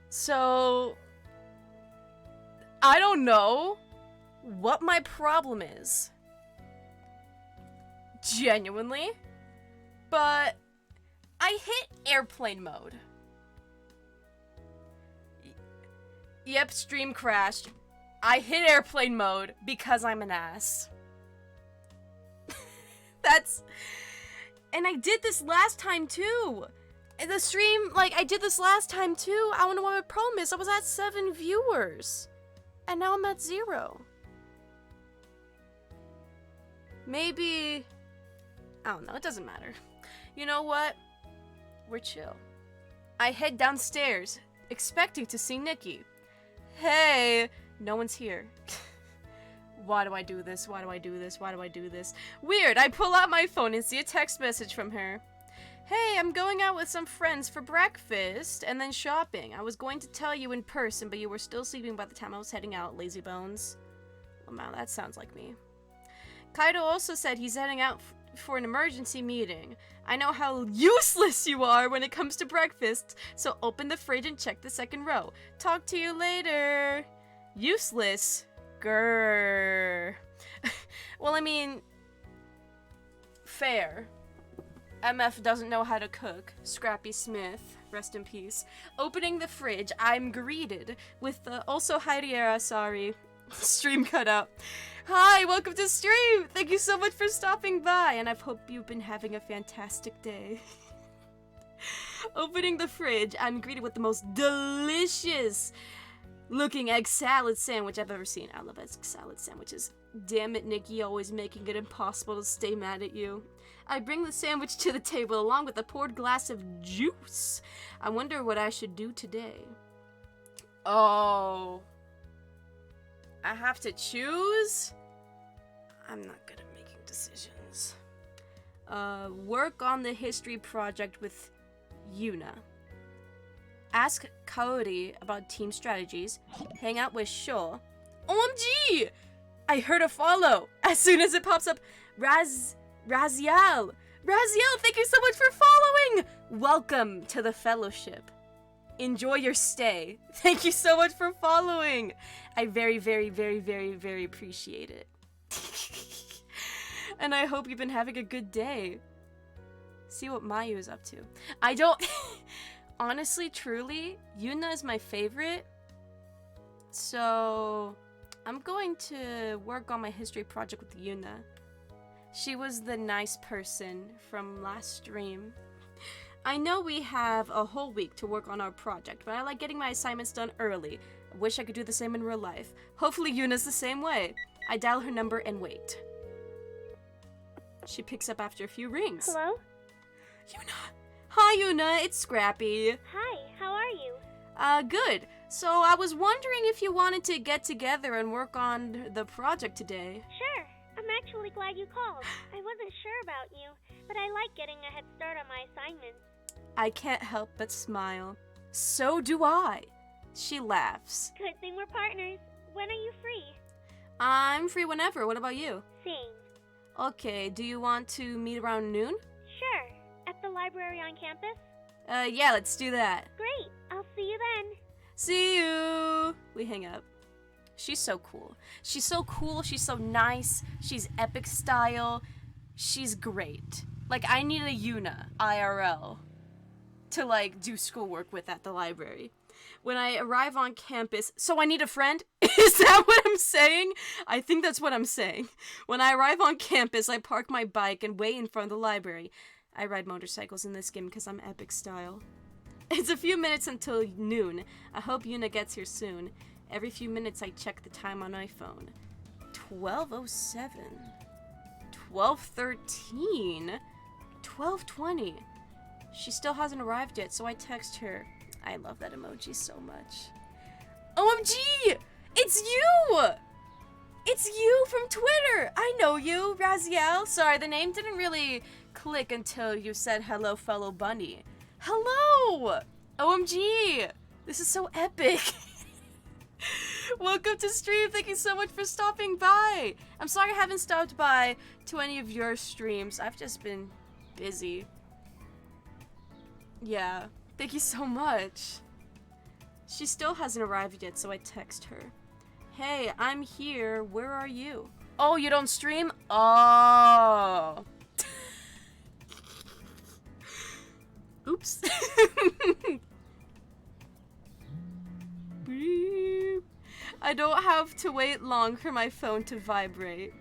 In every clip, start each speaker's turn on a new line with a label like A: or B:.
A: So I don't know what my problem is. Genuinely. But I hit airplane mode. Yep, stream crashed. I hit airplane mode because I'm an ass. And I did this last time too. The stream, I did this last time too. I don't know what my problem is. I was at 7 viewers. And now I'm at 0. Maybe... I don't know, it doesn't matter. You know what? We're chill. I head downstairs, expecting to see Nikki. Hey! No one's here. Why do I do this? Why do I do this? Why do I do this? Weird, I pull out my phone and see a text message from her. Hey, I'm going out with some friends for breakfast and then shopping. I was going to tell you in person, but you were still sleeping by the time I was heading out, lazy bones. Well, wow, that sounds like me. Kaido also said he's heading out for an emergency meeting. I know how useless you are when it comes to breakfast, so open the fridge and check the second row. Talk to you later. Useless? Grrr. Well, I mean, fair. MF doesn't know how to cook. Scrappy Smith, rest in peace. Opening the fridge, I'm greeted with the also Heidiera, sorry. Stream cut out. Hi, welcome to stream! Thank you so much for stopping by, and I hope you've been having a fantastic day. Opening the fridge, I'm greeted with the most delicious looking egg salad sandwich I've ever seen. I love egg salad sandwiches. Damn it, Nikki, always making it impossible to stay mad at you. I bring the sandwich to the table along with a poured glass of juice. I wonder what I should do today. Oh. I have to choose? I'm not good at making decisions. Work on the history project with Yuna. Ask Kaori about team strategies. Hang out with Sho. OMG! I heard a follow. As soon as it pops up, Raziel! Raziel, thank you so much for following! Welcome to the fellowship. Enjoy your stay. Thank you so much for following. I very, very, very, very, very appreciate it. And I hope you've been having a good day. See what Mayu is up to. I don't... Honestly, truly, Yuna is my favorite. So... I'm going to work on my history project with Yuna. She was the nice person from last stream. I know we have a whole week to work on our project, but I like getting my assignments done early. I wish I could do the same in real life. Hopefully Yuna's the same way. I dial her number and wait. She picks up after a few rings.
B: Hello?
A: Yuna! Hi Yuna, it's Scrappy.
B: Hi, how are you?
A: Good. So I was wondering if you wanted to get together and work on the project today.
B: Sure. I'm actually glad you called. I wasn't sure about you, but I like getting a head start on my assignments.
A: I can't help but smile. So do I. She laughs.
B: Good thing we're partners. When are you free?
A: I'm free whenever. What about you?
B: Same.
A: Okay, do you want to meet around noon?
B: Sure. At the library on campus?
A: Yeah, let's do that.
B: Great. I'll see you then.
A: See you! We hang up. She's so cool. She's so cool, she's so nice, she's epic style, she's great. Like, I need a Yuna, IRL, to, do schoolwork with at the library. When I arrive on campus, so I need a friend? Is that what I'm saying? I think that's what I'm saying. When I arrive on campus, I park my bike and wait in front of the library. I ride motorcycles in this game because I'm epic style. It's a few minutes until noon. I hope Yuna gets here soon. Every few minutes I check the time on my phone. 12:07. 12:13. 12:20. She still hasn't arrived yet, so I text her. I love that emoji so much. OMG! It's you! It's you from Twitter! I know you, Raziel. Sorry, the name didn't really click until you said hello, fellow bunny. Hello! OMG! This is so epic! Welcome to stream, thank you so much for stopping by! I'm sorry I haven't stopped by to any of your streams. I've just been busy. Yeah. Thank you so much. She still hasn't arrived yet, so I text her. Hey, I'm here. Where are you? Oh, you don't stream? Oh. Oops. Beep. I don't have to wait long for my phone to vibrate.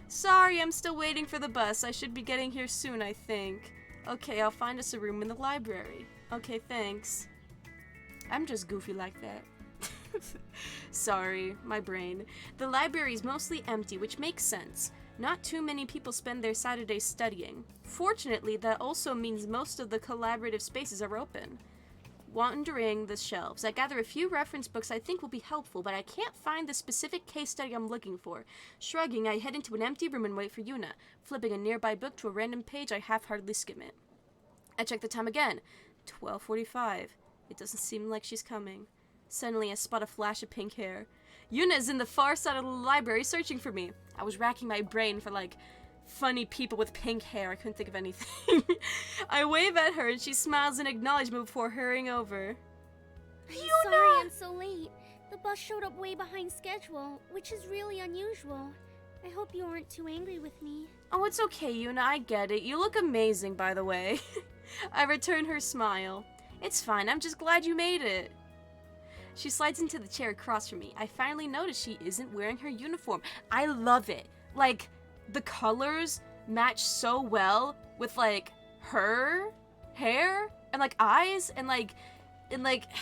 A: Sorry, I'm still waiting for the bus. I should be getting here soon, I think. Okay, I'll find us a room in the library. Okay, thanks. I'm just goofy like that. Sorry, my brain. The library is mostly empty, which makes sense. Not too many people spend their Saturdays studying. Fortunately, that also means most of the collaborative spaces are open. Wandering the shelves, I gather a few reference books I think will be helpful, but I can't find the specific case study I'm looking for. Shrugging, I head into an empty room and wait for Yuna. Flipping a nearby book to a random page, I half-heartedly skim it. I check the time again. 12:45. It doesn't seem like she's coming. Suddenly, I spot a flash of pink hair. Yuna is in the far side of the library searching for me. I was racking my brain for, funny people with pink hair. I couldn't think of anything. I wave at her and she smiles in acknowledgement before hurrying over.
B: I'm sorry I'm so late. The bus showed up way behind schedule, which is really unusual. I hope you aren't too angry with me.
A: Oh, it's okay, Yuna. I get it. You look amazing, by the way. I return her smile. It's fine. I'm just glad you made it. She slides into the chair across from me. I finally notice she isn't wearing her uniform. I love it. The colors match so well with, her hair and, eyes and,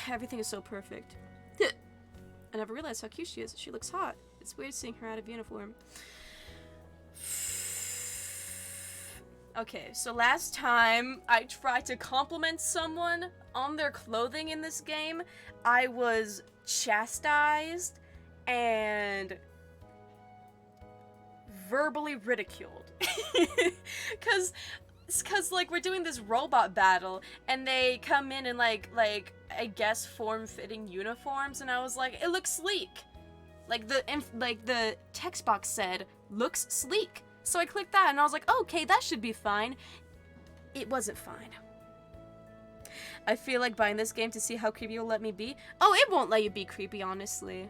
A: everything is so perfect. I never realized how cute she is. She looks hot. It's weird seeing her out of uniform. Okay, so last time I tried to compliment someone on their clothing in this game, I was chastised and verbally ridiculed. Cause we're doing this robot battle and they come in I guess form-fitting uniforms and I was like, it looks sleek. The text box said, looks sleek. So I clicked that and I was like, okay, that should be fine. It wasn't fine. I feel like buying this game to see how creepy it'll let me be. Oh, it won't let you be creepy, honestly.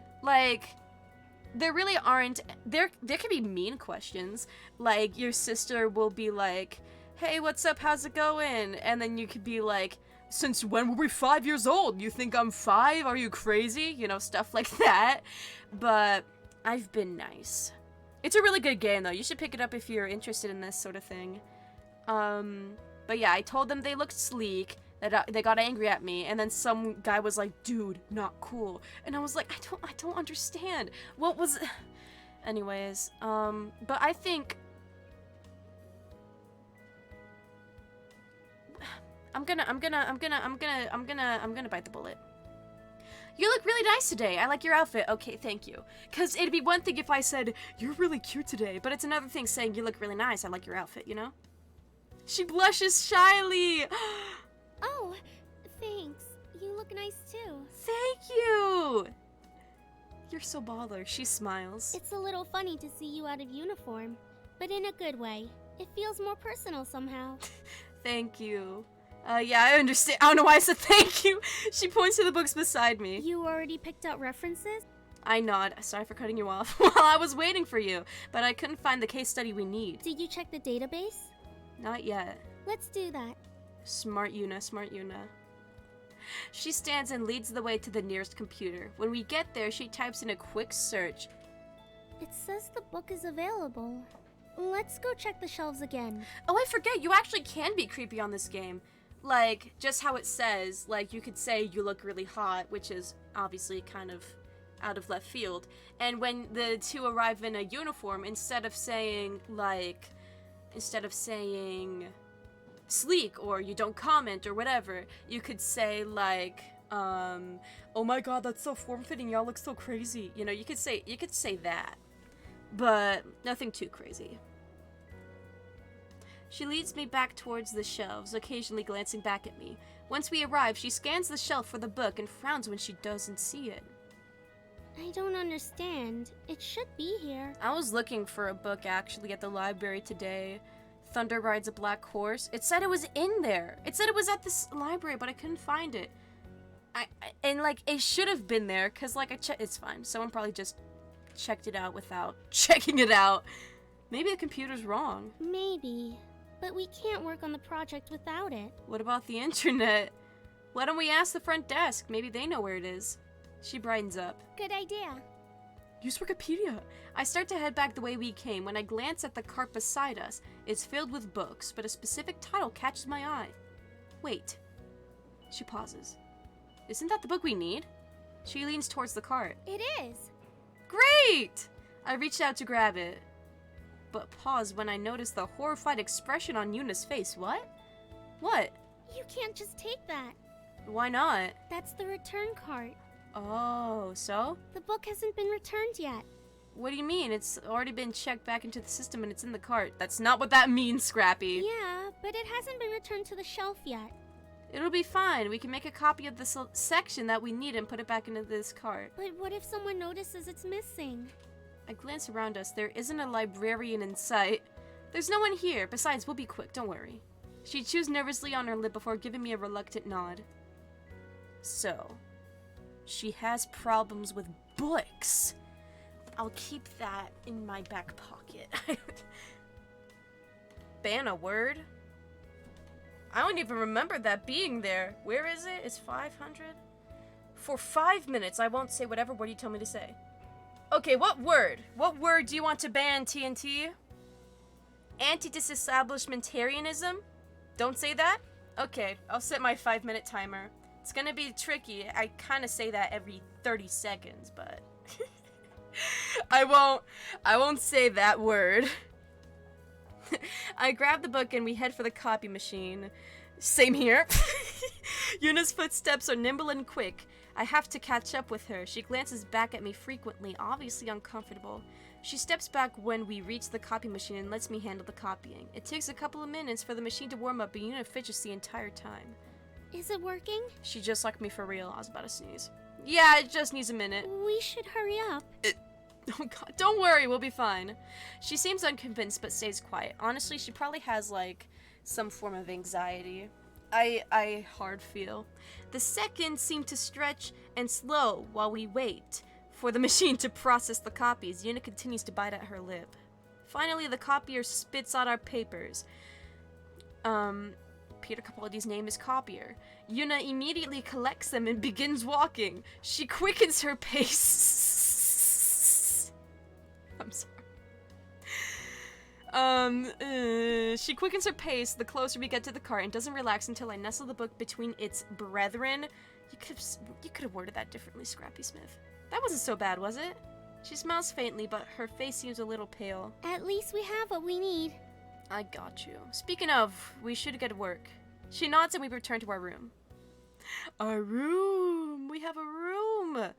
A: There really aren't. There could be mean questions. Your sister will be like, hey, what's up? How's it going? And then you could be like, since when were we 5 years old? You think I'm 5? Are you crazy? You know, stuff like that. But I've been nice. It's a really good game, though. You should pick it up if you're interested in this sort of thing. But yeah, I told them they looked sleek, that they got angry at me, and then some guy was like, dude, not cool. And I was like, I don't understand. What was... Anyways, but I think... I'm gonna bite the bullet. You look really nice today. I like your outfit. Okay, thank you. Because it'd be one thing if I said, you're really cute today, but it's another thing saying you look really nice. I like your outfit, you know? She blushes shyly.
B: Oh, thanks. You look nice too.
A: Thank you. You're so baller. She smiles.
B: It's a little funny to see you out of uniform, but in a good way. It feels more personal somehow.
A: Thank you. Yeah, I understand. I don't know why I said thank you. She points to the books beside me.
B: You already picked out references?
A: I nod. Sorry for cutting you off while I was waiting for you, but I couldn't find the case study we need.
B: Did you check the database?
A: Not yet.
B: Let's do that.
A: Smart Yuna, smart Yuna. She stands and leads the way to the nearest computer. When we get there, she types in a quick search.
B: It says the book is available. Let's go check the shelves again.
A: Oh, I forget, you actually can be creepy on this game. Just how it says, you could say you look really hot, which is obviously kind of out of left field. And when the two arrive in a uniform, instead of saying sleek or you don't comment or whatever, you could say oh my god, that's so form-fitting, y'all look so crazy. You know, you could say that, but nothing too crazy. She leads me back towards the shelves, occasionally glancing back at me. Once we arrive, she scans the shelf for the book and frowns when she doesn't see it.
B: I don't understand. It should be here.
A: I was looking for a book actually at the library today. Thunder Rides a Black Horse. It said it was in there. It said it was at this library, but I couldn't find it. And like, it should have been there, because like, it's fine. Someone probably just checked it out without checking it out. Maybe the computer's wrong.
B: Maybe. But we can't work on the project without it.
A: What about the internet? Why don't we ask the front desk? Maybe they know where it is. She brightens up.
B: Good idea.
A: Use Wikipedia. I start to head back the way we came when I glance at the cart beside us. It's filled with books, but a specific title catches my eye. Wait. She pauses. Isn't that the book we need? She leans towards the cart.
B: It is.
A: Great! I reached out to grab it, but pause when I notice the horrified expression on Yuna's face. What? What?
B: You can't just take that.
A: Why not?
B: That's the return cart.
A: Oh, so?
B: The book hasn't been returned yet.
A: What do you mean? It's already been checked back into the system and it's in the cart. That's not what that means, Scrappy.
B: Yeah, but it hasn't been returned to the shelf yet.
A: It'll be fine. We can make a copy of the section that we need and put it back into this cart.
B: But what if someone notices it's missing?
A: I glance around us. There isn't a librarian in sight. There's no one here. Besides, we'll be quick. Don't worry. She chews nervously on her lip before giving me a reluctant nod. So, she has problems with books. I'll keep that in my back pocket. Ban a word? I don't even remember that being there. Where is it? It's 500? For 5 minutes, I won't say whatever word you tell me to say. Okay, what word? What word do you want to ban, TNT? Anti-disestablishmentarianism? Don't say that? Okay, I'll set my 5-minute timer. It's gonna be tricky. I kind of say that every 30 seconds, but... I won't say that word. I grab the book and we head for the copy machine. Same here. Yuna's footsteps are nimble and quick. I have to catch up with her. She glances back at me frequently, obviously uncomfortable. She steps back when we reach the copy machine and lets me handle the copying. It takes a couple of minutes for the machine to warm up, but Yuna fidgets the entire time.
B: Is it working?
A: She just like me for real. I was about to sneeze. Yeah, it just needs a minute.
B: We should hurry up.
A: Oh god, don't worry, we'll be fine. She seems unconvinced but stays quiet. Honestly, she probably has like some form of anxiety. I hard feel. The seconds seem to stretch and slow while we wait for the machine to process the copies. Yuna continues to bite at her lip. Finally, the copier spits out our papers. Peter Capaldi's name is Copier. Yuna immediately collects them and begins walking. She quickens her pace. I'm sorry. She quickens her pace the closer we get to the cart and doesn't relax until I nestle the book between its brethren. You could have worded that differently, Scrappy Smith. That wasn't so bad, was it? She smiles faintly, but her face seems a little pale.
B: At least we have what we need.
A: I got you. Speaking of, we should get to work. She nods and we return to our room. Our room! We have a room!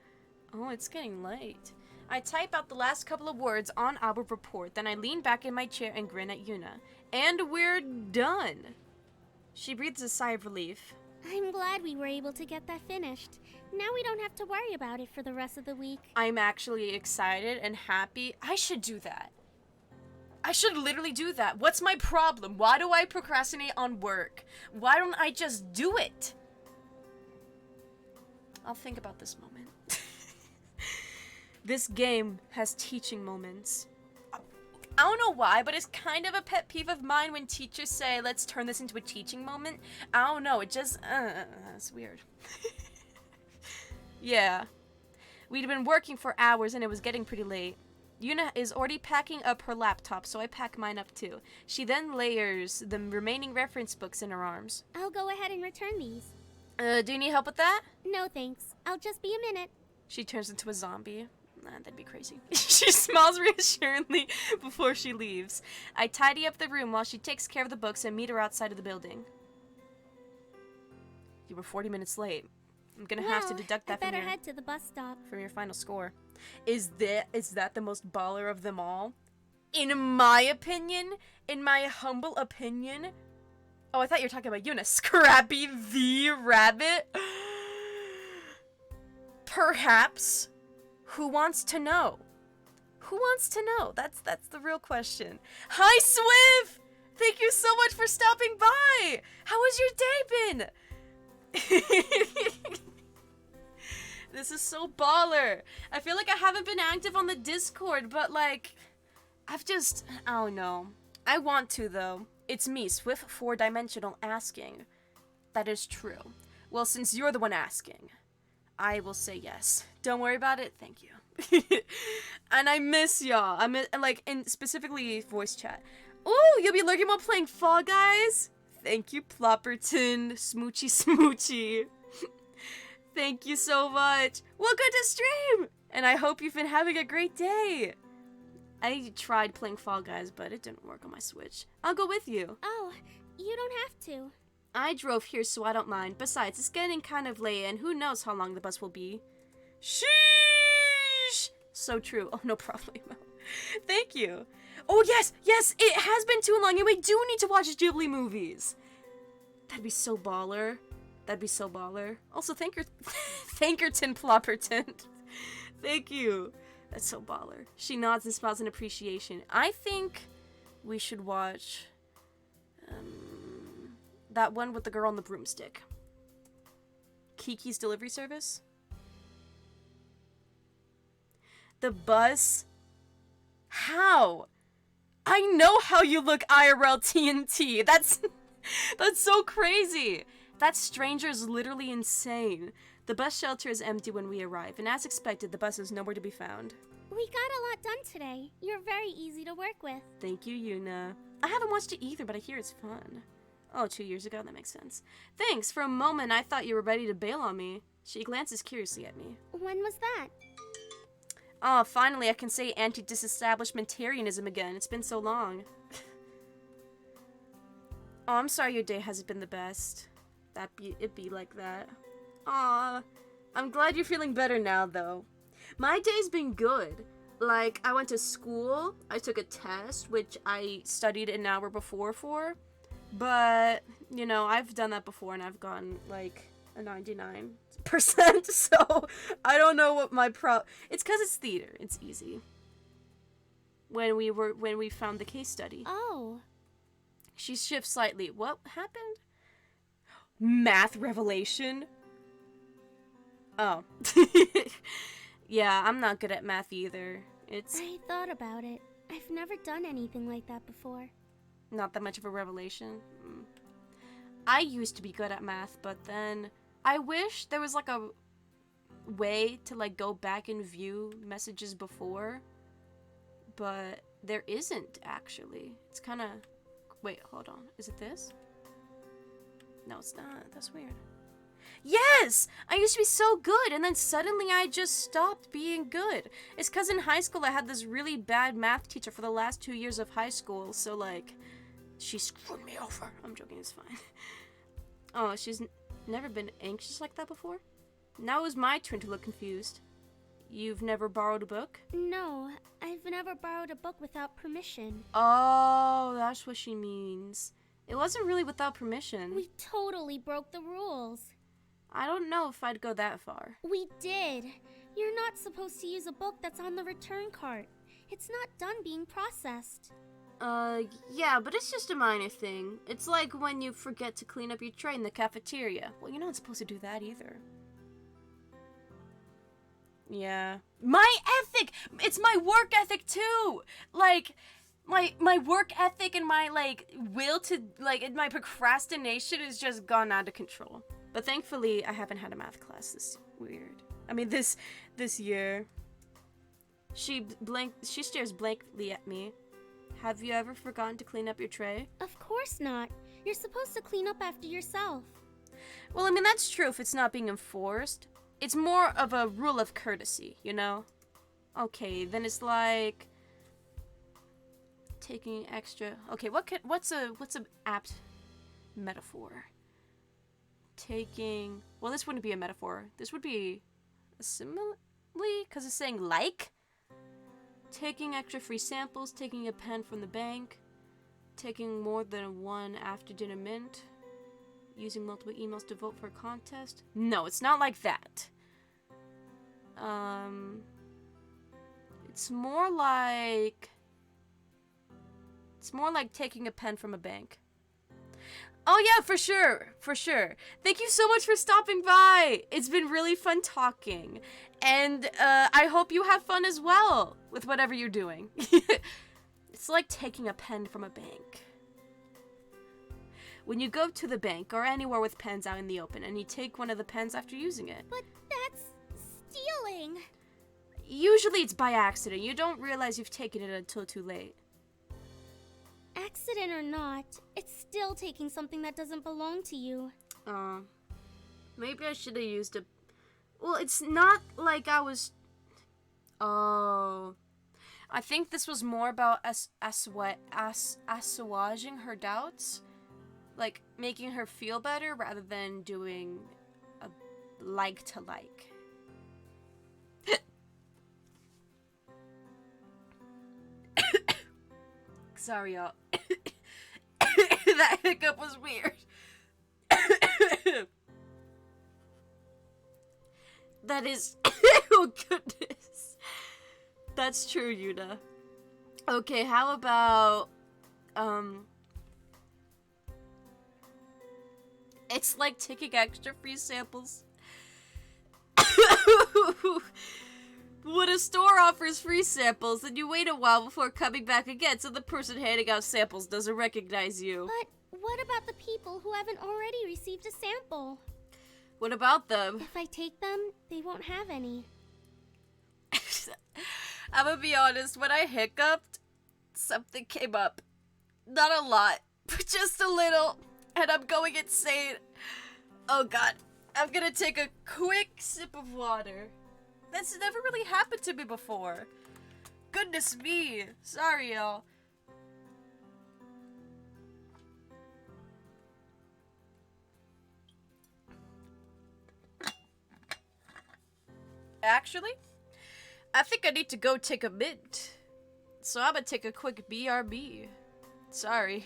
A: Oh, it's getting late. I type out the last couple of words on our report, then I lean back in my chair and grin at Yuna. And we're done! She breathes a sigh of relief.
B: I'm glad we were able to get that finished. Now we don't have to worry about it for the rest of the week.
A: I'm actually excited and happy. I should do that. I should literally do that. What's my problem? Why do I procrastinate on work? Why don't I just do it? I'll think about this moment. This game has teaching moments. I don't know why, but it's kind of a pet peeve of mine when teachers say, let's turn this into a teaching moment. I don't know, it just, it's weird. Yeah. We'd been working for hours and it was getting pretty late. Yuna is already packing up her laptop, so I pack mine up too. She then layers the remaining reference books in her arms.
B: I'll go ahead and return these.
A: Do you need help with that?
B: No thanks. I'll just be a minute.
A: She turns into a zombie. Nah, that'd be crazy. She smiles reassuringly before she leaves. I tidy up the room while she takes care of the books and meet her outside of the building. You were 40 minutes late. I'm gonna have to deduct that
B: I better head to the bus stop.
A: From your final score. Is that the most baller of them all? In my opinion? In my humble opinion? Oh, I thought you were talking about Yuna. Scrappy the Rabbit? Perhaps. Who wants to know? Who wants to know? That's the real question. Hi, Swift! Thank you so much for stopping by! How has your day been? This is so baller. I feel like I haven't been active on the Discord, but like, I don't know. I want to though. It's me, Swift 4-dimensional, asking. That is true. Well, since you're the one asking, I will say yes. Don't worry about it. Thank you. And I miss y'all. I miss, like, in specifically voice chat. Ooh, you'll be lurking while playing Fall Guys? Thank you, Plopperton. Smoochy smoochy. Thank you so much. Welcome to stream! And I hope you've been having a great day. I tried playing Fall Guys, but it didn't work on my Switch. I'll go with you.
B: Oh, you don't have to.
A: I drove here, so I don't mind. Besides, it's getting kind of late, and who knows how long the bus will be. Sheesh! So true. Oh, no problemo. Thank you. Oh, yes, it has been too long, and we do need to watch Ghibli movies. That'd be so baller. Also, thank your Thankerton Plopperton. Thank you. That's so baller. She nods and smiles in appreciation. I think we should watch that one with the girl on the broomstick. Kiki's Delivery Service. The bus. How? I know how you look, IRL TNT. That's so crazy. That stranger is literally insane. The bus shelter is empty when we arrive, and as expected, the bus is nowhere to be found.
B: We got a lot done today. You're very easy to work with.
A: Thank you, Yuna. I haven't watched it either, but I hear it's fun. Oh, 2 years ago? That makes sense. Thanks. For a moment, I thought you were ready to bail on me. She glances curiously at me.
B: When was that?
A: Oh, finally, I can say anti-disestablishmentarianism again. It's been so long. Oh, I'm sorry your day hasn't been the best. It'd be like that. Aw, I'm glad you're feeling better now, though. My day's been good. Like, I went to school, I took a test, which I studied an hour before for, but, you know, I've done that before and I've gotten, like, a 99%, so I don't know what my it's because it's theater, it's easy. When we found the case study.
B: Oh.
A: She shifts slightly. What happened? Math revelation? Oh. Yeah, I'm not good at math either.
B: I thought about it. I've never done anything like that before.
A: Not that much of a revelation. I used to be good at math, but then I wish there was like a way to like go back and view messages before, but there isn't actually. It's kind of... Wait, hold on. Is it this? No, it's not. That's weird. Yes! I used to be so good, and then suddenly I just stopped being good. It's because in high school I had this really bad math teacher for the last 2 years of high school, so like, she screwed me over. I'm joking, it's fine. Oh, she's never been anxious like that before? Now it was my turn to look confused. You've never borrowed a book?
B: No, I've never borrowed a book without permission.
A: Oh, that's what she means. It wasn't really without permission.
B: We totally broke the rules.
A: I don't know if I'd go that far.
B: We did. You're not supposed to use a book that's on the return cart. It's not done being processed.
A: Yeah, but it's just a minor thing. It's like when you forget to clean up your tray in the cafeteria. Well, you're not supposed to do that either. Yeah. My ethic! It's my work ethic too! Like, my work ethic and my, like, will to, like, and my procrastination has just gone out of control. But thankfully, I haven't had a math class this year. She stares blankly at me. Have you ever forgotten to clean up your tray?
B: Of course not. You're supposed to clean up after yourself.
A: Well, I mean, that's true if it's not being enforced. It's more of a rule of courtesy, you know? Okay, then it's like taking extra. Okay, what's a apt metaphor? Taking, well, this wouldn't be a metaphor. This would be a simile, because it's saying like. Taking extra free samples, taking a pen from the bank, taking more than one after dinner mint, using multiple emails to vote for a contest. No, it's not like that. It's more like It's more like taking a pen from a bank. Oh yeah, for sure, for sure. Thank you so much for stopping by. It's been really fun talking. And I hope you have fun as well with whatever you're doing. It's like taking a pen from a bank. When you go to the bank or anywhere with pens out in the open and you take one of the pens after using it.
B: But that's stealing.
A: Usually it's by accident. You don't realize you've taken it until too late.
B: Accident or not, it's still taking something that doesn't belong to you.
A: Maybe I should have used a... Well, it's not like I was... Oh... I think this was more about assuaging her doubts. Like, making her feel better rather than doing a like-to-like. Sorry, y'all. That hiccup was weird. That is... Oh, goodness. That's true, Yuna. Okay, how about... It's like taking extra free samples. When a store offers free samples, then you wait a while before coming back again so the person handing out samples doesn't recognize you.
B: But what about the people who haven't already received a sample?
A: What about them?
B: If I take them, they won't have any.
A: I'm gonna be honest, when I hiccuped, something came up. Not a lot, but just a little, and I'm going insane. Oh god, I'm gonna take a quick sip of water. That's never really happened to me before. Goodness me. Sorry, y'all. Actually, I think I need to go take a mint. So I'm gonna take a quick BRB. Sorry.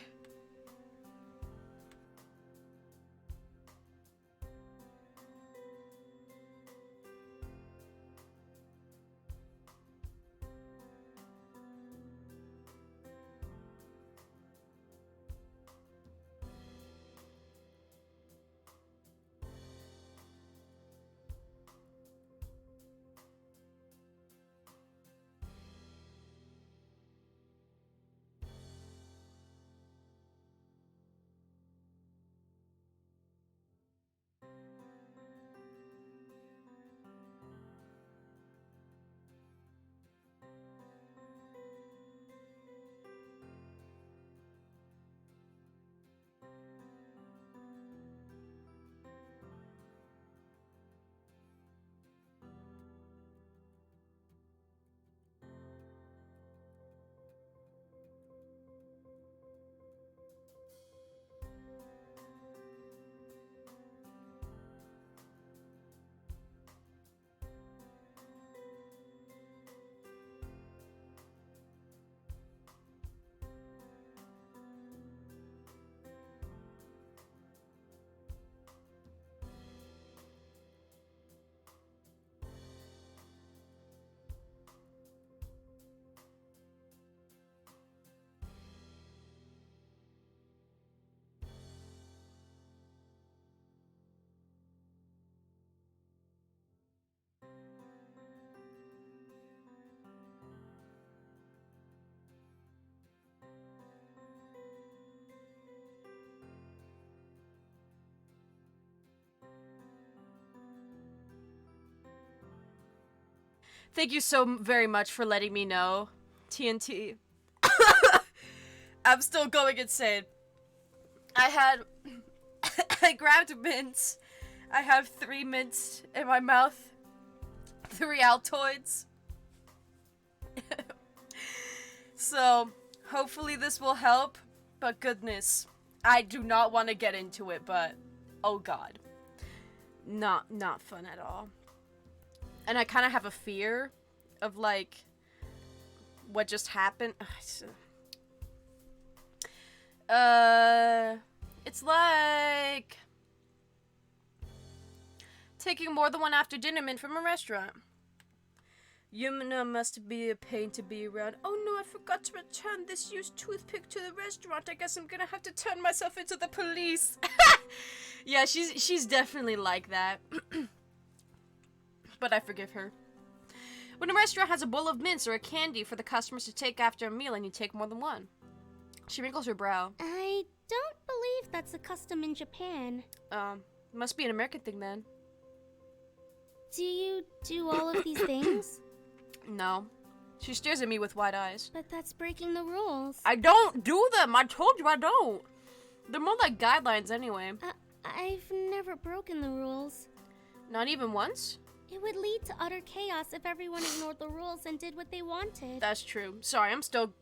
A: Thank you so very much for letting me know, TNT. I'm still going insane. I grabbed mints. I have 3 mints in my mouth. 3 Altoids. So, hopefully this will help. But goodness, I do not want to get into it, but oh god. Not fun at all. And I kind of have a fear of, like, what just happened. It's like taking more than one after dinner mint from a restaurant. Yumina must be a pain to be around. Oh no, I forgot to return this used toothpick to the restaurant. I guess I'm gonna have to turn myself into the police. Yeah, she's definitely like that. But I forgive her. When a restaurant has a bowl of mints or a candy for the customers to take after a meal and you take more than one. She wrinkles her brow.
B: I don't believe that's a custom in Japan.
A: Must be an American thing then.
B: Do you do all of these things?
A: No. She stares at me with wide eyes.
B: But that's breaking the rules.
A: I don't do them! I told you I don't! They're more like guidelines anyway.
B: I've never broken the rules.
A: Not even once?
B: It would lead to utter chaos if everyone ignored the rules and did what they wanted.
A: That's true. Sorry, I'm still...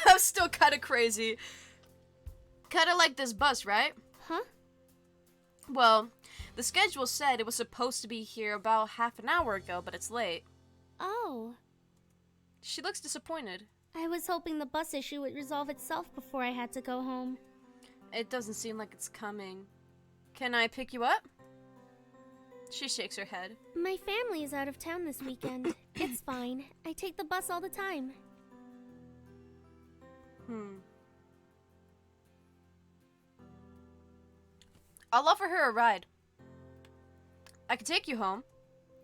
A: I'm still kinda crazy. Kinda like this bus, right?
B: Huh?
A: Well, the schedule said it was supposed to be here about half an hour ago, but it's late.
B: Oh.
A: She looks disappointed.
B: I was hoping the bus issue would resolve itself before I had to go home.
A: It doesn't seem like it's coming. Can I pick you up? She shakes her head.
B: My family is out of town this weekend. It's fine. I take the bus all the time.
A: I'll offer her a ride. I can take you home.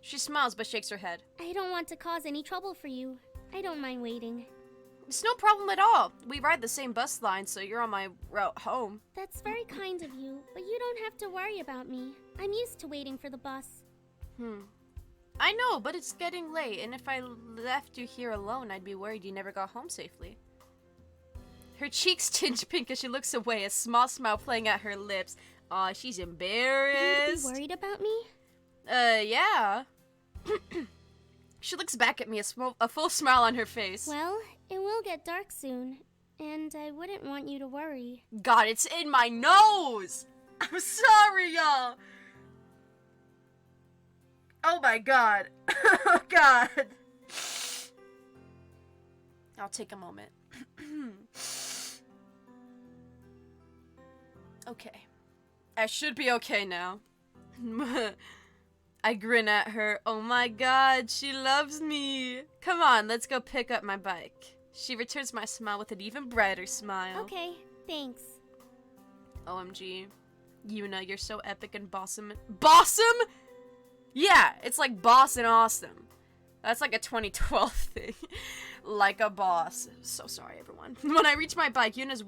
A: She smiles but shakes her head.
B: I don't want to cause any trouble for you. I don't mind waiting.
A: It's no problem at all. We ride the same bus line, so you're on my route home.
B: That's very kind of you, but you don't have to worry about me. I'm used to waiting for the bus.
A: I know, but it's getting late, and if I left you here alone, I'd be worried you never got home safely. Her cheeks tinge pink as she looks away, a small smile playing at her lips. Aw, she's embarrassed.
B: You'd be worried about me?
A: Yeah. She looks back at me, a full smile on her face.
B: Well, it will get dark soon, and I wouldn't want you to worry.
A: God, it's in my nose! I'm sorry, y'all! Oh my god. Oh god. I'll take a moment. Okay. I should be okay now. I grin at her. Oh my god, she loves me. Come on, let's go pick up my bike. She returns my smile with an even brighter smile.
B: Okay, thanks.
A: OMG. Yuna, you're so epic and bossum. Bossum? Yeah, it's like boss and awesome. That's like a 2012 thing. Like a boss. So sorry, everyone. When I reach my bike, Yuna's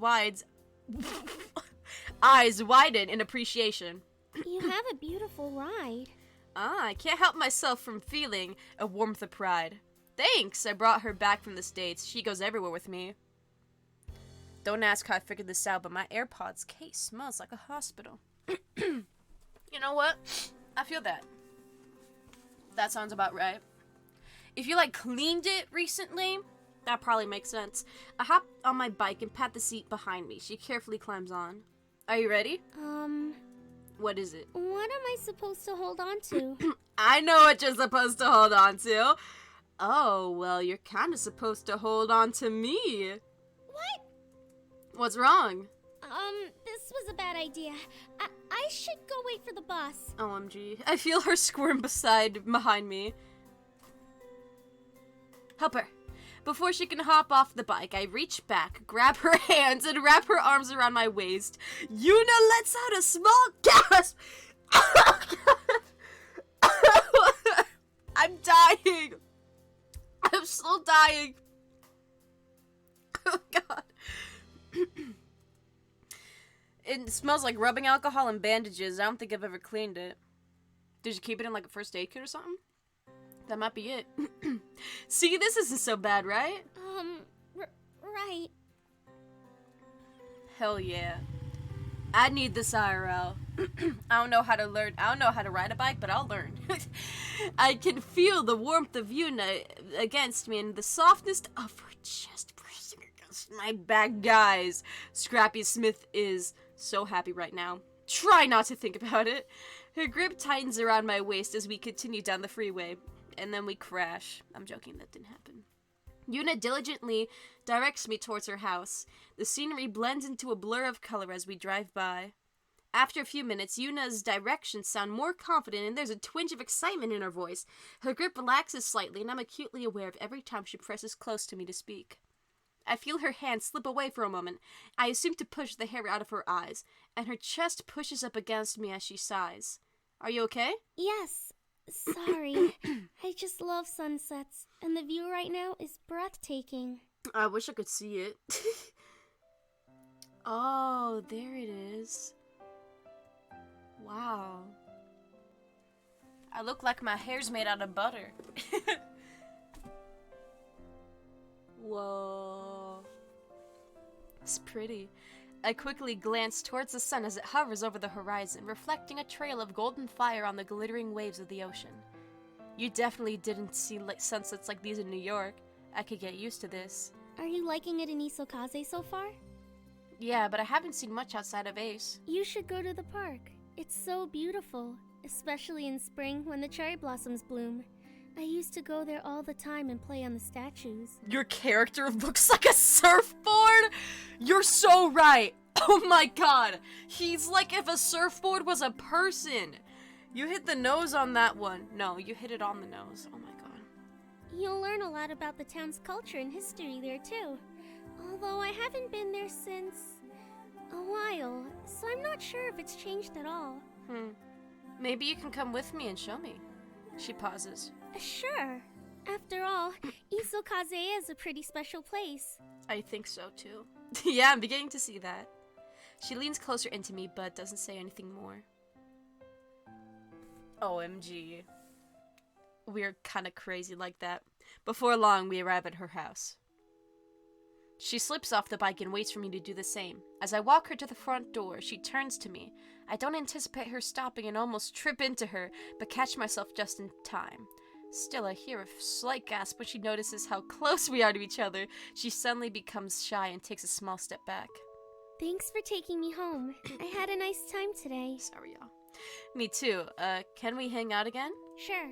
A: eyes widen in appreciation.
B: You have a beautiful ride.
A: I can't help myself from feeling a warmth of pride. Thanks, I brought her back from the States. She goes everywhere with me. Don't ask how I figured this out, but my AirPods case smells like a hospital. You know what? I feel that. That sounds about right. If you, cleaned it recently, that probably makes sense. I hop on my bike and pat the seat behind me. She carefully climbs on. Are you ready? What is it?
B: What am I supposed to hold on to?
A: I know what you're supposed to hold on to. Oh, well, you're kind of supposed to hold on to me.
B: What?
A: What's wrong?
B: This was a bad idea. I should go wait for the bus.
A: OMG. I feel her squirm behind me. Help her. Before she can hop off the bike, I reach back, grab her hands, and wrap her arms around my waist. Yuna lets out a small gasp. I'm dying. I'm still dying. Oh, God. It smells like rubbing alcohol and bandages. I don't think I've ever cleaned it. Did you keep it in, a first aid kit or something? That might be it. See, this isn't so bad, right?
B: Right.
A: Hell yeah. I need this IRL. I don't know how to ride a bike, but I'll learn. I can feel the warmth of Yuna against me and the softness of her chest pressing against my back. Guys, Scrappy Smith is so happy right now. Try not to think about it. Her grip tightens around my waist as we continue down the freeway. And then we crash. I'm joking, that didn't happen. Yuna diligently directs me towards her house. The scenery blends into a blur of color as we drive by. After a few minutes, Yuna's directions sound more confident and there's a twinge of excitement in her voice. Her grip relaxes slightly and I'm acutely aware of every time she presses close to me to speak. I feel her hand slip away for a moment. I assume to push the hair out of her eyes, and her chest pushes up against me as she sighs. Are you okay?
B: Yes. Sorry. I just love sunsets, and the view right now is breathtaking.
A: I wish I could see it. Oh, there it is. Wow. I look like my hair's made out of butter. Whoa. It's pretty. I quickly glance towards the sun as it hovers over the horizon, reflecting a trail of golden fire on the glittering waves of the ocean. You definitely didn't see sunsets like these in New York. I could get used to this.
B: Are you liking it in Isokaze so far?
A: Yeah, but I haven't seen much outside of Ace.
B: You should go to the park. It's so beautiful, especially in spring when the cherry blossoms bloom. I used to go there all the time and play on the statues.
A: Your character looks like a surfboard? You're so right. Oh my god. He's like if a surfboard was a person. You hit the nose on that one. No, you hit it on the nose. Oh my god.
B: You'll learn a lot about the town's culture and history there too. Although I haven't been there since a while, so I'm not sure if it's changed at all.
A: Maybe you can come with me and show me. She pauses.
B: Sure. After all, Isokaze is a pretty special place.
A: I think so too. Yeah, I'm beginning to see that. She leans closer into me but doesn't say anything more. OMG. We're kinda crazy like that. Before long, we arrive at her house. She slips off the bike and waits for me to do the same. As I walk her to the front door, she turns to me. I don't anticipate her stopping and almost trip into her, but catch myself just in time. Still, I hear a slight gasp when she notices how close we are to each other. She suddenly becomes shy and takes a small step back.
B: Thanks for taking me home. I had a nice time today.
A: Sorry, y'all. Me too. Can we hang out again?
B: Sure.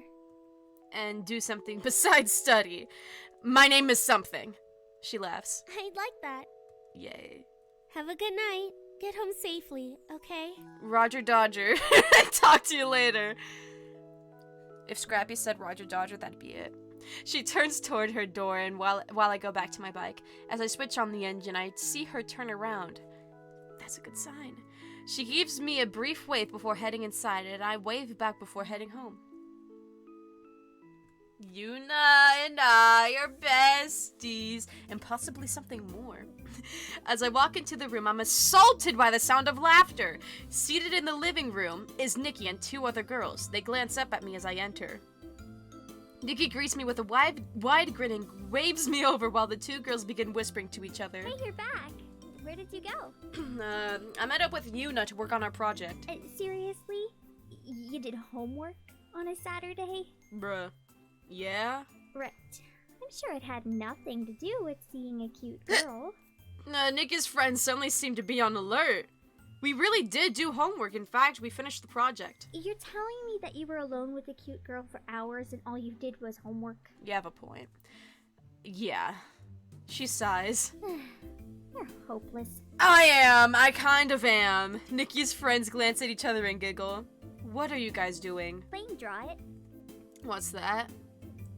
A: And do something besides study. My name is something. She laughs.
B: I'd like that.
A: Yay.
B: Have a good night. Get home safely, okay?
A: Roger Dodger. Talk to you later. If Scrappy said Roger Dodger, that'd be it. She turns toward her door, and while I go back to my bike, as I switch on the engine, I see her turn around. That's a good sign. She gives me a brief wave before heading inside, and I wave back before heading home. Yuna and I are besties, and possibly something more. As I walk into the room, I'm assaulted by the sound of laughter. Seated in the living room is Nikki and two other girls. They glance up at me as I enter. Nikki greets me with a wide grin and waves me over while the two girls begin whispering to each other.
C: Hey, you're back. Where did you go?
A: I met up with Yuna to work on our project.
C: Seriously? You did homework on a Saturday?
A: Bruh. Yeah?
C: Right. I'm sure it had nothing to do with seeing a cute girl.
A: Nikki's friends suddenly seem to be on alert. We really did do homework. In fact, we finished the project.
C: You're telling me that you were alone with a cute girl for hours and all you did was homework?
A: You have a point. Yeah. She sighs.
C: You're hopeless.
A: I kind of am. Nikki's friends glance at each other and giggle. What are you guys doing?
C: Playing Draw It.
A: What's that?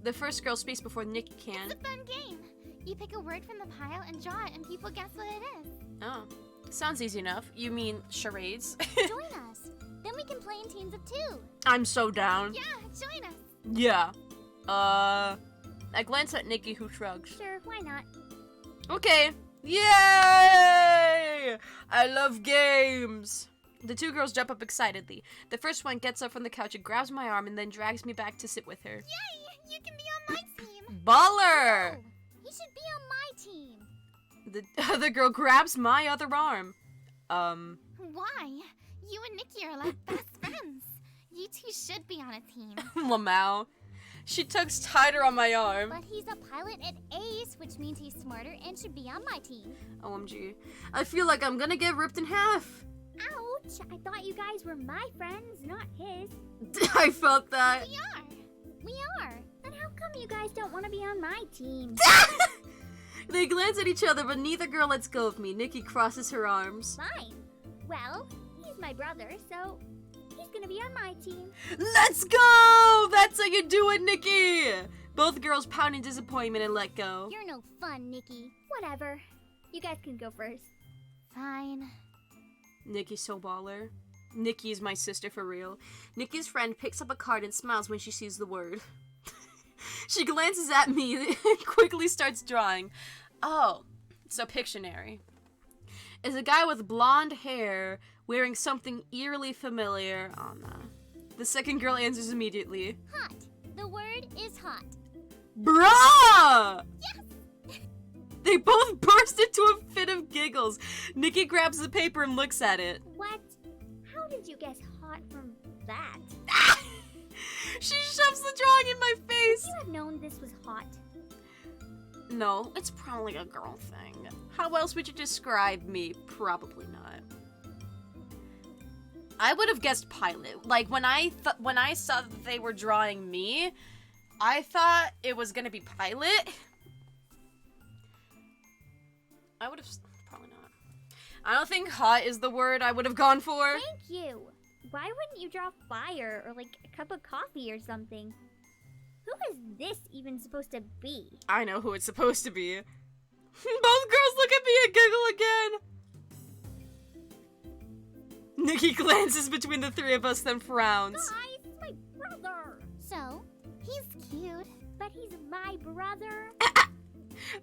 A: The first girl speaks before Nikki can.
D: It's a fun game. You pick a word from the pile and draw it, and people guess what it is.
A: Oh. Sounds easy enough. You mean charades?
D: Join us. Then we can play in teams of 2.
A: I'm so down.
D: Yeah, join us.
A: Yeah. I glance at Nikki, who shrugs.
C: Sure, why not?
A: Okay. Yay! I love games. The two girls jump up excitedly. The first one gets up from the couch and grabs my arm and then drags me back to sit with her.
D: Yay! You can be on my team.
A: Baller!
D: Oh, he should be on my team.
A: The other girl grabs my other arm.
D: Why? You and Nikki are like best friends. You two should be on a team.
A: Lamau. She tugs tighter on my arm.
D: But he's a pilot at Ace, which means he's smarter and should be on my team.
A: OMG. I feel like I'm gonna get ripped in half.
C: Ouch! I thought you guys were my friends, not his.
A: I felt that.
D: We are.
C: Then how come you guys don't want to be on my team?
A: They glance at each other, but neither girl lets go of me. Nikki crosses her arms.
C: Fine. Well, he's my brother, so he's gonna be on my team.
A: Let's go! That's how you do it, Nikki! Both girls pound in disappointment and let go.
D: You're no fun, Nikki.
C: Whatever. You guys can go first.
D: Fine.
A: Nikki's so baller. Nikki is my sister for real. Nikki's friend picks up a card and smiles when she sees the word. She glances at me and quickly starts drawing. Oh, so Pictionary. Is a guy with blonde hair wearing something eerily familiar. Oh no. The second girl answers immediately.
D: Hot. The word is hot.
A: Bruh!
D: Yes!
A: They both burst into a fit of giggles. Nikki grabs the paper and looks at it.
C: What? How did you guess hot from that?
A: She shoves the drawing in my face.
C: Would you have known this was hot?
A: No, it's probably a girl thing. How else would you describe me? Probably not. I would have guessed pilot. Like when I saw that they were drawing me, I thought it was gonna be pilot. I would have probably not. I don't think hot is the word I would have gone for.
C: Thank you. Why wouldn't you draw fire or like a cup of coffee or something? Who is this even supposed to be?
A: I know who it's supposed to be. Both girls look at me and giggle again. Nikki glances between the three of us, then frowns.
C: Guys, my brother.
D: So, he's cute.
C: But he's my brother.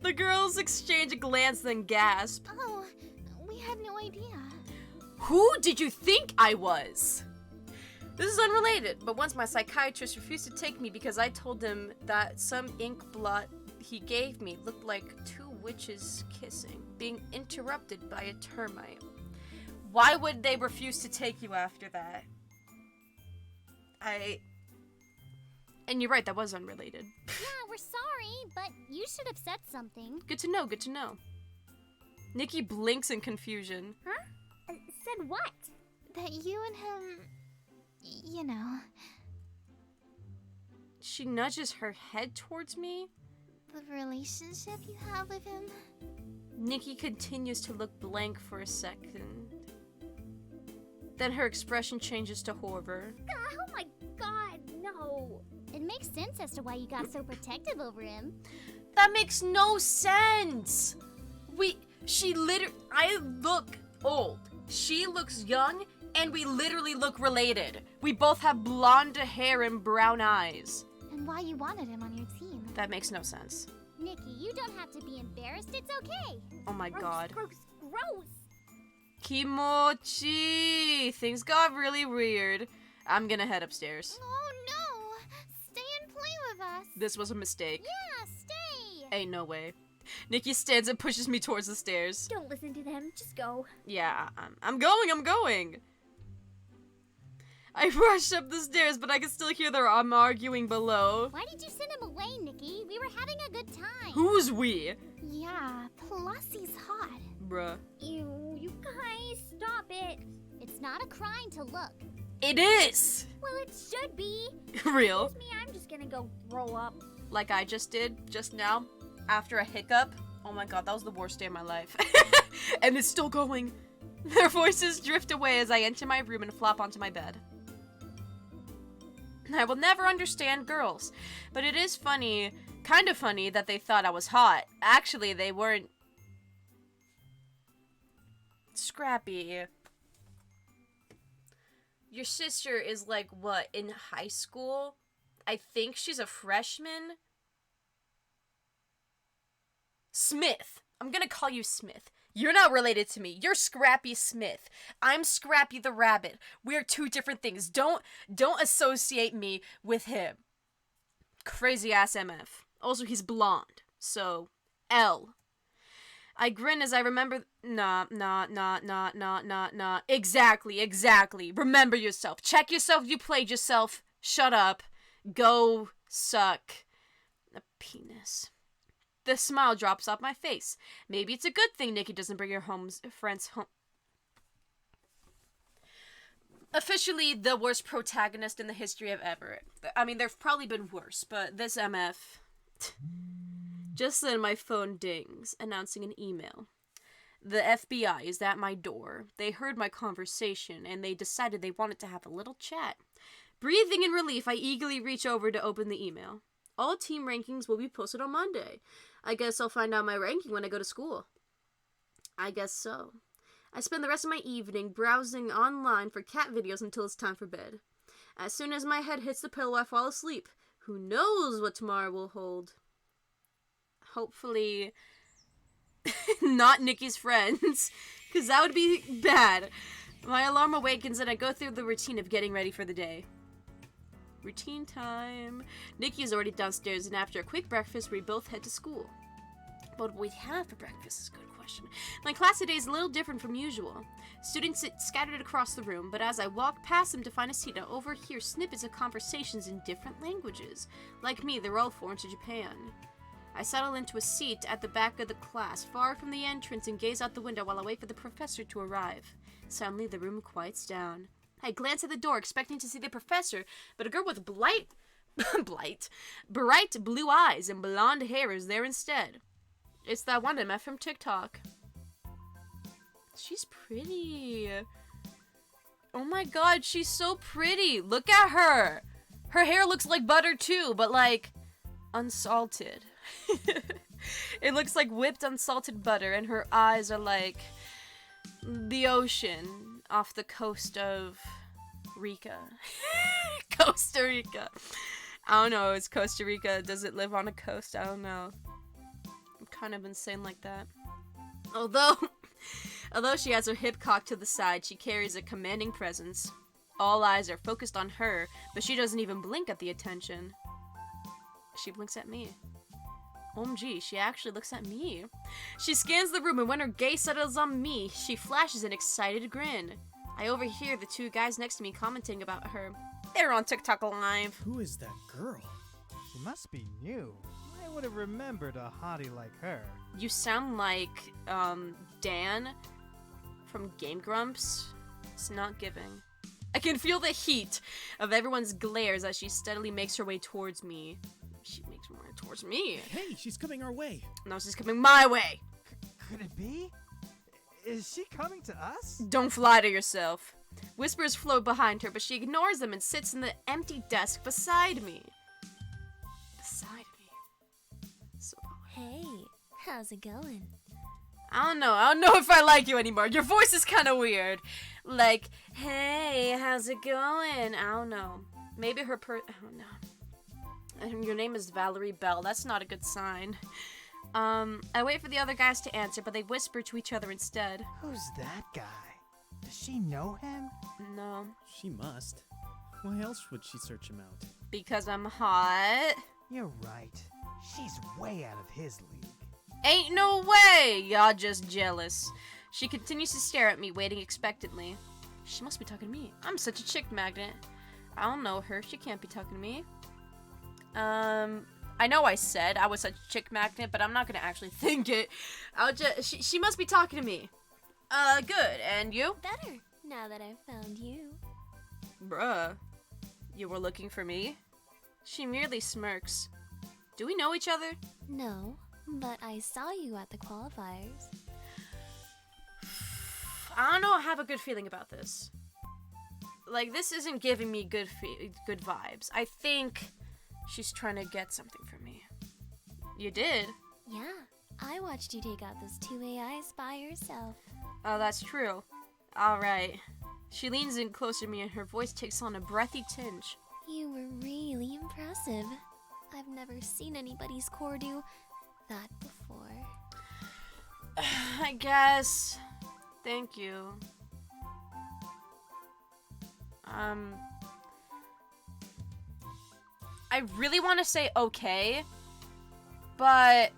A: The girls exchange a glance, then gasp.
D: Oh, we had no idea.
A: Who did you think I was? This is unrelated, but once my psychiatrist refused to take me because I told him that some ink blot he gave me looked like two witches kissing, being interrupted by a termite. Why would they refuse to take you after that? And you're right, that was unrelated.
D: Yeah, we're sorry, but you should have said something.
A: Good to know, good to know. Nikki blinks in confusion.
C: Huh? Said what?
D: That you and him, you know,
A: She nudges her head towards me.
D: the relationship you have with him.
A: Nikki continues to look blank for a second. Then her expression changes to horror.
C: Oh my god, no.
D: It makes sense as to why you got so protective over him.
A: That makes no sense! I look old. She looks young, and we literally look related. We both have blonde hair and brown eyes.
D: And why you wanted him on your team.
A: That makes no sense.
D: Nikki, you don't have to be embarrassed. It's okay.
A: Oh my god.
C: Gross, gross.
A: Kimochi! Things got really weird. I'm gonna head upstairs.
D: Oh no! Stay and play with us.
A: This was a mistake.
D: Yeah, stay.
A: Ain't no way. Nikki stands and pushes me towards the stairs.
C: Don't listen to them, just go.
A: Yeah, I'm going. I rush up the stairs, but I can still hear them arguing below.
D: Why did you send him away, Nikki? We were having a good time.
A: Who's we?
D: Yeah, plus he's hot.
A: Bruh.
C: Ew, you guys, stop it.
D: It's not a crime to look.
A: It is!
C: Well, it should be.
A: Real.
C: Excuse me, I'm just gonna go throw up.
A: Like I just did, just now, after a hiccup. Oh my god, that was the worst day of my life. And it's still going. Their voices drift away as I enter my room and flop onto my bed. I will never understand girls, but it is funny, kind of funny, that they thought I was hot. Actually, they weren't. Scrappy. Your sister is like, what, in high school? I think she's a freshman. Smith. I'm gonna call you Smith. You're not related to me. You're Scrappy Smith. I'm Scrappy the Rabbit. We're two different things. Don't associate me with him. Crazy ass MF. Also, he's blonde. So, L. I grin as I remember. Nah. Exactly. Remember yourself. Check yourself. You played yourself. Shut up. Go suck a penis. The smile drops off my face. Maybe it's a good thing Nikki doesn't bring her friends home. Officially the worst protagonist in the history of ever. I mean, there've probably been worse, but this MF. Just then my phone dings, announcing an email. The FBI is at my door. They heard my conversation, and they decided they wanted to have a little chat. Breathing in relief, I eagerly reach over to open the email. All team rankings will be posted on Monday. I guess I'll find out my ranking when I go to school. I guess so. I spend the rest of my evening browsing online for cat videos until it's time for bed. As soon as my head hits the pillow, I fall asleep. Who knows what tomorrow will hold? Hopefully, not Nikki's friends, because that would be bad. My alarm awakens and I go through the routine of getting ready for the day. Routine time. Nikki is already downstairs, and after a quick breakfast, we both head to school. What will we have for breakfast is a good question. My class today is a little different from usual. Students sit scattered across the room, but as I walk past them to find a seat, I overhear snippets of conversations in different languages. Like me, they're all foreign to Japan. I settle into a seat at the back of the class, far from the entrance, and gaze out the window while I wait for the professor to arrive. Suddenly, the room quiets down. I glance at the door, expecting to see the professor, but a girl with bright blue eyes and blonde hair is there instead. It's that one I met from TikTok. She's pretty. Oh my god, she's so pretty. Look at her. Her hair looks like butter too, but like unsalted. It looks like whipped unsalted butter, and her eyes are like the ocean off the coast of Rica. Costa Rica. I don't know, is Costa Rica, does it live on a coast? I don't know. I'm kind of insane like that. Although she has her hip cocked to the side, she carries a commanding presence. All eyes are focused on her, but she doesn't even blink at the attention. She blinks at me. OMG, she actually looks at me. She scans the room, and when her gaze settles on me, she flashes an excited grin. I overhear the two guys next to me commenting about her. They're on TikTok Live.
E: Who is that girl? She must be new. I would have remembered a hottie like her.
A: You sound like, Dan from Game Grumps. It's not giving. I can feel the heat of everyone's glares as she steadily makes her way towards me. She makes her way towards me.
E: Hey, she's coming our way.
A: No, she's coming my way.
E: Could it be? Is she coming to us?
A: Don't flatter yourself. Whispers float behind her, but she ignores them and sits in the empty desk beside me. Beside me. So
B: Hey, how's it going?
A: I don't know if I like you anymore. Your voice is kind of weird. Like, hey, how's it going? I don't know. Maybe I don't know. And your name is Valerie Bell. That's not a good sign. I wait for the other guys to answer, but they whisper to each other instead.
E: Who's that guy? Does she know him?
A: No.
F: She must. Why else would she search him out?
A: Because I'm hot.
E: You're right. She's way out of his league.
A: Ain't no way! Y'all just jealous. She continues to stare at me, waiting expectantly. She must be talking to me. I'm such a chick magnet. I don't know her. She can't be talking to me. I know I said I was such a chick magnet, but I'm not gonna actually think it. She must be talking to me. Good. And you?
B: Better, now that I've found you.
A: Bruh. You were looking for me? She merely smirks. Do we know each other?
B: No, but I saw you at the qualifiers.
A: I don't know, I have a good feeling about this. Like, this isn't giving me good vibes. I think she's trying to get something from me. You did?
B: Yeah, I watched you take out those two AIs by yourself.
A: Oh, that's true. Alright. She leans in closer to me and her voice takes on a breathy tinge.
B: You were really impressive. I've never seen anybody's core do that before.
A: I guess. Thank you. I really want to say okay, but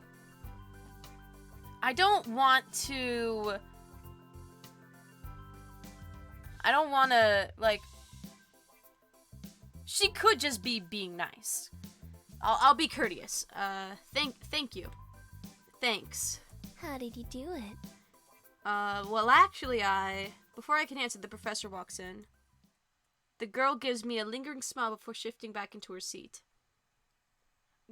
A: I don't want to, like, she could just be being nice. I'll be courteous. Thank you. Thanks.
B: How did you do it?
A: Well, actually, before I can answer, the professor walks in. The girl gives me a lingering smile before shifting back into her seat.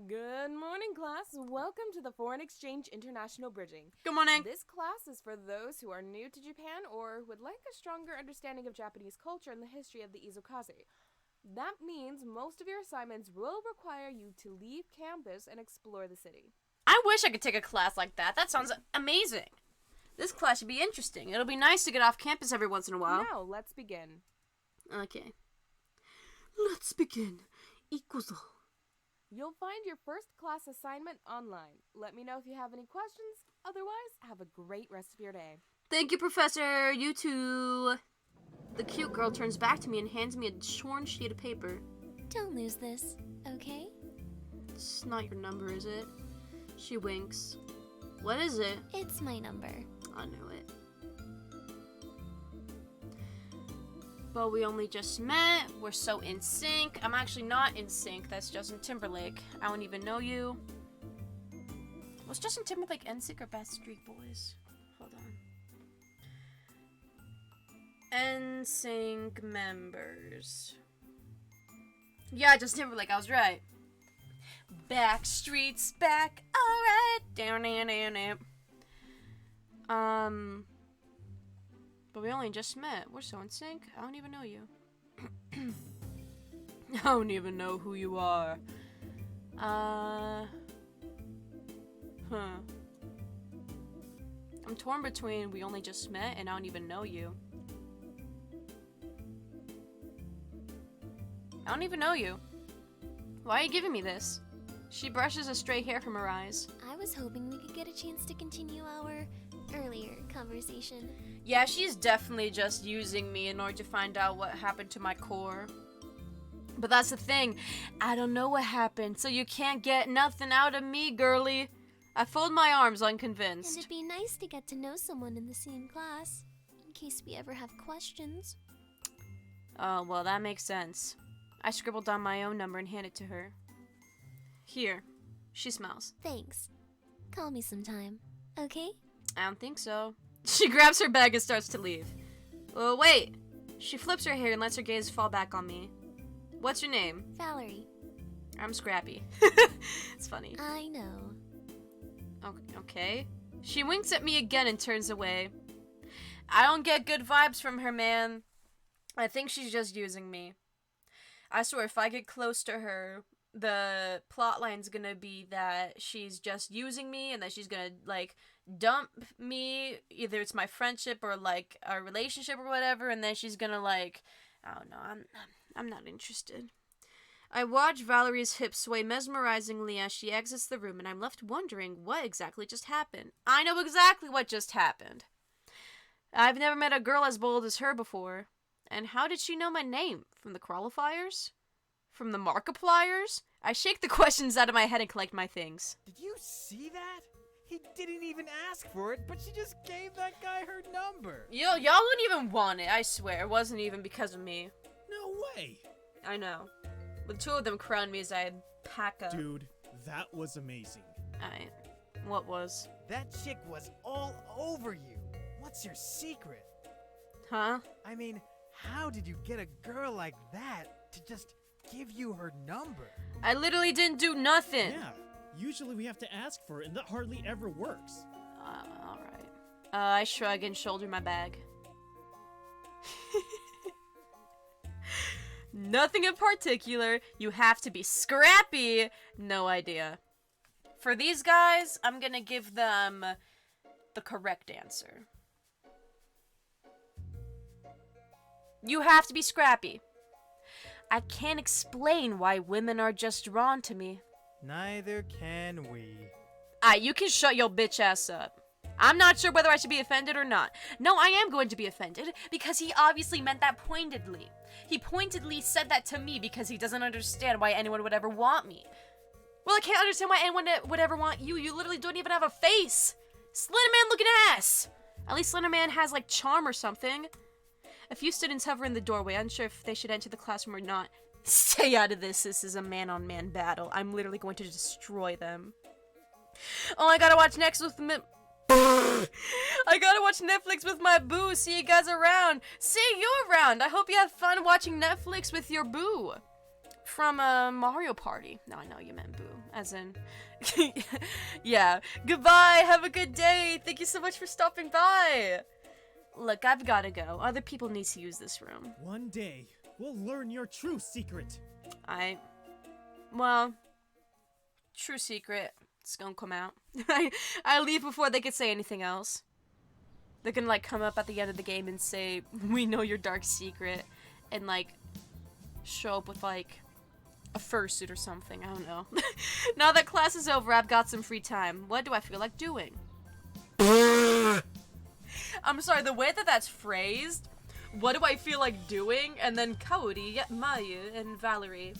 G: Good morning, class. Welcome to the Foreign Exchange International Bridging.
A: Good morning.
G: This class is for those who are new to Japan or would like a stronger understanding of Japanese culture and the history of the Izukaze. That means most of your assignments will require you to leave campus and explore the city.
A: I wish I could take a class like that. That sounds amazing. This class should be interesting. It'll be nice to get off campus every once in a while.
G: Now, let's begin.
A: Okay. Let's begin. Ikuzo.
G: You'll find your first class assignment online. Let me know if you have any questions. Otherwise, have a great rest of your day.
A: Thank you, Professor. You too. The cute girl turns back to me and hands me a torn sheet of paper.
B: Don't lose this, okay?
A: It's not your number, is it? She winks. What is it?
B: It's my number.
A: I knew it. But we only just met. We're so in sync. I'm actually not in sync. That's Justin Timberlake. I don't even know you. Was Justin Timberlake NSYNC or Backstreet Boys? Hold on. NSYNC members. Yeah, Justin Timberlake. I was right. Backstreet's back. Alright. Down, down, down, down. But we only just met. We're so in sync. I don't even know you. I don't even know who you are. Huh. I'm torn between we only just met and I don't even know you. I don't even know you. Why are you giving me this? She brushes a stray hair from her eyes.
B: I was hoping we could get a chance to continue our earlier conversation.
A: Yeah, she's definitely just using me in order to find out what happened to my core. But that's the thing. I don't know what happened, so you can't get nothing out of me, girly. I fold my arms,
B: And
A: unconvinced.
B: it'd be nice to get to know someone in the same class, in case we ever have questions.
A: Oh, well, that makes sense. I scribbled down my own number and handed it to her. Here. She smiles.
B: Thanks. Call me sometime, okay?
A: I don't think so. She grabs her bag and starts to leave. Oh, wait. She flips her hair and lets her gaze fall back on me. What's your name?
B: Valerie.
A: I'm Scrappy. It's funny.
B: I know.
A: Okay. She winks at me again and turns away. I don't get good vibes from her, man. I think she's just using me. I swear, if I get close to her, the plotline's gonna be that she's just using me and that she's gonna, like, dump me. Either it's my friendship or, like, a relationship or whatever, and then she's gonna, like, I don't know, I'm not interested. I watch Valerie's hips sway mesmerizingly as she exits the room, and I'm left wondering what exactly just happened. I know exactly what just happened. I've never met a girl as bold as her before. And how did she know my name? From the qualifiers? From the Markipliers? I shake the questions out of my head and collect my things.
E: Did you see that? He didn't even ask for it, but she just gave that guy her number.
A: Y'all wouldn't even want it, I swear. It wasn't even because of me.
F: No way!
A: I know. The two of them crowned me as I pack up.
F: Dude, that was amazing.
A: What was?
E: That chick was all over you. What's your secret?
A: Huh?
E: I mean, how did you get a girl like that to just give you her number?
A: I literally didn't do nothing.
F: Yeah, usually we have to ask for it, and that hardly ever works.
A: Alright. I shrug and shoulder my bag. Nothing in particular. You have to be scrappy. No idea. For these guys, I'm gonna give them the correct answer. You have to be scrappy. I can't explain why women are just drawn to me.
E: Neither can we.
A: You can shut your bitch ass up. I'm not sure whether I should be offended or not. No, I am going to be offended because he obviously meant that pointedly. He pointedly said that to me because he doesn't understand why anyone would ever want me. Well, I can't understand why anyone would ever want you. You literally don't even have a face. Slenderman looking ass. At least Slenderman has, like, charm or something. A few students hover in the doorway, unsure if they should enter the classroom or not. Stay out of this. This is a man-on-man battle. I'm literally going to destroy them. Oh, I gotta watch next with me. I gotta watch Netflix with my boo. See you guys around. See you around. I hope you have fun watching Netflix with your boo. from a Mario Party. No, I know you meant Boo, as in... yeah. Goodbye, have a good day. Thank you so much for stopping by. Look, I've gotta go. Other people need to use this room.
F: One day, we'll learn your true secret.
A: Well, true secret. It's gonna come out. I leave before they could say anything else. They're gonna, like, come up at the end of the game and say, we know your dark secret. And, like, show up with, like, a fursuit or something. I don't know. Now that class is over, I've got some free time. What do I feel like doing? I'm sorry, the way that that's phrased, what do I feel like doing? And then Kaori, Mayu, and Valerie.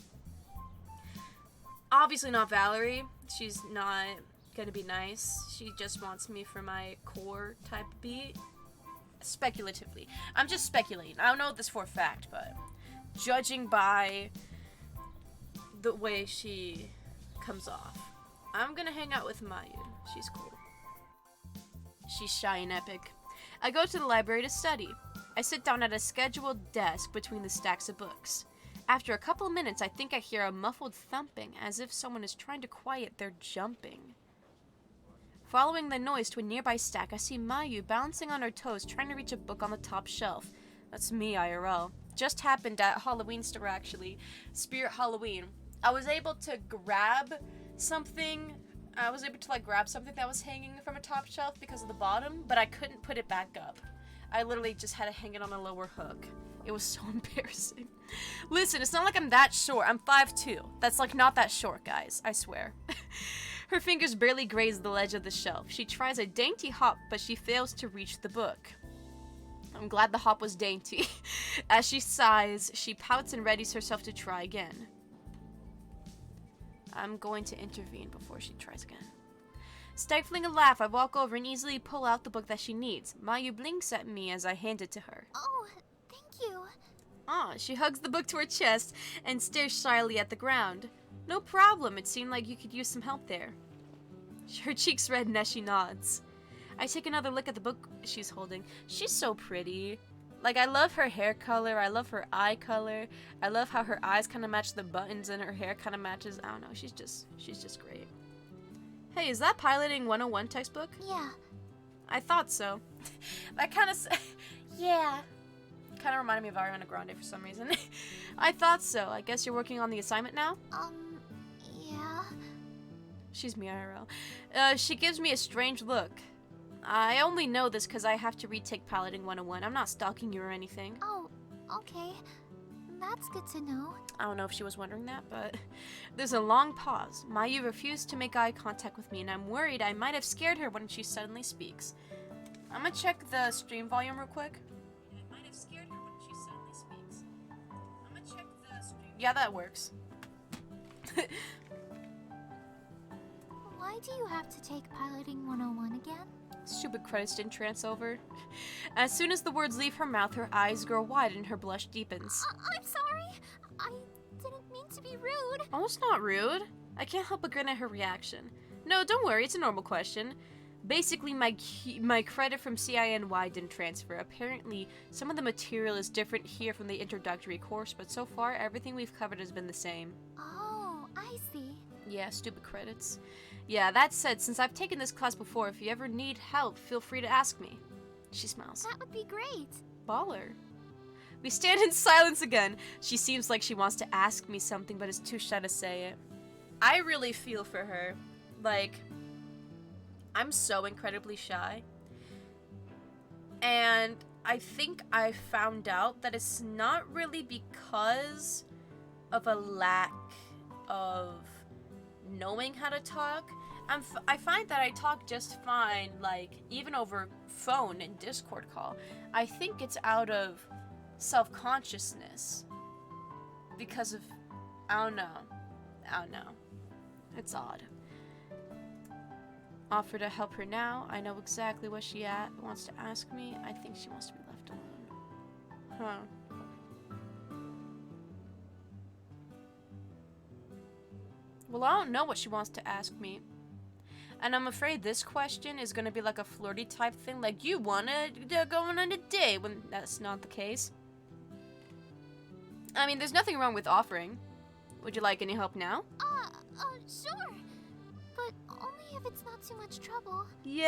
A: Obviously not Valerie. She's not gonna be nice. She just wants me for my core type beat. Speculatively. I'm just speculating. I don't know this for a fact, but judging by the way she comes off, I'm gonna hang out with Mayu. She's cool. She's shy and epic. I go to the library to study. I sit down at a scheduled desk between the stacks of books. After a couple of minutes, I think I hear a muffled thumping, as if someone is trying to quiet their jumping. Following the noise to a nearby stack, I see Mayu balancing on her toes, trying to reach a book on the top shelf. That's me, IRL. Just happened at Halloween store, actually. Spirit Halloween. I was able to grab something. I was able to, like, grab something that was hanging from a top shelf because of the bottom, but I couldn't put it back up. I literally just had to hang it on a lower hook. It was so embarrassing. Listen, it's not like I'm that short. I'm 5'2". That's, like, not that short, guys. I swear. Her fingers barely graze the ledge of the shelf. She tries a dainty hop, but she fails to reach the book. I'm glad the hop was dainty. As she sighs, she pouts and readies herself to try again. I'm going to intervene before she tries again. Stifling a laugh, I walk over and easily pull out the book that she needs. Mayu blinks at me as I hand it to her.
D: Oh, thank you.
A: Ah, she hugs the book to her chest and stares shyly at the ground. No problem, it seemed like you could use some help there. Her cheeks redden as she nods. I take another look at the book she's holding. She's so pretty. Like, I love her hair color, I love her eye color, I love how her eyes kind of match the buttons and her hair kind of matches. I don't know, she's just great. Hey, is that Piloting 101 textbook?
D: Yeah.
A: I thought so. That kind of... yeah. Kind of reminded me of Ariana Grande for some reason. I thought so. I guess you're working on the assignment now?
D: Yeah.
A: She's me IRL. She gives me a strange look. I only know this because I have to retake Piloting 101. I'm not stalking you or anything.
D: Oh, okay. That's good to know.
A: I don't know if she was wondering that, but there's a long pause. Mayu refused to make eye contact with me, and I'm worried I might have scared her when she suddenly speaks. I'm gonna check the stream volume real quick. I might have scared her when she suddenly speaks. I'm gonna check the stream. Yeah, that works.
D: Why do you have to take Piloting 101 again?
A: Stupid credits didn't trance over. As soon as the words leave her mouth, her eyes grow wide and her blush deepens.
D: I'm sorry. I didn't mean to be rude.
A: Oh, it's not rude. I can't help but grin at her reaction. No, don't worry, it's a normal question. Basically, my credit from CINY didn't transfer. Apparently, some of the material is different here from the introductory course, but so far, everything we've covered has been the same.
D: Oh, I see.
A: Yeah, stupid credits. Yeah, that said, since I've taken this class before, if you ever need help, feel free to ask me. She smiles.
D: That would be great.
A: Baller. We stand in silence again. She seems like she wants to ask me something, but is too shy to say it. I really feel for her. Like, I'm so incredibly shy. And I think I found out that it's not really because of a lack of knowing how to talk. I find that I talk just fine, like, even over phone and Discord call. I think it's out of self-consciousness. Because of, I don't know. It's odd. Offer to help her now. I know exactly what she wants to ask me. I think she wants to be left alone. Huh. Well, I don't know what she wants to ask me. And I'm afraid this question is gonna be like a flirty type thing, like, you wanna go on a date, when that's not the case. I mean, there's nothing wrong with offering. Would you like any help now?
D: Sure. But only if it's not too much trouble.
A: Yay!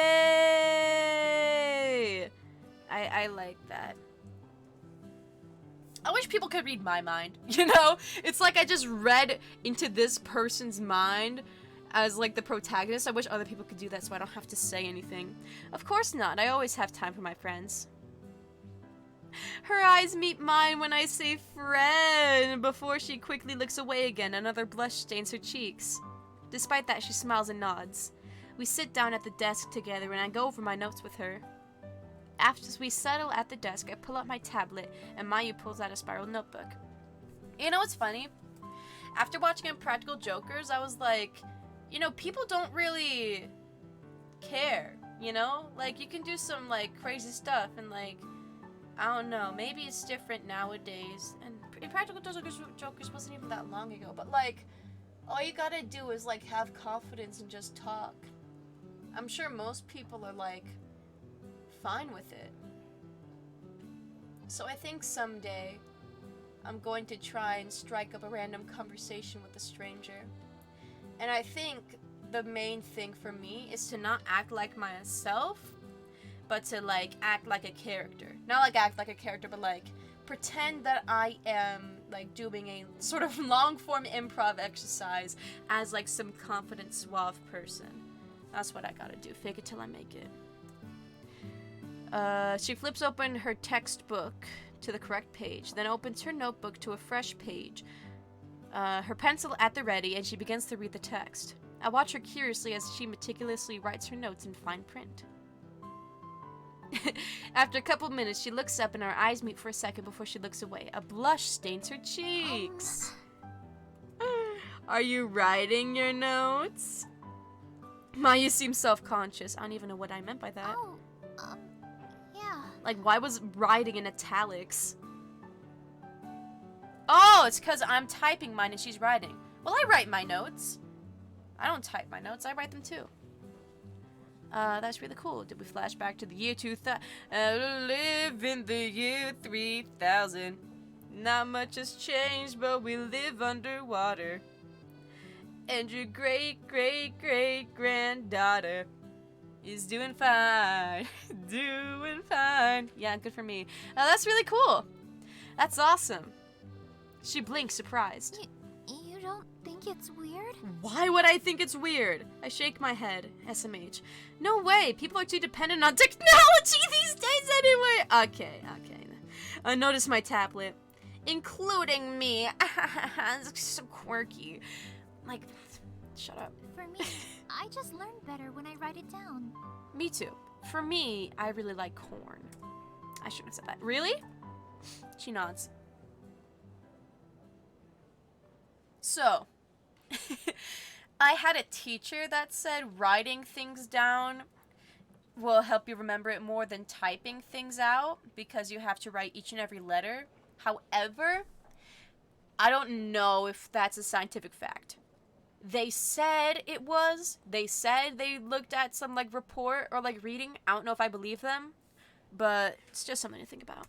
A: I like that. I wish people could read my mind, you know? It's like I just read into this person's mind as like the protagonist. I wish other people could do that so I don't have to say anything. Of course not. I always have time for my friends. Her eyes meet mine when I say friend. Before she quickly looks away again, another blush stains her cheeks. Despite that, she smiles and nods. We sit down at the desk together and I go over my notes with her. After we settle at the desk, I pull out my tablet and Mayu pulls out a spiral notebook. You know what's funny? After watching Impractical Jokers, I was like, you know, people don't really care, you know? Like, you can do some, like, crazy stuff and, like, I don't know, maybe it's different nowadays. And Impractical Jokers wasn't even that long ago, but, like, all you gotta do is, like, have confidence and just talk. I'm sure most people are, like, fine with it. So I think someday I'm going to try and strike up a random conversation with a stranger. And I think the main thing for me is to not act like myself, but to like act like a character. Not like act like a character, but like pretend that I am like doing a sort of long form improv exercise as like some confident, suave person. That's what I gotta do. Fake it till I make it. She flips open her textbook to the correct page, then opens her notebook to a fresh page. Her pencil at the ready, and she begins to read the text. I watch her curiously as she meticulously writes her notes in fine print. After a couple minutes, she looks up and our eyes meet for a second before she looks away. A blush stains her cheeks. Are you writing your notes? Mayu seems self-conscious. I don't even know what I meant by that.
D: Yeah.
A: Like, why was writing in italics? Oh, it's because I'm typing mine and she's writing. Well, I write my notes. I don't type my notes, I write them too. That's really cool. Did we flash back to the year 2000? Live in the year 3000. Not much has changed, but we live underwater. And your great-great-great-granddaughter is doing fine. Doing fine. Yeah, good for me. That's really cool. That's awesome. She blinks, surprised.
D: You don't think it's weird?
A: Why would I think it's weird? I shake my head. SMH. No way. People are too dependent on technology these days anyway. Okay. Notice my tablet. Including me. It's so quirky. Like, shut up.
D: For me, I just learn better when I write it down.
A: Me too. For me, I really like corn. I shouldn't have said that. Really? She nods. So, I had a teacher that said writing things down will help you remember it more than typing things out because you have to write each and every letter. However, I don't know if that's a scientific fact. They said it was. They said they looked at some like report or like reading. I don't know if I believe them, but it's just something to think about.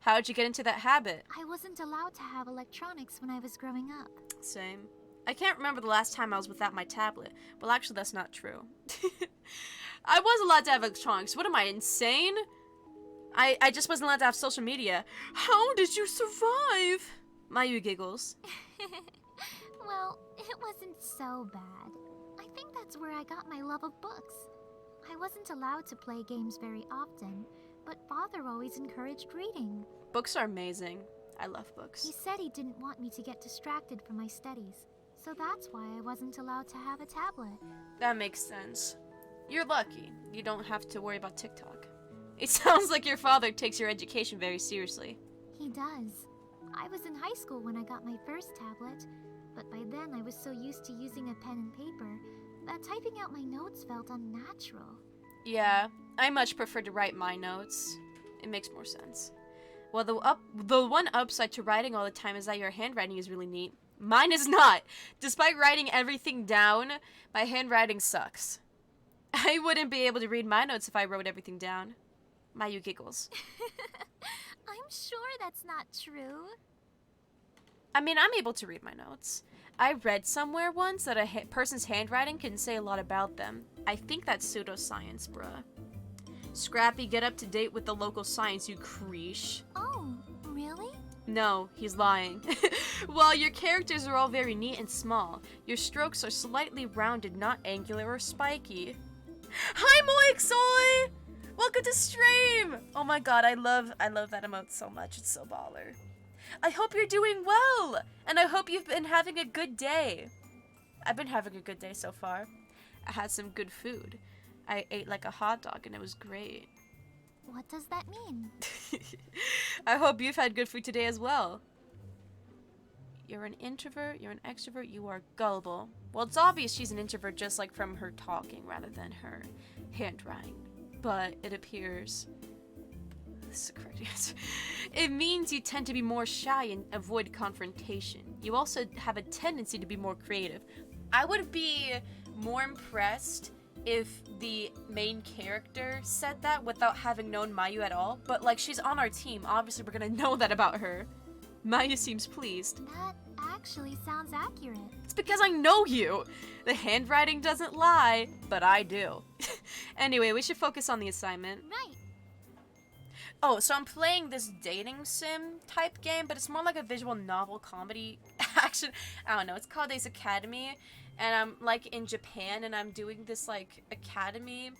A: How'd you get into that habit?
D: I wasn't allowed to have electronics when I was growing up.
A: Same. I can't remember the last time I was without my tablet. Well, actually, that's not true. I was allowed to have electronics. What am I, insane? I just wasn't allowed to have social media. How did you survive? Mayu giggles.
D: Well, it wasn't so bad. I think that's where I got my love of books. I wasn't allowed to play games very often, but Father always encouraged reading.
A: Books are amazing. I love books.
D: He said he didn't want me to get distracted from my studies, so that's why I wasn't allowed to have a tablet.
A: That makes sense. You're lucky. You don't have to worry about TikTok. It sounds like your father takes your education very seriously.
D: He does. I was in high school when I got my first tablet, but by then I was so used to using a pen and paper that typing out my notes felt unnatural.
A: Yeah, I much prefer to write my notes. It makes more sense. Well, the one upside to writing all the time is that your handwriting is really neat. Mine is not. Despite writing everything down, my handwriting sucks. I wouldn't be able to read my notes if I wrote everything down. Mayu giggles.
D: I'm sure that's not true.
A: I mean, I'm able to read my notes. I read somewhere once that a person's handwriting can say a lot about them. I think that's pseudoscience, bruh. Scrappy, get up to date with the local science, you creesh.
D: Oh, really?
A: No, he's lying. While your characters are all very neat and small, your strokes are slightly rounded, not angular or spiky. Hi, Moixoy! Welcome to stream! Oh my god, I love that emote so much. It's so baller. I hope you're doing well! And I hope you've been having a good day. I've been having a good day so far. I had some good food. I ate like a hot dog and it was great.
D: What does that mean?
A: I hope you've had good food today as well. You're an introvert, you're an extrovert, you are gullible. Well, it's obvious she's an introvert just like from her talking rather than her handwriting. But it appears... This is a correct answer. It means you tend to be more shy and avoid confrontation. You also have a tendency to be more creative. I would be more impressed if the main character said that without having known Mayu at all. But like, she's on our team. Obviously, we're gonna know that about her. Mayu seems pleased.
D: That actually sounds accurate.
A: It's because I know you. The handwriting doesn't lie, but I do. Anyway, we should focus on the assignment.
D: Right.
A: Oh, so I'm playing this dating sim type game, but it's more like a visual novel comedy action. I don't know. It's called Ace Academy, and I'm like in Japan, and I'm doing this like academy.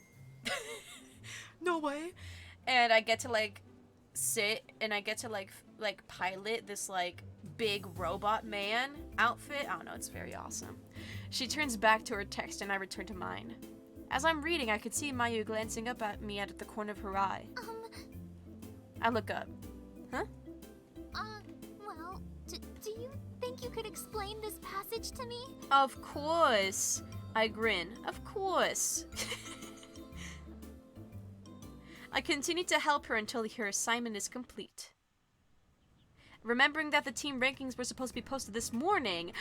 A: No way. And I get to like sit, and I get to like pilot this like big robot man outfit. I don't know. It's very awesome. She turns back to her text, and I return to mine. As I'm reading, I could see Mayu glancing up at me at the corner of her eye. I look up. Huh?
D: Well, do you think you could explain this passage to me?
A: Of course. I grin. Of course. I continue to help her until her assignment is complete. Remembering that the team rankings were supposed to be posted this morning,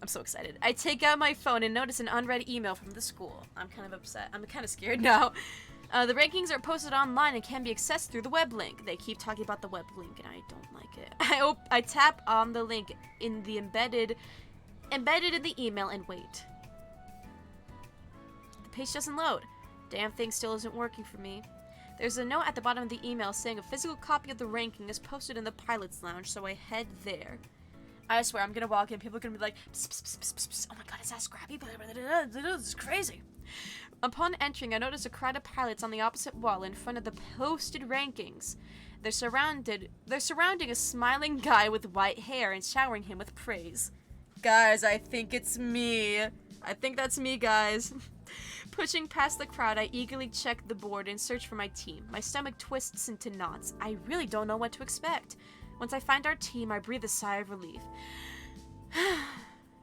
A: I'm so excited. I take out my phone and notice an unread email from the school. I'm kind of upset. I'm kind of scared now. The rankings are posted online and can be accessed through the web link. They keep talking about the web link and I don't like it. I tap on the link in the embedded in the email and wait. The page doesn't load. Damn thing still isn't working for me. There's a note at the bottom of the email saying a physical copy of the ranking is posted in the pilot's lounge, so I head there. I swear, I'm gonna walk in, people are gonna be like, pss, pss, pss, pss, pss. Oh my god, is that Scrappy? This is crazy. Upon entering, I notice a crowd of pilots on the opposite wall in front of the posted rankings. They're surrounding a smiling guy with white hair and showering him with praise. Guys, I think it's me. I think that's me, guys. Pushing past the crowd, I eagerly check the board and search for my team. My stomach twists into knots. I really don't know what to expect. Once I find our team, I breathe a sigh of relief.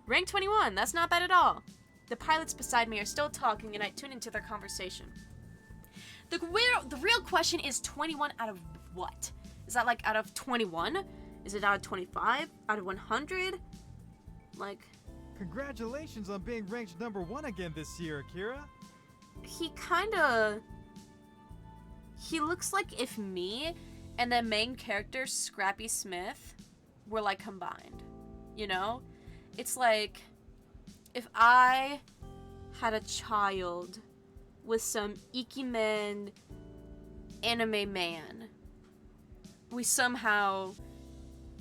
A: Rank 21, that's not bad at all. The pilots beside me are still talking, and I tune into their conversation. The real question is 21 out of what? Is that like out of 21? Is it out of 25? Out of 100? Like...
E: Congratulations on being ranked #1 again this year, Akira.
A: He looks like if me and the main character, Scrappy Smith, were like combined. You know? It's like... if I had a child with some ikimen anime man, we somehow,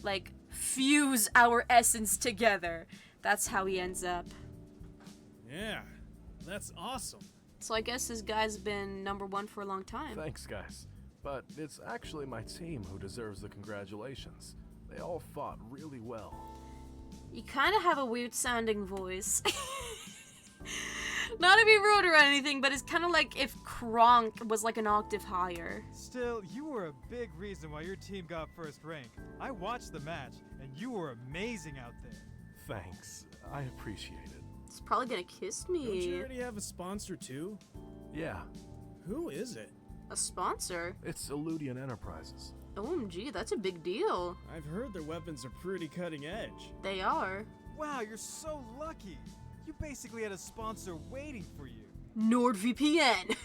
A: like, fuse our essence together. That's how he ends up.
F: Yeah, that's awesome.
A: So I guess this guy's been #1 for a long time.
H: Thanks, guys. But it's actually my team who deserves the congratulations. They all fought really well.
A: You kind of have a weird sounding voice. Not to be rude or anything, but it's kind of like if Kronk was like an octave higher.
E: Still, you were a big reason why your team got first rank. I watched the match, and you were amazing out there.
H: Thanks. I appreciate it.
A: It's probably gonna kiss me.
F: Don't you already have a sponsor too?
H: Yeah,
F: Who is it?
A: A sponsor?
H: it's Illudian Enterprises.
A: OMG, that's a big deal.
F: I've heard their weapons are pretty cutting edge.
A: They are.
E: Wow, you're so lucky. You basically had a sponsor waiting for you.
A: NordVPN.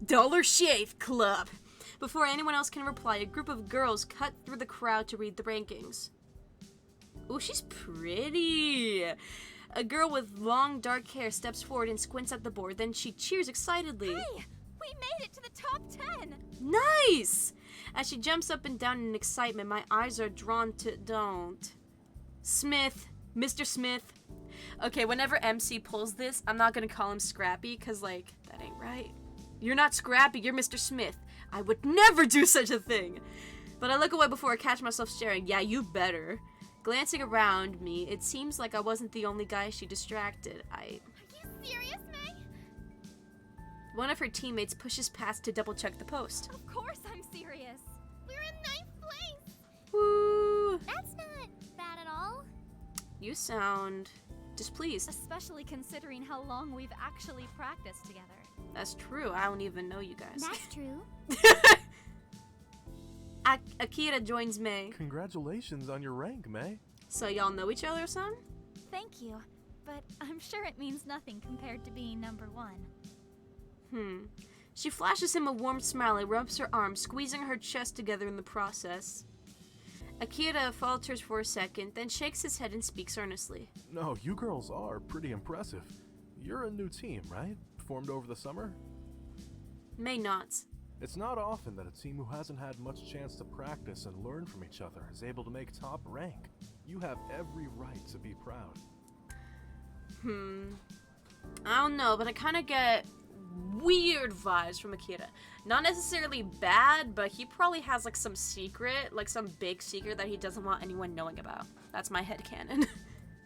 A: Dollar Shave Club. Before anyone else can reply, a group of girls cut through the crowd to read the rankings. Ooh, she's pretty. A girl with long, dark hair steps forward and squints at the board. Then she cheers excitedly.
I: Hey! We made it to the top 10!
A: Nice! As she jumps up and down in excitement, my eyes are drawn to... Don't. Smith. Mr. Smith. Okay, whenever MC pulls this, I'm not gonna call him Scrappy, because, like, that ain't right. You're not Scrappy, you're Mr. Smith. I would never do such a thing. But I look away before I catch myself staring. Yeah, you better. Glancing around me, it seems like I wasn't the only guy she distracted.
I: Are you serious, May?
A: One of her teammates pushes past to double-check the post.
I: Of course I'm serious. We're in 9th place!
A: Woo!
B: That's not bad at all.
A: You sound displeased.
I: Especially considering how long we've actually practiced together.
A: That's true. I don't even know you guys.
B: That's true.
A: Akira joins May.
H: Congratulations on your rank, May.
A: So y'all know each other or something?
I: Thank you, but I'm sure it means nothing compared to being number 1.
A: She flashes him a warm smile and rubs her arms, squeezing her chest together in the process. Akira falters for a second, then shakes his head and speaks earnestly.
H: No, you girls are pretty impressive. You're a new team, right? Formed over the summer?
A: May nods.
H: It's not often that a team who hasn't had much chance to practice and learn from each other is able to make top rank. You have every right to be proud.
A: I don't know, but I kind of get weird vibes from Akira. Not necessarily bad, but he probably has like some secret, like some big secret that he doesn't want anyone knowing about. That's my headcanon.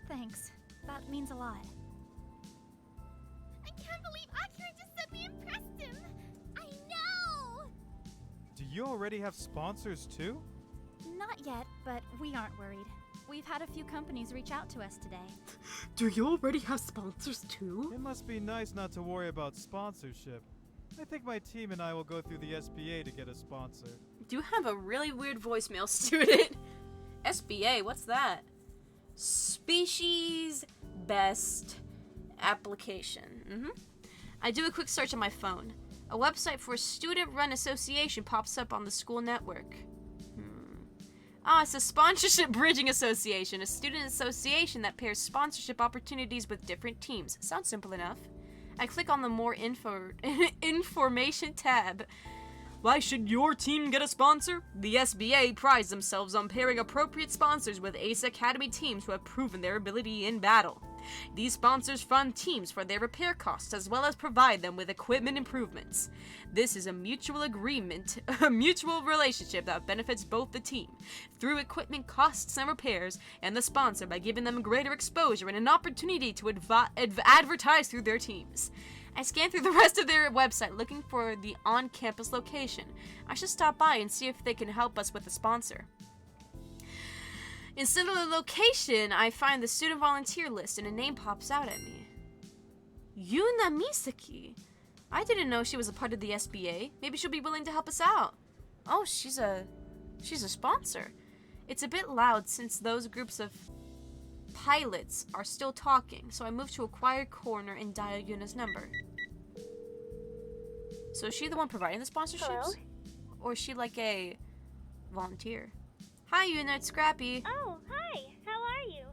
I: Thanks. That means a lot.
B: I can't believe Akira just said we impressed him. I know.
E: Do you already have sponsors too?
I: Not yet, but we aren't worried. We've had a few companies reach out to us today.
A: Do you already have sponsors too?
E: It must be nice not to worry about sponsorship. I think my team and I will go through the SBA to get a sponsor.
A: You have a really weird voicemail, student. SBA, what's that? Species Best Application. I do a quick search on my phone. A website for a student-run association pops up on the school network. It's a Sponsorship Bridging Association, a student association that pairs sponsorship opportunities with different teams. Sounds simple enough. I click on the more information tab. Why should your team get a sponsor? The SBA prides themselves on pairing appropriate sponsors with Ace Academy teams who have proven their ability in battle. These sponsors fund teams for their repair costs as well as provide them with equipment improvements. This is a mutual agreement, a mutual relationship that benefits both the team through equipment costs and repairs, and the sponsor by giving them greater exposure and an opportunity to advertise through their teams. I scan through the rest of their website looking for the on-campus location. I should stop by and see if they can help us with a sponsor. Instead of the location, I find the student volunteer list and a name pops out at me. Yuna Misaki. I didn't know she was a part of the SBA. Maybe she'll be willing to help us out. Oh, she's a sponsor. It's a bit loud since those groups of pilots are still talking, so I move to a quiet corner and dial Yuna's number. So is she the one providing the sponsorships?
B: Hello?
A: Or is she like a volunteer? Hi Yuna, it's Scrappy.
B: Oh, hi. How are you?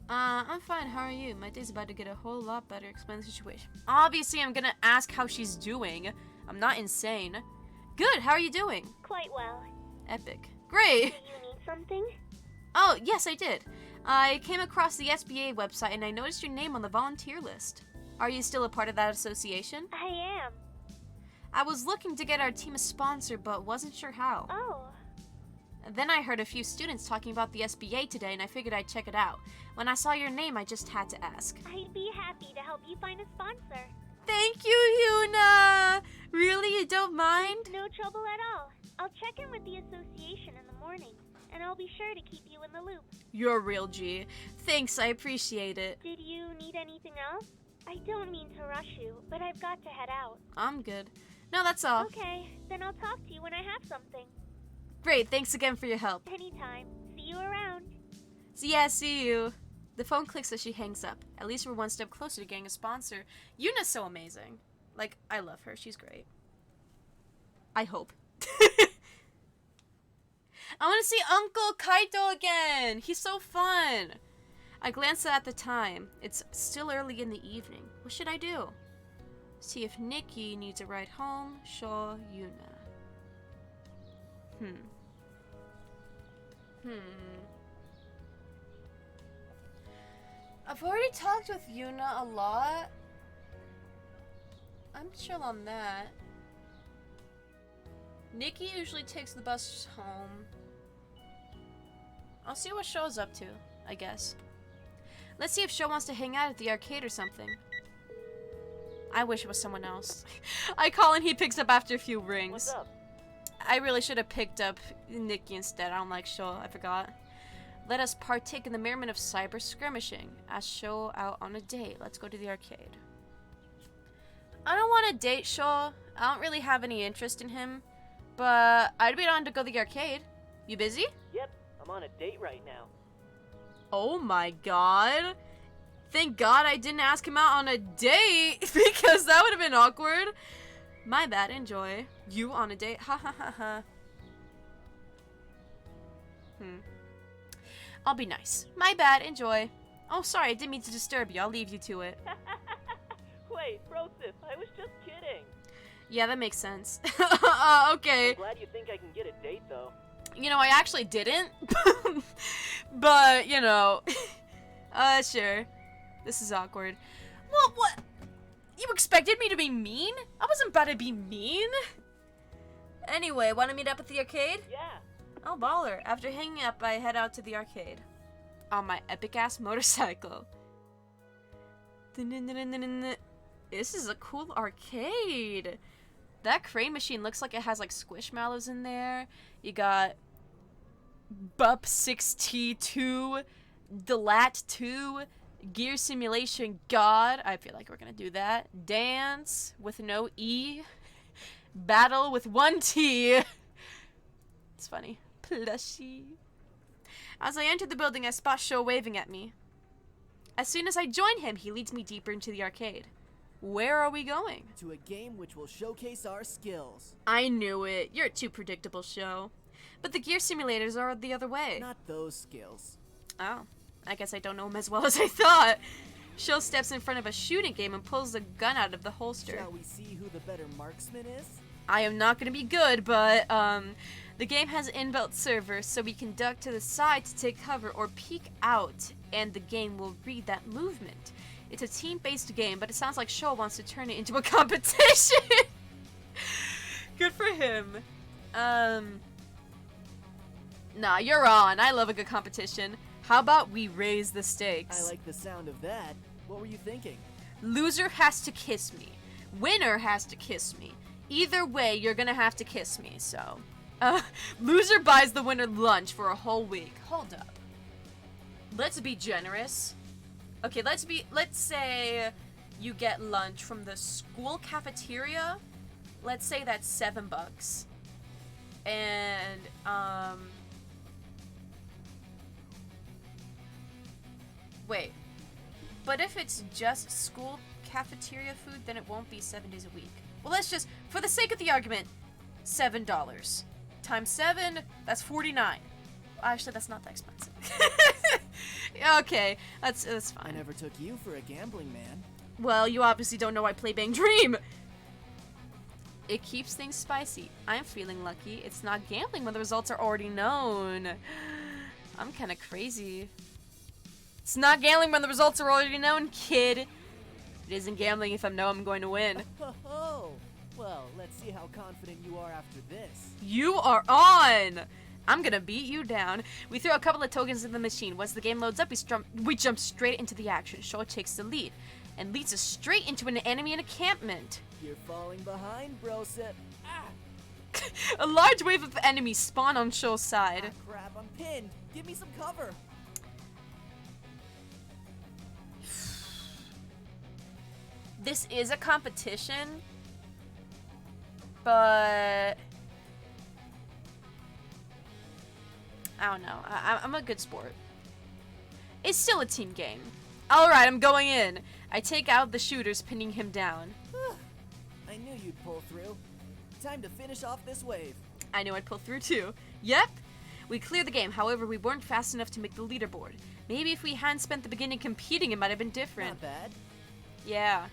A: I'm fine, how are you? My day's about to get a whole lot better. Explain the situation. Obviously, I'm gonna ask how she's doing. I'm not insane. Good, how are you doing?
B: Quite well.
A: Epic. Great!
B: Do you need something?
A: Oh, yes, I did. I came across the SBA website and I noticed your name on the volunteer list. Are you still a part of that association?
B: I am.
A: I was looking to get our team a sponsor, but wasn't sure how.
B: Oh.
A: Then I heard a few students talking about the SBA today and I figured I'd check it out. When I saw your name, I just had to ask.
B: I'd be happy to help you find a sponsor.
A: Thank you, Yuna! Really, you don't mind?
B: No trouble at all. I'll check in with the association in the morning, and I'll be sure to keep you in the loop.
A: You're a real G. Thanks, I appreciate it.
B: Did you need anything else? I don't mean to rush you, but I've got to head out.
A: I'm good. No, that's all.
B: Okay, then I'll talk to you when I have something.
A: Great, thanks again for your help.
B: Anytime. See you around.
A: Yeah, see you. The phone clicks as she hangs up. At least we're one step closer to getting a sponsor. Yuna's so amazing. Like, I love her. She's great. I hope. I want to see Uncle Kaito again. He's so fun. I glanced at the time. It's still early in the evening. What should I do? See if Nikki needs a ride home. Show Yuna. I've already talked with Yuna a lot. I'm chill on that. Nikki usually takes the bus home. I'll see what Sho's up to, I guess. Let's see if Sho wants to hang out at the arcade or something. I wish it was someone else. I call and he picks up after a few rings.
J: What's up?
A: I really should have picked up Nikki instead. I don't like Sho. I forgot. Let us partake in the merriment of cyber skirmishing. Ask Sho out on a date. Let's go to the arcade. I don't want to date Sho. I don't really have any interest in him. But I'd be down to go to the arcade. You busy?
J: Yep, I'm on a date right now.
A: Oh my god. Thank God I didn't ask him out on a date because that would have been awkward. My bad, enjoy. You on a date? Ha ha ha ha. I'll be nice. My bad, enjoy. Oh, sorry, I didn't mean to disturb you. I'll leave you to it.
J: Wait, Brosif, I was just kidding.
A: Yeah, that makes sense. Okay.
J: I'm glad you think I can get a date, though.
A: You know, I actually didn't. But, you know. Sure. This is awkward. Well, what? You expected me to be mean? I wasn't about to be mean. Anyway, want to meet up at the arcade?
J: Yeah.
A: Oh, baller. After hanging up, I head out to the arcade. On my epic-ass motorcycle. This is a cool arcade. That crane machine looks like it has like squishmallows in there. You got Bup 6T2, Delat 2, Gear Simulation God. I feel like we're gonna do that. Dance with no E. Battle with one T. It's funny. Plushie. As I enter the building, I spot Sho waving at me. As soon as I join him, he leads me deeper into the arcade. Where are we going?
K: To a game which will showcase our skills.
A: I knew it. You're too predictable, Sho. But the gear simulators are the other way.
K: Not those skills.
A: Oh. I guess I don't know him as well as I thought. Sho steps in front of a shooting game and pulls a gun out of the holster.
K: Shall we see who the better marksman is?
A: I am not going to be good, but, the game has inbuilt servers, so we can duck to the side to take cover or peek out, and the game will read that movement. It's a team-based game, but it sounds like Sho wants to turn it into a competition. Good for him. Nah, you're on. I love a good competition. How about we raise the stakes?
K: I like the sound of that. What were you thinking?
A: Loser has to kiss me. Winner has to kiss me. Either way, you're gonna have to kiss me, so... loser buys the winner lunch for a whole week. Hold up. Let's be generous. Okay, let's say you get lunch from the school cafeteria. Let's say that's $7. And, wait. But if it's just school cafeteria food, then it won't be 7 days a week. Well, let's just, for the sake of the argument, $7. Times 7, that's $49. Actually, that's not that expensive. Okay, that's fine.
K: I never took you for a gambling man.
A: Well, you obviously don't know I play Bang Dream. It keeps things spicy. I'm feeling lucky. It's not gambling when the results are already known. I'm kind of crazy. It's not gambling when the results are already known, kid. It isn't gambling if I know I'm going to win.
K: Oh, well, let's see how confident you are after this.
A: You are on! I'm gonna beat you down. We throw a couple of tokens in the machine. Once the game loads up, we jump straight into the action. Sho takes the lead and leads us straight into an enemy encampment.
K: You're falling behind, Brosip. Ah!
A: A large wave of enemies spawn on Sho's side.
K: Ah, crap, I'm pinned. Give me some cover.
A: This is a competition, but I don't know. I'm a good sport. It's still a team game. Alright, I'm going in. I take out the shooters, pinning him down.
K: I knew you'd pull through. Time to finish off this wave.
A: I knew I'd pull through too. Yep. We cleared the game, however, we weren't fast enough to make the leaderboard. Maybe if we hadn't spent the beginning competing, it might have been different.
K: Not bad.
A: Yeah.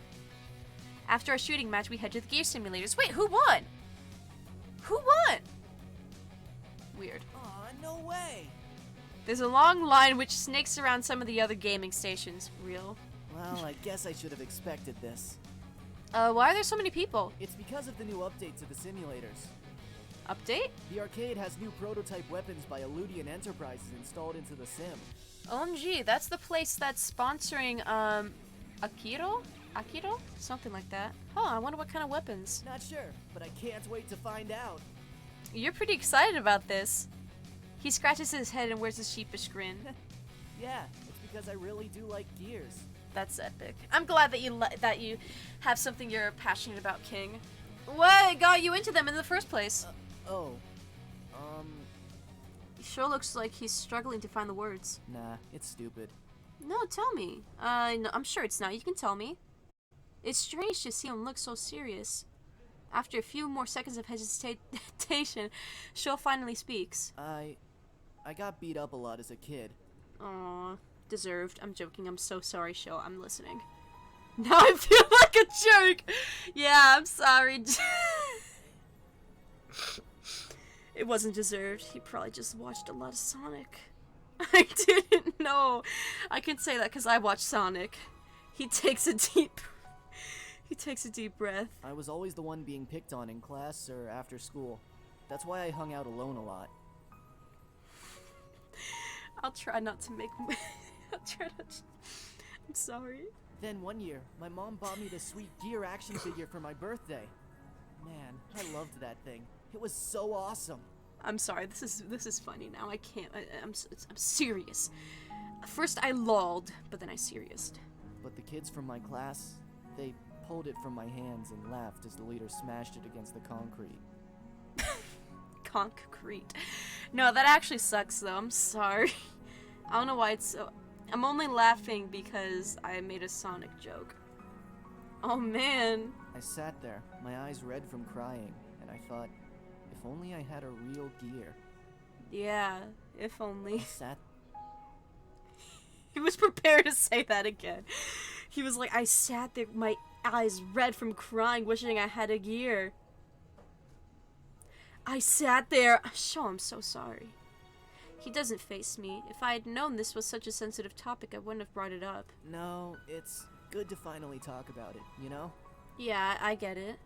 A: After our shooting match, we head to the gear simulators. Wait, who won? Who won? Weird.
K: Aw, no way.
A: There's a long line which snakes around some of the other gaming stations. Real?
K: Well, I guess I should have expected this.
A: Why are there so many people?
K: It's because of the new update to the simulators.
A: Update?
K: The arcade has new prototype weapons by Eludian Enterprises installed into the sim.
A: OMG, that's the place that's sponsoring, Akiro? Akiro? Something like that. Oh, I wonder what kind of weapons.
K: Not sure, but I can't wait to find out.
A: You're pretty excited about this. He scratches his head and wears a sheepish grin.
K: Yeah, it's because I really do like gears.
A: That's epic. I'm glad that you have something you're passionate about, King. What got you into them in the first place? He sure looks like he's struggling to find the words.
K: Nah, it's stupid.
A: No, tell me. No, I'm sure it's not. You can tell me. It's strange to see him look so serious. After a few more seconds of hesitation, Sho finally speaks.
K: I got beat up a lot as a kid.
A: Aw, deserved. I'm joking. I'm so sorry, Sho. I'm listening. Now I feel like a jerk. Yeah, I'm sorry. It wasn't deserved. He probably just watched a lot of Sonic. I didn't know. I can say that because I watched Sonic. He takes a deep breath.
K: I was always the one being picked on in class or after school. That's why I hung out alone a lot.
A: I'll try not to make... I'm sorry.
K: Then one year, my mom bought me this sweet gear action figure for my birthday. Man, I loved that thing. It was so awesome.
A: I'm sorry. This is funny now. I can't. I'm serious. First I lolled, but then I serioused.
K: But the kids from my class, they pulled it from my hands and laughed as the leader smashed it against the concrete.
A: Concrete. No, that actually sucks though. I'm sorry. I don't know why it's so... I'm only laughing because I made a Sonic joke. Oh man.
K: I sat there, my eyes red from crying, and I thought, if only I had a real gear.
A: Yeah, if only.
K: I sat...
A: He was prepared to say that again. He was like, I sat there, my eyes red from crying, wishing I had a gear. I sat there. Sho, I'm so sorry. He doesn't face me. If I had known this was such a sensitive topic, I wouldn't have brought it up.
K: No, it's good to finally talk about it, you know?
A: Yeah, I get it.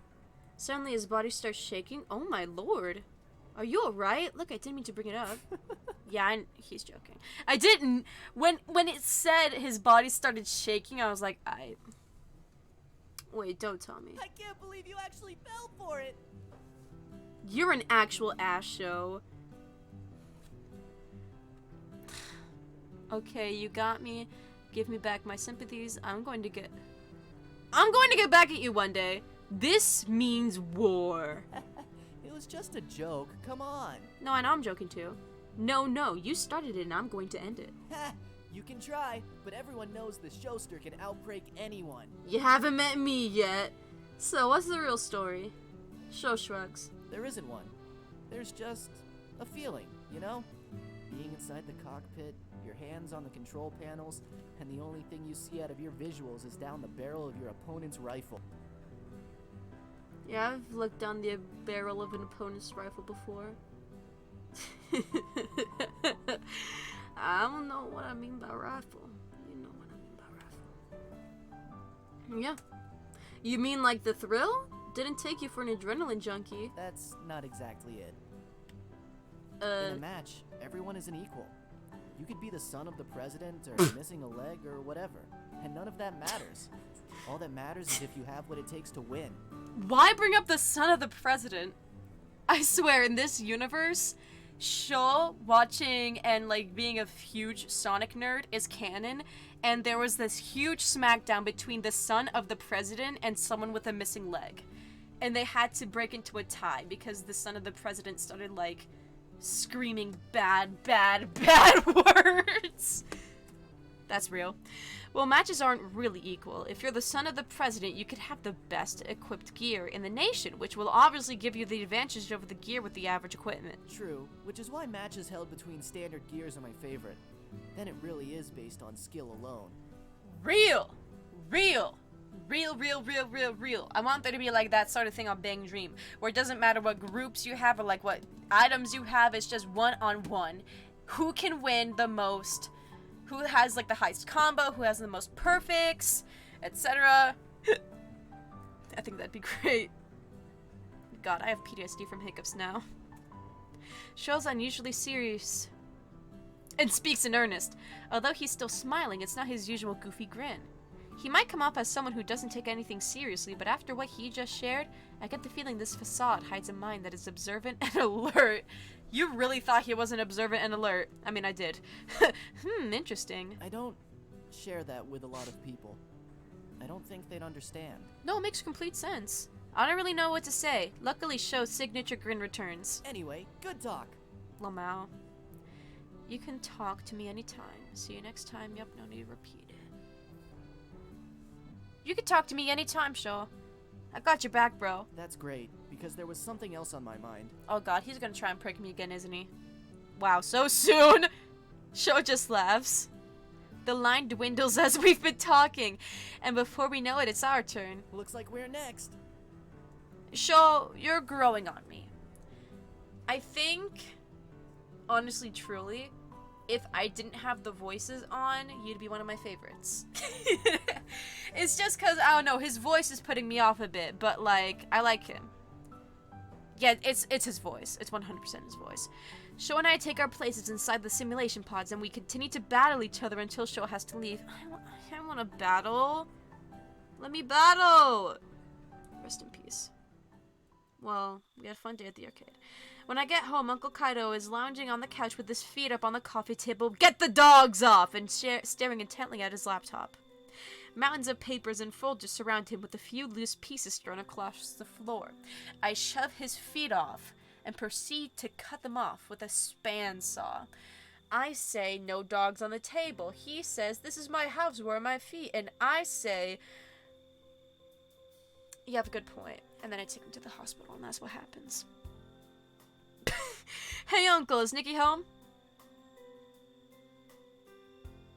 A: Suddenly his body starts shaking. Oh my lord. Are you alright? Look, I didn't mean to bring it up. Yeah, he's joking. I didn't. When it said his body started shaking, I was like, Wait, don't tell me.
K: I can't believe you actually fell for it!
A: You're an actual ass show. Okay, you got me. Give me back my sympathies. I'm going to get back at you one day. This means war.
K: It was just a joke. Come on.
A: No, I know I'm joking too. No, you started it and I'm going to end it.
K: Ha! You can try, but everyone knows the showster can outbreak anyone.
A: You haven't met me yet. So, what's the real story? Sho shrugs.
K: There isn't one. There's just a feeling, you know? Being inside the cockpit, your hands on the control panels, and the only thing you see out of your visuals is down the barrel of your opponent's rifle.
A: Yeah, I've looked down the barrel of an opponent's rifle before. I don't know what I mean by rifle. You know what I mean by rifle. Yeah. You mean like the thrill? Didn't take you for an adrenaline junkie.
K: That's not exactly it. In a match, everyone is an equal. You could be the son of the president, or missing a leg, or whatever. And none of that matters. All that matters is if you have what it takes to win.
A: Why bring up the son of the president? I swear, in this universe, Sho watching and like being a huge Sonic nerd is canon, and there was this huge smackdown between the son of the president and someone with a missing leg. And they had to break into a tie because the son of the president started like screaming bad words. That's real. Well, matches aren't really equal. If you're the son of the president, you could have the best equipped gear in the nation, which will obviously give you the advantage over the gear with the average equipment.
K: True, which is why matches held between standard gears are my favorite. Then it really is based on skill alone.
A: Real! Real! I want there to be like that sort of thing on Bang Dream, where it doesn't matter what groups you have or like what items you have, it's just one-on-one. Who can win the most? Who has like the highest combo? Who has the most perfects? Etc. I think that'd be great. God, I have PTSD from hiccups now. Sho's unusually serious and speaks in earnest. Although he's still smiling, it's not his usual goofy grin. He might come off as someone who doesn't take anything seriously, but after what he just shared, I get the feeling this facade hides a mind that is observant and alert. You really thought he wasn't observant and alert. I mean, I did. Interesting.
K: I don't share that with a lot of people. I don't think they'd understand.
A: No, it makes complete sense. I don't really know what to say. Luckily, Sho's signature grin returns.
K: Anyway, good talk.
A: Lamau. You can talk to me anytime. See you next time. Yup, no need to repeat it. You can talk to me anytime, Sho. I got your back, bro.
K: That's great, because there was something else on my mind.
A: Oh god, he's gonna try and prick me again, isn't he? Wow, so soon! Sho just laughs. The line dwindles as we've been talking, and before we know it, it's our turn.
K: Looks like we're next.
A: Sho, you're growing on me. I think, honestly, truly, if I didn't have the voices on, you'd be one of my favorites. It's just because, I don't know, his voice is putting me off a bit, but, like, I like him. Yeah, it's his voice. It's 100% his voice. Sho and I take our places inside the simulation pods, and we continue to battle each other until Sho has to leave. I want to battle. Let me battle! Rest in peace. Well, we had a fun day at the arcade. When I get home, Uncle Kaido is lounging on the couch with his feet up on the coffee table, get the dogs off, and staring intently at his laptop. Mountains of papers and folders surround him with a few loose pieces strewn across the floor. I shove his feet off and proceed to cut them off with a span saw. I say, no dogs on the table. He says, this is my house, where are my feet? And I say, you have a good point. And then I take him to the hospital, and that's what happens. Hey, Uncle, is Nikki home?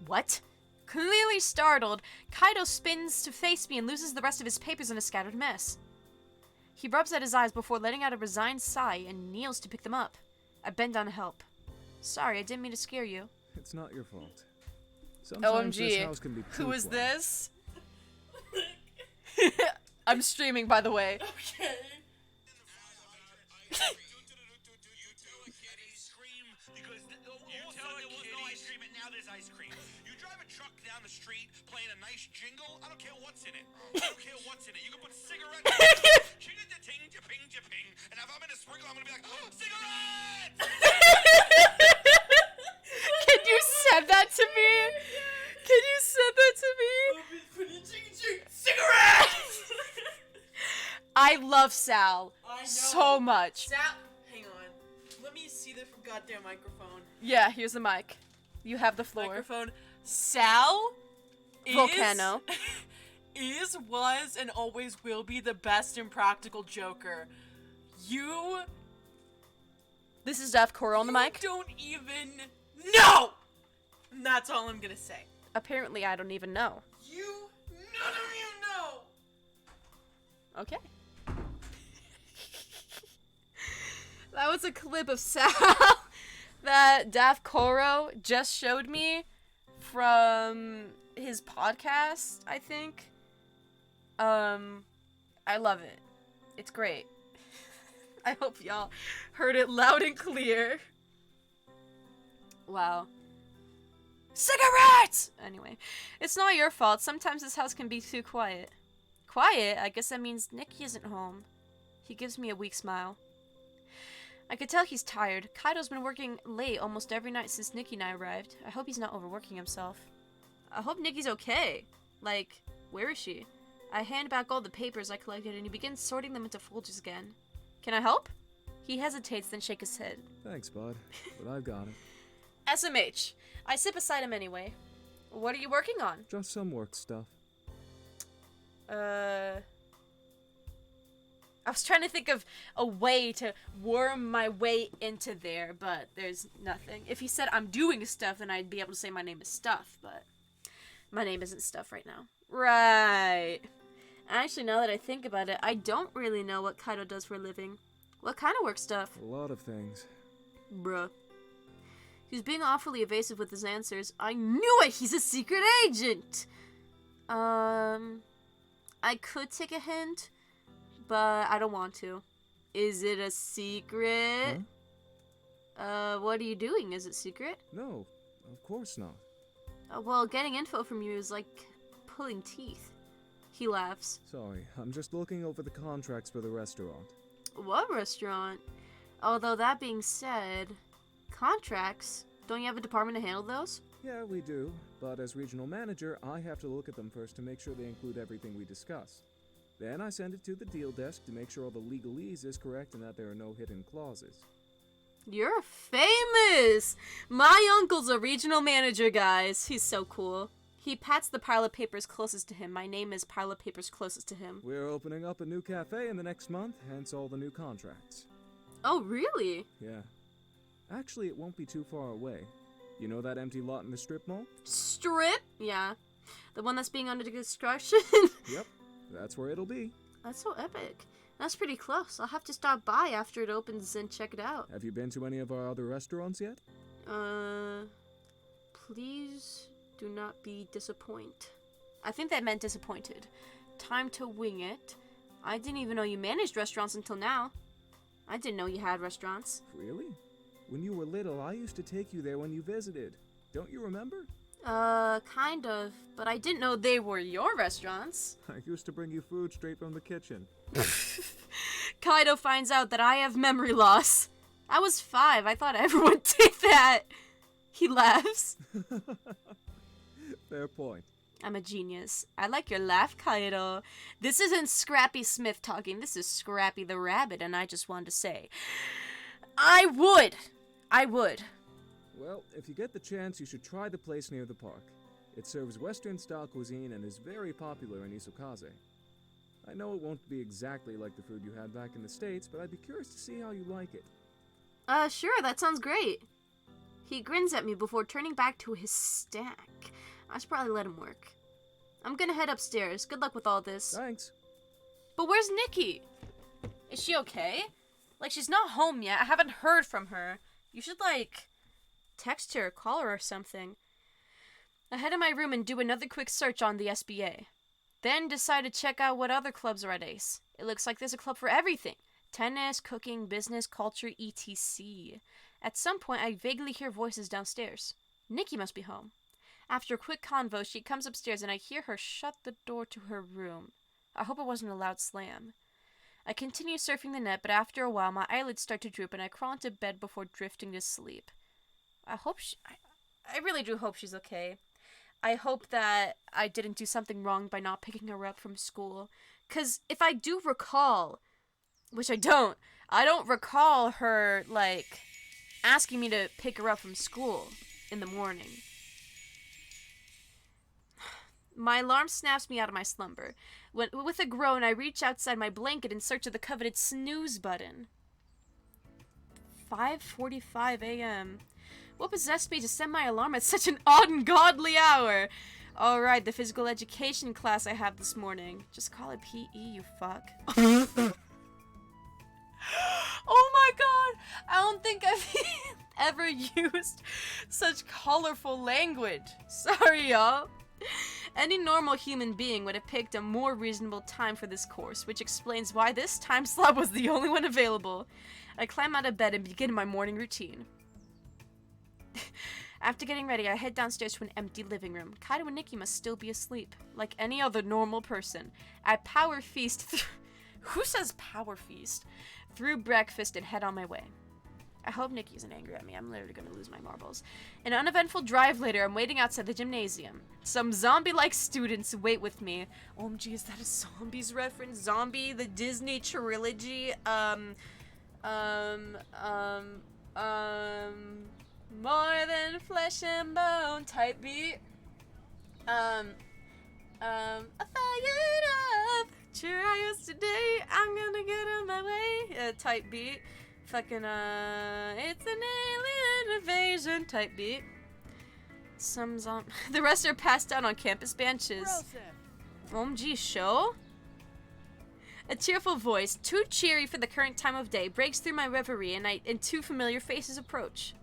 A: What? Clearly startled, Kaido spins to face me and loses the rest of his papers in a scattered mess. He rubs at his eyes before letting out a resigned sigh and kneels to pick them up. I bend down to help. Sorry, I didn't mean to scare you.
L: It's not your fault. Sometimes
A: OMG,
L: this house can be
A: who is
L: quiet.
A: this? I'm streaming, by the way.
M: Okay. Down the street playing a nice jingle. I don't care what's in it. I don't care what's in it. You can put cigarettes. Ching ja ting ja ping ja ping. And if I'm in a sprinkle, I'm gonna be like, oh, cigarettes!
A: Can you send that to me? Can you send that to me? Cigarettes! I love Sal so much.
N: Sal, hang on. Let me see the goddamn microphone.
A: Yeah, here's the mic. You have the floor.
N: Microphone. Sal
A: Volcano
N: was, and always will be the best impractical Joker.
A: This is Def Cora on the mic.
N: Don't even know! And that's all I'm gonna say.
A: Apparently, I don't even know.
N: None of you know!
A: Okay. That was a clip of Sal that Daf Koro just showed me from his podcast, I think. I love it. It's great. I hope y'all heard it loud and clear. Wow. Cigarettes! Anyway, it's not your fault. Sometimes this house can be too quiet. Quiet? I guess that means Nicky isn't home. He gives me a weak smile. I could tell he's tired. Kaido's been working late almost every night since Nikki and I arrived. I hope he's not overworking himself. I hope Nikki's okay. Like, where is she? I hand back all the papers I collected and he begins sorting them into folders again. Can I help? He hesitates, then shakes his head.
L: Thanks, bud, but I've got it.
A: SMH. I sit beside him anyway. What are you working on?
L: Just some work stuff.
A: I was trying to think of a way to worm my way into there, but there's nothing. If he said I'm doing stuff, then I'd be able to say my name is Stuff, but my name isn't Stuff right now. Right. Actually, now that I think about it, I don't really know what Kaido does for a living. What kind of work stuff?
L: A lot of things.
A: Bruh. He's being awfully evasive with his answers. I knew it! He's a secret agent! I could take a hint, but I don't want to. Is it a secret?
L: Huh?
A: What are you doing? Is it secret?
L: No, of course not.
A: Well, getting info from you is like pulling teeth. He laughs.
L: Sorry, I'm just looking over the contracts for the restaurant.
A: What restaurant? Although that being said, contracts? Don't you have a department to handle those?
L: Yeah, we do, but as regional manager, I have to look at them first to make sure they include everything we discussed. Then I send it to the deal desk to make sure all the legalese is correct and that there are no hidden clauses.
A: You're famous! My uncle's a regional manager, guys. He's so cool. He pats the pile of papers closest to him. My name is pile of papers closest to him.
L: We're opening up a new cafe in the next month, hence all the new contracts.
A: Oh, really?
L: Yeah. Actually, it won't be too far away. You know that empty lot in the strip mall?
A: Strip? Yeah. The one that's being under construction?
L: Yep, that's where it'll be.
A: That's so epic. That's pretty close. I'll have to stop by after it opens and check it out.
L: Have you been to any of our other restaurants yet?
A: Please do not be disappointed. I think that meant disappointed. Time to wing it. I didn't even know you managed restaurants until now. I didn't know you had restaurants.
L: Really? When you were little, I used to take you there when you visited. Don't you remember?
A: Kind of. But I didn't know they were your restaurants.
L: I used to bring you food straight from the kitchen.
A: Kaido finds out that I have memory loss. I was 5. I thought everyone did that. He laughs.
L: Fair point.
A: I'm a genius. I like your laugh, Kaido. This isn't Scrappy Smith talking. This is Scrappy the Rabbit, and I just wanted to say, I would.
L: Well, if you get the chance, you should try the place near the park. It serves Western-style cuisine and is very popular in Isukaze. I know it won't be exactly like the food you had back in the States, but I'd be curious to see how you like it.
A: Sure, that sounds great. He grins at me before turning back to his stack. I should probably let him work. I'm gonna head upstairs. Good luck with all this.
L: Thanks.
A: But where's Nikki? Is she okay? Like, she's not home yet. I haven't heard from her. You should, like, text her, call her or something. I head in my room and do another quick search on the SBA. Then decide to check out what other clubs are at Ace. It looks like there's a club for everything. Tennis, cooking, business, culture, etc. At some point, I vaguely hear voices downstairs. Nikki must be home. After a quick convo, she comes upstairs and I hear her shut the door to her room. I hope it wasn't a loud slam. I continue surfing the net, but after a while, my eyelids start to droop and I crawl into bed before drifting to sleep. I really do hope she's okay. I hope that I didn't do something wrong by not picking her up from school. 'Cause if I do recall, which I don't recall her, like, asking me to pick her up from school in the morning. My alarm snaps me out of my slumber. With a groan, I reach outside my blanket in search of the coveted snooze button. 5:45 a.m. What possessed me to set my alarm at such an ungodly hour? Alright, the physical education class I have this morning. Just call it PE, you fuck. Oh my god! I don't think I've ever used such colorful language. Sorry, y'all. Any normal human being would have picked a more reasonable time for this course, which explains why this time slot was the only one available. I climb out of bed and begin my morning routine. After getting ready, I head downstairs to an empty living room. Kaido and Nikki must still be asleep, like any other normal person. I power feast who says power feast? Through breakfast and head on my way. I hope Nikki isn't angry at me. I'm literally gonna lose my marbles. An uneventful drive later, I'm waiting outside the gymnasium. Some zombie-like students wait with me. OMG, is that a Zombies reference? Zombie, the Disney trilogy, more than flesh and bone type beat. I fired up. Try yesterday. I'm gonna get on my way. Type beat. Fucking, it's an alien invasion type beat. The rest are passed out on campus benches. OMG show? A cheerful voice, too cheery for the current time of day, breaks through my reverie and two familiar faces approach.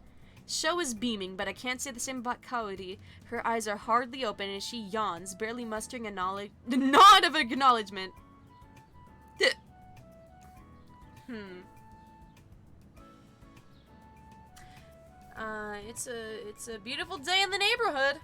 A: Sho is beaming, but I can't say the same about Kaori. Her eyes are hardly open and she yawns, barely mustering a nod of acknowledgement. It's a beautiful day in the neighborhood.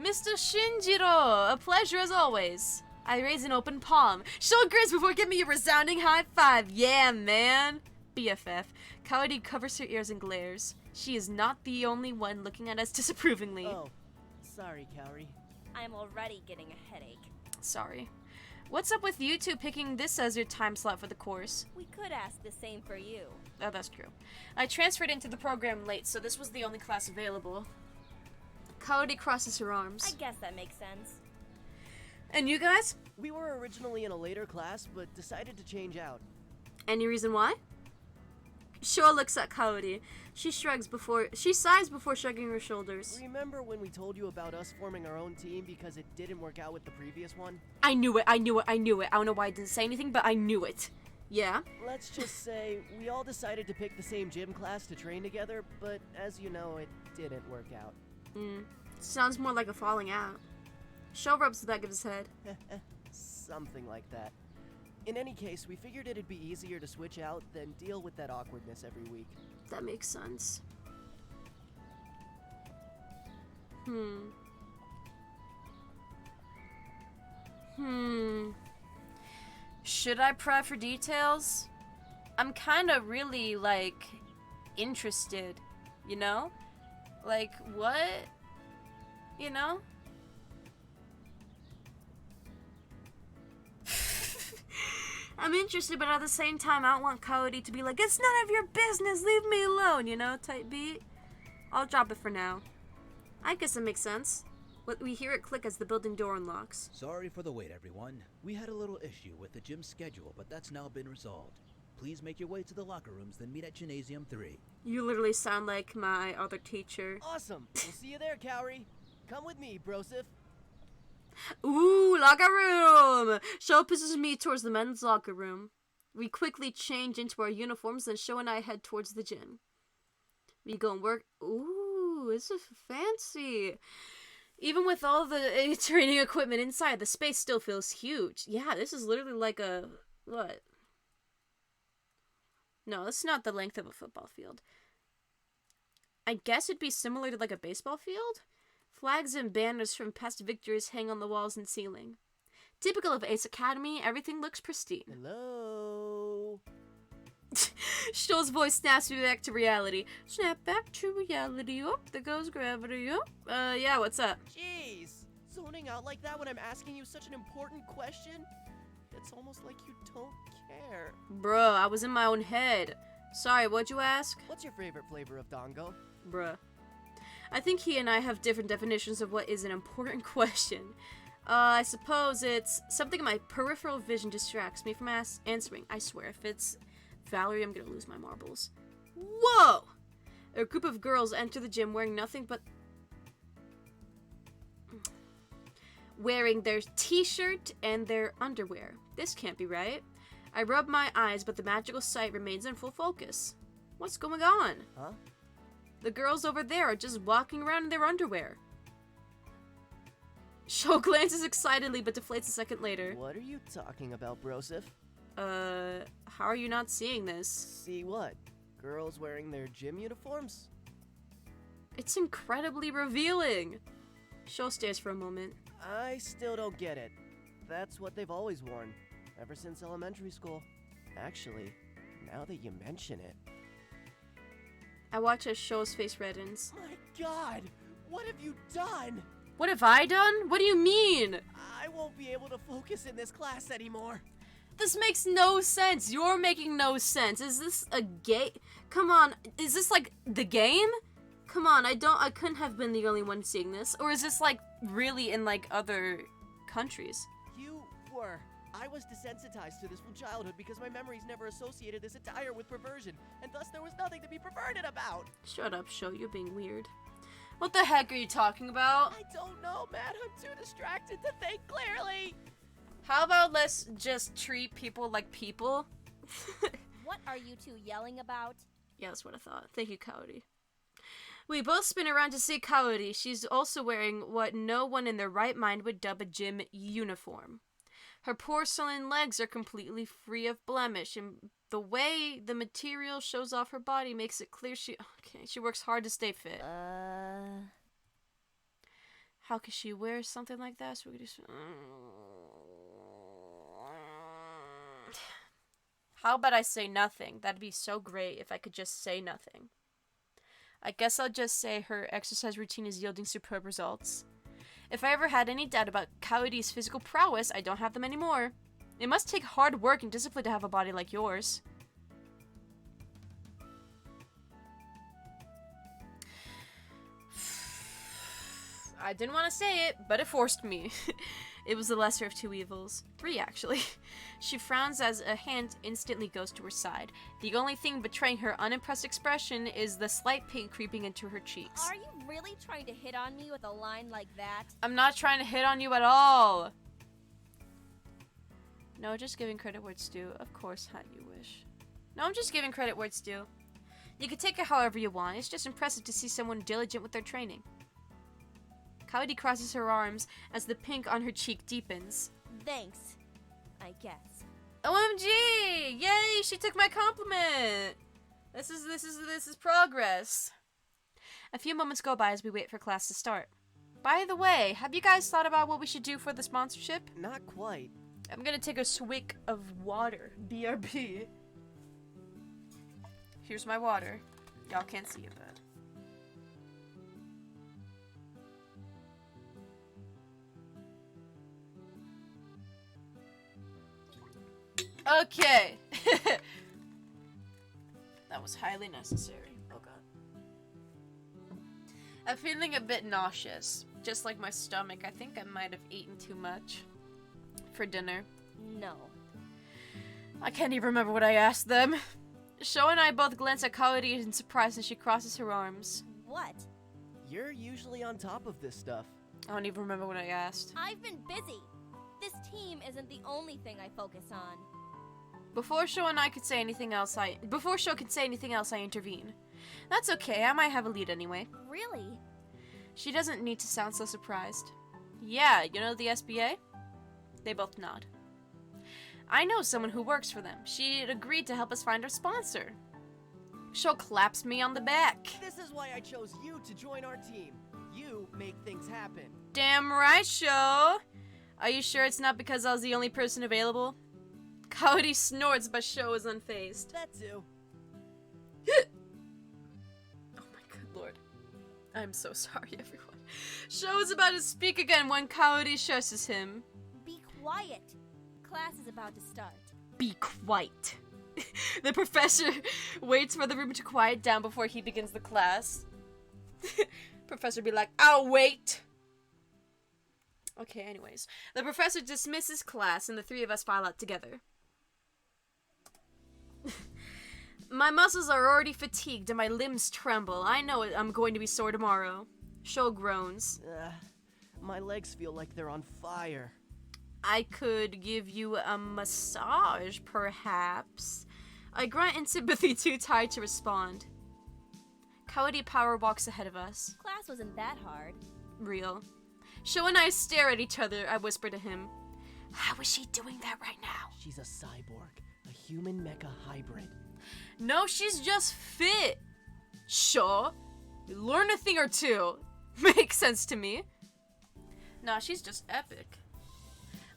A: Mr. Shinjiro, a pleasure as always. I raise an open palm. Sho grins before giving me a resounding high five. Yeah, man. BFF. Kaori covers her ears and glares. She is not the only one looking at us disapprovingly.
K: Oh, sorry, Kaori.
O: I'm already getting a headache.
A: Sorry. What's up with you two picking this as your time slot for the course?
O: We could ask the same for you.
A: Oh, that's true. I transferred into the program late, so this was the only class available. Kaori crosses her arms.
O: I guess that makes sense.
A: And you guys?
K: We were originally in a later class, but decided to change out.
A: Any reason why? Sho looks at Kaori. She sighs before shrugging her shoulders.
K: Remember when we told you about us forming our own team because it didn't work out with the previous one?
A: I knew it. I don't know why I didn't say anything, but I knew it. Yeah?
K: Let's just say we all decided to pick the same gym class to train together, but as you know, it didn't work out.
A: Sounds more like a falling out. Sho rubs the back of his head.
K: Something like that. In any case, we figured it'd be easier to switch out than deal with that awkwardness every week.
A: That makes sense. Should I prep for details? I'm kinda really, like, interested, you know? Like, what? You know? I'm interested, but at the same time, I don't want Kaori to be like, it's none of your business, leave me alone, you know, type beat. I'll drop it for now. I guess it makes sense. We hear it click as the building door unlocks.
P: Sorry for the wait, everyone. We had a little issue with the gym schedule, but that's now been resolved. Please make your way to the locker rooms, then meet at Gymnasium 3.
A: You literally sound like my other teacher.
K: Awesome! We'll see you there, Kaori. Come with me, Brosif.
A: Ooh, locker room! Sho pushes me towards the men's locker room. We quickly change into our uniforms, then Sho and I head towards the gym. We go and work. Ooh, this is fancy. Even with all the training equipment inside, the space still feels huge. Yeah, this is literally like a... what? No, it's not the length of a football field. I guess it'd be similar to like a baseball field? Flags and banners from past victories hang on the walls and ceiling. Typical of Ace Academy, everything looks pristine.
K: Hello?
A: Sho's voice snaps me back to reality. Snap back to reality. Oh, there goes gravity. Oh, yeah, what's up?
K: Jeez, zoning out like that when I'm asking you such an important question? It's almost like you don't care.
A: Bruh, I was in my own head. Sorry, what'd you ask?
K: What's your favorite flavor of Dango?
A: Bruh. I think he and I have different definitions of what is an important question. I suppose it's something in my peripheral vision distracts me from answering. I swear, if it's Valerie, I'm gonna lose my marbles. Whoa! A group of girls enter the gym wearing nothing but... wearing their t-shirt and their underwear. This can't be right. I rub my eyes, but the magical sight remains in full focus. What's going on?
K: Huh?
A: The girls over there are just walking around in their underwear. Sho glances excitedly, but deflates a second later.
K: What are you talking about, Brosif?
A: How are you not seeing this?
K: See what? Girls wearing their gym uniforms?
A: It's incredibly revealing. Sho stares for a moment.
K: I still don't get it. That's what they've always worn, ever since elementary school. Actually, now that you mention it.
A: I watch as Sho's face reddens.
K: My god! What have you done?
A: What have I done? What do you mean?
K: I won't be able to focus in this class anymore.
A: This makes no sense. You're making no sense. Is this a game? Come on, is this like the game? Come on, I couldn't have been the only one seeing this. Or is this like really in like other countries.
Q: You were. I was desensitized to this from childhood because my memories never associated this attire with perversion, and thus there was nothing to be perverted about.
A: Shut up, Sho. You're being weird. What the heck are you talking about?
Q: I don't know, man. I'm too distracted to think clearly.
A: How about let's just treat people like people?
O: What are you two yelling about?
A: Yeah, that's what I thought. Thank you, Coyote. We both spin around to see Coyote. She's also wearing what no one in their right mind would dub a gym uniform. Her porcelain legs are completely free of blemish, and the way the material shows off her body makes it clear she works hard to stay fit. How could she wear something like that? So we could just... How about I say nothing? That'd be so great if I could just say nothing. I guess I'll just say her exercise routine is yielding superb results. If I ever had any doubt about Coyote's physical prowess, I don't have them anymore. It must take hard work and discipline to have a body like yours. I didn't want to say it, but it forced me. It was the lesser of two evils. 3, actually. She frowns as a hand instantly goes to her side. The only thing betraying her unimpressed expression is the slight pink creeping into her cheeks.
O: Are you really trying to hit on me with a line like that?
A: I'm not trying to hit on you at all. No, just giving credit where it's due. Of course, how you wish. No, I'm just giving credit where it's due. You can take it however you want. It's just impressive to see someone diligent with their training. Coyote crosses her arms as the pink on her cheek deepens.
O: Thanks, I guess.
A: OMG! Yay! She took my compliment. This is progress. A few moments go by as we wait for class to start. By the way, have you guys thought about what we should do for the sponsorship?
Q: Not quite.
A: I'm gonna take a swig of water. BRB. Here's my water. Y'all can't see it, but... Okay. That was highly necessary. Oh god. I'm feeling a bit nauseous. Just like my stomach. I think I might have eaten too much for dinner.
O: No.
A: I can't even remember what I asked them. Sho and I both glance at Coyote in surprise as she crosses her arms.
O: What?
Q: You're usually on top of this stuff.
A: I don't even remember what I asked.
O: I've been busy. This team isn't the only thing I focus on.
A: Before Sho could say anything else, I intervene. That's okay, I might have a lead anyway.
O: Really?
A: She doesn't need to sound so surprised. Yeah, you know the SBA? They both nod. I know someone who works for them. She'd agreed to help us find our sponsor. Sho claps me on the back.
Q: This is why I chose you to join our team. You make things happen.
A: Damn right, Sho. Are you sure it's not because I was the only person available? Coyote snorts, but Sho is unfazed.
Q: That too.
A: Oh my good lord. I'm so sorry, everyone. Sho is about to speak again when Coyote shushes him.
O: Be quiet. Class is about to start.
A: Be quiet. The professor waits for the room to quiet down before he begins the class. Professor be like, I'll wait. Okay, anyways. The professor dismisses class and the three of us file out together. My muscles are already fatigued and my limbs tremble. I know I'm going to be sore tomorrow. Sho groans.
Q: My legs feel like they're on fire.
A: I could give you a massage, perhaps. I grunt in sympathy, too tired to respond. Coyote power walks ahead of us.
O: Class wasn't that hard.
A: Real. Sho and I stare at each other. I whisper to him. How is she doing that right now?
Q: She's a cyborg. A human mecha hybrid.
A: No, she's just fit. Sure. Learn a thing or two. Makes sense to me. Nah, she's just epic.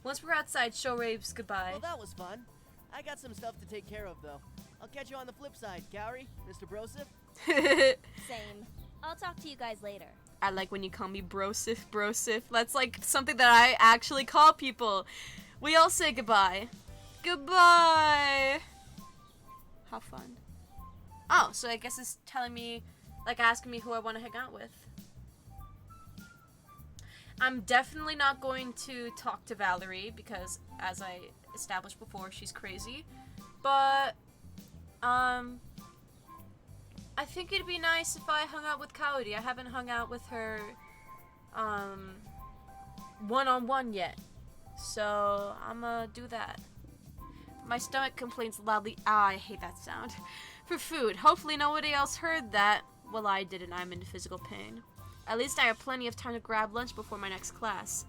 A: Once we're outside, Sho waves goodbye.
Q: Well, that was fun. I got some stuff to take care of, though. I'll catch you on the flip side, Gowry, Mr. Brosif.
O: Same. I'll talk to you guys later.
A: I like when you call me Brosif, Brosif. That's like something that I actually call people. We all say goodbye. Goodbye! How fun. Oh, so I guess it's telling me, like asking me who I want to hang out with. I'm definitely not going to talk to Valerie because, as I established before, she's crazy. But, I think it'd be nice if I hung out with Coyote. I haven't hung out with her, one-on-one yet. So, I'm gonna do that. My stomach complains loudly. Ah, I hate that sound. For food. Hopefully nobody else heard that. Well, I didn't. I'm in physical pain. At least I have plenty of time to grab lunch before my next class.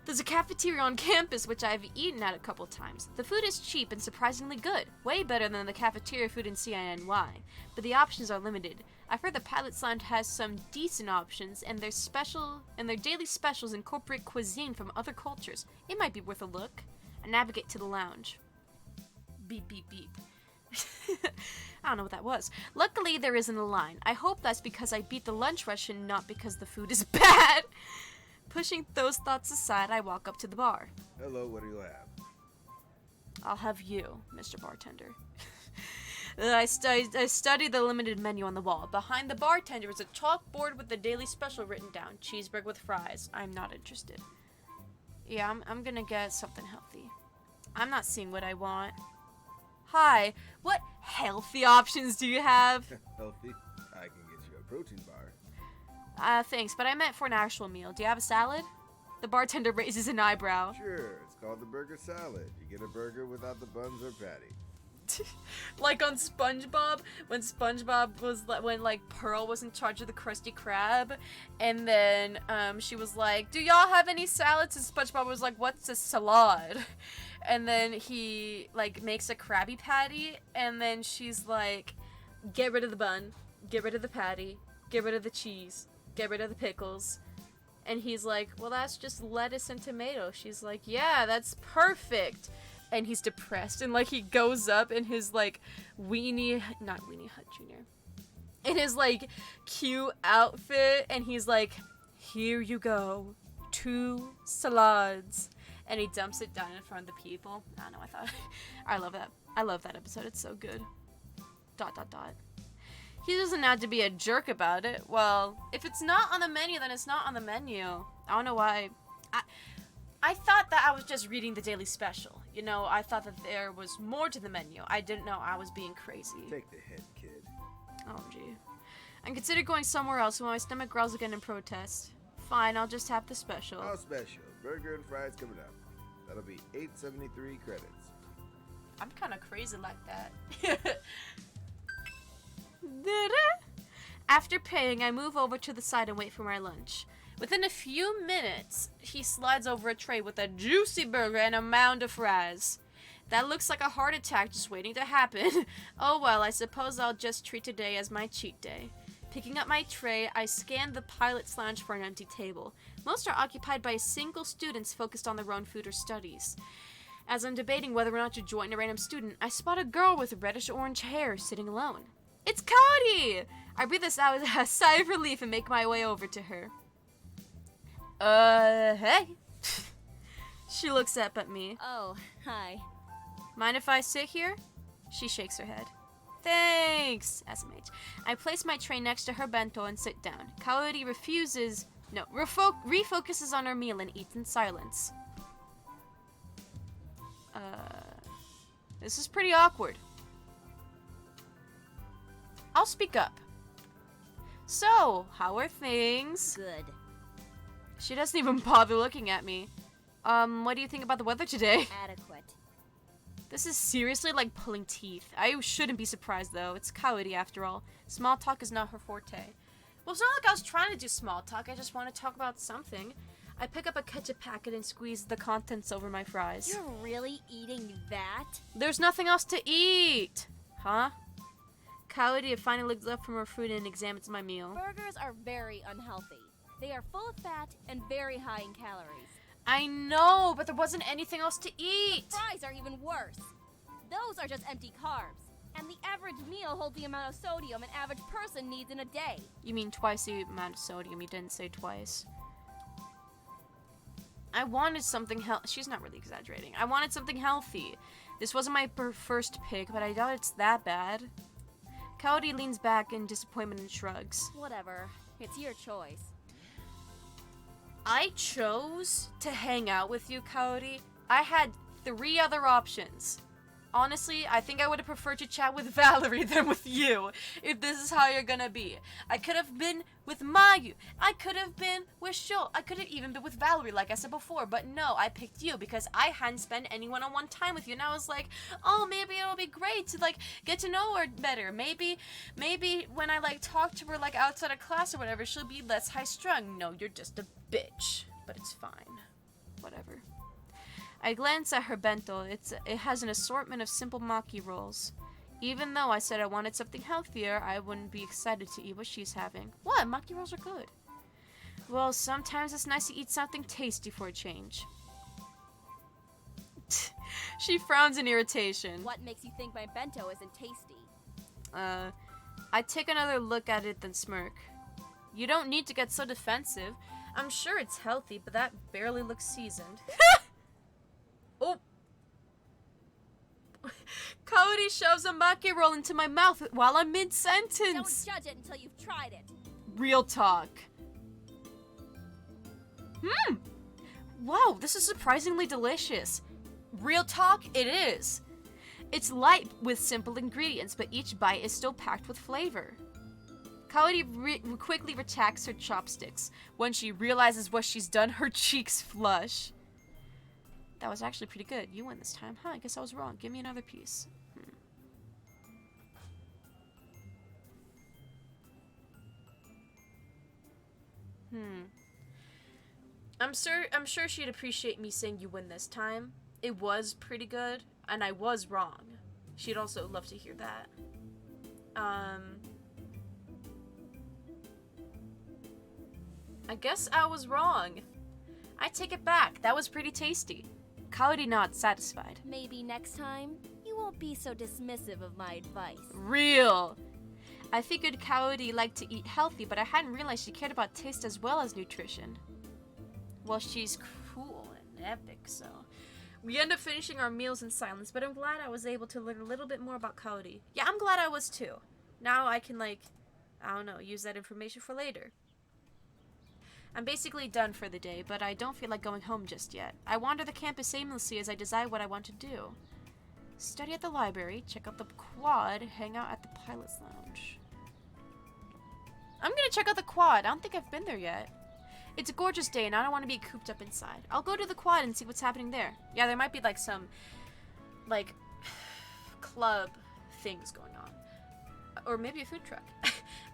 A: There's a cafeteria on campus which I've eaten at a couple times. The food is cheap and surprisingly good. Way better than the cafeteria food in CINY. But the options are limited. I've heard the Pilot's Lounge has some decent options, and their daily specials incorporate cuisine from other cultures. It might be worth a look. I navigate to the lounge. Beep, beep, beep. I don't know what that was. Luckily, there isn't a line. I hope that's because I beat the lunch rush and not because the food is bad. Pushing those thoughts aside, I walk up to the bar.
R: Hello, what do you have?
A: I'll have you, Mr. Bartender. I study the limited menu on the wall. Behind the bartender is a chalkboard with the daily special written down. Cheeseburger with fries. I'm not interested. Yeah, I'm gonna get something healthy. I'm not seeing what I want. Hi, what healthy options do you have?
R: Healthy? I can get you a protein bar.
A: Thanks, but I meant for an actual meal. Do you have a salad? The bartender raises an eyebrow.
R: Sure, it's called the burger salad. You get a burger without the buns or patty.
A: Like on SpongeBob, when Pearl was in charge of the Krusty Krab, and then she was like, "Do y'all have any salads?" And SpongeBob was like, "What's a salad?" And then he makes a Krabby Patty, and then she's like, "Get rid of the bun, get rid of the patty, get rid of the cheese, get rid of the pickles." And he's like, "Well, that's just lettuce and tomato." She's like, "Yeah, that's perfect." And he's depressed, and he goes up in his not Weenie Hut Jr. in his cute outfit, and he's like, "Here you go, 2 salads," and he dumps it down in front of the people. I don't know. I love that. I love that episode. It's so good. ... He doesn't have to be a jerk about it. Well, if it's not on the menu, then it's not on the menu. I don't know why. I thought that I was just reading the daily special. You know, I thought that there was more to the menu. I didn't know I was being crazy.
R: Take the hit, kid.
A: Oh, gee. I considered going somewhere else when my stomach growls again in protest. Fine, I'll just have the special.
R: How special? Burger and fries coming up. That'll be 873 credits.
A: I'm kind of crazy like that. After paying, I move over to the side and wait for my lunch. Within a few minutes, he slides over a tray with a juicy burger and a mound of fries. That looks like a heart attack just waiting to happen. Oh well, I suppose I'll just treat today as my cheat day. Picking up my tray, I scan the Pilot's Lounge for an empty table. Most are occupied by single students focused on their own food or studies. As I'm debating whether or not to join a random student, I spot a girl with reddish-orange hair sitting alone. It's Cody! I breathe a sigh of relief and make my way over to her. Hey. She looks up at me.
O: Oh, hi.
A: Mind if I sit here? She shakes her head. Thanks, SMH. I place my tray next to her bento and sit down. Coyote refocuses on her meal and eats in silence. This is pretty awkward. I'll speak up. So, how are things?
O: Good.
A: She doesn't even bother looking at me. What do you think about the weather today?
O: Adequate.
A: This is seriously like pulling teeth. I shouldn't be surprised though. It's Coyote after all. Small talk is not her forte. Well, it's not like I was trying to do small talk. I just want to talk about something. I pick up a ketchup packet and squeeze the contents over my fries.
O: You're really eating that?
A: There's nothing else to eat. Huh? Coyote finally looks up from her food and examines my meal.
O: Burgers are very unhealthy. They are full of fat and very high in calories.
A: I know, but there wasn't anything else to eat.
O: Fries are even worse. Those are just empty carbs. And the average meal holds the amount of sodium an average person needs in a day.
A: You mean twice the amount of sodium. You didn't say twice. I wanted something She's not really exaggerating. I wanted something healthy. This wasn't my first pick, but I doubt it's that bad. Coyote leans back in disappointment and shrugs.
O: Whatever. It's your choice.
A: I chose to hang out with you, Kaori, I had 3 other options. Honestly, I think I would have preferred to chat with Valerie than with you, if this is how you're gonna be. I could have been with Mayu. I could have been with Shul. I could have even been with Valerie, like I said before. But no, I picked you because I hadn't spent any one-on-one time with you. And I was like, oh, maybe it'll be great to, like, get to know her better. Maybe when I, like, talk to her, like, outside of class or whatever, she'll be less high-strung. No, you're just a bitch. But it's fine. Whatever. I glance at her bento. It has an assortment of simple maki rolls. Even though I said I wanted something healthier, I wouldn't be excited to eat what she's having. What? Maki rolls are good. Well, sometimes it's nice to eat something tasty for a change. She frowns in irritation.
O: What makes you think my bento isn't tasty?
A: I take another look at it then smirk. You don't need to get so defensive. I'm sure it's healthy, but that barely looks seasoned. Oh. Cody shoves a maki roll into my mouth while I'm mid-sentence.
O: Don't judge it until you've tried it.
A: Real talk. Wow, this is surprisingly delicious. Real talk, it is. It's light with simple ingredients, but each bite is still packed with flavor. Cody quickly retracts her chopsticks. When she realizes what she's done, her cheeks flush. That was actually pretty good. You win this time. Huh, I guess I was wrong. Give me another piece. I'm sure she'd appreciate me saying you win this time. It was pretty good, and I was wrong. She'd also love to hear that. I guess I was wrong. I take it back. That was pretty tasty. Kaori nods, satisfied.
O: Maybe next time, you won't be so dismissive of my advice.
A: Real! I figured Kaori liked to eat healthy, but I hadn't realized she cared about taste as well as nutrition. Well, she's cool and epic, so... We end up finishing our meals in silence, but I'm glad I was able to learn a little bit more about Kaori. Yeah, I'm glad I was too. Now I can, like, I don't know, use that information for later. I'm basically done for the day, but I don't feel like going home just yet. I wander the campus aimlessly as I decide what I want to do. Study at the library, check out the quad, hang out at the pilot's lounge. I'm gonna check out the quad. I don't think I've been there yet. It's a gorgeous day and I don't want to be cooped up inside. I'll go to the quad and see what's happening there. Yeah, there might be like some, like, club things going on. Or maybe a food truck.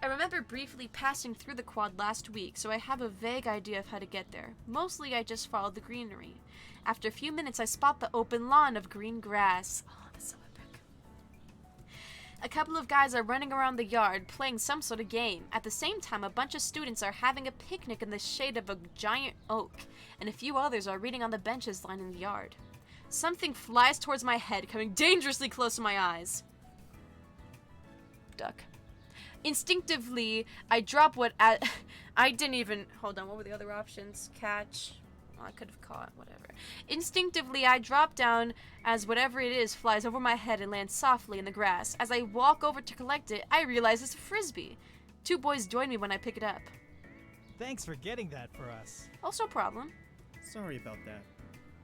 A: I remember briefly passing through the quad last week, so I have a vague idea of how to get there. Mostly I just followed the greenery. After a few minutes I spot the open lawn of green grass. Oh, that's so epic. A couple of guys are running around the yard, playing some sort of game. At the same time, a bunch of students are having a picnic in the shade of a giant oak, and a few others are reading on the benches lining the yard. Something flies towards my head, coming dangerously close to my eyes. Duck. Instinctively, I drop what I didn't even... Hold on, what were the other options? Catch. Oh, I could have caught, whatever. Instinctively, I drop down as whatever it is flies over my head and lands softly in the grass. As I walk over to collect it, I realize it's a frisbee. 2 boys join me when I pick it up.
E: Thanks for getting that for us.
A: Oh, no problem.
F: Sorry about that.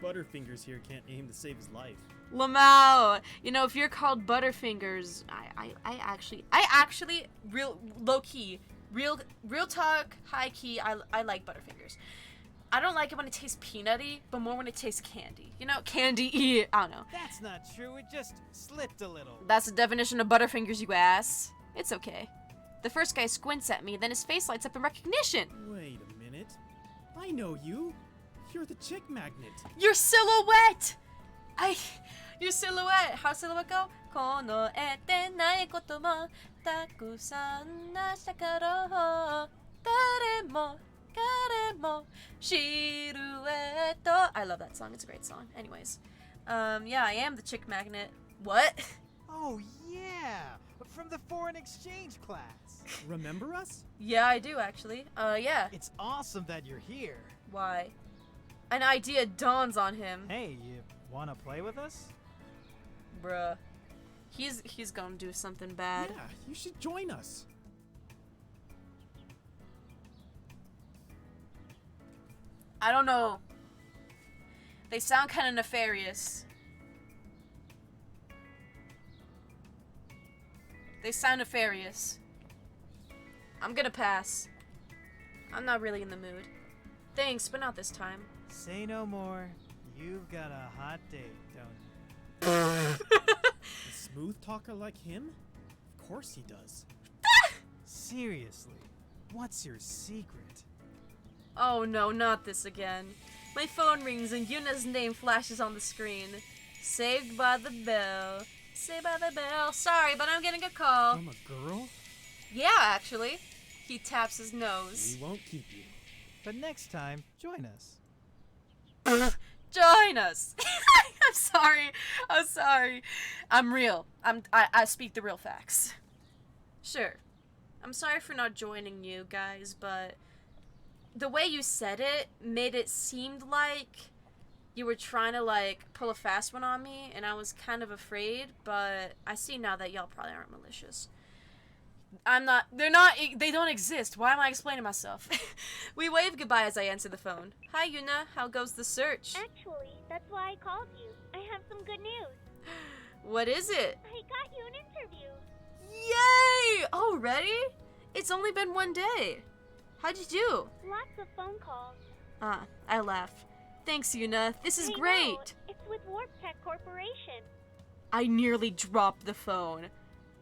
F: Butterfingers here can't aim to save his life.
A: Lamau, you know, if you're called Butterfingers, I actually, real low-key, real talk, high-key, I like Butterfingers. I don't like it when it tastes peanutty, but more when it tastes candy. You know, candy-y, I don't know.
E: That's not true, it just slipped a little.
A: That's the definition of Butterfingers, you ass. It's okay. The first guy squints at me, then his face lights up in recognition.
F: Wait a minute. I know you. You're the chick magnet.
A: Your silhouette! Your silhouette. How's silhouette go? このえてないこともたくさんなしたから誰も彼もシルエット I love that song. It's a great song. Anyways, yeah, I am the chick magnet. What?
E: Oh yeah, from the foreign exchange class.
F: Remember us?
A: Yeah, I do actually. Yeah.
E: It's awesome that you're here.
A: Why? An idea dawns on him.
E: Hey, you wanna play with us?
A: Bruh. He's gonna do something bad.
F: Yeah, you should join us.
A: I don't know. They sound kind of nefarious. They sound nefarious. I'm gonna pass. I'm not really in the mood. Thanks, but not this time.
E: Say no more. You've got a hot date, don't you?
F: A smooth talker like him? Of course he does.
E: Seriously, what's your secret?
A: Oh no, not this again. My phone rings and Yuna's name flashes on the screen. Saved by the bell. Saved by the bell. Sorry, but I'm getting a call.
F: From a girl?
A: Yeah, actually. He taps his nose.
F: We won't keep you.
E: But next time, join us.
A: Join us. I'm sorry. I'm sorry. I'm real. I speak the real facts. Sure. I'm sorry for not joining you guys, but the way you said it made it seem like you were trying to like pull a fast one on me, and I was kind of afraid, but I see now that y'all probably aren't malicious. I'm not, they don't exist. Why am I explaining myself? We wave goodbye as I answer the phone. Hi Yuna, how goes the search?
B: Actually, that's why I called you. I have some good news.
A: What is it?
B: I got you an interview.
A: Yay! Already? It's only been one day. How'd you do?
B: Lots of phone calls.
A: I laugh. Thanks, Yuna. This is
B: I
A: great.
B: know. It's with Warp Tech Corporation.
A: I nearly dropped the phone.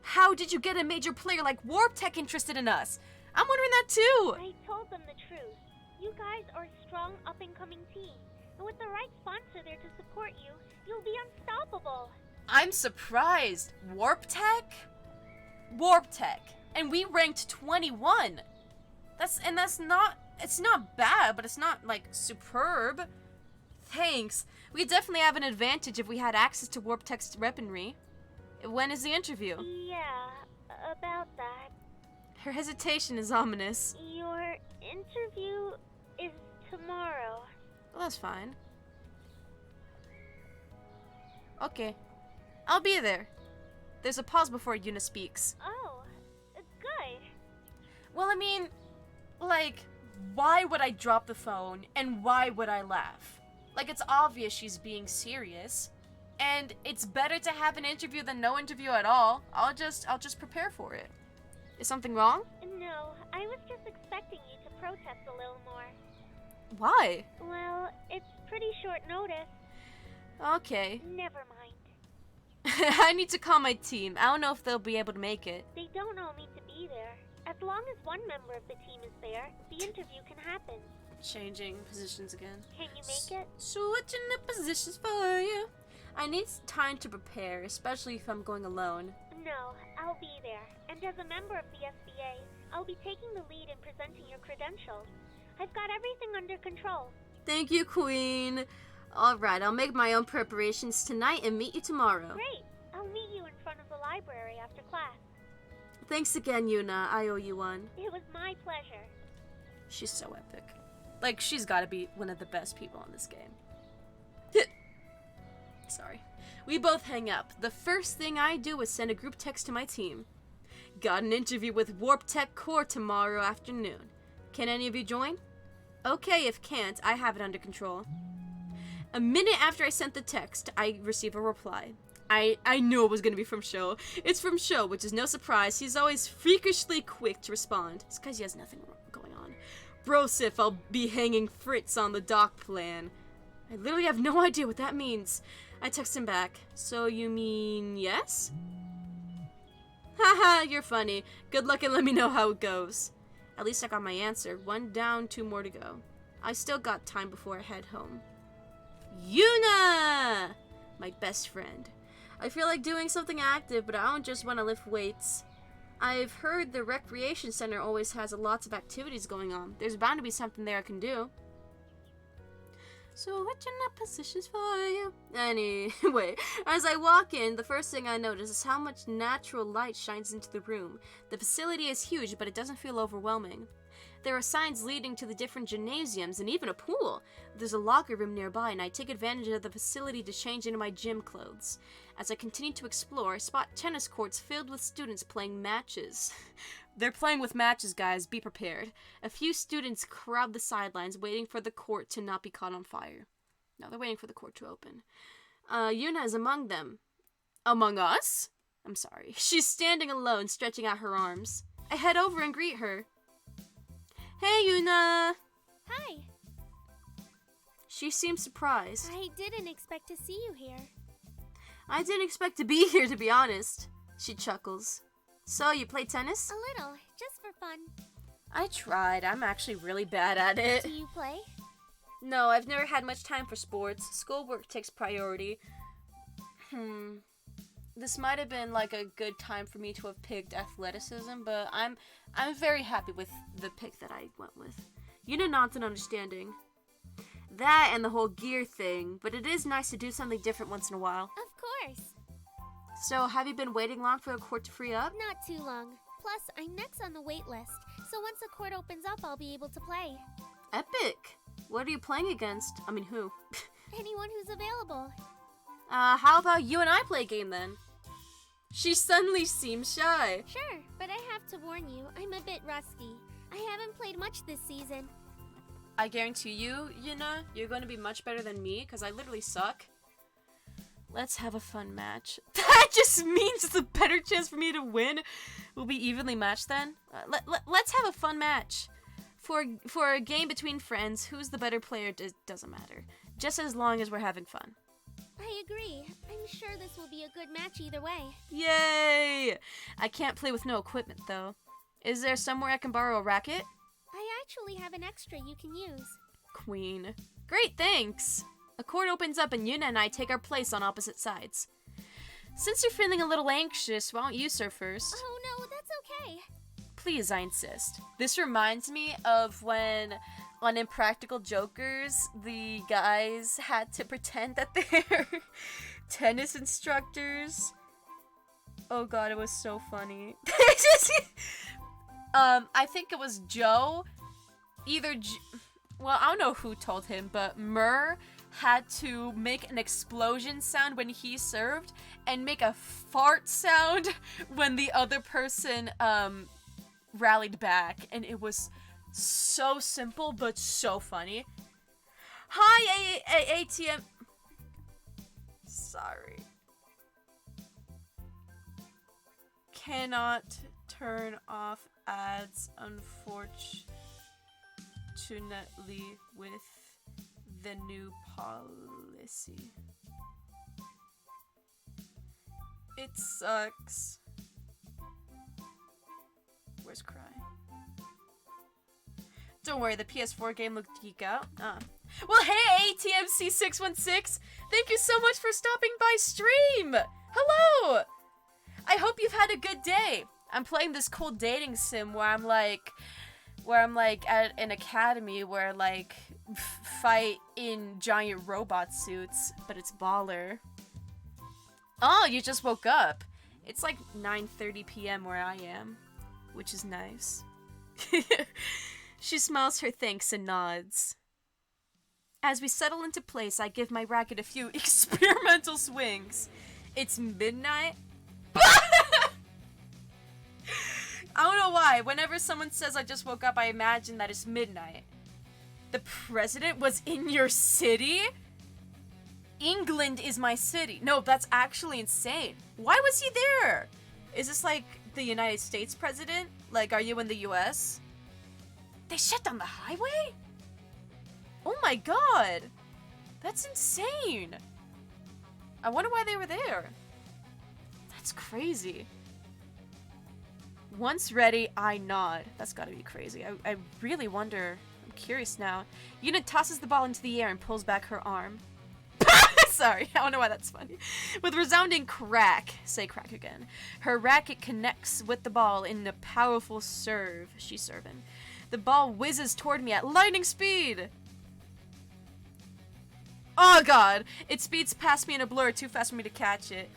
A: How did you get a major player like Warp Tech interested in us? I'm wondering that too.
B: I told them the truth. You guys are a strong up-and-coming team. And with the right sponsor there to support you, you'll be unstoppable.
A: I'm surprised. Warp Tech? Warp Tech. And we ranked 21. It's not bad, but it's not like superb. Thanks. We definitely have an advantage if we had access to Warp Tech's weaponry. When is the interview?
B: Yeah, about that.
A: Her hesitation is ominous.
B: Your interview is tomorrow.
A: Well, that's fine. Okay. I'll be there. There's a pause before Yuna speaks.
B: Oh, good.
A: Well, I mean, like, why would I drop the phone and why would I laugh? Like, it's obvious she's being serious. And it's better to have an interview than no interview at all. I'll just prepare for it. Is something wrong?
B: No, I was just expecting you to protest a little more.
A: Why?
B: Well, it's pretty short notice.
A: Okay.
B: Never mind.
A: I need to call my team. I don't know if they'll be able to make it.
B: They don't all need to be there. As long as one member of the team is there, the interview can happen.
A: Changing positions again.
B: Can you make it?
A: Switching the positions for you. I need time to prepare, especially if I'm going alone.
B: No, I'll be there. And as a member of the SBA, I'll be taking the lead in presenting your credentials. I've got everything under control.
A: Thank you, Queen. Alright, I'll make my own preparations tonight and meet you tomorrow.
B: Great. I'll meet you in front of the library after class.
A: Thanks again, Yuna. I owe you one.
B: It was my pleasure.
A: She's so epic. Like, she's gotta be one of the best people in this game. Sorry. We both hang up. The first thing I do is send a group text to my team. Got an interview with Warp Tech Core tomorrow afternoon. Can any of you join? Okay, if can't, I have it under control. A minute after I sent the text, I receive a reply. I knew it was gonna be from Sho. It's from Sho, which is no surprise. He's always freakishly quick to respond. It's because he has nothing going on. Brosif, I'll be hanging Fritz on the dock plan. I literally have no idea what that means. I text him back. So you mean yes? Haha, you're funny. Good luck and let me know how it goes. At least I got my answer. 1 down, 2 more to go. I still got time before I head home. Yuna! My best friend. I feel like doing something active, but I don't just want to lift weights. I've heard the recreation center always has lots of activities going on. There's bound to be something there I can do. Switching up positions for you. Anyway, as I walk in, the first thing I notice is how much natural light shines into the room. The facility is huge, but it doesn't feel overwhelming. There are signs leading to the different gymnasiums and even a pool. There's a locker room nearby, and I take advantage of the facility to change into my gym clothes. As I continue to explore, I spot tennis courts filled with students playing matches. They're playing with matches, guys. Be prepared. A few students crowd the sidelines, waiting for the court to not be caught on fire. No, they're waiting for the court to open. Yuna is among them. Among us? I'm sorry. She's standing alone, stretching out her arms. I head over and greet her. Hey, Yuna!
B: Hi.
A: She seems surprised.
B: I didn't expect to see you here.
A: I didn't expect to be here, to be honest. She chuckles. So, you play tennis?
B: A little, just for fun.
A: I tried. I'm actually really bad at it.
B: Do you play?
A: No, I've never had much time for sports. Schoolwork takes priority. This might have been like a good time for me to have picked athleticism, but I'm very happy with the pick that I went with. Yuna nods in understanding. That and the whole gear thing, but it is nice to do something different once in a while.
B: Of course.
A: So, have you been waiting long for a court to free up?
B: Not too long. Plus, I'm next on the wait list, so once the court opens up, I'll be able to play.
A: Epic! What are you playing against? I mean, who?
B: Anyone who's available.
A: How about you and I play a game then? She suddenly seems shy.
B: Sure, but I have to warn you, I'm a bit rusty. I haven't played much this season.
A: I guarantee you, Yuna, you're going to be much better than me, because I literally suck. Let's have a fun match. That just means the better chance for me to win will be evenly matched then. Let's have a fun match. For a game between friends, who's the better player doesn't matter. Just as long as we're having fun.
B: I agree. I'm sure this will be a good match either way.
A: Yay! I can't play with no equipment, though. Is there somewhere I can borrow a racket?
B: I actually have an extra you can use.
A: Queen. Great, thanks! A court opens up and Yuna and I take our place on opposite sides. Since you're feeling a little anxious, why don't you serve first?
B: Oh no, that's okay.
A: Please, I insist. This reminds me of when on Impractical Jokers, the guys had to pretend that they're tennis instructors. Oh god, it was so funny. I think it was Joe. Well, I don't know who told him, but Murr had to make an explosion sound when he served and make a fart sound when the other person rallied back, and it was so simple but so funny. Hi, ATM. Sorry. Cannot turn off ads, unfortunately, with the new policy. It sucks. Where's Cry? Don't worry, the PS4 game looked geek out. Well, hey, ATMC616! Thank you so much for stopping by stream! Hello! I hope you've had a good day. I'm playing this cool dating sim where I'm like at an academy where like fight in giant robot suits, but it's baller. Oh, you just woke up. It's like 9:30 p.m. where I am, which is nice. She smiles her thanks and nods. As we settle into place, I give my racket a few experimental swings. It's midnight. I don't know why. Whenever someone says I just woke up, I imagine that it's midnight. The president was in your city? England is my city. No, that's actually insane. Why was he there? Is this like the United States president? Like, are you in the US? They shut down the highway? Oh my god. That's insane. I wonder why they were there. That's crazy. Once ready, I nod. That's gotta be crazy. I really wonder. I'm curious now. Yuna tosses the ball into the air and pulls back her arm. Sorry, I don't know why that's funny. With resounding crack, say crack again, her racket connects with the ball in a powerful serve. She's serving. The ball whizzes toward me at lightning speed. Oh god, it speeds past me in a blur, too fast for me to catch it.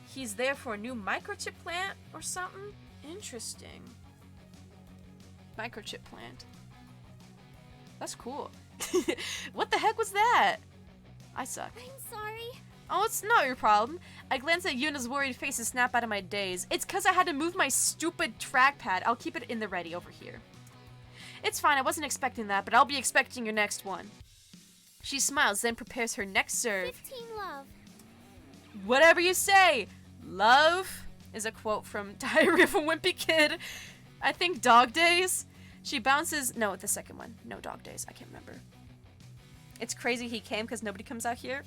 A: He's there for a new microchip plant or something? Interesting. Microchip plant. That's cool. What the heck was that? I suck.
B: I'm sorry.
A: Oh, it's not your problem. I glance at Yuna's worried face and snap out of my daze. It's because I had to move my stupid trackpad. I'll keep it in the ready over here. It's fine, I wasn't expecting that, but I'll be expecting your next one. She smiles, then prepares her next serve.
B: 15 love.
A: Whatever you say. Love is a quote from Diary of a Wimpy Kid. I think Dog Days. She bounces. No, the second one. No, Dog Days. I can't remember. It's crazy he came because nobody comes out here.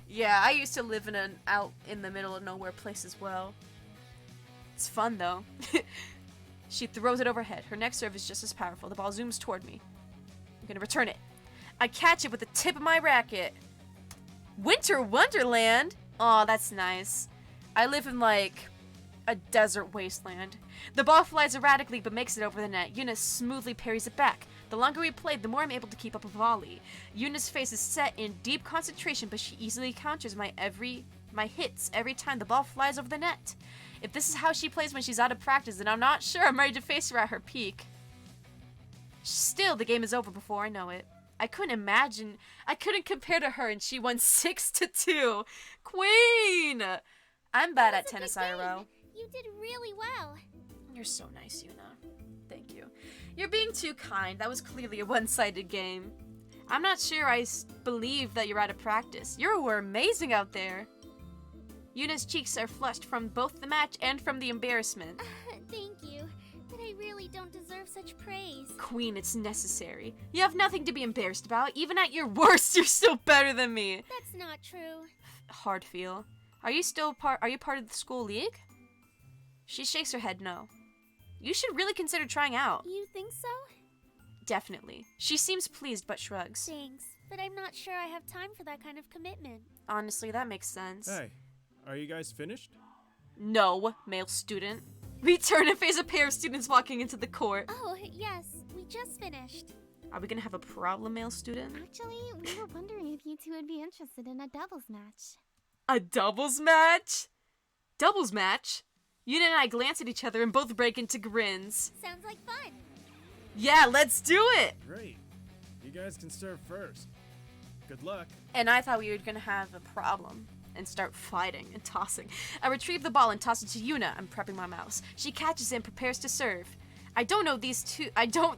A: Yeah, I used to live in an out in the middle of nowhere place as well. It's fun though. She throws it overhead. Her next serve is just as powerful. The ball zooms toward me. I'm gonna return it. I catch it with the tip of my racket. Winter Wonderland? Aw, that's nice. I live in like a desert wasteland. The ball flies erratically but makes it over the net. Yuna smoothly parries it back. The longer we played, the more I'm able to keep up a volley. Yuna's face is set in deep concentration, but she easily counters my hits every time the ball flies over the net. If this is how she plays when she's out of practice, then I'm not sure I'm ready to face her at her peak. Still, the game is over before I know it. I couldn't compare to her, and she won 6-2. Queen! I'm bad at tennis IRL.
B: You did really well.
A: You're so nice, Yuna. Thank you. You're being too kind. That was clearly a one-sided game. I'm not sure I believe that you're out of practice. You were amazing out there. Yuna's cheeks are flushed from both the match and from the embarrassment.
B: Thank you, but I really don't deserve such praise.
A: Queen, it's necessary. You have nothing to be embarrassed about. Even at your worst, you're still better than me.
B: That's not true.
A: Hard feel. Are you part of the school league? She shakes her head no. You should really consider trying out.
B: You think so?
A: Definitely. She seems pleased but shrugs.
B: Thanks, but I'm not sure I have time for that kind of commitment.
A: Honestly, that makes sense.
F: Hey, are you guys finished?
A: No, male student. We turn and face a pair of students walking into the court.
B: Oh, yes, we just finished.
A: Are we gonna have a problem, male student?
D: Actually, we were wondering if you two would be interested in a doubles match.
A: A doubles match? Doubles match? Yuna and I glance at each other and both break into grins.
B: Sounds like fun.
A: Yeah, let's do it!
F: Great. You guys can serve first. Good luck.
A: And I thought we were gonna have a problem and start fighting and tossing. I retrieve the ball and toss it to Yuna. I'm prepping my mouse. She catches it and prepares to serve. I don't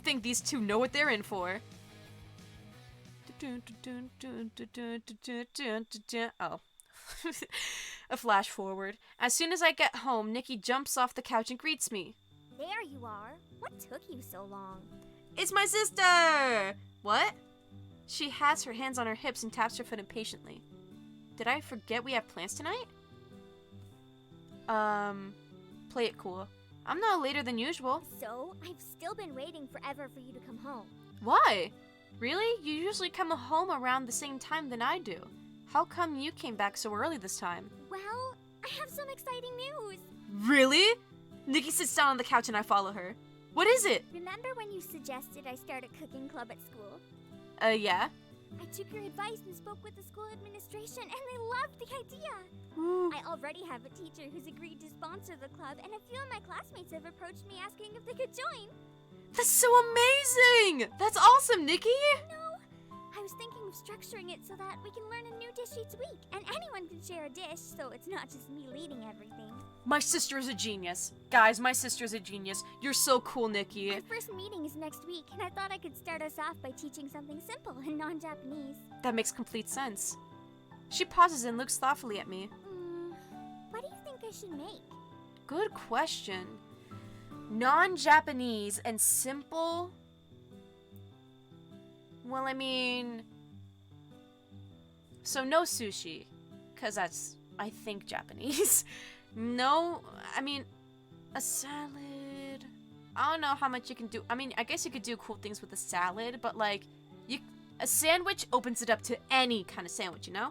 A: think these two know what they're in for. Oh. A flash forward. As soon as I get home, Nikki jumps off the couch and greets me.
C: There you are. What took you so long?
A: It's my sister! What? She has her hands on her hips and taps her foot impatiently. Did I forget we have plans tonight? Play it cool. I'm not later than usual.
C: So, I've still been waiting forever for you to come home.
A: Why? Really? You usually come home around the same time than I do. How come you came back so early this time?
C: Well, I have some exciting news.
A: Really? Nikki sits down on the couch and I follow her. What is it?
C: Remember when you suggested I start a cooking club at school?
A: Yeah.
C: I took your advice and spoke with the school administration, and they loved the idea. I already have a teacher who's agreed to sponsor the club, and a few of my classmates have approached me asking if they could join.
A: That's so amazing! That's awesome, Nikki!
C: No, I was thinking of structuring it so that we can learn a new dish each week, and anyone can share a dish, so it's not just me leading everything.
A: My sister is a genius. Guys, my sister is a genius. You're so cool, Nikki.
C: Our first meeting is next week, and I thought I could start us off by teaching something simple and non-Japanese.
A: That makes complete sense. She pauses and looks thoughtfully at me.
C: What do you think I should make?
A: Good question. Non-Japanese and simple? Well, I mean... So no sushi, because that's, I think, Japanese. No, I mean, a salad. I don't know how much you can do. I mean, I guess you could do cool things with a salad, but like, a sandwich opens it up to any kind of sandwich, you know?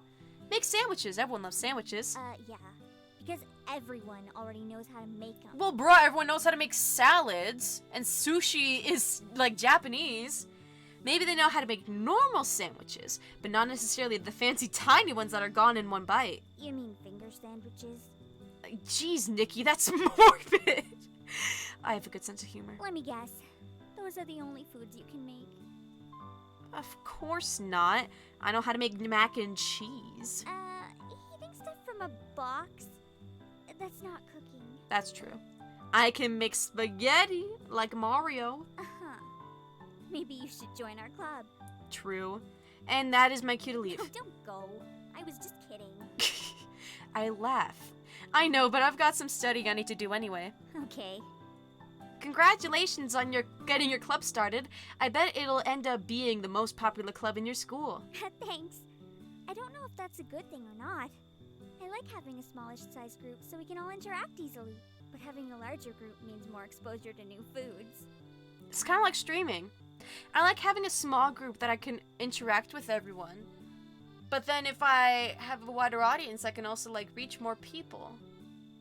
A: Make sandwiches. Everyone loves sandwiches.
C: Yeah. Because everyone already knows how to make them.
A: Well, bro, everyone knows how to make salads, and sushi is, like, Japanese. Maybe they know how to make normal sandwiches, but not necessarily the fancy tiny ones that are gone in one bite.
C: You mean finger sandwiches?
A: Jeez, Nikki, that's morbid. I have a good sense of humor.
C: Let me guess. Those are the only foods you can make.
A: Of course not. I know how to make mac and cheese.
C: Eating stuff from a box? That's not cooking.
A: That's true. I can make spaghetti like Mario.
C: Uh-huh. Maybe you should join our club.
A: True. And that is my cue to leave.
C: No, don't go. I was just kidding.
A: I laugh. I know, but I've got some studying I need to do anyway.
C: Okay.
A: Congratulations on getting your club started. I bet it'll end up being the most popular club in your school.
C: Thanks. I don't know if that's a good thing or not. I like having a smallish size group so we can all interact easily. But having a larger group means more exposure to new foods.
A: It's kind of like streaming. I like having a small group that I can interact with everyone. But then if I have a wider audience, I can also like reach more people.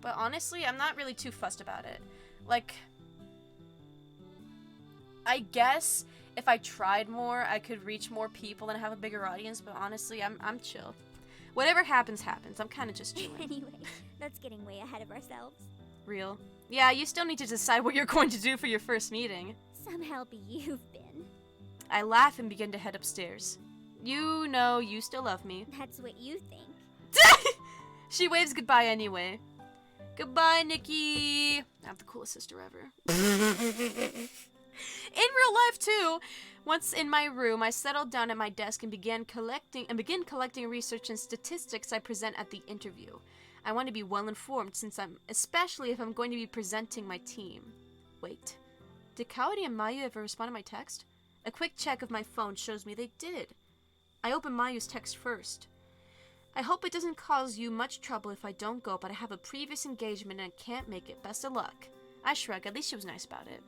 A: But honestly, I'm not really too fussed about it. Like, I guess if I tried more, I could reach more people and have a bigger audience, but honestly, I'm chill. Whatever happens, happens. I'm kind of just chilling.
C: Anyway, that's getting way ahead of ourselves.
A: Real. Yeah, you still need to decide what you're going to do for your first meeting.
C: Some help you've been.
A: I laugh and begin to head upstairs. You know you still love me.
C: That's what you think.
A: She waves goodbye anyway. Goodbye, Nikki. I'm the coolest sister ever. In real life too. Once in my room, I settled down at my desk and begin collecting research and statistics I present at the interview. I want to be well informed especially if I'm going to be presenting my team. Wait, did Coyote and Mayu ever respond to my text? A quick check of my phone shows me they did. I open Mayu's text first. I hope it doesn't cause you much trouble if I don't go, but I have a previous engagement and I can't make it. Best of luck. I shrug, at least she was nice about it.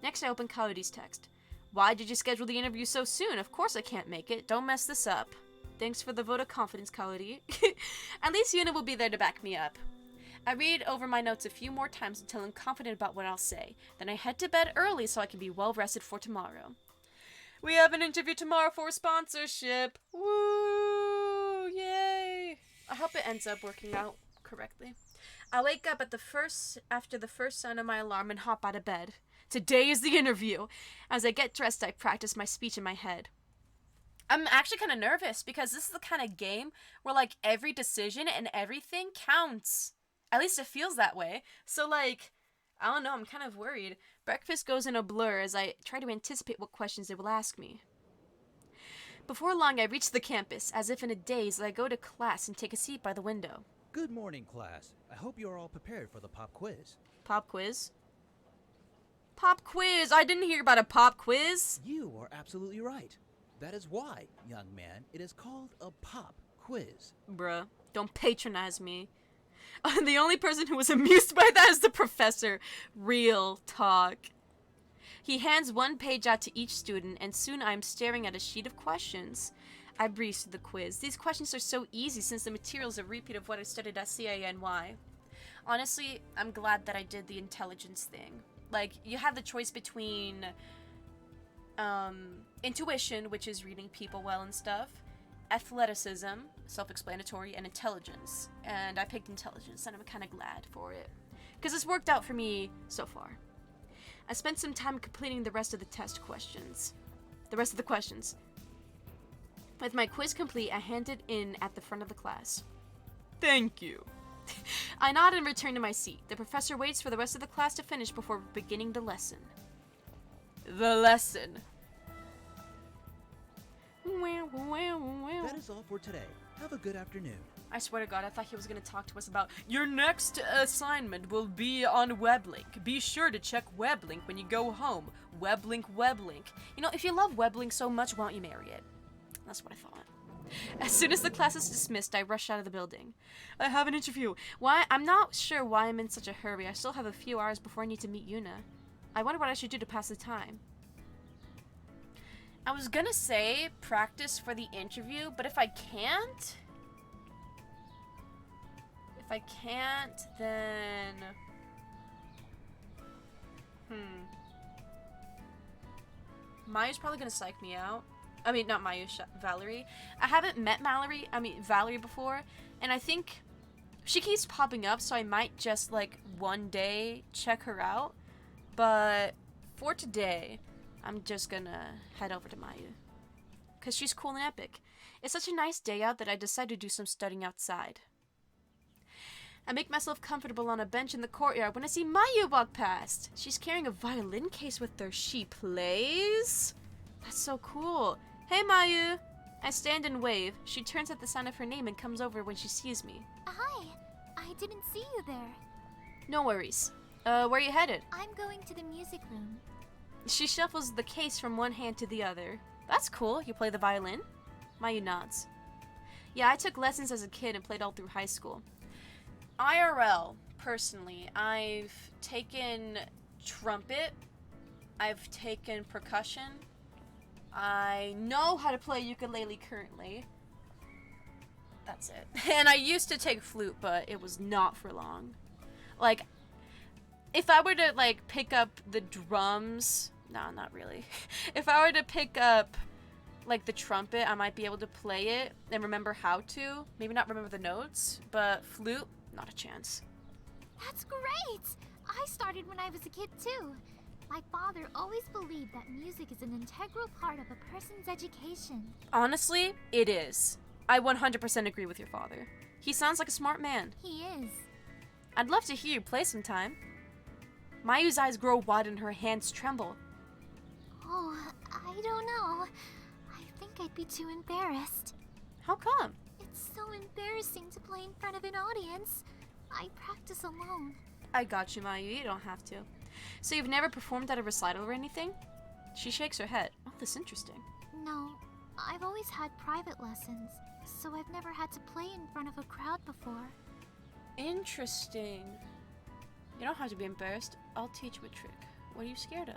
A: Next I open Coyote's text. Why did you schedule the interview so soon? Of course I can't make it. Don't mess this up. Thanks for the vote of confidence, Coyote. At least Yuna will be there to back me up. I read over my notes a few more times until I'm confident about what I'll say. Then I head to bed early so I can be well rested for tomorrow. We have an interview tomorrow for a sponsorship. Woo! Yay! I hope it ends up working out correctly. I wake up after the first sound of my alarm and hop out of bed. Today is the interview. As I get dressed, I practice my speech in my head. I'm actually kind of nervous because this is the kind of game where like every decision and everything counts. At least it feels that way. So like, I don't know, I'm kind of worried. Breakfast goes in a blur as I try to anticipate what questions they will ask me. Before long, I reach the campus. As if in a daze, I go to class and take a seat by the window.
P: Good morning, class. I hope you're all prepared for the pop quiz.
A: Pop quiz? Pop quiz! I didn't hear about a pop quiz!
P: You are absolutely right. That is why, young man, it is called a pop quiz.
A: Bruh, don't patronize me. The only person who was amused by that is the professor. Real talk. He hands one page out to each student, and soon I'm staring at a sheet of questions. I breeze through the quiz. These questions are so easy since the material is a repeat of what I studied at CINY. Honestly, I'm glad that I did the intelligence thing. Like, you have the choice between intuition, which is reading people well and stuff, athleticism, self-explanatory, and intelligence. And I picked intelligence, and I'm kind of glad for it, because it's worked out for me so far. I spent some time completing the rest of the questions. With my quiz complete, I hand it in at the front of the class. Thank you. I nod and return to my seat. The professor waits for the rest of the class to finish before beginning the lesson. The lesson.
P: That is all for today. Have a good afternoon.
A: I swear to God, I thought he was going to talk to us about your next assignment will be on WebLink. Be sure to check WebLink when you go home. WebLink, WebLink. You know, if you love WebLink so much, why don't you marry it? That's what I thought. As soon as the class is dismissed, I rush out of the building. I have an interview. Why? I'm not sure why I'm in such a hurry. I still have a few hours before I need to meet Yuna. I wonder what I should do to pass the time. I was gonna say practice for the interview, but if I can't, then Mayu's probably gonna psych me out. I mean, not Mayu, Valerie. I haven't met Valerie before, and I think she keeps popping up, so I might just, like, one day check her out. But for today, I'm just gonna head over to Mayu. Because she's cool and epic. It's such a nice day out that I decided to do some studying outside. I make myself comfortable on a bench in the courtyard when I see Mayu walk past. She's carrying a violin case with her. She plays? That's so cool. Hey, Mayu. I stand and wave. She turns at the sound of her name and comes over when she sees me.
D: Hi. I didn't see you there.
A: No worries. Where are you headed?
D: I'm going to the music room.
A: She shuffles the case from one hand to the other. That's cool. You play the violin? Mayu nods. Yeah, I took lessons as a kid and played all through high school. IRL, personally, I've taken trumpet. I've taken percussion. I know how to play ukulele currently. That's it. And I used to take flute, but it was not for long. Like, if I were to, like, pick up the drums... No, not really. If I were to pick up, like, the trumpet, I might be able to play it and remember how to. Maybe not remember the notes, but flute, not a chance.
D: That's great! I started when I was a kid, too. My father always believed that music is an integral part of a person's education.
A: Honestly, it is. I 100% agree with your father. He sounds like a smart man.
D: He is.
A: I'd love to hear you play sometime. Mayu's eyes grow wide and her hands tremble.
D: Oh, I don't know. I think I'd be too embarrassed.
A: How come?
D: It's so embarrassing to play in front of an audience. I practice alone.
A: I got you, Mayu. You don't have to. So you've never performed at a recital or anything? She shakes her head. Oh, that's interesting.
D: No, I've always had private lessons, so I've never had to play in front of a crowd before.
A: Interesting. You don't have to be embarrassed. I'll teach you a trick. What are you scared of?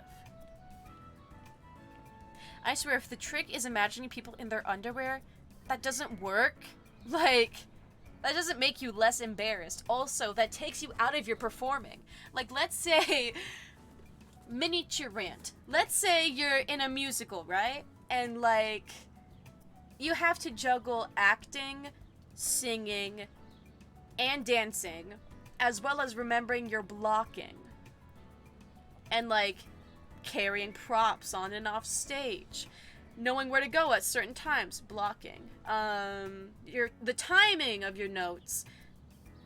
A: I swear, if the trick is imagining people in their underwear, that doesn't work. Like, that doesn't make you less embarrassed. Also, that takes you out of your performing. Like, let's say, miniature rant. Let's say you're in a musical, right? And, like, you have to juggle acting, singing, and dancing, as well as remembering your blocking. And, like, carrying props on and off stage. Knowing where to go at certain times, blocking. The timing of your notes.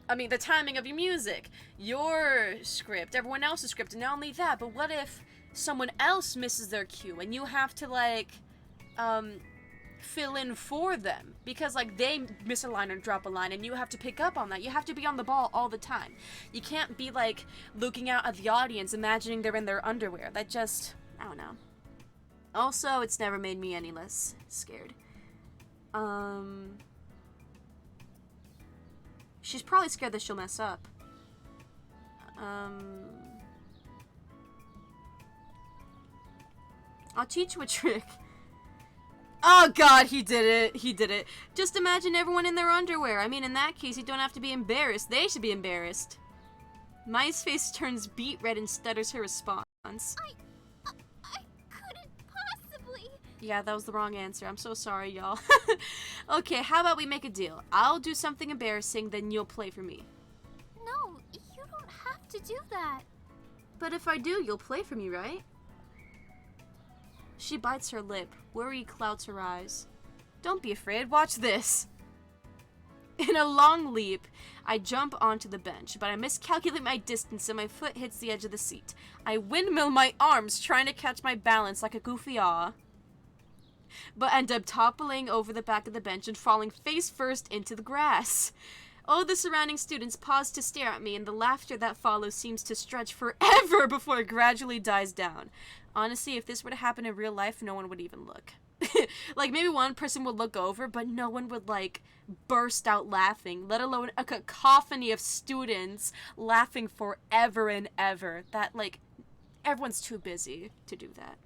A: I mean, the timing of your music. Your script, everyone else's script, and not only that, but what if someone else misses their cue and you have to, like, fill in for them? Because, like, they miss a line or drop a line and you have to pick up on that. You have to be on the ball all the time. You can't be, like, looking out at the audience, imagining they're in their underwear. That just, I don't know. Also, it's never made me any less scared. She's probably scared that she'll mess up. I'll teach you a trick. Oh god, he did it. He did it. Just imagine everyone in their underwear. I mean, in that case, you don't have to be embarrassed. They should be embarrassed. Mai's face turns beet red and stutters her response.
D: I couldn't possibly.
A: Yeah, that was the wrong answer. I'm so sorry, y'all. Okay, how about we make a deal? I'll do something embarrassing, then you'll play for me.
D: No, you don't have to do that.
A: But if I do, you'll play for me, right? She bites her lip. Worry clouds her eyes. Don't be afraid. Watch this. In a long leap, I jump onto the bench, but I miscalculate my distance and my foot hits the edge of the seat. I windmill my arms, trying to catch my balance like a goofy aw, but end up toppling over the back of the bench and falling face first into the grass. All the surrounding students pause to stare at me, and the laughter that follows seems to stretch forever before it gradually dies down. Honestly, if this were to happen in real life, no one would even look. Like, maybe one person would look over, but no one would, like, burst out laughing, let alone a cacophony of students laughing forever and ever. That, like, everyone's too busy to do that.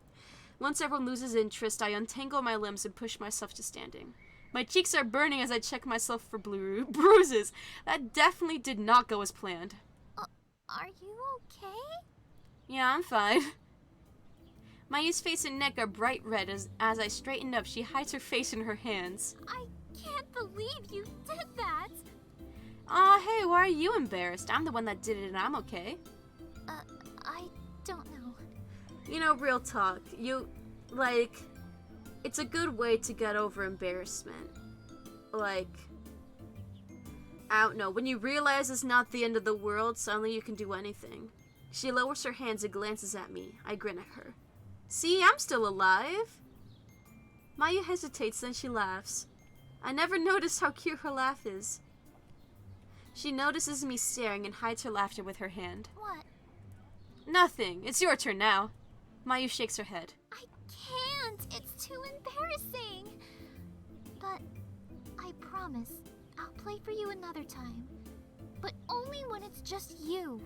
A: Once everyone loses interest, I untangle my limbs and push myself to standing. My cheeks are burning as I check myself for bruises. That definitely did not go as planned.
D: Are you okay?
A: Yeah, I'm fine. Mayu's face and neck are bright red as I straighten up. She hides her face in her hands.
D: I can't believe you did that!
A: Aw, hey, why are you embarrassed? I'm the one that did it and I'm okay.
D: I don't know.
A: You know, real talk, it's a good way to get over embarrassment. Like, I don't know, when you realize it's not the end of the world, suddenly you can do anything. She lowers her hands and glances at me. I grin at her. See, I'm still alive. Mayu hesitates, then she laughs. I never noticed how cute her laugh is. She notices me staring and hides her laughter with her hand.
D: What?
A: Nothing. It's your turn now. Mayu shakes her head.
D: I can't. It's too embarrassing. But I promise I'll play for you another time. But only when it's just you.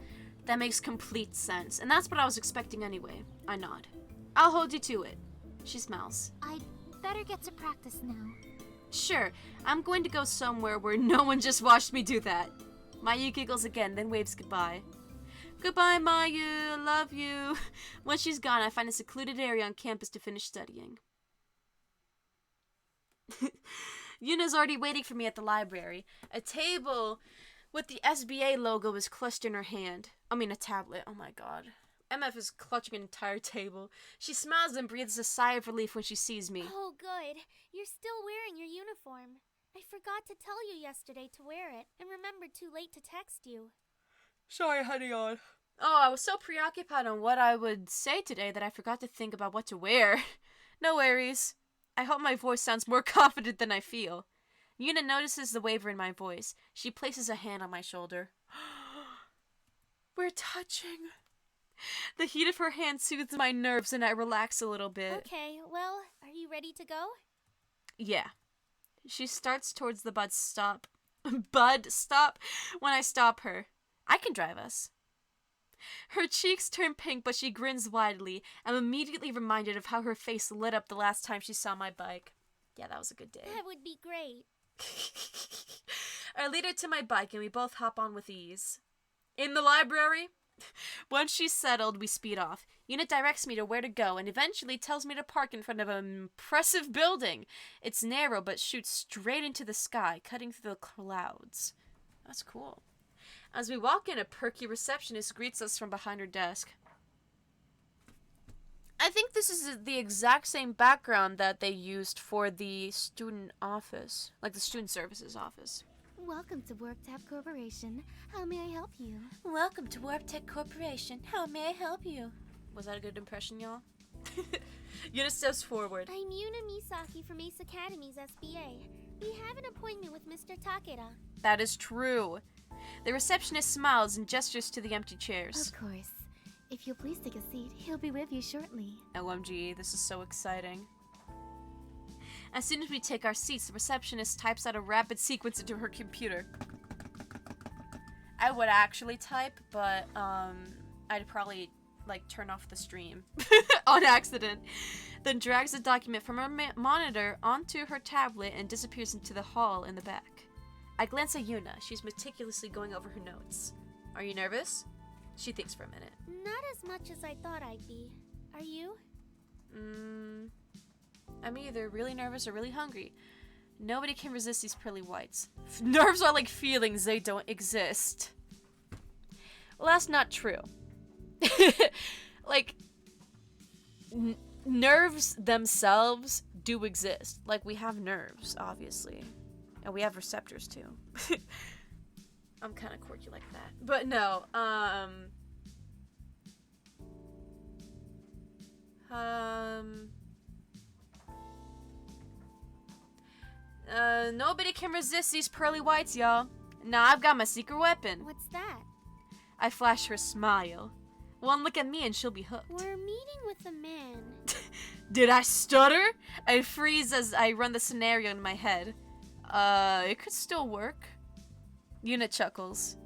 A: That makes complete sense, and that's what I was expecting anyway. I nod. I'll hold you to it. She smiles.
D: I'd better get to practice now.
A: Sure, I'm going to go somewhere where no one just watched me do that. Mayu giggles again, then waves goodbye. Goodbye, Mayu. Love you. Once she's gone, I find a secluded area on campus to finish studying. Yuna's already waiting for me at the library. A table with the SBA logo is clutched in her hand. I mean, a tablet. Oh my god. MF is clutching an entire table. She smiles and breathes a sigh of relief when she sees me.
B: Oh, good. You're still wearing your uniform. I forgot to tell you yesterday to wear it, and remembered too late to text you.
A: Sorry, honey. Oh, I was so preoccupied on what I would say today that I forgot to think about what to wear. No worries. I hope my voice sounds more confident than I feel. Yuna notices the waver in my voice. She places a hand on my shoulder. We're touching. The heat of her hand soothes my nerves and I relax a little bit.
B: Okay, well, are you ready to go?
A: Yeah. She starts towards the bud stop when I stop her. I can drive us. Her cheeks turn pink, but she grins widely. I'm immediately reminded of how her face lit up the last time she saw my bike. Yeah, that was a good day.
B: That would be great.
A: I lead her to my bike and we both hop on with ease. In the library? Once she's settled, we speed off. Yuna directs me to where to go and eventually tells me to park in front of an impressive building. It's narrow but shoots straight into the sky, cutting through the clouds. That's cool. As we walk in, a perky receptionist greets us from behind her desk. I think this is the exact same background that they used for the student office, like the student services office.
B: Welcome to WorkTap Corporation. How may I help you?
A: Welcome to WorkTech Corporation. How may I help you? Was that a good impression, y'all? Yuna steps forward.
B: I'm Yuna Misaki from Ace Academy's SBA. We have an appointment with Mr. Takeda.
A: That is true. The receptionist smiles and gestures to the empty chairs.
B: Of course. If you'll please take a seat, he'll be with you shortly.
A: OMG, this is so exciting. As soon as we take our seats, the receptionist types out a rapid sequence into her computer. I would actually type, but I'd probably turn off the stream on accident. Then drags the document from her monitor onto her tablet and disappears into the hall in the back. I glance at Yuna. She's meticulously going over her notes. Are you nervous? She thinks for a minute.
B: Not as much as I thought I'd be. Are you?
A: I'm either really nervous or really hungry. Nobody can resist these pearly whites. Nerves are like feelings, they don't exist. Well, that's not true. Nerves themselves do exist. Like, we have nerves, obviously. And we have receptors, too. I'm kind of quirky like that. But no, nobody can resist these pearly whites, y'all. Now I've got my secret weapon.
B: What's that?
A: I flash her smile. One look at me and she'll be hooked.
B: We're meeting with a man.
A: Did I stutter? I freeze as I run the scenario in my head. It could still work. Yuna chuckles.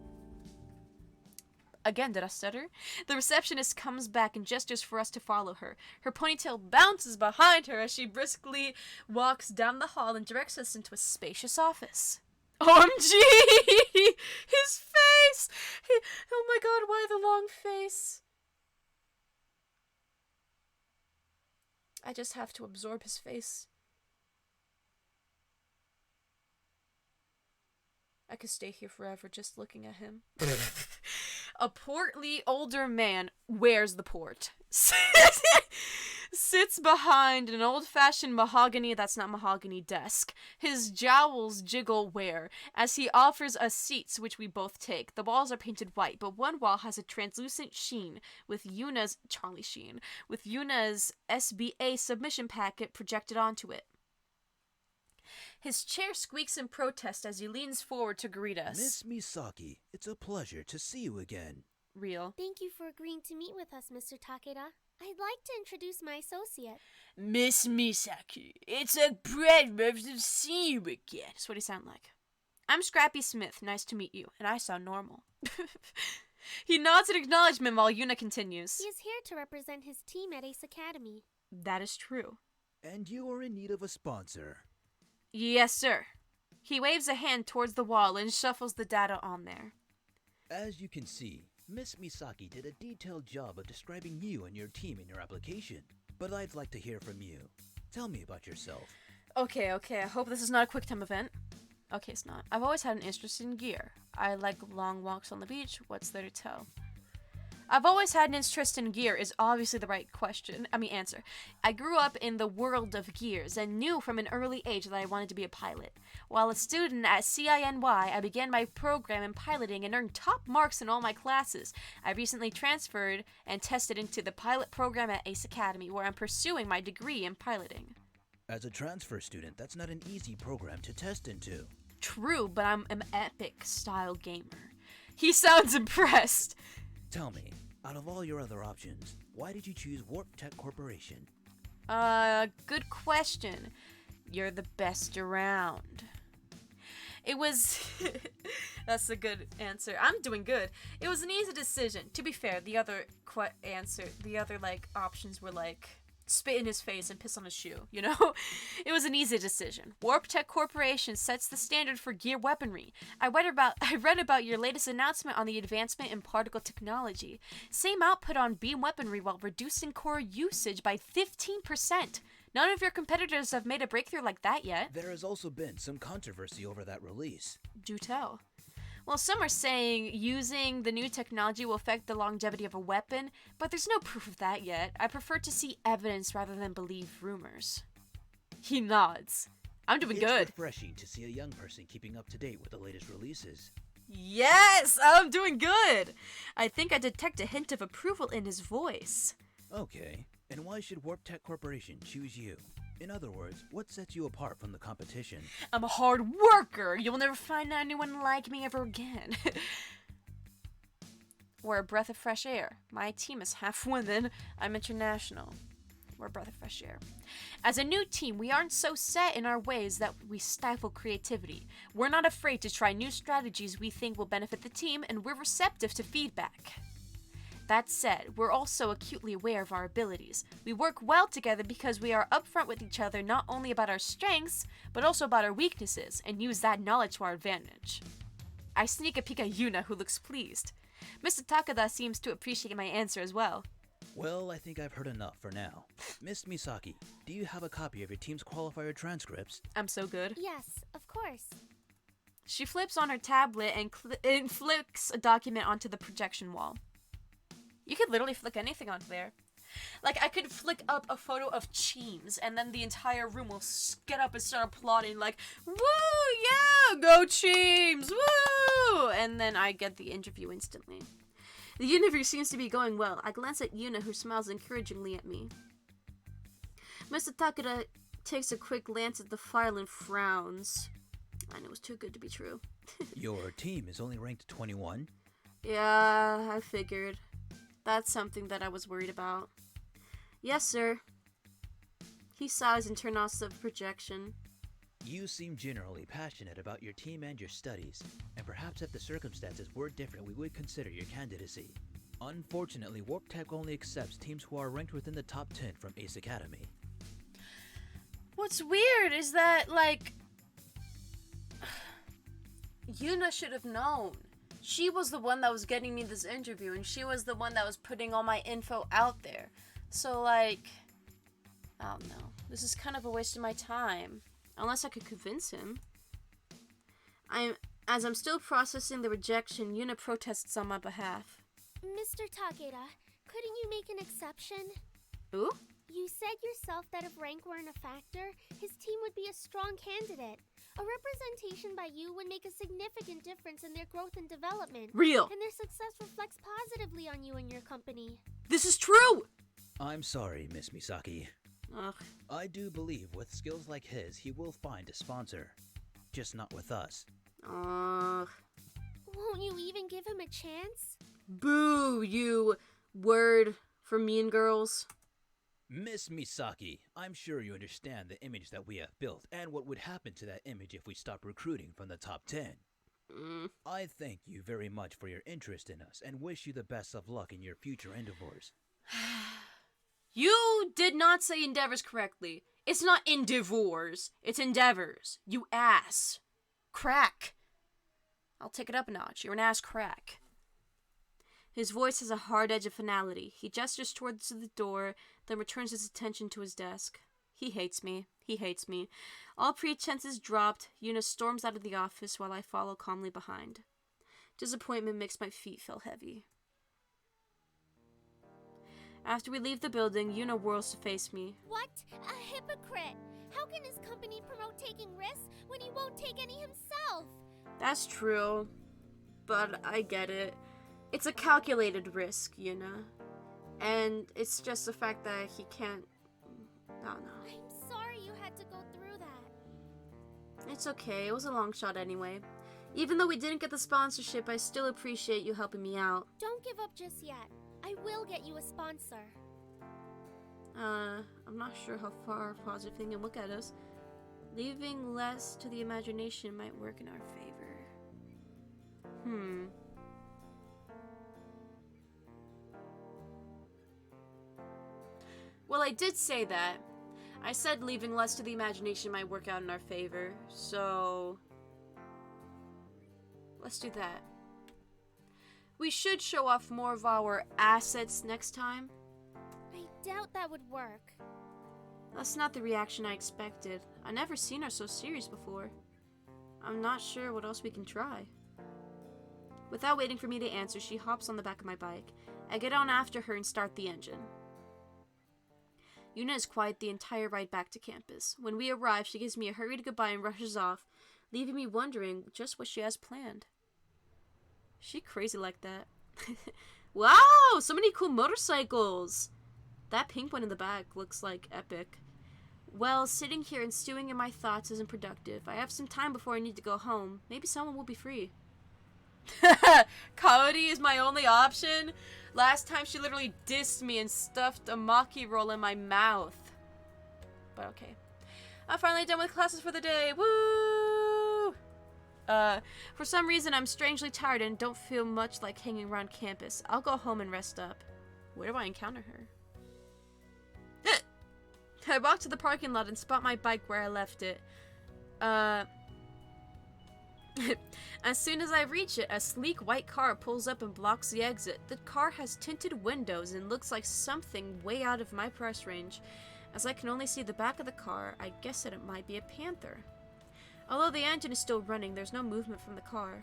A: Again, did I stutter? The receptionist comes back and gestures for us to follow her. Her ponytail bounces behind her as she briskly walks down the hall and directs us into a spacious office. OMG! His face! Oh my god, why the long face? I just have to absorb his face. I could stay here forever just looking at him. A portly older man wears the port. Sits behind an old-fashioned mahogany, that's not mahogany, desk. His jowls jiggle wear as he offers us seats, which we both take. The walls are painted white, but one wall has a translucent sheen with Yuna's SBA submission packet projected onto it. His chair squeaks in protest as he leans forward to greet us.
P: Miss Misaki, it's a pleasure to see you again.
A: Real.
B: Thank you for agreeing to meet with us, Mr. Takeda. I'd like to introduce my associate.
A: Miss Misaki, it's a pleasure to see you again. That's what he sound like. I'm Scrappy Smith. Nice to meet you. And I sound normal. He nods in acknowledgement while Yuna continues.
B: He is here to represent his team at Ace Academy.
A: That is true.
P: And you are in need of a sponsor.
A: Yes, sir. He waves a hand towards the wall and shuffles the data on there.
P: As you can see, Miss Misaki did a detailed job of describing you and your team in your application. But I'd like to hear from you. Tell me about yourself.
A: Okay, I hope this is not a quick time event. Okay, it's not. I've always had an interest in gear. I like long walks on the beach. What's there to tell? I've always had an interest in gear is obviously the right answer. I grew up in the world of gears and knew from an early age that I wanted to be a pilot. While a student at CINY, I began my program in piloting and earned top marks in all my classes. I recently transferred and tested into the pilot program at Ace Academy, where I'm pursuing my degree in piloting.
P: As a transfer student, that's not an easy program to test into.
A: True, but I'm an epic-style gamer. He sounds impressed.
P: Tell me, out of all your other options, why did you choose Warp Tech Corporation?
A: Good question. You're the best around. It was... That's a good answer. I'm doing good. It was an easy decision. To be fair, the other options were like... spit in his face and piss on his shoe, you know? It was an easy decision. Warp Tech Corporation sets the standard for gear weaponry. I read about your latest announcement on the advancement in particle technology. Same output on beam weaponry while reducing core usage by 15%. None of your competitors have made a breakthrough like that yet.
P: There has also been some controversy over that release.
A: Do tell. Well, some are saying using the new technology will affect the longevity of a weapon, but there's no proof of that yet. I prefer to see evidence rather than believe rumors. He nods. I'm doing good.
P: It's refreshing to see a young person keeping up to date with the latest releases.
A: Yes, I'm doing good. I think I detect a hint of approval in his voice.
P: Okay, and why should Warp Tech Corporation choose you? In other words, what sets you apart from the competition?
A: I'm a hard worker. You'll never find anyone like me ever again. We're a breath of fresh air. My team is half women. I'm international. We're a breath of fresh air. As a new team, we aren't so set in our ways that we stifle creativity. We're not afraid to try new strategies we think will benefit the team, and we're receptive to feedback. That said, we're also acutely aware of our abilities. We work well together because we are upfront with each other not only about our strengths, but also about our weaknesses, and use that knowledge to our advantage. I sneak a peek at Yuna, who looks pleased. Mr. Takeda seems to appreciate my answer as well.
P: Well, I think I've heard enough for now. Miss Misaki, do you have a copy of your team's qualifier transcripts?
A: I'm so good.
B: Yes, of course.
A: She flips on her tablet and flicks a document onto the projection wall. You could literally flick anything onto there. Like, I could flick up a photo of Cheems, and then the entire room will get up and start applauding, like, woo, yeah, go Cheems, woo! And then I get the interview instantly. The interview seems to be going well. I glance at Yuna, who smiles encouragingly at me. Mr. Takeda takes a quick glance at the file and frowns. I know it's too good to be true.
P: Your team is only ranked 21?
A: Yeah, I figured. That's something that I was worried about. Yes, sir. He sighs and turns off the projection.
P: You seem generally passionate about your team and your studies, and perhaps if the circumstances were different, we would consider your candidacy. Unfortunately, Warp Tech only accepts teams who are ranked within the top 10 from Ace Academy.
A: What's weird is that, like, Yuna should have known. She was the one that was getting me this interview, and she was the one that was putting all my info out there. So, like, I don't know. This is kind of a waste of my time. Unless I could convince him. As I'm still processing the rejection, Yuna protests on my behalf.
B: Mr. Takeda, couldn't you make an exception?
A: Ooh?
B: You said yourself that if rank weren't a factor, his team would be a strong candidate. A representation by you would make a significant difference in their growth and development.
A: Real.
B: And their success reflects positively on you and your company.
A: This is true!
P: I'm sorry, Miss Misaki.
A: Ugh.
P: I do believe with skills like his, he will find a sponsor. Just not with us.
B: Won't you even give him a chance?
A: Boo, you word for mean girls.
P: Miss Misaki, I'm sure you understand the image that we have built and what would happen to that image if we stopped recruiting from the top 10. I thank you very much for your interest in us and wish you the best of luck in your future endeavors.
A: You did not say endeavors correctly. It's not endeavors. It's endeavors. You ass. Crack. I'll take it up a notch. You're an ass crack. His voice has a hard edge of finality. He gestures towards the door, then returns his attention to his desk. He hates me. He hates me. All pretenses dropped, Yuna storms out of the office while I follow calmly behind. Disappointment makes my feet feel heavy. After we leave the building, Yuna whirls to face me.
B: What? A hypocrite! How can his company promote taking risks when he won't take any himself?
A: That's true, but I get it. It's a calculated risk, Yuna. And it's just the fact that he can't... I don't know.
B: I'm sorry you had to go through that.
A: It's okay, it was a long shot anyway. Even though we didn't get the sponsorship, I still appreciate you helping me out.
B: Don't give up just yet. I will get you a sponsor.
A: I'm not sure how far a positive thing can look at us. Leaving less to the imagination might work in our favor. Well, I did say that. I said leaving less to the imagination might work out in our favor, so... let's do that. We should show off more of our assets next time.
B: I doubt that would work.
A: That's not the reaction I expected. I've never seen her so serious before. I'm not sure what else we can try. Without waiting for me to answer, she hops on the back of my bike. I get on after her and start the engine. Yuna is quiet the entire ride back to campus. When we arrive, she gives me a hurried goodbye and rushes off, leaving me wondering just what she has planned. She crazy like that. Wow, so many cool motorcycles! That pink one in the back looks like epic. Well, sitting here and stewing in my thoughts isn't productive. I have some time before I need to go home. Maybe someone will be free. Kaori is my only option? Last time she literally dissed me and stuffed a maki roll in my mouth. But okay. I'm finally done with classes for the day. Woo! For some reason I'm strangely tired and don't feel much like hanging around campus. I'll go home and rest up. Where do I encounter her? I walk to the parking lot and spot my bike where I left it. As soon as I reach it, a sleek white car pulls up and blocks the exit. The car has tinted windows and looks like something way out of my price range. As I can only see the back of the car, I guess that it might be a Panther. Although the engine is still running, there's no movement from the car.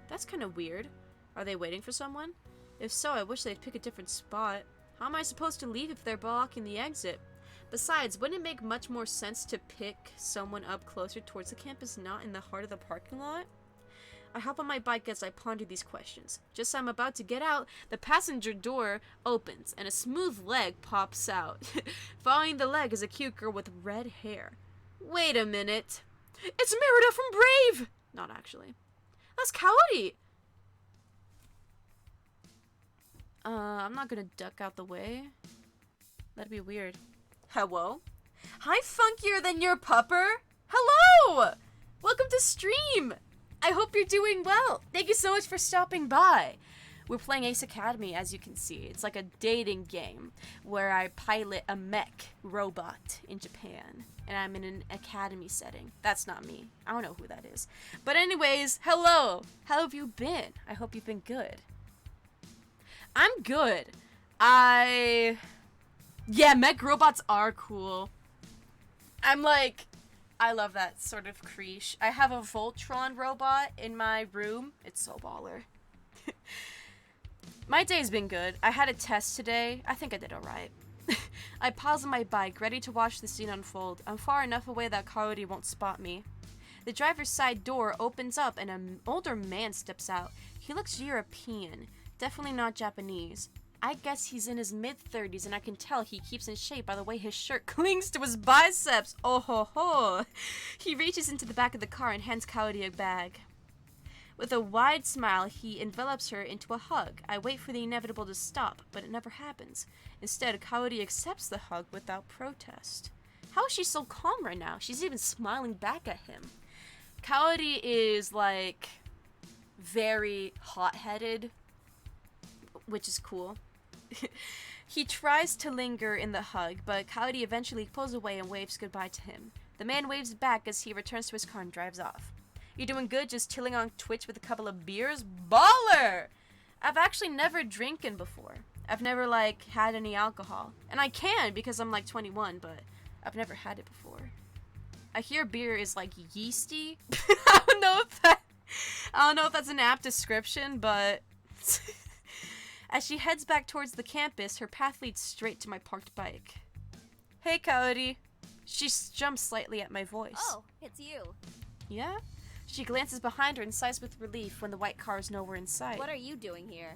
A: That's kind of weird. Are they waiting for someone? If so, I wish they'd pick a different spot. How am I supposed to leave if they're blocking the exit? Besides, wouldn't it make much more sense to pick someone up closer towards the campus, not in the heart of the parking lot? I hop on my bike as I ponder these questions. Just as I'm about to get out, the passenger door opens and a smooth leg pops out. Following the leg is a cute girl with red hair. Wait a minute. It's Merida from Brave! Not actually. That's Kaori! I'm not gonna duck out the way. That'd be weird. Hello? Hi, funkier than your pupper! Hello! Welcome to stream! I hope you're doing well. Thank you so much for stopping by. We're playing Ace Academy, as you can see. It's like a dating game where I pilot a mech robot in Japan. And I'm in an academy setting. That's not me. I don't know who that is. But anyways, hello! How have you been? I hope you've been good. I'm good. Yeah, mech robots are cool. I love that sort of creesh. I have a Voltron robot in my room. It's so baller. My day's been good. I had a test today. I think I did alright. I pause on my bike, ready to watch the scene unfold. I'm far enough away that Coyote won't spot me. The driver's side door opens up and an older man steps out. He looks European, definitely not Japanese. I guess he's in his mid-30s and I can tell he keeps in shape by the way his shirt clings to his biceps. Oh ho ho! He reaches into the back of the car and hands Coyote a bag. With a wide smile, he envelops her into a hug. I wait for the inevitable to stop, but it never happens. Instead, Coyote accepts the hug without protest. How is she so calm right now? She's even smiling back at him. Coyote is, like, very hot-headed, which is cool. He tries to linger in the hug, but Coyote eventually pulls away and waves goodbye to him. The man waves back as he returns to his car and drives off. You doing good, just chilling on Twitch with a couple of beers? Baller! I've actually never drinking before. I've never, like, had any alcohol. And I can because I'm, like, 21, but I've never had it before. I hear beer is, like, yeasty. I don't know if that's an apt description, but... As she heads back towards the campus, her path leads straight to my parked bike. Hey, Coyote. She jumps slightly at my voice.
O: Oh, it's you.
A: Yeah? She glances behind her and sighs with relief when the white car is nowhere in sight.
O: What are you doing here?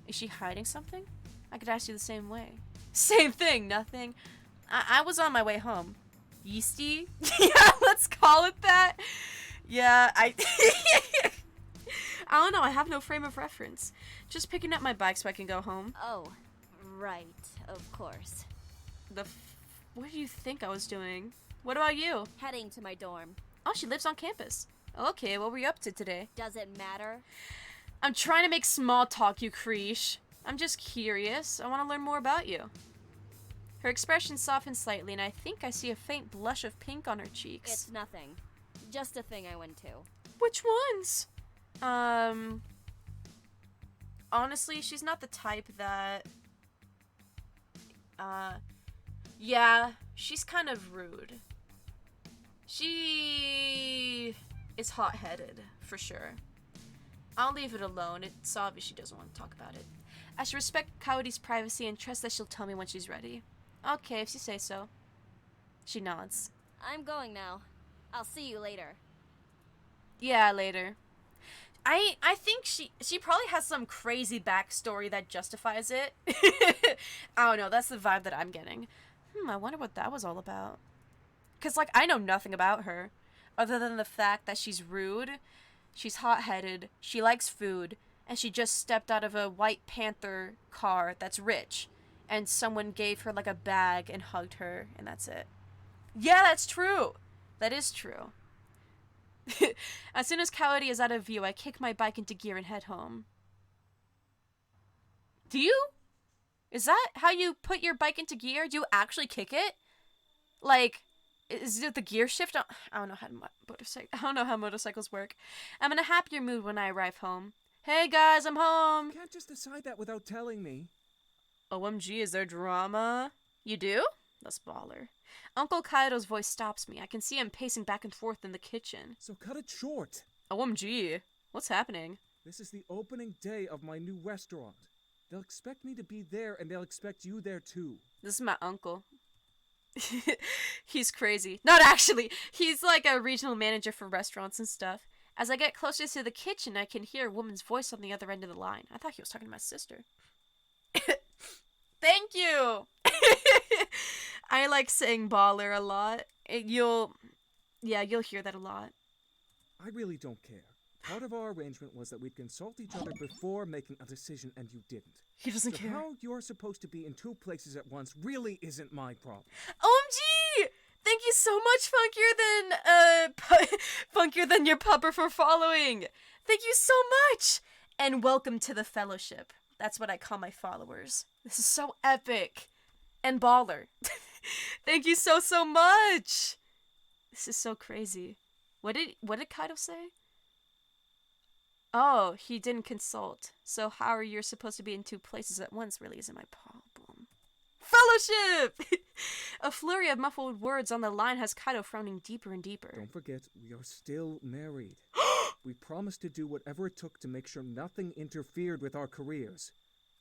A: Is she hiding something? I could ask you the same way. Same thing, nothing. I was on my way home. Yeasty? Yeah, let's call it that. Yeah, I don't know, I have no frame of reference. Just picking up my bike so I can go home.
O: Oh, right, of course.
A: What do you think I was doing? What about you?
O: Heading to my dorm.
A: Oh, she lives on campus. Okay, what were you up to today?
O: Does it matter?
A: I'm trying to make small talk, you creesh. I'm just curious. I want to learn more about you. Her expression softens slightly, and I think I see a faint blush of pink on her cheeks.
O: It's nothing. Just a thing I went to.
A: Which ones? Honestly, she's not the type that... Yeah, she's kind of rude. She is hot-headed, for sure. I'll leave it alone. It's obvious she doesn't want to talk about it. I should respect Coyote's privacy and trust that she'll tell me when she's ready. Okay, if you say so. She nods.
O: I'm going now. I'll see you later.
A: Yeah, later. I think she probably has some crazy backstory that justifies it. I don't know, that's the vibe that I'm getting. I wonder what that was all about. Because, like, I know nothing about her. Other than the fact that she's rude, she's hot-headed, she likes food, and she just stepped out of a White Panther car that's rich. And someone gave her, like, a bag and hugged her, and that's it. Yeah, that's true! That is true. As soon as Coyote is out of view, I kick my bike into gear and head home. Do you? Is that how you put your bike into gear? Do you actually kick it? Like, is it the gear shift? I don't know how motorcycles work. I'm in a happier mood when I arrive home. Hey guys, I'm home!
L: You can't just decide that without telling me.
A: OMG, is there drama? You do? That's baller. Uncle Kaido's voice stops me. I can see him pacing back and forth in the kitchen.
L: So cut it short.
A: OMG, what's happening?
L: This is the opening day of my new restaurant. They'll expect me to be there, and they'll expect you there too.
A: This is my uncle. He's crazy. Not actually. He's like a regional manager for restaurants and stuff. As I get closer to the kitchen, I can hear a woman's voice on the other end of the line. I thought he was talking to my sister. Thank you! I like saying baller a lot. You'll hear that a lot.
L: I really don't care. Part of our arrangement was that we'd consult each other before making a decision, and you didn't.
A: He doesn't care.
L: How you're supposed to be in two places at once really isn't my problem.
A: OMG! Thank you so much, Funkier than your pupper, for following. Thank you so much! And welcome to the fellowship. That's what I call my followers. This is so epic. And baller. Thank you so much! This is so crazy. What did Kaido say? Oh, he didn't consult. So how are you supposed to be in two places at once really isn't my problem. Fellowship! A flurry of muffled words on the line has Kaido frowning deeper and deeper.
L: Don't forget, we are still married. We promised to do whatever it took to make sure nothing interfered with our careers.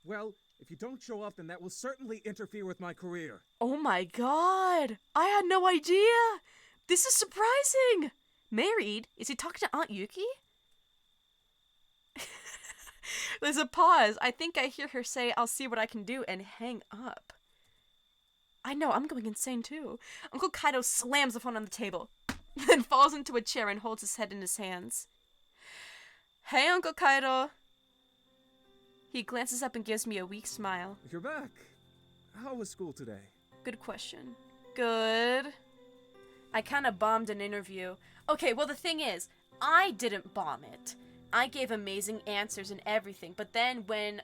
L: Well, if you don't show up, then that will certainly interfere with my career.
A: Oh my god! I had no idea! This is surprising! Married? Is he talking to Aunt Yuki? There's a pause. I think I hear her say, "I'll see what I can do," and hang up. I know, I'm going insane too. Uncle Kaido slams the phone on the table, then falls into a chair and holds his head in his hands. Hey, Uncle Kaido. He glances up and gives me a weak smile.
L: You're back. How was school today?
A: Good question. Good. I kind of bombed an interview. Okay, well the thing is, I didn't bomb it. I gave amazing answers and everything, but then when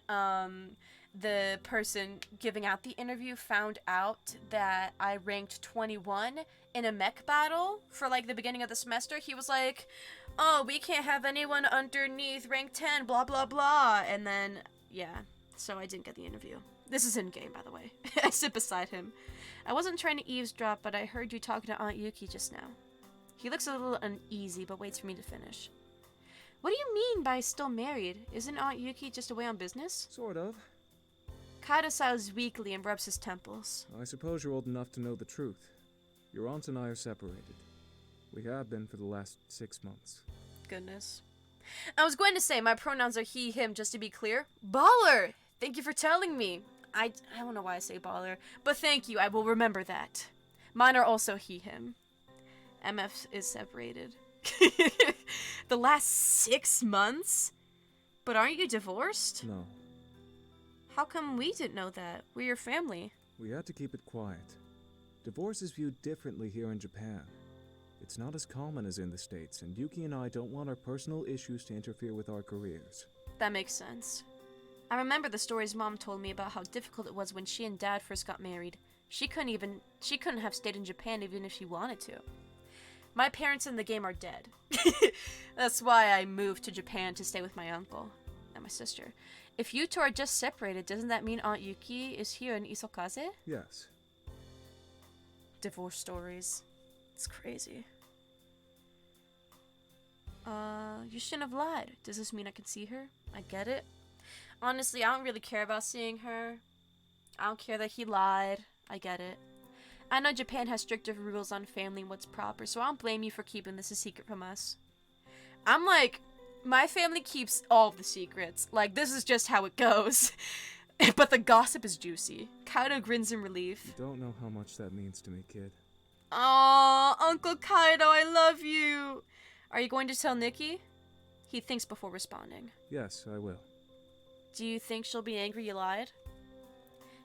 A: the person giving out the interview found out that I ranked 21 in a mech battle for like the beginning of the semester, he was like, "Oh, we can't have anyone underneath rank 10, blah blah blah," and then yeah, so I didn't get the interview. This is in game, by the way. I sit beside him. I wasn't trying to eavesdrop, but I heard you talking to Aunt Yuki just now. He looks a little uneasy, but waits for me to finish. What do you mean by still married? Isn't Aunt Yuki just away on business?
L: Sort of.
A: Kaido sighs weakly and rubs his temples.
L: I suppose you're old enough to know the truth. Your aunt and I are separated. We have been for the last 6 months.
A: Goodness. I was going to say my pronouns are he, him, just to be clear. Baller! Thank you for telling me. I don't know why I say baller, but thank you, I will remember that. Mine are also he, him. MF is separated. The last 6 months? But aren't you divorced?
L: No.
A: How come we didn't know that? We're your family.
L: We had to keep it quiet. Divorce is viewed differently here in Japan. It's not as common as in the States, and Yuki and I don't want our personal issues to interfere with our careers.
A: That makes sense. I remember the stories Mom told me about how difficult it was when she and Dad first got married. She couldn't have stayed in Japan even if she wanted to. My parents in the game are dead. That's why I moved to Japan to stay with my uncle and my sister. If you two are just separated, doesn't that mean Aunt Yuki is here in Isokaze?
L: Yes.
A: Divorce stories. It's crazy. You shouldn't have lied. Does this mean I can see her? I get it. Honestly, I don't really care about seeing her. I don't care that he lied. I get it. I know Japan has stricter rules on family and what's proper, so I don't blame you for keeping this a secret from us. I'm like, my family keeps all the secrets. Like, this is just how it goes. But the gossip is juicy. Kaido grins in relief.
L: You don't know how much that means to me, kid.
A: Aww, Uncle Kaido, I love you. Are you going to tell Nikki? He thinks before responding.
L: Yes, I will.
A: Do you think she'll be angry you lied?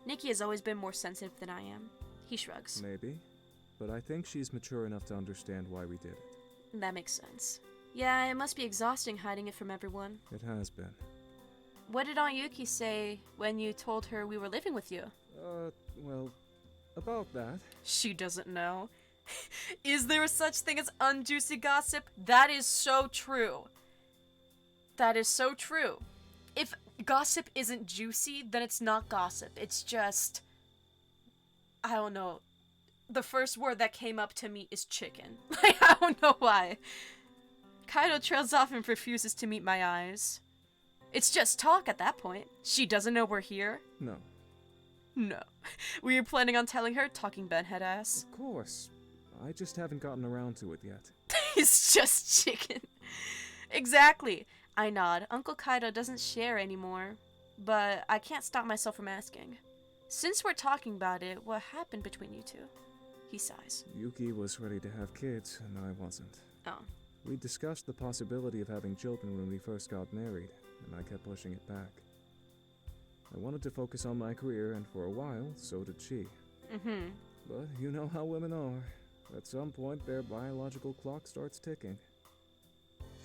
A: Nikki has always been more sensitive than I am. He shrugs.
L: Maybe. But I think she's mature enough to understand why we did it.
A: That makes sense. Yeah, it must be exhausting hiding it from everyone.
L: It has been.
A: What did Aunt Yuki say when you told her we were living with you?
L: Well, about that.
A: She doesn't know. Is there such thing as unjuicy gossip? That is so true. That is so true. If gossip isn't juicy, then it's not gossip. It's just... I don't know. The first word that came up to me is chicken. I don't know why. Kaido trails off and refuses to meet my eyes. It's just talk at that point. She doesn't know we're here?
L: No.
A: No. Were you planning on telling her, talking Benhead ass?
L: Of course. I just haven't gotten around to it yet.
A: It's just chicken. Exactly. I nod. Uncle Kaido doesn't share anymore. But I can't stop myself from asking. Since we're talking about it, what happened between you two? He sighs.
L: Yuki was ready to have kids, and I wasn't.
A: Oh.
L: We discussed the possibility of having children when we first got married, and I kept pushing it back. I wanted to focus on my career, and for a while, so did she.
A: Mm-hmm.
L: But you know how women are. At some point, their biological clock starts ticking.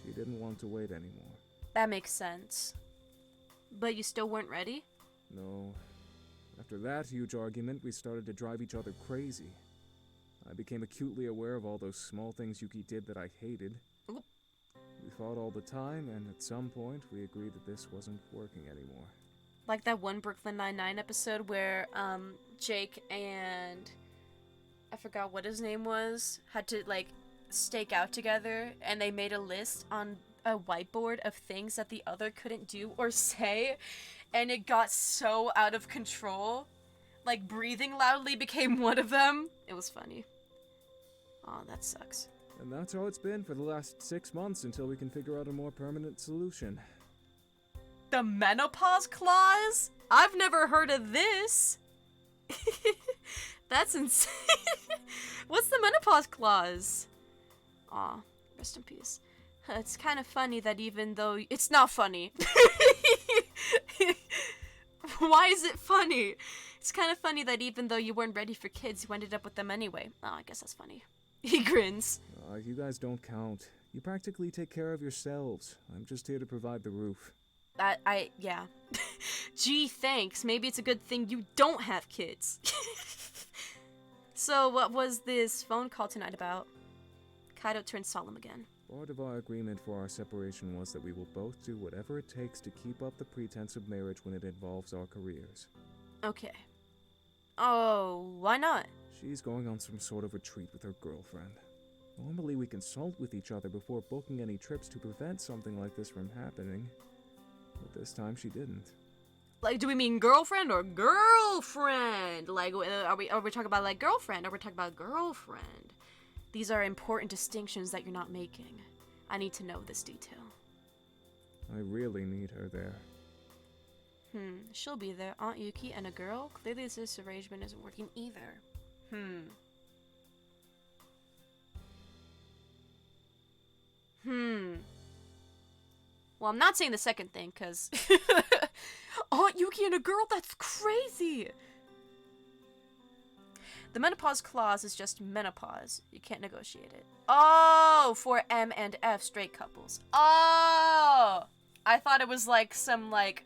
L: She didn't want to wait anymore.
A: That makes sense. But you still weren't ready?
L: No. After that huge argument, we started to drive each other crazy. I became acutely aware of all those small things Yuki did that I hated.
A: Oop.
L: We fought all the time, and at some point, we agreed that this wasn't working anymore.
A: Like that one Brooklyn Nine-Nine episode where Jake and I forgot what his name was had to like stake out together, and they made a list on a whiteboard of things that the other couldn't do or say, and it got so out of control. Like, breathing loudly became one of them. It was funny. Oh, that sucks.
L: And that's how it's been for the last 6 months until we can figure out a more permanent solution.
A: The menopause clause? I've never heard of this. That's insane. What's the menopause clause? Aw, rest in peace. It's kind of funny that even though... It's not funny. Why is it funny? It's kind of funny that even though you weren't ready for kids, you ended up with them anyway. Oh, I guess that's funny. He grins.
L: You guys don't count. You practically take care of yourselves. I'm just here to provide the roof.
A: Yeah. Gee, thanks. Maybe it's a good thing you don't have kids. So, what was this phone call tonight about? Kaido turned solemn again.
L: Part of our agreement for our separation was that we will both do whatever it takes to keep up the pretense of marriage when it involves our careers.
A: Okay. Oh, why not?
L: She's going on some sort of retreat with her girlfriend. Normally we consult with each other before booking any trips to prevent something like this from happening. But this time she didn't.
A: Like, do we mean girlfriend or girlfriend? Like, are we talking about, like, girlfriend? Or are we talking about girlfriend? These are important distinctions that you're not making. I need to know this detail.
L: I really need her there.
A: She'll be there. Aunt Yuki and a girl? Clearly this arrangement isn't working either. Well, I'm not saying the second thing, because... Aunt Yuki and a girl? That's crazy! The menopause clause is just menopause. You can't negotiate it. Oh! For M and F straight couples. Oh! I thought it was like some, like,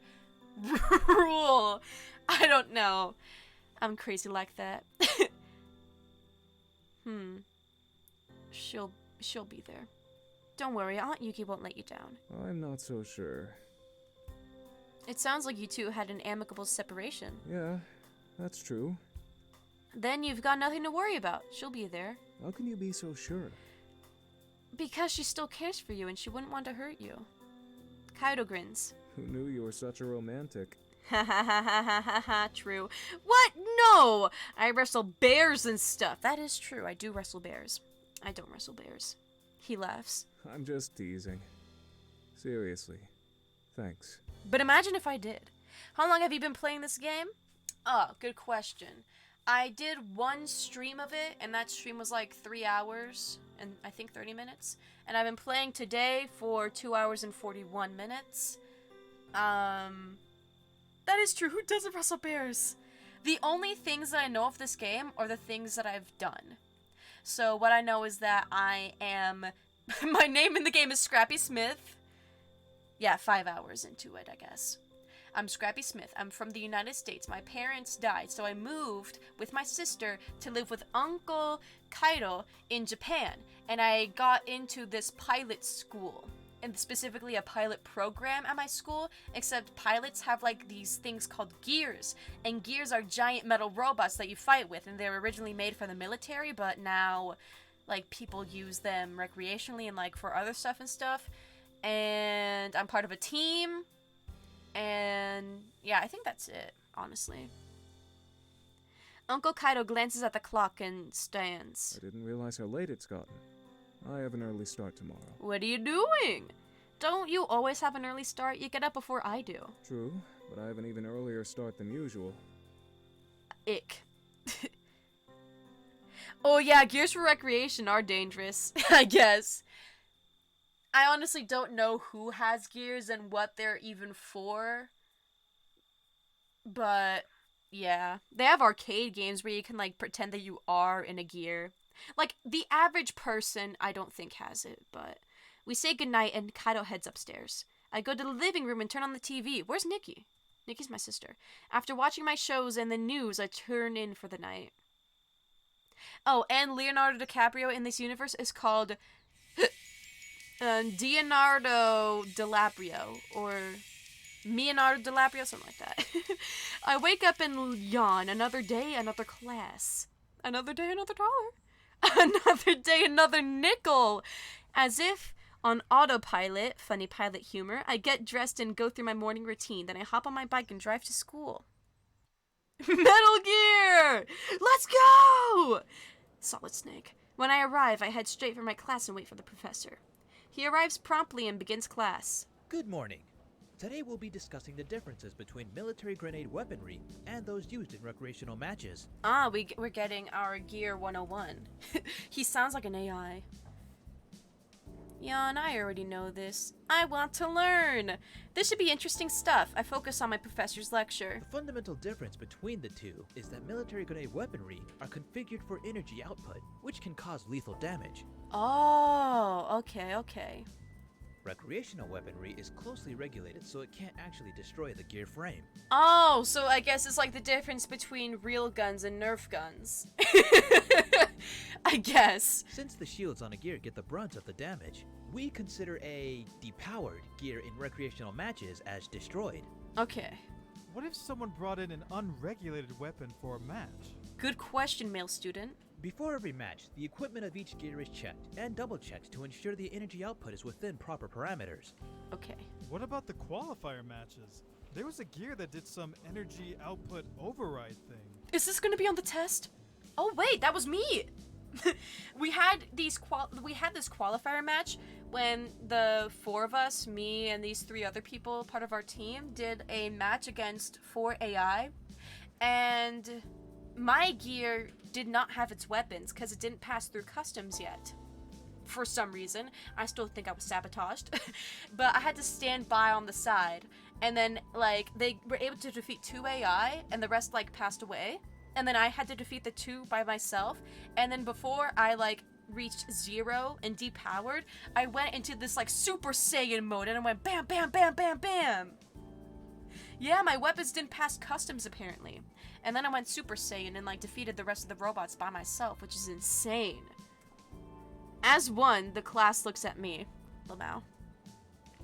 A: rule. I don't know. I'm crazy like that. She'll be there. Don't worry, Aunt Yuki won't let you down.
L: I'm not so sure.
A: It sounds like you two had an amicable separation.
L: Yeah, that's true.
A: Then you've got nothing to worry about. She'll be there.
L: How can you be so sure?
A: Because she still cares for you and she wouldn't want to hurt you. Kaido grins.
L: Who knew you were such a romantic?
A: Ha ha ha ha ha ha ha, true. What? No! I wrestle bears and stuff. That is true, I do wrestle bears. I don't wrestle bears. He laughs.
L: I'm just teasing. Seriously. Thanks.
A: But imagine if I did. How long have you been playing this game? Oh, good question. I did one stream of it, and that stream was like 3 hours and I think 30 minutes. And I've been playing today for 2 hours and 41 minutes. That is true. Who doesn't wrestle bears? The only things that I know of this game are the things that I've done. So what I know is that I am... my name in the game is Scrappy Smith. Yeah, 5 hours into it, I guess. I'm Scrappy Smith. I'm from the United States. My parents died, so I moved with my sister to live with Uncle Kaido in Japan. And I got into this pilot school, and specifically a pilot program at my school, except pilots have like these things called gears, and gears are giant metal robots that you fight with, and they were originally made for the military, but now like people use them recreationally and like for other stuff and stuff. And I'm part of a team. And yeah, I think that's it, honestly. Uncle Kaido glances at the clock and stands.
L: I didn't realize how late it's gotten. I have an early start tomorrow.
A: What are you doing? Don't you always have an early start? You get up before I do.
L: True, but I have an even earlier start than usual.
A: Ick. Oh yeah, gears for recreation are dangerous, I guess. I honestly don't know who has gears and what they're even for. But, yeah. They have arcade games where you can, like, pretend that you are in a gear. Like, the average person, I don't think has it, but... We say goodnight and Kaido heads upstairs. I go to the living room and turn on the TV. Where's Nikki? Nikki's my sister. After watching my shows and the news, I turn in for the night. Oh, and Leonardo DiCaprio in this universe is called... Leonardo DiCaprio, or Leonardo DiCaprio, something like that. I wake up and yawn. Another day, another class. Another day, another dollar. Another day, another nickel. As if On autopilot, funny pilot humor, I get dressed and go through my morning routine, then I hop on my bike and drive to school. Metal Gear! Let's go! Solid Snake. When I arrive, I head straight for my class and wait for the professor. He arrives promptly and begins class.
P: Good morning. Today we'll be discussing the differences between military grenade weaponry and those used in recreational matches.
A: Ah, we're getting our Gear 101. He sounds like an AI. Yawn, I already know this. I want to learn! This should be interesting stuff. I focus on my professor's lecture.
P: The fundamental difference between the two is that military grenade weaponry are configured for energy output, which can cause lethal damage.
A: Oh, okay.
P: Recreational weaponry is closely regulated so it can't actually destroy the gear frame.
A: Oh, so I guess it's like the difference between real guns and Nerf guns. I guess.
P: Since the shields on a gear get the brunt of the damage, we consider a depowered gear in recreational matches as destroyed.
A: Okay.
E: What if someone brought in an unregulated weapon for a match?
A: Good question, male student.
P: Before every match, the equipment of each gear is checked and double-checked to ensure the energy output is within proper parameters.
A: Okay.
E: What about the qualifier matches? There was a gear that did some energy output override thing.
A: Is this going to be on the test? Oh wait, that was me. we had this qualifier match when the 4 of us, me and these 3 other people, part of our team, did a match against 4 AI, and my gear did not have its weapons because it didn't pass through customs yet. For some reason, I still think I was sabotaged, but I had to stand by on the side, and then like they were able to defeat 2 AI, and the rest like passed away, and then I had to defeat the 2 by myself, and then before I like reached 0 and depowered, I went into this like Super Saiyan mode, and I went bam, bam, bam, bam, bam. Yeah, my weapons didn't pass customs apparently. And then I went Super Saiyan and like defeated the rest of the robots by myself, which is insane. As one, the class looks at me. Well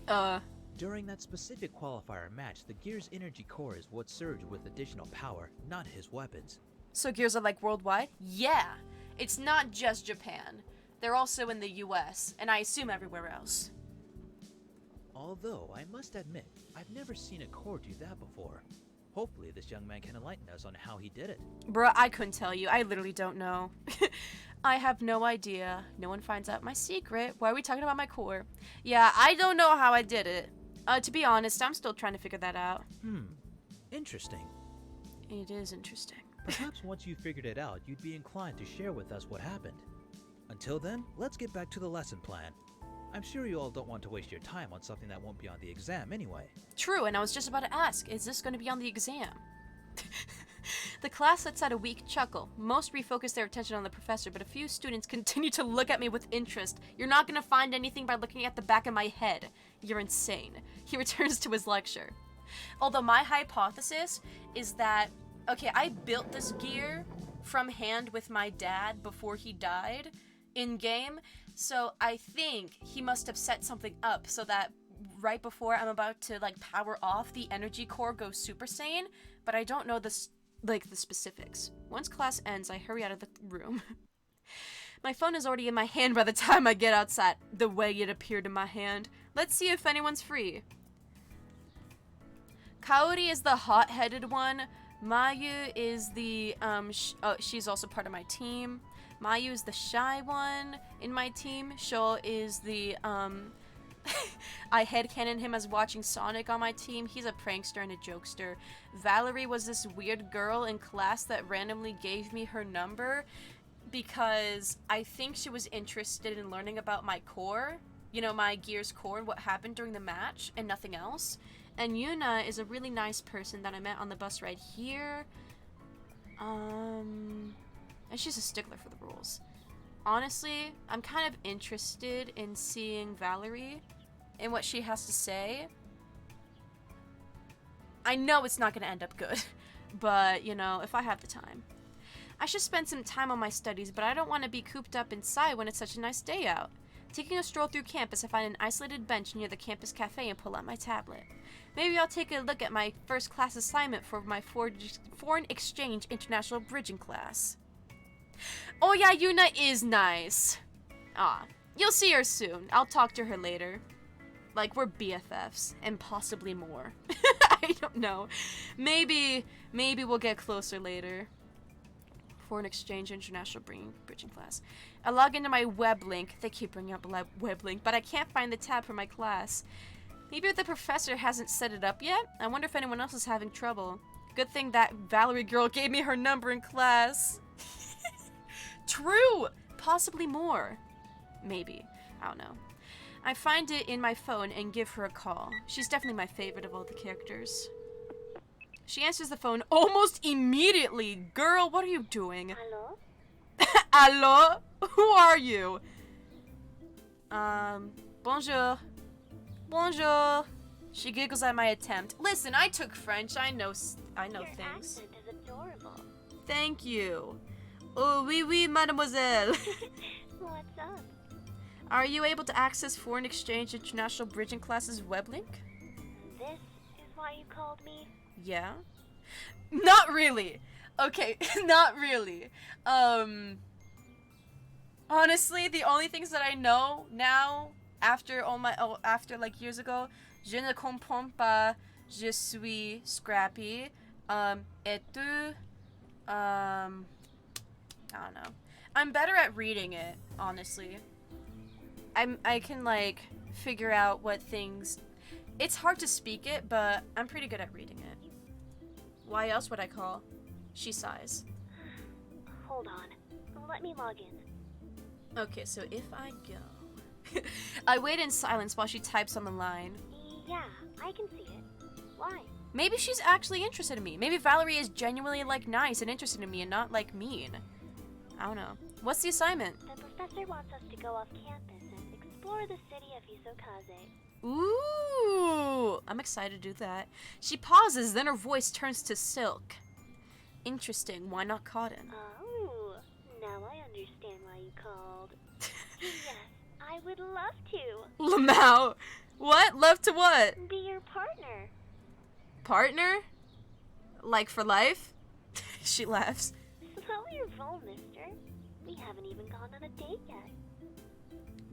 A: now.
P: During that specific qualifier match, the gear's energy core is what surged with additional power, not his weapons.
A: So gears are like worldwide? Yeah! It's not just Japan. They're also in the US, and I assume everywhere else.
P: Although, I must admit, I've never seen a core do that before. Hopefully this young man can enlighten us on how he did it.
A: Bruh, I couldn't tell you. I literally don't know. I have no idea. No one finds out my secret. Why are we talking about my core? Yeah, I don't know how I did it. To be honest, I'm still trying to figure that out.
P: Interesting.
A: It is interesting.
P: Perhaps once you figured it out, you'd be inclined to share with us what happened. Until then, let's get back to the lesson plan. I'm sure you all don't want to waste your time on something that won't be on the exam anyway.
A: True, and I was just about to ask, is this going to be on the exam? The class lets out a weak chuckle. Most refocus their attention on the professor, but a few students continue to look at me with interest. You're not going to find anything by looking at the back of my head. You're insane. He returns to his lecture. Although my hypothesis is that, okay, I built this gear from hand with my dad before he died in game, so I think he must have set something up so that right before I'm about to like power off, the energy core goes Super Saiyan, but I don't know the specifics. Once class ends, I hurry out of the room. My phone is already in my hand by the time I get outside, the way it appeared in my hand. Let's see if anyone's free. Kaori is the hot-headed one. Mayu is the, she's also part of my team. Mayu is the shy one in my team. Sho is the, I headcanon him as watching Sonic on my team. He's a prankster and a jokester. Valerie was this weird girl in class that randomly gave me her number because I think she was interested in learning about my core. You know, my Gears core and what happened during the match and nothing else. And Yuna is a really nice person that I met on the bus ride here. And she's a stickler for the rules. Honestly, I'm kind of interested in seeing Valerie and what she has to say. I know it's not going to end up good, but, you know, if I have the time. I should spend some time on my studies, but I don't want to be cooped up inside when it's such a nice day out. Taking a stroll through campus, I find an isolated bench near the campus cafe and pull out my tablet. Maybe I'll take a look at my first class assignment for my foreign exchange international bridging class. Oh yeah, Yuna is nice. Ah, You'll see her soon. I'll talk to her later. Like, we're BFFs, and possibly more. I don't know. Maybe we'll get closer later. Foreign exchange international bridging class. I log into my web link. They keep bringing up a web link, but I can't find the tab for my class. Maybe the professor hasn't set it up yet? I wonder if anyone else is having trouble. Good thing that Valerie girl gave me her number in class. True! Possibly more. Maybe. I don't know. I find it in my phone and give her a call. She's definitely my favorite of all the characters. She answers the phone almost immediately. Girl, what are you doing?
B: Hello?
A: Hello? Who are you? Bonjour. Bonjour. She giggles at my attempt. Listen, I took French. I know things.
B: Your accent is adorable.
A: Thank you. Oh, oui, oui, mademoiselle.
B: What's up?
A: Are you able to access Foreign Exchange International Bridging Class's web link?
B: This is why you called me?
A: Yeah? Not really. Okay, not really. Honestly, the only things that I know now, after like years ago, je ne comprends pas, je suis Scrappy, et tu, I don't know. I'm better at reading it, honestly. I can, like, figure out what things... It's hard to speak it, but I'm pretty good at reading it. Why else would I call? She sighs.
B: Hold on. Let me log in.
A: Okay, so if I go... I wait in silence while she types on the line.
B: Yeah, I can see it. Why?
A: Maybe she's actually interested in me. Maybe Valerie is genuinely, like, nice and interested in me and not, like, mean. I don't know. What's the assignment?
B: The professor wants us to go off campus and explore the city of Isokaze.
A: Ooh! I'm excited to do that. She pauses, then her voice turns to silk. Interesting. Why not cotton?
B: Oh, now I understand why you called. Yes, I would love to.
A: Lamau! What? Love to what?
B: Be your partner.
A: Partner? Like for life? She laughs.
B: Slow your roll, mister. We haven't even gone on a date yet.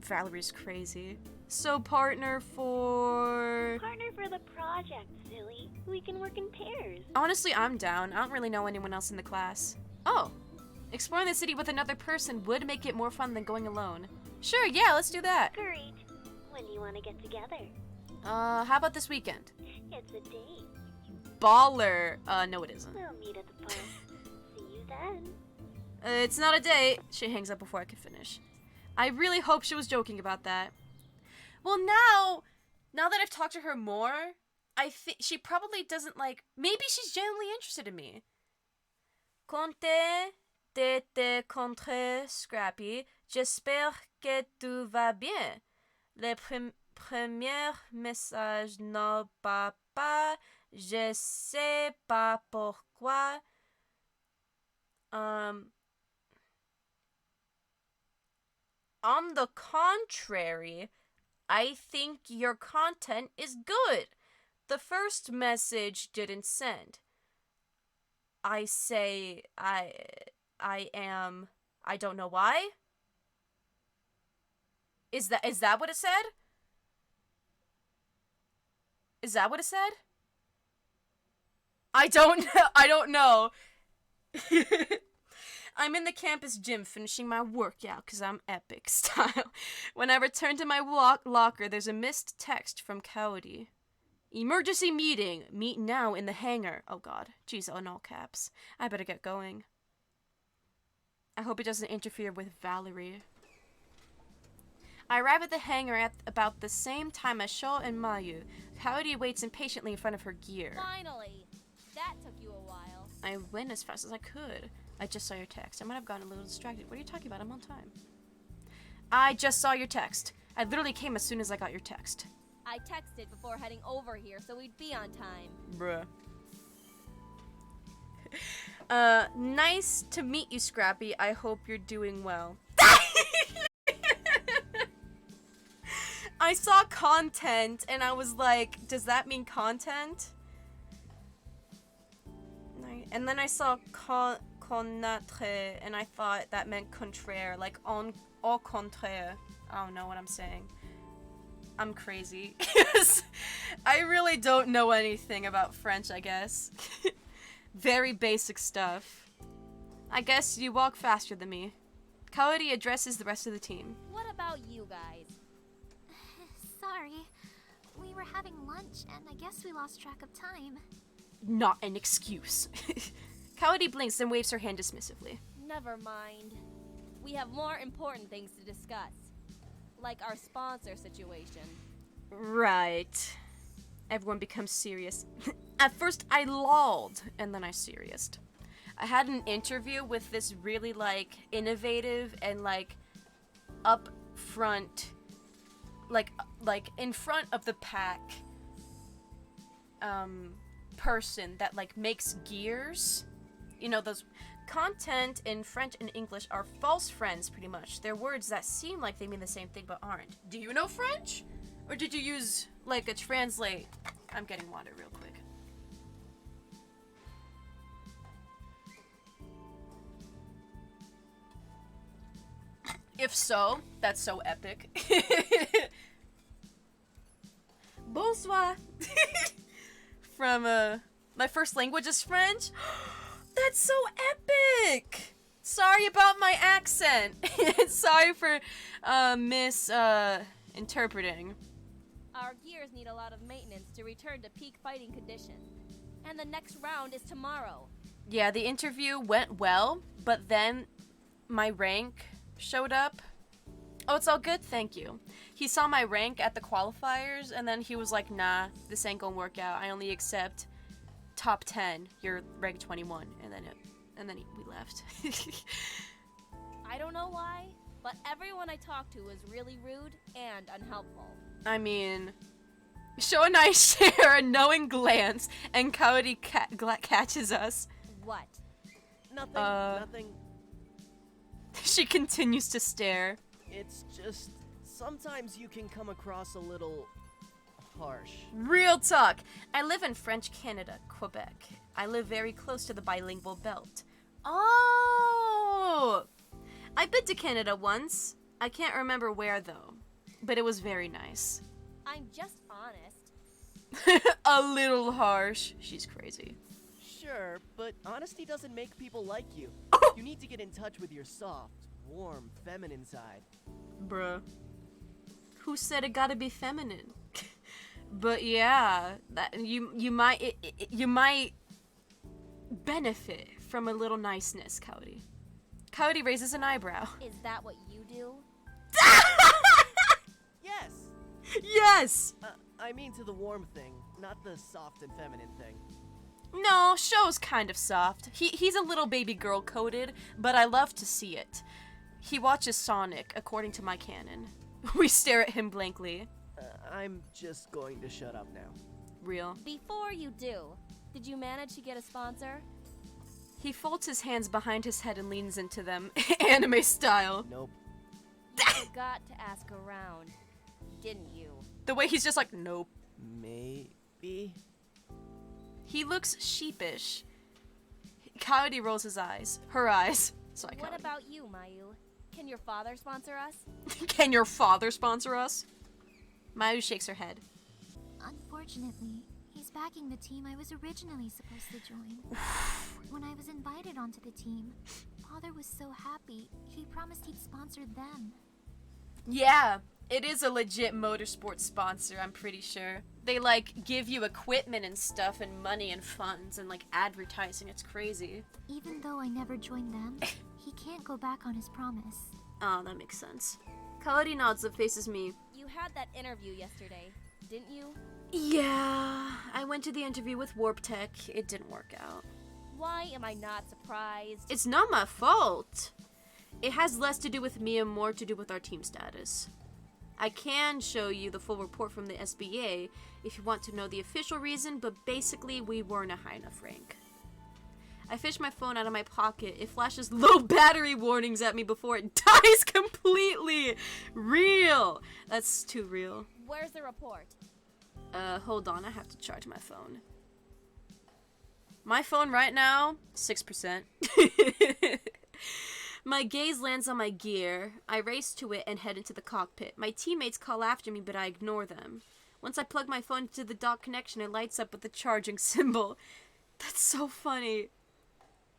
A: Valerie's crazy. So partner for...
B: Partner for the project, silly. We can work in pairs.
A: Honestly, I'm down. I don't really know anyone else in the class. Oh. Exploring the city with another person would make it more fun than going alone. Sure, yeah, let's do that.
B: Great. When do you want to get together?
A: How about this weekend?
B: It's a date.
A: Baller. No it isn't.
B: We'll meet at the park. See you then.
A: It's not a date. She hangs up before I can finish. I really hope she was joking about that. Well, now that I've talked to her more, I think she probably doesn't like... Maybe she's genuinely interested in me. Content de te rencontrer, Scrappy. J'espère que tout va bien. Le premier message non pas. Je sais pas pourquoi. On the contrary, I think your content is good. The first message didn't send. I say I am... I don't know why? Is that what it said? Is that what it said? I don't know. I'm in the campus gym finishing my workout because I'm epic style. When I return to my locker, there's a missed text from Coyote. Emergency meeting. Meet now in the hangar. Oh god. Jeez, in all caps. I better get going. I hope it doesn't interfere with Valerie. I arrive at the hangar at about the same time as Sho and Mayu. Coyote waits impatiently in front of her gear.
O: Finally! That took you a while.
A: I went as fast as I could. I just saw your text. I might have gotten a little distracted. What are you talking about? I'm on time. I just saw your text. I literally came as soon as I got your text.
O: I texted before heading over here so we'd be on time.
A: Bruh. Nice to meet you, Scrappy. I hope you're doing well. I saw content and I was like, does that mean content? And then I saw connaître and I thought that meant contraire, like au contraire. I don't know what I'm saying. I'm crazy. I really don't know anything about French, I guess. Very basic stuff. I guess you walk faster than me. Kaori addresses the rest of the team.
O: What about you guys?
D: Sorry. We were having lunch, and I guess we lost track of time.
A: Not an excuse. Kaori blinks and waves her hand dismissively.
O: Never mind. We have more important things to discuss. Like our sponsor situation.
A: Right. Everyone becomes serious. At first I lolled, and then I serioused. I had an interview with this really, like, innovative and, like, up front, like in front of the pack, person that, like, makes gears. You know, those content in French and English are false friends, pretty much. They're words that seem like they mean the same thing but aren't. Do you know French? Or did you use, like, a translate? I'm getting water real quick. If so, that's so epic. Bonsoir. From, my first language is French. That's so epic! Sorry about my accent. Sorry for, interpreting.
O: Our gears need a lot of maintenance to return to peak fighting condition. And the next round is tomorrow.
A: Yeah, the interview went well, but then my rank showed up. Oh, it's all good, thank you. He saw my rank at the qualifiers, and then he was like, nah, this ain't gonna work out. I only accept top 10. You're rank 21. And then we left.
O: I don't know why, but everyone I talked to was really rude and unhelpful.
A: I mean, Sho and I share a knowing glance, and Kaori catches us.
O: What?
Q: Nothing.
A: She continues to stare.
Q: It's just, sometimes you can come across a little harsh.
A: Real talk. I live in French Canada, Quebec. I live very close to the bilingual belt. Oh! I've been to Canada once. I can't remember where though, but it was very nice.
O: I'm just honest.
A: A little harsh. She's crazy.
Q: Sure, but honesty doesn't make people like you. You need to get in touch with your soft, warm, feminine side.
A: Bruh. Who said it gotta be feminine? But yeah, that you might benefit from a little niceness, Kaori. Kaori raises an eyebrow.
O: Is that what you do?
Q: Yes!
A: Yes!
Q: I mean to the warm thing, not the soft and feminine thing.
A: No, Sho's kind of soft. He's a little baby girl coded, but I love to see it. He watches Sonic, according to my canon. We stare at him blankly.
Q: I'm just going to shut up now.
A: Real.
O: Before you do, did you manage to get a sponsor?
A: He folds his hands behind his head and leans into them, anime style.
Q: Nope.
O: You forgot to ask around, didn't you?
A: The way he's just like, nope.
Q: Maybe?
A: He looks sheepish. Kaori rolls his eyes. Her eyes. Sorry,
O: What
A: Kaori.
O: about you, Mayu? Can your father sponsor us?
A: Can your father sponsor us? Mayu shakes her head.
D: Unfortunately, he's backing the team I was originally supposed to join. When I was invited onto the team, Father was so happy, he promised he'd sponsor them.
A: Yeah, it is a legit motorsports sponsor, I'm pretty sure. They, like, give you equipment and stuff and money and funds and, like, advertising. It's crazy.
D: Even though I never joined them, he can't go back on his promise.
A: Oh, that makes sense. Kaori nods and faces me.
O: You had that interview yesterday, didn't you?
A: Yeah, I went to the interview with Warp Tech. It didn't work out.
O: Why am I not surprised?
A: It's not my fault. It has less to do with me and more to do with our team status. I can show you the full report from the SBA if you want to know the official reason, but basically we weren't a high enough rank. I fish my phone out of my pocket. It flashes low battery warnings at me before it dies completely. Real. That's too real.
O: Where's the report?
A: Hold on. I have to charge my phone. My phone right now, 6%. My gaze lands on my gear. I race to it and head into the cockpit. My teammates call after me, but I ignore them. Once I plug my phone into the dock connection, it lights up with the charging symbol. That's so funny.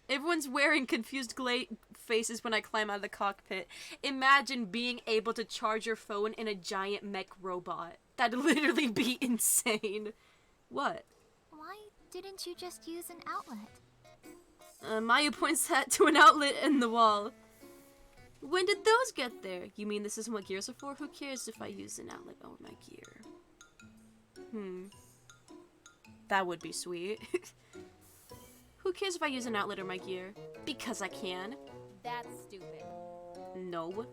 A: Everyone's wearing confused faces when I climb out of the cockpit. Imagine being able to charge your phone in a giant mech robot. That'd literally be insane. What?
D: Why didn't you just use an outlet?
A: Mayu points that to an outlet in the wall. When did those get there? You mean this isn't what gears are for? Who cares if I use an outlet over my gear? That would be sweet. Who cares if I use an outlet or my gear? Because I can.
O: That's stupid.
A: No.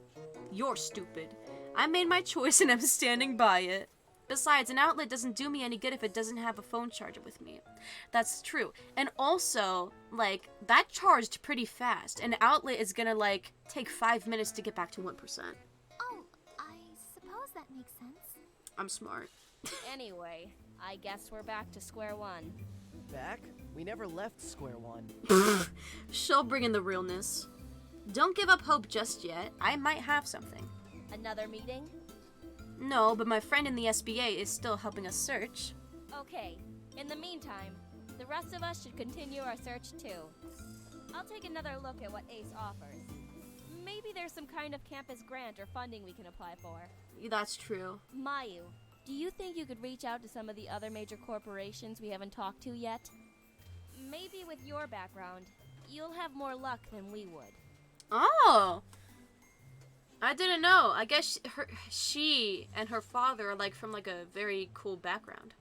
A: You're stupid. I made my choice and I'm standing by it. Besides, an outlet doesn't do me any good if it doesn't have a phone charger with me. That's true. And also, like, that charged pretty fast. An outlet is gonna, like, take 5 minutes to get back to 1%.
D: Oh, I suppose that makes sense.
A: I'm smart.
O: Anyway, I guess we're back to square one.
Q: Back? We never left square one.
A: She'll bring in the realness. Don't give up hope just yet. I might have something.
O: Another meeting?
A: No, but my friend in the SBA is still helping us search.
O: Okay. In the meantime, the rest of us should continue our search too. I'll take another look at what ACE offers. Maybe there's some kind of campus grant or funding we can apply for.
A: That's true.
O: Mayu, do you think you could reach out to some of the other major corporations we haven't talked to yet? Maybe with your background, you'll have more luck than we would.
A: Oh! I didn't know. I guess she and her father are like from like a very cool background.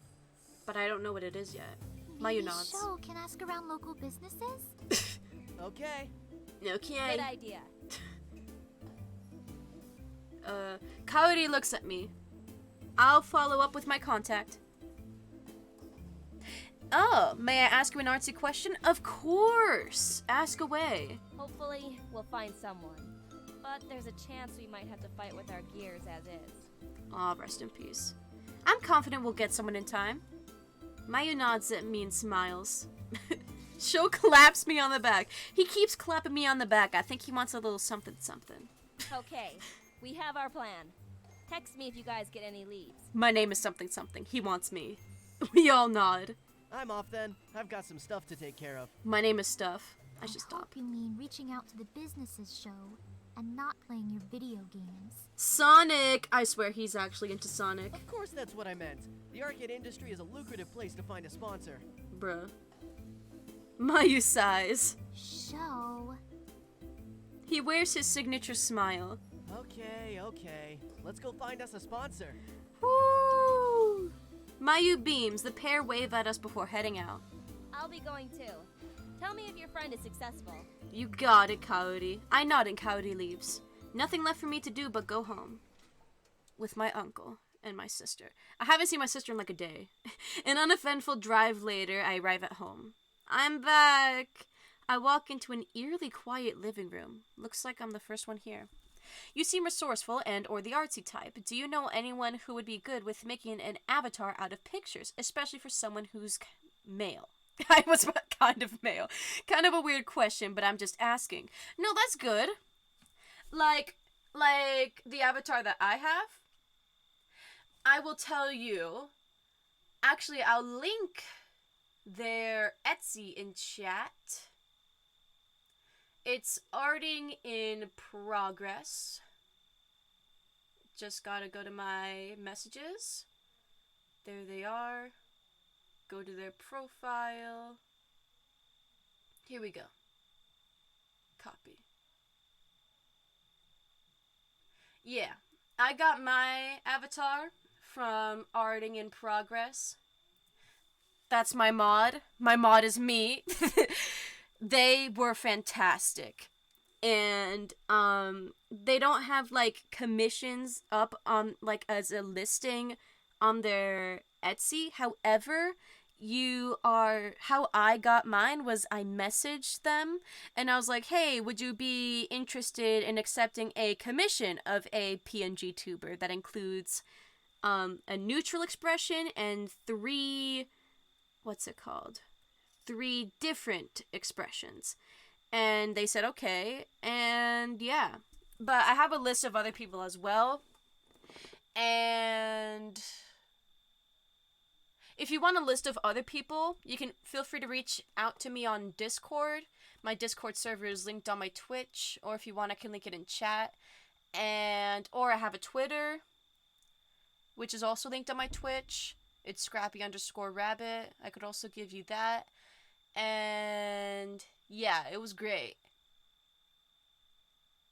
A: But I don't know what it is yet. Mayu nods.
D: Show can ask around local businesses?
Q: Okay.
A: Okay.
O: Good idea.
A: Kaori looks at me. I'll follow up with my contact. Oh, may I ask you an artsy question? Of course! Ask away.
O: Hopefully, we'll find someone. But there's a chance we might have to fight with our gears as is.
A: Aw, rest in peace. I'm confident we'll get someone in time. Mayu nods at me and smiles. Sho claps me on the back. He keeps clapping me on the back. I think he wants a little something something.
O: Okay, we have our plan. Text me if you guys get any leads.
A: My name is something something. He wants me. We all nod.
Q: I'm off then. I've got some stuff to take care of.
A: My name is Stuff. I should stop.
D: You mean reaching out to the businesses, Show, and not playing your video games.
A: Sonic! I swear he's actually into Sonic.
Q: Of course that's what I meant. The arcade industry is a lucrative place to find a sponsor.
A: Bruh. Mayu sighs.
D: Show.
A: He wears his signature smile.
Q: Okay. Let's go find us a sponsor.
A: Woo! Mayu beams. The pair wave at us before heading out.
O: I'll be going too. Tell me if your friend is successful.
A: You got it, Kaori. I nod and Kaori leaves. Nothing left for me to do but go home. With my uncle and my sister. I haven't seen my sister in like a day. An uneventful drive later, I arrive at home. I'm back! I walk into an eerily quiet living room. Looks like I'm the first one here. You seem resourceful and or the artsy type. Do you know anyone who would be good with making an avatar out of pictures, especially for someone who's male? I was kind of male. Kind of a weird question, but I'm just asking. No, that's good. Like the avatar that I have? I will tell you. Actually, I'll link their Etsy in chat. It's arting in progress. Just gotta go to my messages. There they are. Go to their profile. Here we go. Copy. Yeah, I got my avatar from Arting in Progress. That's my mod. My mod is me. They were fantastic. And they don't have like commissions up on like as a listing on their Etsy. However, how I got mine was I messaged them and I was like, hey, would you be interested in accepting a commission of a PNG tuber that includes a neutral expression and three different expressions. And they said okay, and yeah. But I have a list of other people as well. And if you want a list of other people, you can feel free to reach out to me on Discord. My Discord server is linked on my Twitch, or if you want, I can link it in chat. Or I have a Twitter, which is also linked on my Twitch. It's Scrappy_Rabbit. I could also give you that. And yeah, it was great.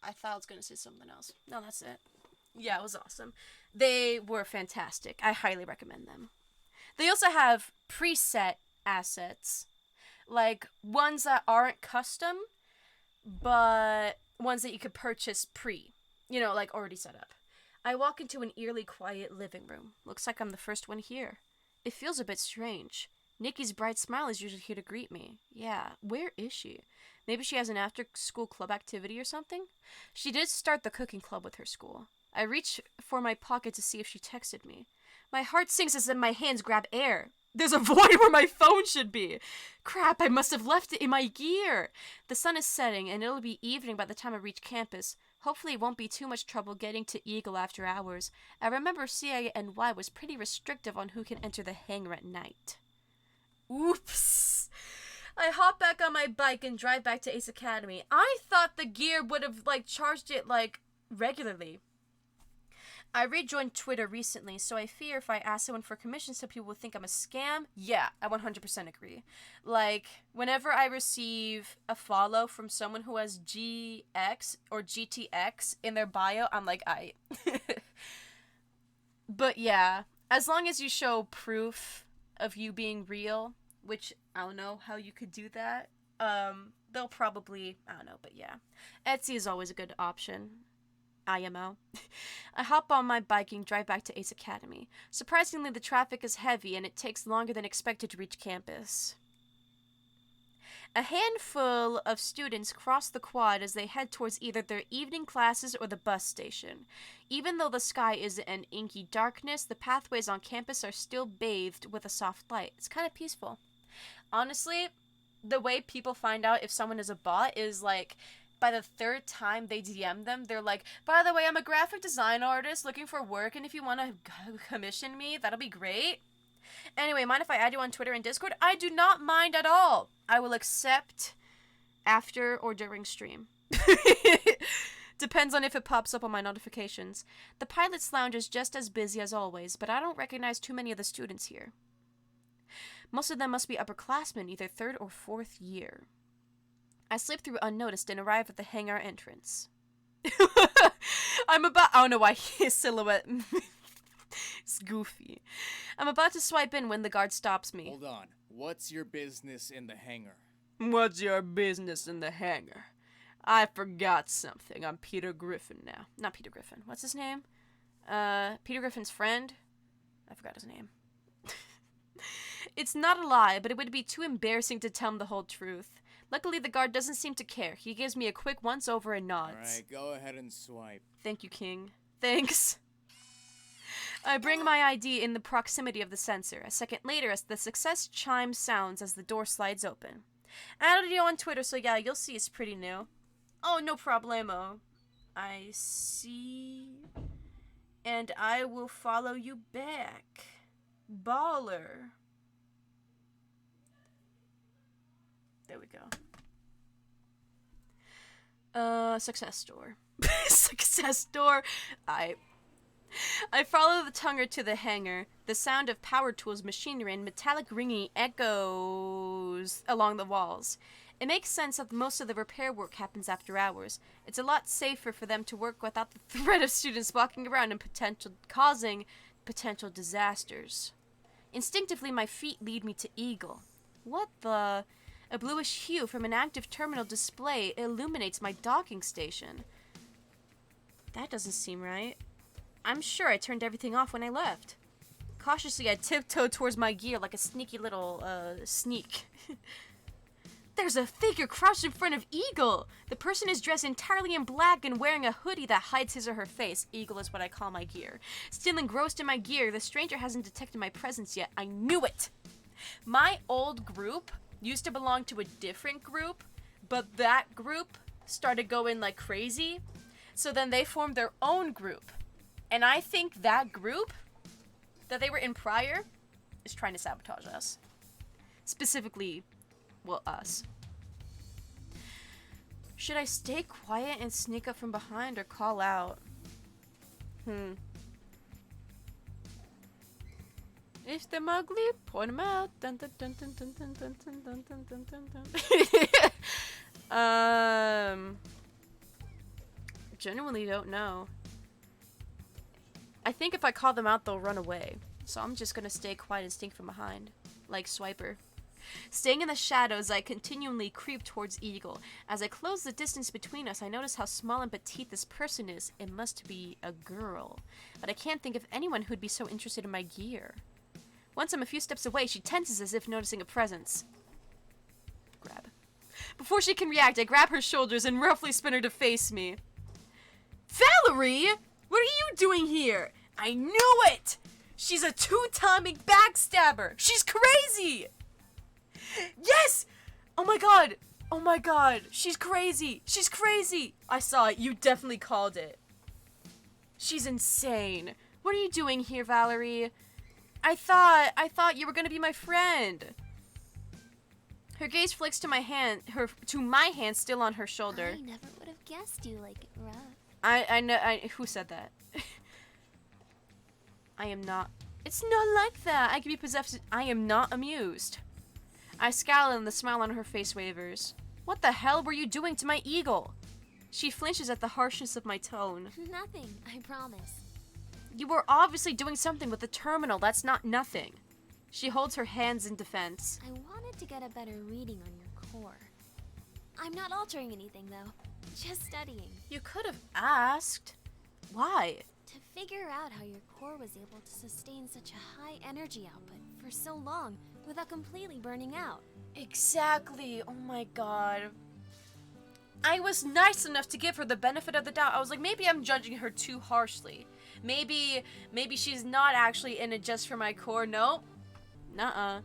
A: I thought I was gonna say something else. No, that's it. Yeah, it was awesome. They were fantastic. I highly recommend them. They also have preset assets, like ones that aren't custom, but ones that you could purchase like already set up. I walk into an eerily quiet living room. Looks like I'm the first one here. It feels a bit strange. Nikki's bright smile is usually here to greet me. Yeah, where is she? Maybe she has an after-school club activity or something? She did start the cooking club with her school. I reach for my pocket to see if she texted me. My heart sinks as my hands grab air. There's a void where my phone should be. Crap, I must have left it in my gear. The sun is setting, and it'll be evening by the time I reach campus. Hopefully it won't be too much trouble getting to Eagle after hours. I remember CINY was pretty restrictive on who can enter the hangar at night. Oops. I hop back on my bike and drive back to Ace Academy. I thought the gear would have, charged it, regularly. I rejoined Twitter recently, so I fear if I ask someone for commissions, some people will think I'm a scam. Yeah, I 100% agree. Whenever I receive a follow from someone who has GX or GTX in their bio, I'm like, aight. But yeah, as long as you show proof of you being real, which I don't know how you could do that, they'll probably, I don't know, but yeah. Etsy is always a good option. IMO. I hop on my bike and drive back to Ace Academy. Surprisingly, the traffic is heavy and it takes longer than expected to reach campus. A handful of students cross the quad as they head towards either their evening classes or the bus station. Even though the sky is an inky darkness, the pathways on campus are still bathed with a soft light. It's kind of peaceful. Honestly, the way people find out if someone is a bot is by the third time they DM them, they're like, by the way, I'm a graphic design artist looking for work, and if you want to commission me, that'll be great. Anyway, mind if I add you on Twitter and Discord? I do not mind at all. I will accept after or during stream. Depends on if it pops up on my notifications. The pilot's lounge is just as busy as always, but I don't recognize too many of the students here. Most of them must be upperclassmen, either 3rd or 4th year. I slip through unnoticed and arrive at the hangar entrance. I don't know why his silhouette is goofy. I'm about to swipe in when the guard stops me.
S: Hold on. What's your business in the hangar?
A: What's your business in the hangar? I forgot something. I'm Peter Griffin now. Not Peter Griffin. What's his name? Peter Griffin's friend? I forgot his name. It's not a lie, but it would be too embarrassing to tell him the whole truth. Luckily, the guard doesn't seem to care. He gives me a quick once-over and nods.
S: Alright, go ahead and swipe.
A: Thank you, King. Thanks. I bring my ID in the proximity of the sensor. A second later, as the success chime sounds as the door slides open. I added you on Twitter, so yeah, you'll see it's pretty new. Oh, no problemo. I see. And I will follow you back. Baller. There we go. Success door. Success door. I follow the tonguer to the hangar. The sound of power tools, machinery, and metallic ringing echoes along the walls. It makes sense that most of the repair work happens after hours. It's a lot safer for them to work without the threat of students walking around and causing potential disasters. Instinctively, my feet lead me to Eagle. What the... A bluish hue from an active terminal display illuminates my docking station. That doesn't seem right. I'm sure I turned everything off when I left. Cautiously, I tiptoed towards my gear like a sneaky little, sneak. There's a figure crouched in front of Eagle! The person is dressed entirely in black and wearing a hoodie that hides his or her face. Eagle is what I call my gear. Still engrossed in my gear, the stranger hasn't detected my presence yet. I knew it! My old group used to belong to a different group, But that group started going like crazy. So then they formed their own group. And I think that group that they were in prior is trying to sabotage us. Specifically, well, us. Should I stay quiet and sneak up from behind or call out? If they're ugly, point them out. Dun, dun, dun, dun, dun, dun, dun, dun, dun, dun, dun, dun, dun. Genuinely don't know. I think if I call them out, they'll run away. So I'm just gonna stay quiet and sneak from behind. Like Swiper. Staying in the shadows, I continually creep towards Eagle. As I close the distance between us, I notice how small and petite this person is. It must be a girl. But I can't think of anyone who'd be so interested in my gear. Once I'm a few steps away, she tenses as if noticing a presence. Grab. Before she can react, I grab her shoulders and roughly spin her to face me. Valerie! What are you doing here? I knew it! She's a two-timing backstabber! She's crazy! Yes! Oh my god! Oh my god! She's crazy! She's crazy! I saw it. You definitely called it. She's insane. What are you doing here, Valerie? I thought you were gonna be my friend. Her gaze flicks to my hand, my hand still on her shoulder.
B: I never would have guessed you like it rough.
A: I know. Who said that? I am not. It's not like that. I can be possessed. I am not amused. I scowl and the smile on her face wavers. What the hell were you doing to my eagle? She flinches at the harshness of my tone.
B: Nothing, I promise.
A: You were obviously doing something with the terminal. That's not nothing. She holds her hands in defense.
B: I wanted to get a better reading on your core. I'm not altering anything, though. Just studying.
A: You could have asked. Why?
B: To figure out how your core was able to sustain such a high energy output for so long without completely burning out.
A: Exactly. Oh my god. I was nice enough to give her the benefit of the doubt. I was like, maybe I'm judging her too harshly. Maybe she's not actually in it just for my core. Nope. Nuh-uh.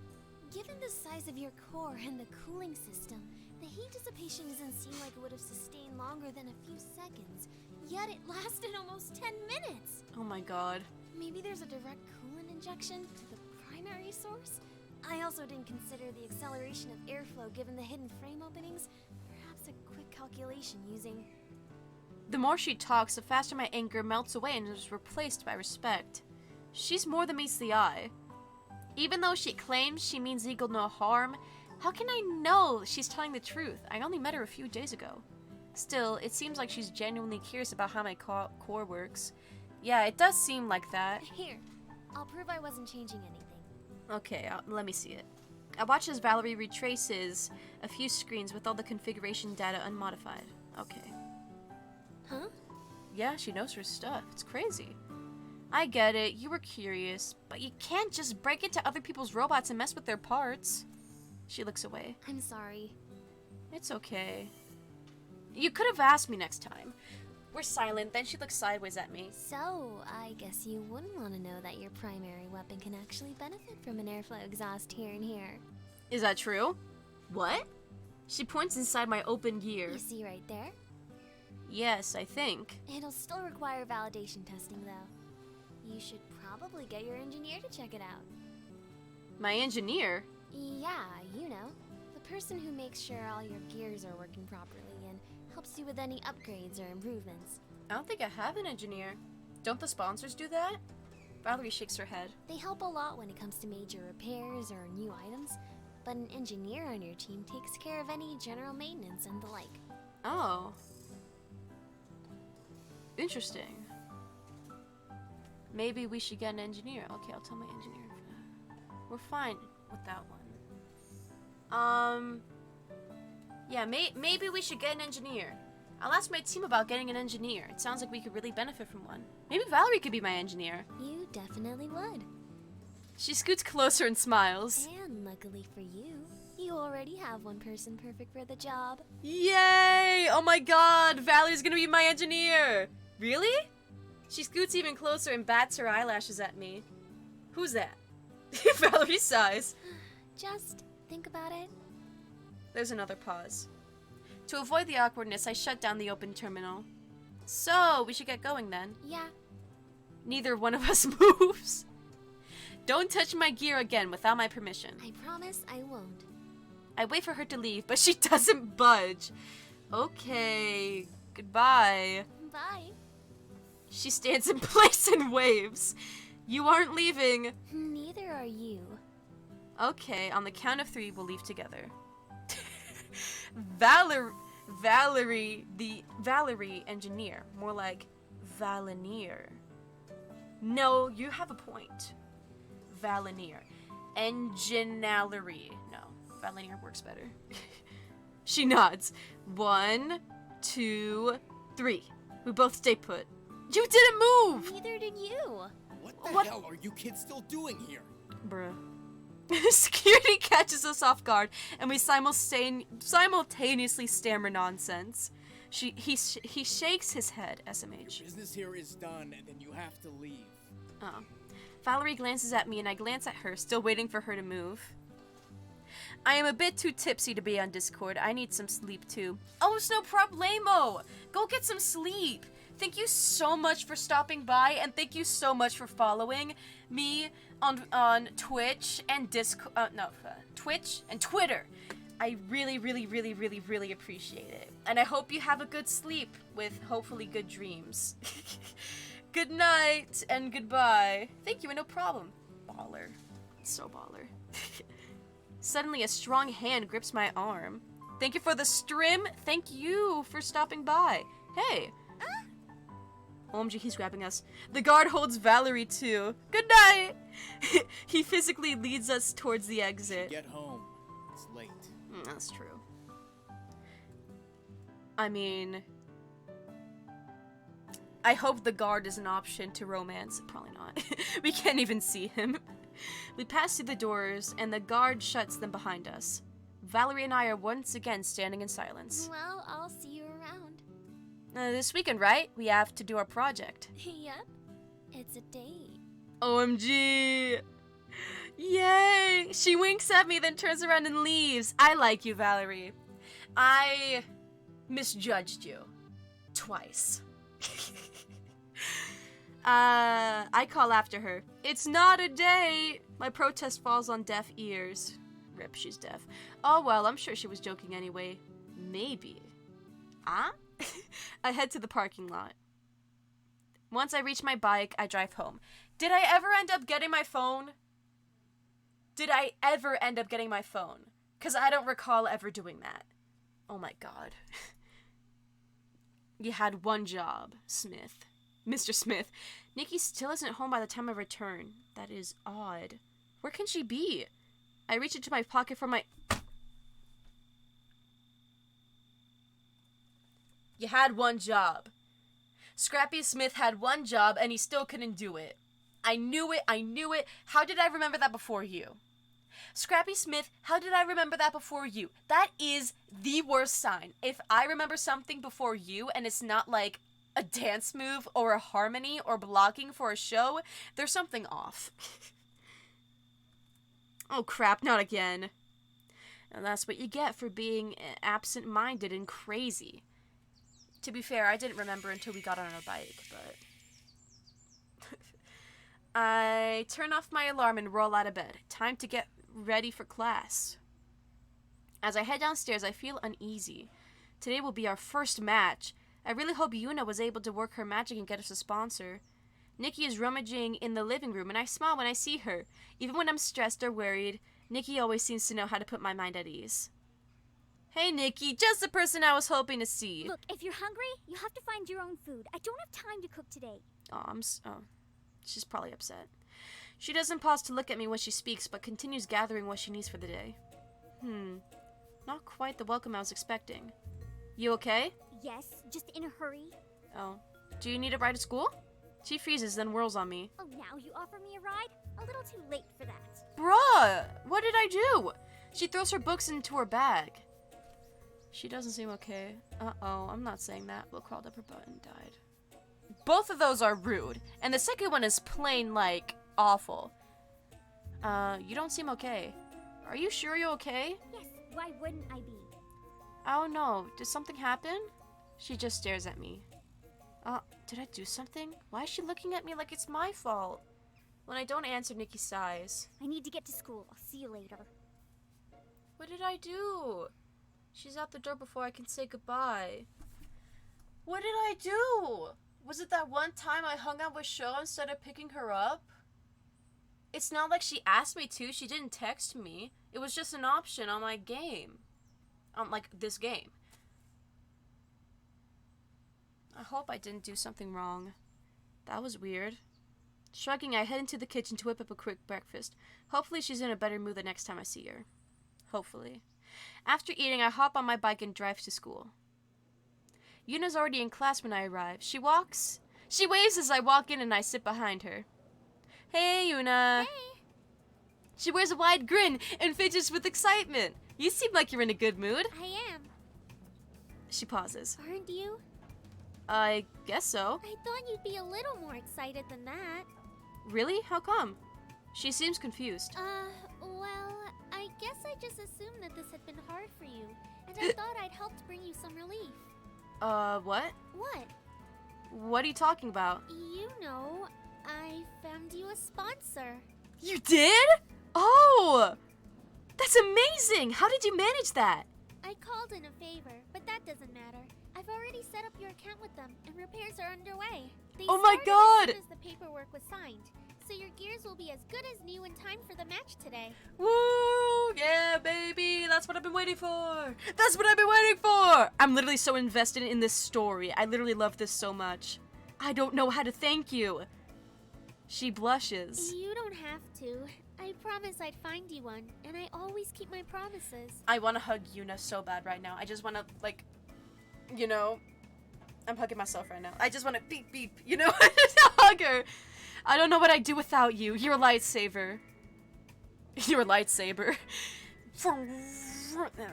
B: Given the size of your core and the cooling system, the heat dissipation doesn't seem like it would have sustained longer than a few seconds. Yet it lasted almost 10 minutes.
A: Oh my god.
B: Maybe there's a direct coolant injection to the primary source? I also didn't consider the acceleration of airflow given the hidden frame openings. Perhaps a quick calculation using...
A: The more she talks, the faster my anger melts away and is replaced by respect. She's more than meets the eye. Even though she claims she means Eagle no harm, how can I know she's telling the truth? I only met her a few days ago. Still, it seems like she's genuinely curious about how my core works. Yeah, it does seem like that.
B: Here, I'll prove I wasn't changing anything.
A: Okay, let me see it. I watch as Valerie retraces a few screens with all the configuration data unmodified. Okay.
B: Huh?
A: Yeah, she knows her stuff. It's crazy. I get it, you were curious, but you can't just break into other people's robots and mess with their parts. She looks away.
B: I'm sorry.
A: It's okay. You could have asked me next time. We're silent, then she looks sideways at me.
B: So, I guess you wouldn't want to know that your primary weapon can actually benefit from an airflow exhaust here and here.
A: Is that true? What? She points inside my open gear.
B: You see right there?
A: Yes, I think.
B: It'll still require validation testing, though. You should probably get your engineer to check it out.
A: My engineer?
B: Yeah, you know. The person who makes sure all your gears are working properly and helps you with any upgrades or improvements.
A: I don't think I have an engineer. Don't the sponsors do that? Valerie shakes her head.
B: They help a lot when it comes to major repairs or new items, but an engineer on your team takes care of any general maintenance and the like.
A: Oh. Interesting. Maybe we should get an engineer. Okay, I'll tell my engineer for that. We're fine with that one. Yeah, maybe we should get an engineer. I'll ask my team about getting an engineer. It sounds like we could really benefit from one. Maybe Valerie could be my engineer.
B: You definitely would.
A: She scoots closer and smiles.
B: And luckily for you, you already have one person perfect for the job.
A: Yay! Oh my god, Valerie's gonna be my engineer! Really? She scoots even closer and bats her eyelashes at me. Who's that? Valerie sighs.
B: Just think about it.
A: There's another pause. To avoid the awkwardness, I shut down the open terminal. So, we should get going then.
B: Yeah.
A: Neither one of us moves. Don't touch my gear again without my permission.
B: I promise I won't.
A: I wait for her to leave, but she doesn't budge. Okay, goodbye.
B: Bye.
A: She stands in place and waves. You aren't leaving.
B: Neither are you.
A: Okay, on the count of 3, we'll leave together. Valerie engineer. More like Valenier. No, you have a point. Valenier. Enginalery. No, Valenier works better. She nods. 1, 2, 3. We both stay put. You didn't move!
B: Neither did you.
S: What the hell are you kids still doing here?
A: Bruh. Security catches us off guard, and we simultaneously stammer nonsense. He shakes his head, SMH.
S: Your business here is done, and then you have to leave.
A: Oh. Valerie glances at me, and I glance at her, still waiting for her to move. I am a bit too tipsy to be on Discord. I need some sleep, too. Oh, it's no problemo! Go get some sleep! Thank you so much for stopping by, and thank you so much for following me on Twitch and Twitch and Twitter. I really, really, really, really, really appreciate it. And I hope you have a good sleep with hopefully good dreams. Good night and goodbye. Thank you and no problem. Baller. So baller. Suddenly a strong hand grips my arm. Thank you for the stream. Thank you for stopping by. Hey. OMG, he's grabbing us. The guard holds Valerie too. Good night! He physically leads us towards the exit.
S: Get home. It's late.
A: That's true. I mean, I hope the guard is an option to romance. Probably not. We can't even see him. We pass through the doors, and the guard shuts them behind us. Valerie and I are once again standing in silence.
B: Well, I'll see you around.
A: This weekend, right? We have to do our project.
B: Yep. It's a date.
A: OMG! Yay! She winks at me, then turns around and leaves. I like you, Valerie. I misjudged you. Twice. I call after her. It's not a date! My protest falls on deaf ears. Rip, she's deaf. Oh well, I'm sure she was joking anyway. Maybe. Ah? I head to the parking lot. Once I reach my bike, I drive home. Did I ever end up getting my phone? Did I ever end up getting my phone? Because I don't recall ever doing that. Oh my god. You had one job, Smith. Mr. Smith. Nikki still isn't home by the time I return. That is odd. Where can she be? I reach into my pocket for my... You had one job. Scrappy Smith had one job and he still couldn't do it. I knew it, I knew it. How did I remember that before you? Scrappy Smith, how did I remember that before you? That is the worst sign. If I remember something before you and it's not like a dance move or a harmony or blocking for a show, there's something off. Oh crap, not again. And that's what you get for being absent-minded and crazy. To be fair, I didn't remember until we got on our bike, but... I turn off my alarm and roll out of bed. Time to get ready for class. As I head downstairs, I feel uneasy. Today will be our first match. I really hope Yuna was able to work her magic and get us a sponsor. Nikki is rummaging in the living room, and I smile when I see her. Even when I'm stressed or worried, Nikki always seems to know how to put my mind at ease. Hey, Nikki, just the person I was hoping to see.
C: Look, if you're hungry, you have to find your own food. I don't have time to cook today.
A: Oh, she's probably upset. She doesn't pause to look at me when she speaks, but continues gathering what she needs for the day. Not quite the welcome I was expecting. You okay?
C: Yes, just in a hurry.
A: Oh. Do you need a ride to school? She freezes, then whirls on me.
C: Oh, now you offer me a ride? A little too late for that.
A: Bruh! What did I do? She throws her books into her bag. She doesn't seem okay. Uh-oh, I'm not saying that. Will crawled up her butt and died. Both of those are rude. And the second one is plain, like, awful. You don't seem okay. Are you sure you're okay?
C: Yes, why wouldn't I be?
A: I don't know. Did something happen? She just stares at me. Did I do something? Why is she looking at me like it's my fault? When I don't answer, Nikki sighs.
C: I need to get to school. I'll see you later.
A: What did I do? She's out the door before I can say goodbye. What did I do? Was it that one time I hung out with Sho instead of picking her up? It's not like she asked me to. She didn't text me. It was just an option on my game. On, like, this game. I hope I didn't do something wrong. That was weird. Shrugging, I head into the kitchen to whip up a quick breakfast. Hopefully she's in a better mood the next time I see her. Hopefully. After eating, I hop on my bike and drive to school. Yuna's already in class when I arrive. She waves as I walk in and I sit behind her. Hey, Yuna.
C: Hey.
A: She wears a wide grin and fidgets with excitement. You seem like you're in a good mood.
C: I am.
A: She pauses.
C: Aren't you?
A: I guess so.
C: I thought you'd be a little more excited than that.
A: Really? How come? She seems confused.
C: Well, I guess I just assumed that this had been hard for you, and I thought I'd help to bring you some relief.
A: What?
C: What?
A: What are you talking about?
C: You know, I found you a sponsor.
A: You did? Oh! That's amazing! How did you manage that?
C: I called in a favor, but that doesn't matter. I've already set up your account with them, and repairs are underway. They
A: Oh my
C: started
A: God!
C: as soon as the paperwork was signed, so your gears will be as good as new in time for the match today.
A: Woo! Yeah, baby! That's what I've been waiting for! That's what I've been waiting for! I'm literally so invested in this story. I literally love this so much. I don't know how to thank you. She blushes.
C: You don't have to. I promised I'd find you one, and I always keep my promises.
A: I want to hug Yuna so bad right now. I just want to, like, you know, I'm hugging myself right now. I just want to beep beep, you know, just hug her. I don't know what I'd do without you. You're a lightsaber. You're a lightsaber. No.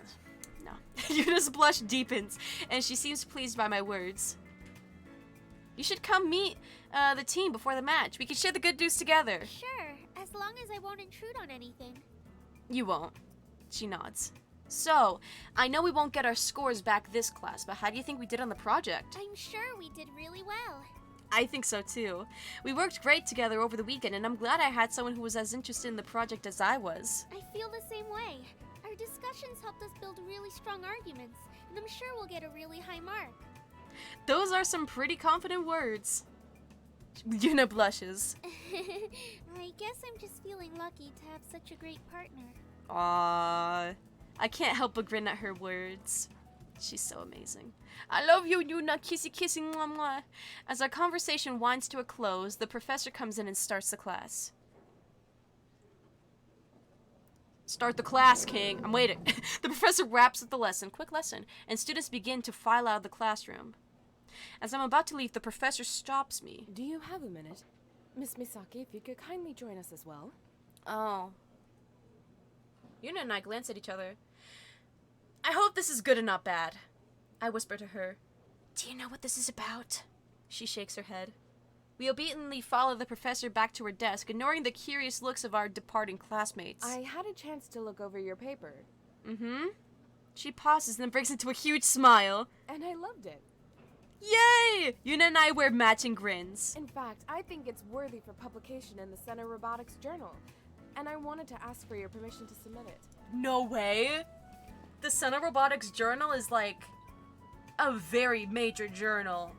A: Yuna's blush deepens, and she seems pleased by my words. You should come meet the team before the match. We can share the good news together.
C: Sure, as long as I won't intrude on anything.
A: You won't. She nods. So, I know we won't get our scores back this class, but how do you think we did on the project?
C: I'm sure we did really well.
A: I think so too. We worked great together over the weekend, and I'm glad I had someone who was as interested in the project as I was.
C: I feel the same way. Our discussions helped us build really strong arguments, and I'm sure we'll get a really high mark.
A: Those are some pretty confident words. Yuna blushes.
C: I guess I'm just feeling lucky to have such a great partner.
A: Aww. I can't help but grin at her words. She's so amazing. I love you, Yuna. Kissy kissy mwah mwah. As our conversation winds to a close, the professor comes in and starts the class. Start the class, King. I'm waiting. The professor wraps up the lesson, quick lesson, and students begin to file out of the classroom. As I'm about to leave, the professor stops me.
G: Do you have a minute? Miss Misaki, if you could kindly join us as well.
A: Oh. Yuna and I glance at each other. I hope this is good and not bad. I whisper to her. Do you know what this is about? She shakes her head. We obediently follow the professor back to her desk, ignoring the curious looks of our departing classmates.
G: I had a chance to look over your paper.
A: Mm-hmm. She pauses and then breaks into a huge smile.
G: And I loved it.
A: Yay! Yuna and I wear matching grins.
G: In fact, I think it's worthy for publication in the Center Robotics Journal. And I wanted to ask for your permission to submit it.
A: No way! The Center Robotics Journal is like a very major journal.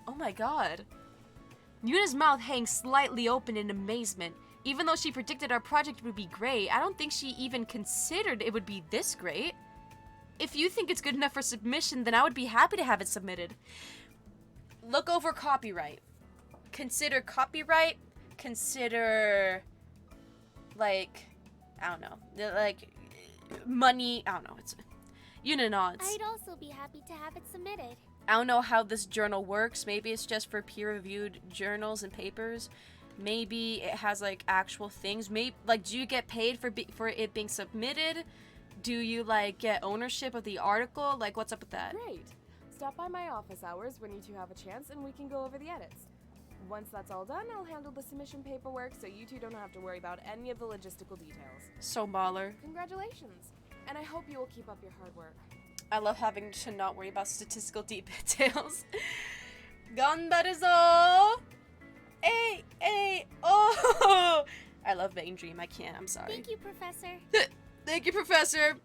A: Oh my god. Yuna's mouth hangs slightly open in amazement. Even though she predicted our project would be great, I don't think she even considered it would be this great. If you think it's good enough for submission, then I would be happy to have it submitted. Look over copyright. Consider copyright. Consider, like, I don't know, like, money. I don't know. It's Yuna nods.
C: I'd also be happy to have it submitted.
A: I don't know how this journal works. Maybe it's just for peer-reviewed journals and papers. Maybe it has like actual things. Maybe like, do you get paid for it being submitted? Do you like get ownership of the article? Like, what's up with that?
G: Great. Stop by my office hours when you two have a chance, and we can go over the edits. Once that's all done, I'll handle the submission paperwork, so you two don't have to worry about any of the logistical details.
A: So baller.
G: Congratulations. and I hope you will keep up your hard work.
A: I love having to not worry about statistical details. Ganbaruzo! Hey, hey, oh! I love Vain Dream. I can't. I'm sorry.
C: Thank you, Professor.
A: Thank you, Professor.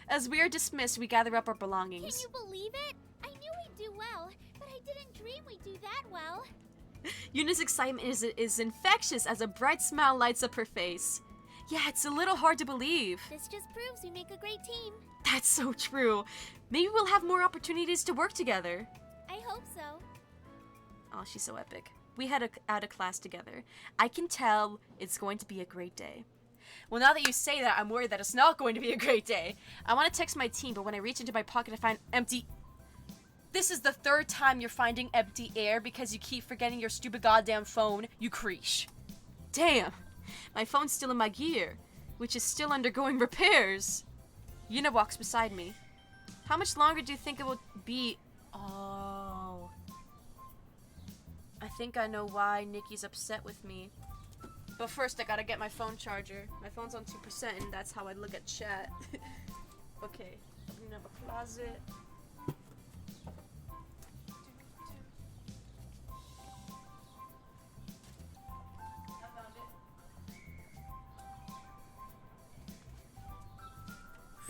A: As we are dismissed, we gather up our belongings.
C: Can you believe it? I knew we'd do well, but I didn't dream we'd do that well.
A: Yuna's excitement is infectious as a bright smile lights up her face. Yeah, it's a little hard to believe.
C: This just proves we make a great team.
A: That's so true. Maybe we'll have more opportunities to work together.
C: I hope so.
A: Oh, she's so epic. We had out of class together. I can tell it's going to be a great day. Well, now that you say that, I'm worried that it's not going to be a great day. I want to text my team, but when I reach into my pocket, I find empty... This is the third time you're finding empty air because you keep forgetting your stupid goddamn phone, you creesh. Damn. My phone's still in my gear, which is still undergoing repairs. Yuna walks beside me. How much longer do you think it will be? Oh. I think I know why Nikki's upset with me. But first, I gotta get my phone charger. My phone's on 2%, and that's how I look at chat. Okay, opening up a closet. I found it.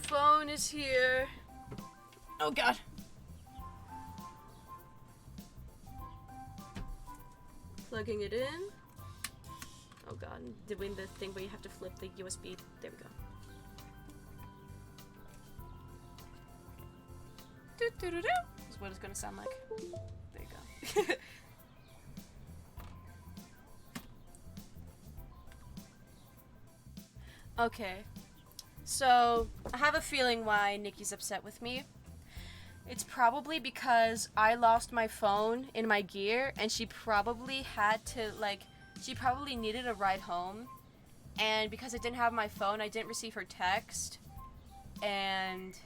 A: Phone is here. Oh god. Plugging it in. Oh god, doing the thing where you have to flip the USB. There we go. Doo-doo-doo-doo. This is what it's gonna sound like. There you go. Okay. So, I have a feeling why Nikki's upset with me. It's probably because I lost my phone in my gear, and she probably had to, like, she probably needed a ride home, and because I didn't have my phone, I didn't receive her text, and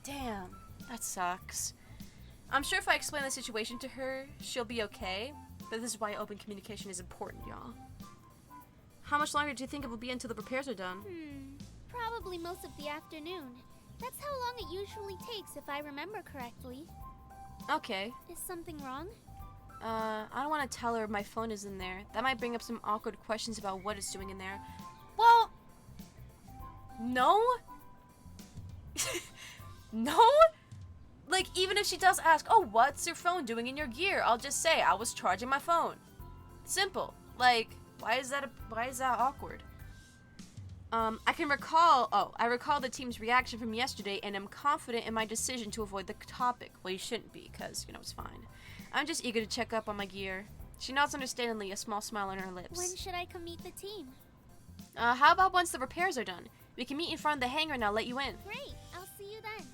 A: damn, that sucks. I'm sure if I explain the situation to her, she'll be okay, but this is why open communication is important, y'all. How much longer do you think it will be until the repairs are done?
C: Probably most of the afternoon. That's how long it usually takes, if I remember correctly.
A: Okay.
C: Is something wrong?
A: I don't want to tell her my phone is in there. That might bring up some awkward questions about what it's doing in there. Well, no? No? Like, even if she does ask, oh, what's your phone doing in your gear? I'll just say, I was charging my phone. Simple. Like, why is that awkward? I recall the team's reaction from yesterday, and am confident in my decision to avoid the topic. Well, you shouldn't be, because, you know, it's fine. I'm just eager to check up on my gear. She nods understandingly, a small smile on her lips.
C: When should I come meet the team?
A: How about once the repairs are done? We can meet in front of the hangar and I'll let you in.
C: Great, I'll see you then.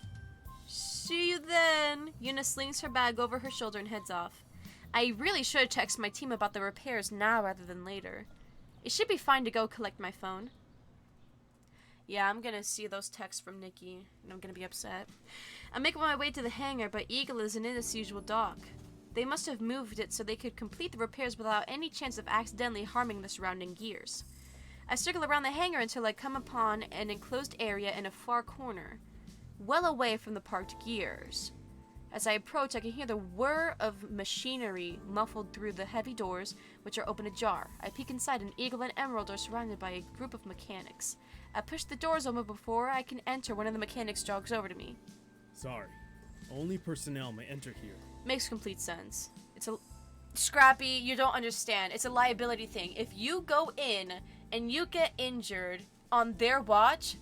A: See you then. Yuna slings her bag over her shoulder and heads off. I really should text my team about the repairs now rather than later. It should be fine to go collect my phone. Yeah, I'm gonna see those texts from Nikki, and I'm gonna be upset. I'm making my way to the hangar, but Eagle isn't in its usual dock. They must have moved it so they could complete the repairs without any chance of accidentally harming the surrounding gears. I circle around the hangar until I come upon an enclosed area in a far corner, well away from the parked gears. As I approach, I can hear the whir of machinery muffled through the heavy doors, which are open ajar. I peek inside, and Eagle and Emerald are surrounded by a group of mechanics. I push the doors open before I can enter. One of the mechanics jogs over to me.
F: Sorry. Only personnel may enter here.
A: Makes complete sense. It's a... Scrappy, you don't understand. It's a liability thing. If you go in and you get injured on their watch,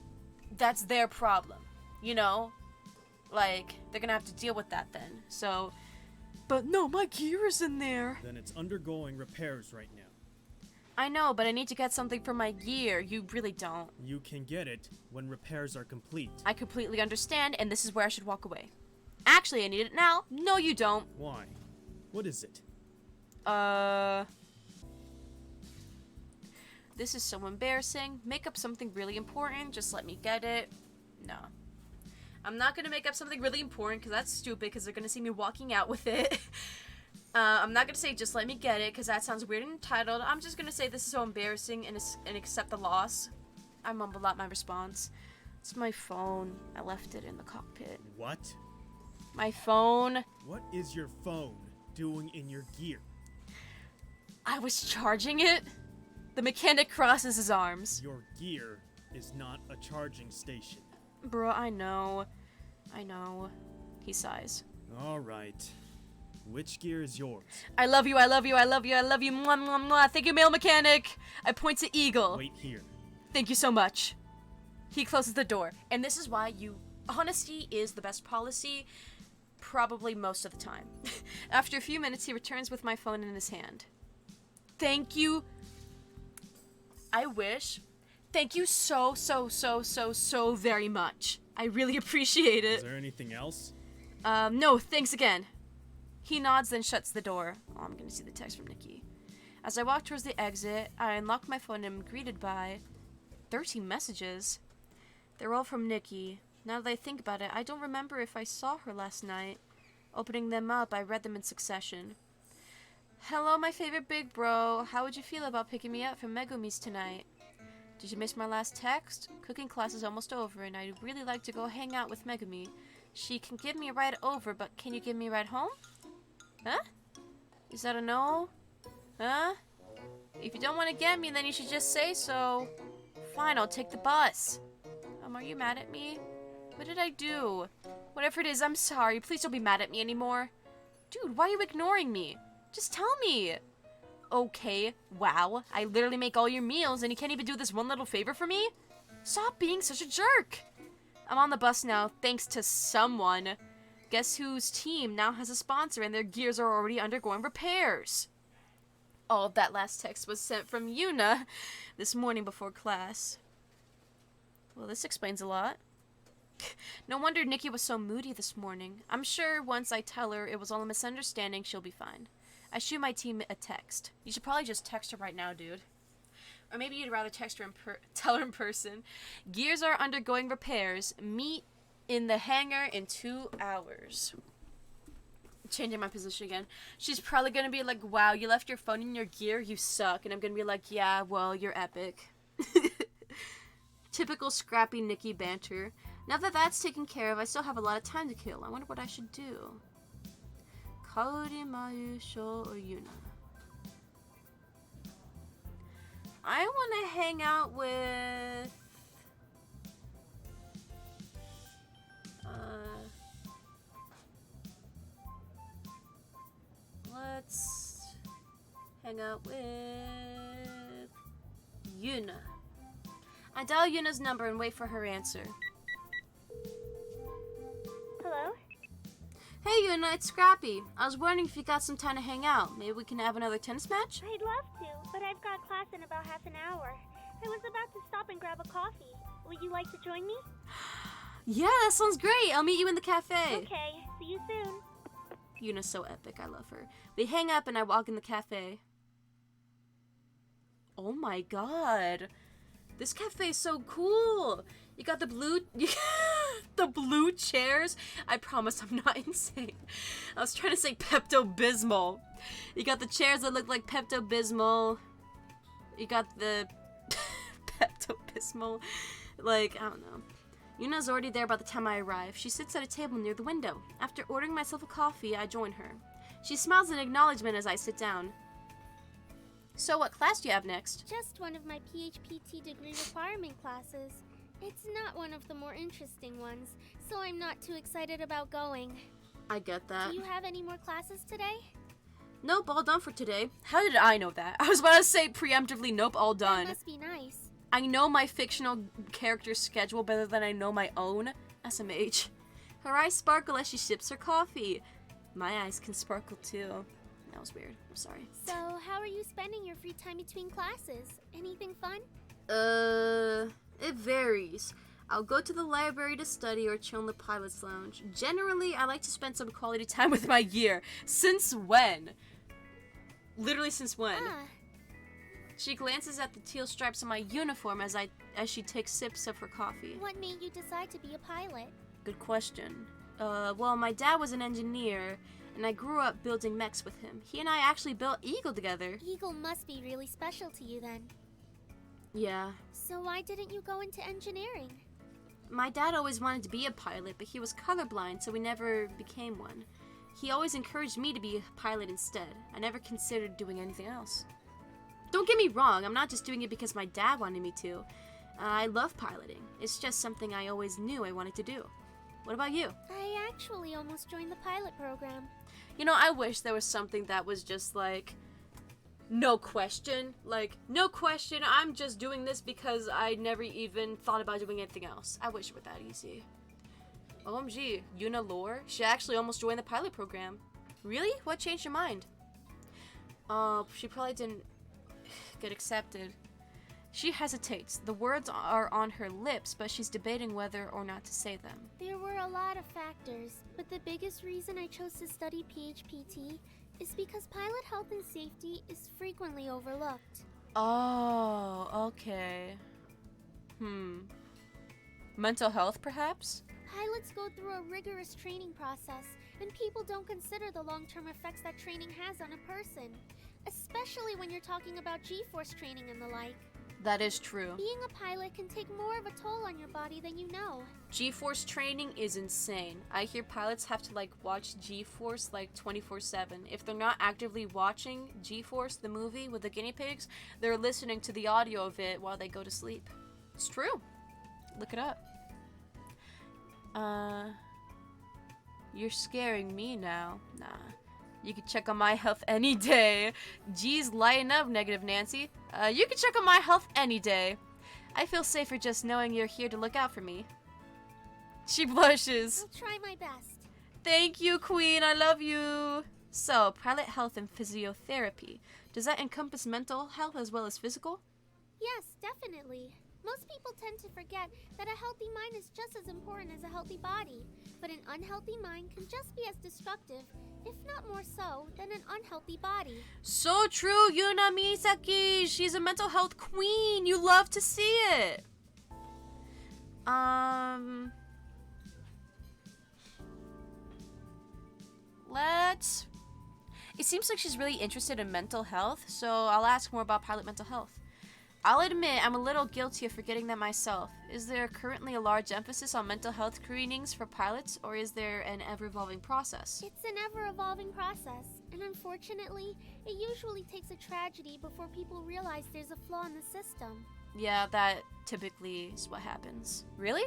A: that's their problem. You know? Like, they're gonna have to deal with that then. So... But no, my gear is in there.
F: Then it's undergoing repairs right now.
A: I know, but I need to get something for my gear. You really don't.
F: You can get it when repairs are complete.
A: I completely understand, and this is where I should walk away. Actually, I need it now. No, you don't.
F: Why? What is it?
A: This is so embarrassing. Make up something really important. Just let me get it. No. I'm not gonna make up something really important, because that's stupid, because they're gonna see me walking out with it. I'm not gonna say just let me get it, because that sounds weird and entitled. I'm just gonna say this is so embarrassing and accept the loss. I mumbled out my response. It's my phone. I left it in the cockpit.
F: What?
A: My phone.
F: What is your phone doing in your gear?
A: I was charging it. The mechanic crosses his arms.
F: Your gear is not a charging station.
A: Bro, I know. I know. He sighs.
F: Alright. Which gear is yours?
A: I love you, I love you, I love you, I love you. Mwah, mwah, mwah. Thank you, male mechanic. I point to Eagle.
F: Wait here.
A: Thank you so much. He closes the door. And this is why honesty is the best policy, probably most of the time. After a few minutes, he returns with my phone in his hand. Thank you. I wish. Thank you so very much. I really appreciate it.
F: Is there anything else?
A: No, thanks again. He nods, then shuts the door. Oh, I'm gonna see the text from Nikki. As I walk towards the exit, I unlock my phone and am greeted by 30 messages. They're all from Nikki. Now that I think about it, I don't remember if I saw her last night. Opening them up, I read them in succession. Hello, my favorite big bro. How would you feel about picking me up from Megumi's tonight? Did you miss my last text? Cooking class is almost over, and I'd really like to go hang out with Megumi. She can give me a ride over, but can you give me a ride home? Huh? Is that a no? Huh? If you don't want to get me, then you should just say so. Fine, I'll take the bus. Are you mad at me? What did I do? Whatever it is, I'm sorry. Please don't be mad at me anymore. Dude, why are you ignoring me? Just tell me. Okay, wow. I literally make all your meals and you can't even do this one little favor for me? Stop being such a jerk. I'm on the bus now, thanks to someone. Guess whose team now has a sponsor and their gears are already undergoing repairs. All of that last text was sent from Yuna this morning before class. Well, this explains a lot. No wonder Nikki was so moody this morning. I'm sure once I tell her it was all a misunderstanding, she'll be fine. I shoot my team a text. You should probably just text her right now, dude. Or maybe you'd rather text her tell her in person. Gears are undergoing repairs. Meet in the hangar in 2 hours. Changing my position again. She's probably gonna be like, wow, you left your phone in your gear, you suck. And I'm gonna be like, yeah, well, you're epic. Typical scrappy Nikki banter. Now that that's taken care of, I still have a lot of time to kill. I wonder what I should do. Kaori, Mayu, Sho, or Yuna? I want to hang out with... let's hang out with Yuna. I dial Yuna's number and wait for her answer.
C: Hello?
A: Hey Yuna, it's Scrappy. I was wondering if you got some time to hang out. Maybe we can have another tennis match?
C: I'd love to, but I've got class in about half an hour. I was about to stop and grab a coffee. Would you like to join me?
A: Yeah, that sounds great. I'll meet you in the cafe.
C: Okay, see you soon.
A: Yuna's so epic. I love her. We hang up and I walk in the cafe. Oh my god. This cafe is so cool. You got the blue... the blue chairs. I promise I'm not insane. I was trying to say Pepto-Bismol. You got the chairs that look like Pepto-Bismol. You got the... Pepto-Bismol. Like, I don't know. Yuna's already there by the time I arrive. She sits at a table near the window. After ordering myself a coffee, I join her. She smiles in acknowledgement as I sit down. So what class do you have next?
C: Just one of my PHPT degree requirement classes. It's not one of the more interesting ones, so I'm not too excited about going.
A: I get that.
C: Do you have any more classes today?
A: Nope, all done for today. How did I know that? I was about to say preemptively, nope, all done.
C: That must be nice.
A: I know my fictional character's schedule better than I know my own. SMH. Her eyes sparkle as she sips her coffee. My eyes can sparkle too. That was weird. I'm sorry.
C: So, how are you spending your free time between classes? Anything fun?
A: It varies. I'll go to the library to study or chill in the pilot's lounge. Generally, I like to spend some quality time with my gear. Since when? Literally since when? She glances at the teal stripes on my uniform as she takes sips of her coffee.
C: What made you decide to be a pilot?
A: Good question. Well, my dad was an engineer, and I grew up building mechs with him. He and I actually built Eagle together.
C: Eagle must be really special to you then.
A: Yeah.
C: So why didn't you go into engineering?
A: My dad always wanted to be a pilot, but he was colorblind, so we never became one. He always encouraged me to be a pilot instead. I never considered doing anything else. Don't get me wrong, I'm not just doing it because my dad wanted me to. I love piloting. It's just something I always knew I wanted to do. What about you?
B: I actually almost joined the pilot program.
A: You know, I wish there was something that was just like, no question. Like, no question, I'm just doing this because I never even thought about doing anything else. I wish it were that easy. OMG, Yuna Lore? She actually almost joined the pilot program. Really? What changed your mind? She probably didn't get accepted. She hesitates. The words are on her lips, but she's debating whether or not to say them.
B: There were a lot of factors, but the biggest reason I chose to study PHPT is because pilot health and safety is frequently overlooked.
A: Oh, okay. Mental health, perhaps?
B: Pilots go through a rigorous training process, and people don't consider the long-term effects that training has on a person, especially when you're talking about G-force training and the like.
A: That is true.
B: Being a pilot can take more of a toll on your body than you know.
A: G-force training is insane. I hear pilots have to watch G-force 24/7. If they're not actively watching G-force, the movie with the guinea pigs, they're listening to the audio of it while they go to sleep. It's true. Look it up. You're scaring me now. Nah. You can check on my health any day. Geez, lighten up, Negative Nancy. You can check on my health any day. I feel safer just knowing you're here to look out for me. She blushes.
B: I'll try my best.
A: Thank you, Queen. I love you. So, pilot health and physiotherapy. Does that encompass mental health as well as physical?
B: Yes, definitely. Most people tend to forget that a healthy mind is just as important as a healthy body, but an unhealthy mind can just be as destructive, if not more so, than an unhealthy body.
A: So true, Yuna Misaki. She's a mental health queen. You love to see it. It seems like she's really interested in mental health, so I'll ask more about pilot mental health. I'll admit I'm a little guilty of forgetting that myself. Is there currently a large emphasis on mental health screenings for pilots, or is there an ever-evolving process?
B: It's an ever-evolving process, and unfortunately, it usually takes a tragedy before people realize there's a flaw in the system.
A: Yeah, that typically is what happens. Really?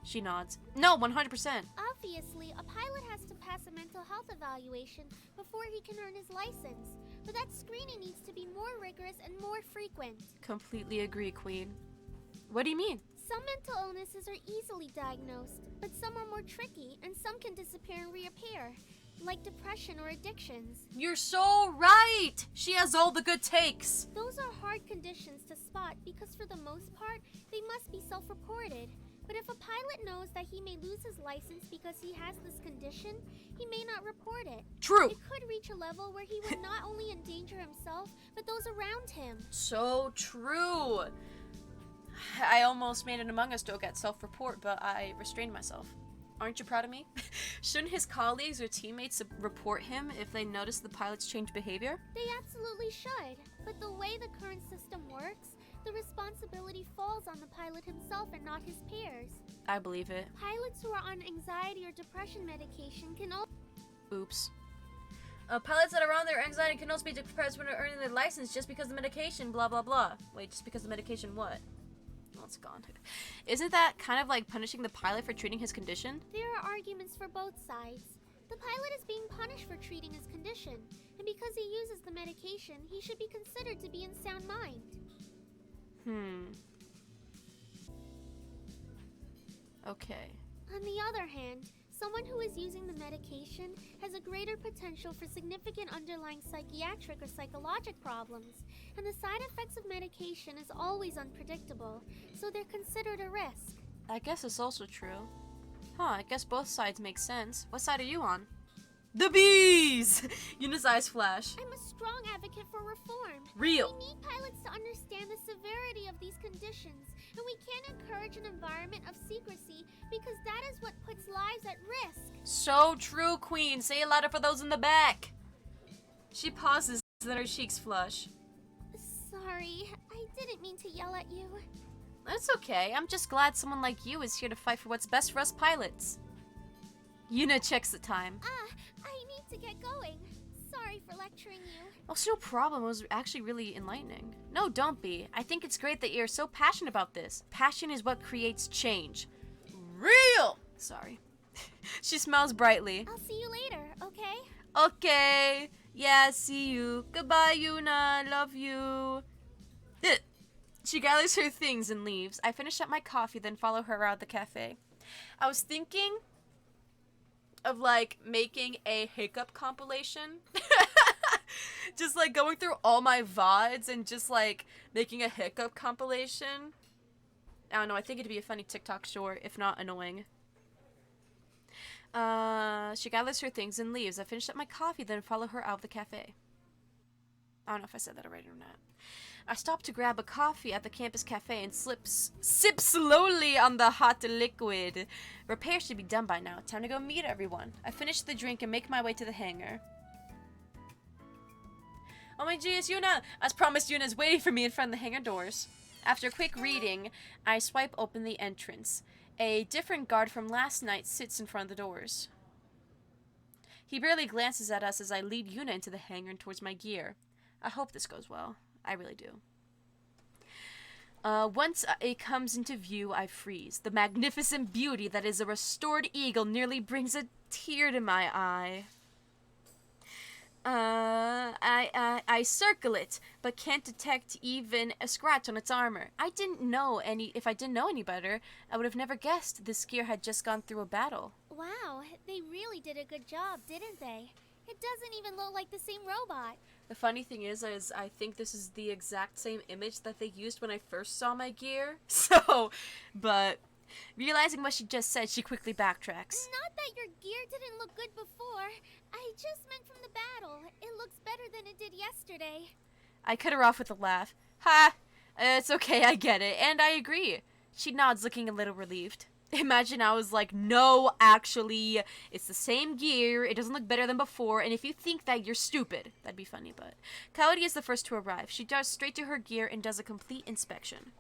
A: She nods. No, 100%.
B: Obviously, a pilot has to pass a mental health evaluation before he can earn his license, but that screening needs to be more rigorous and more frequent.
A: Completely agree, Queen. What do you mean?
B: Some mental illnesses are easily diagnosed, but some are more tricky, and some can disappear and reappear, like depression or addictions.
A: You're so right! She has all the good takes.
B: Those are hard conditions to spot because for the most part, they must be self-reported. But if a pilot knows that he may lose his license because he has this condition, he may not report it.
A: True.
B: It could reach a level where he would not only endanger himself, but those around him.
A: So true. I almost made an Among Us joke at self-report, but I restrained myself. Aren't you proud of me? Shouldn't his colleagues or teammates report him if they notice the pilot's changed behavior?
B: They absolutely should. But the way the current system works, the responsibility falls on the pilot himself and not his peers.
A: I believe it.
B: Pilots who are on anxiety or depression medication can all...
A: Oops. Pilots that are on their anxiety can also be depressed when they're earning their license just because of the medication, blah blah blah. Wait, just because of the medication what? Oh, it's gone. Isn't that kind of like punishing the pilot for treating his condition?
B: There are arguments for both sides. The pilot is being punished for treating his condition, and because he uses the medication, he should be considered to be in sound mind.
A: Okay.
B: On the other hand, someone who is using the medication has a greater potential for significant underlying psychiatric or psychologic problems, and the side effects of medication is always unpredictable, so they're considered a risk.
A: I guess it's also true. I guess both sides make sense. What side are you on? The bees! Yuna's eyes flash.
B: I'm a strong advocate for reform.
A: Real.
B: We need pilots to understand the severity of these conditions, and we can't encourage an environment of secrecy because that is what puts lives at risk.
A: So true, Queen. Say it louder for those in the back. She pauses, then her cheeks flush.
B: Sorry, I didn't mean to yell at you.
A: That's okay. I'm just glad someone like you is here to fight for what's best for us pilots. Yuna checks the time.
B: I need to get going. Sorry for lecturing you.
A: Oh, no problem. It was actually really enlightening. No, don't be. I think it's great that you're so passionate about this. Passion is what creates change. Real! Sorry. She smiles brightly.
B: I'll see you later, okay?
A: Okay. Yeah, see you. Goodbye, Yuna. Love you. She gathers her things and leaves. I finish up my coffee, then follow her around the cafe. I was thinking of, like, making a hiccup compilation. Just, like, going through all my VODs and just, like, making a hiccup compilation. I don't know. I think it'd be a funny TikTok short, if not annoying. She gathers her things and leaves. I finish up my coffee, then follow her out of the cafe. I don't know if I said that already or not. I stop to grab a coffee at the campus cafe and sip slowly on the hot liquid. Repairs should be done by now. Time to go meet everyone. I finish the drink and make my way to the hangar. Oh my gee, it's Yuna! As promised, Yuna is waiting for me in front of the hangar doors. After a quick reading, I swipe open the entrance. A different guard from last night sits in front of the doors. He barely glances at us as I lead Yuna into the hangar and towards my gear. I hope this goes well. I really do. Once it comes into view, I freeze. The magnificent beauty that is a restored eagle nearly brings a tear to my eye. I circle it, but can't detect even a scratch on its armor. If I didn't know any better, I would have never guessed this gear had just gone through a battle.
B: Wow, they really did a good job, didn't they? It doesn't even look like the same robot.
A: The funny thing is I think this is the exact same image that they used when I first saw my gear. So, but realizing what she just said, she quickly backtracks.
B: Not that your gear didn't look good before. I just meant from the battle. It looks better than it did yesterday.
A: I cut her off with a laugh. Ha! It's okay, I get it. And I agree. She nods, looking a little relieved. Imagine I was like, no, actually, it's the same gear, it doesn't look better than before, and if you think that, you're stupid. That'd be funny, but... Coyote is the first to arrive. She dives straight to her gear and does a complete inspection.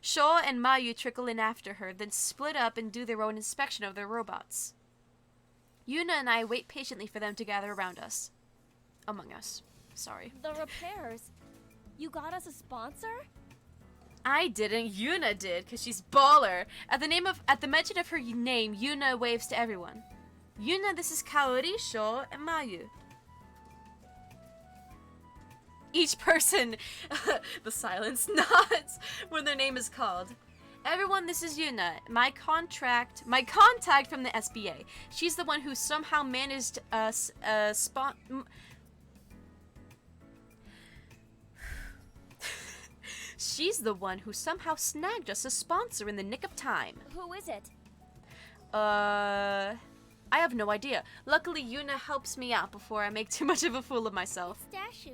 A: Shaw and Mayu trickle in after her, then split up and do their own inspection of their robots. Yuna and I wait patiently for them to gather around us. Among us. Sorry.
O: The repairs. You got us a sponsor?
A: I didn't. Yuna did, because she's baller. At the mention of her name, Yuna waves to everyone. Yuna, this is Kaori, Sho, and Mayu. Each person, the silence, nods when their name is called. Everyone, this is Yuna, my contact from the SBA. She's the one who somehow managed She's the one who somehow snagged us a sponsor in the nick of time.
O: Who is it?
A: I have no idea. Luckily, Yuna helps me out before I make too much of a fool of myself.
B: Dashu.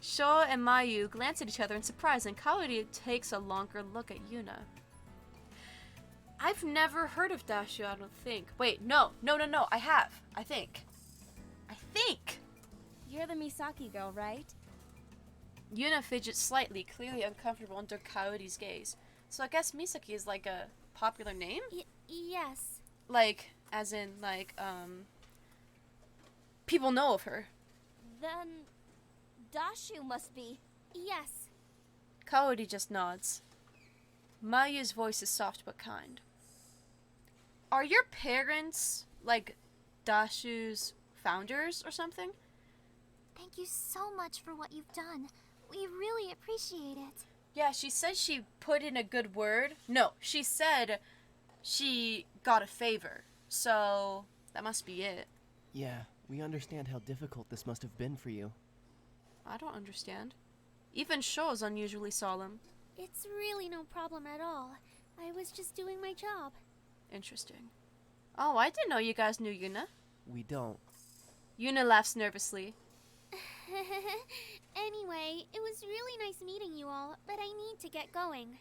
A: Sho and Mayu glance at each other in surprise, and Kaori takes a longer look at Yuna. I've never heard of Dashu, I don't think. Wait, no, I have. I think.
O: You're the Misaki girl, right?
A: Yuna fidgets slightly, clearly uncomfortable under Kaori's gaze. So I guess Misaki is like a popular name?
B: Yes.
A: Like, as in, like, people know of her.
O: Then Dashu must be.
B: Yes.
A: Kaori just nods. Mayu's voice is soft but kind. Are your parents, like, Dashu's founders or something?
D: Thank you so much for what you've done. We really appreciate it.
A: Yeah, she said she put in a good word. No, she said she got a favor. So, that must be it.
Q: Yeah, we understand how difficult this must have been for you.
A: I don't understand. Even Sho's unusually solemn.
B: It's really no problem at all. I was just doing my job.
A: Interesting. Oh, I didn't know you guys knew Yuna.
Q: We don't.
A: Yuna laughs nervously.
B: Anyway, it was really nice meeting you all, but I need to get going.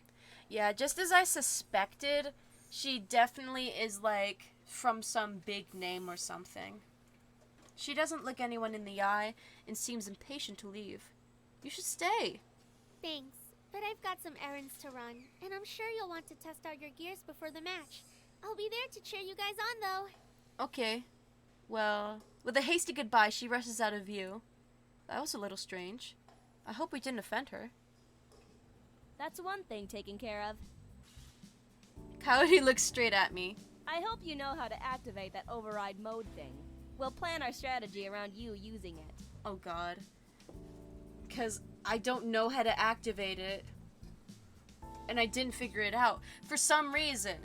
A: Yeah, just as I suspected, she definitely is like from some big name or something. She doesn't look anyone in the eye and seems impatient to leave. You should stay.
B: Thanks. but I've got some errands to run, and I'm sure you'll want to test out your gears before the match. I'll be there to cheer you guys on, though.
A: Okay. Well, with a hasty goodbye, she rushes out of view. That was a little strange. I hope we didn't offend her.
O: That's one thing taken care of.
A: Coyote looks straight at me.
O: I hope you know how to activate that override mode thing. We'll plan our strategy around you using it.
A: Oh god. Because I don't know how to activate it. And I didn't figure it out. For some reason.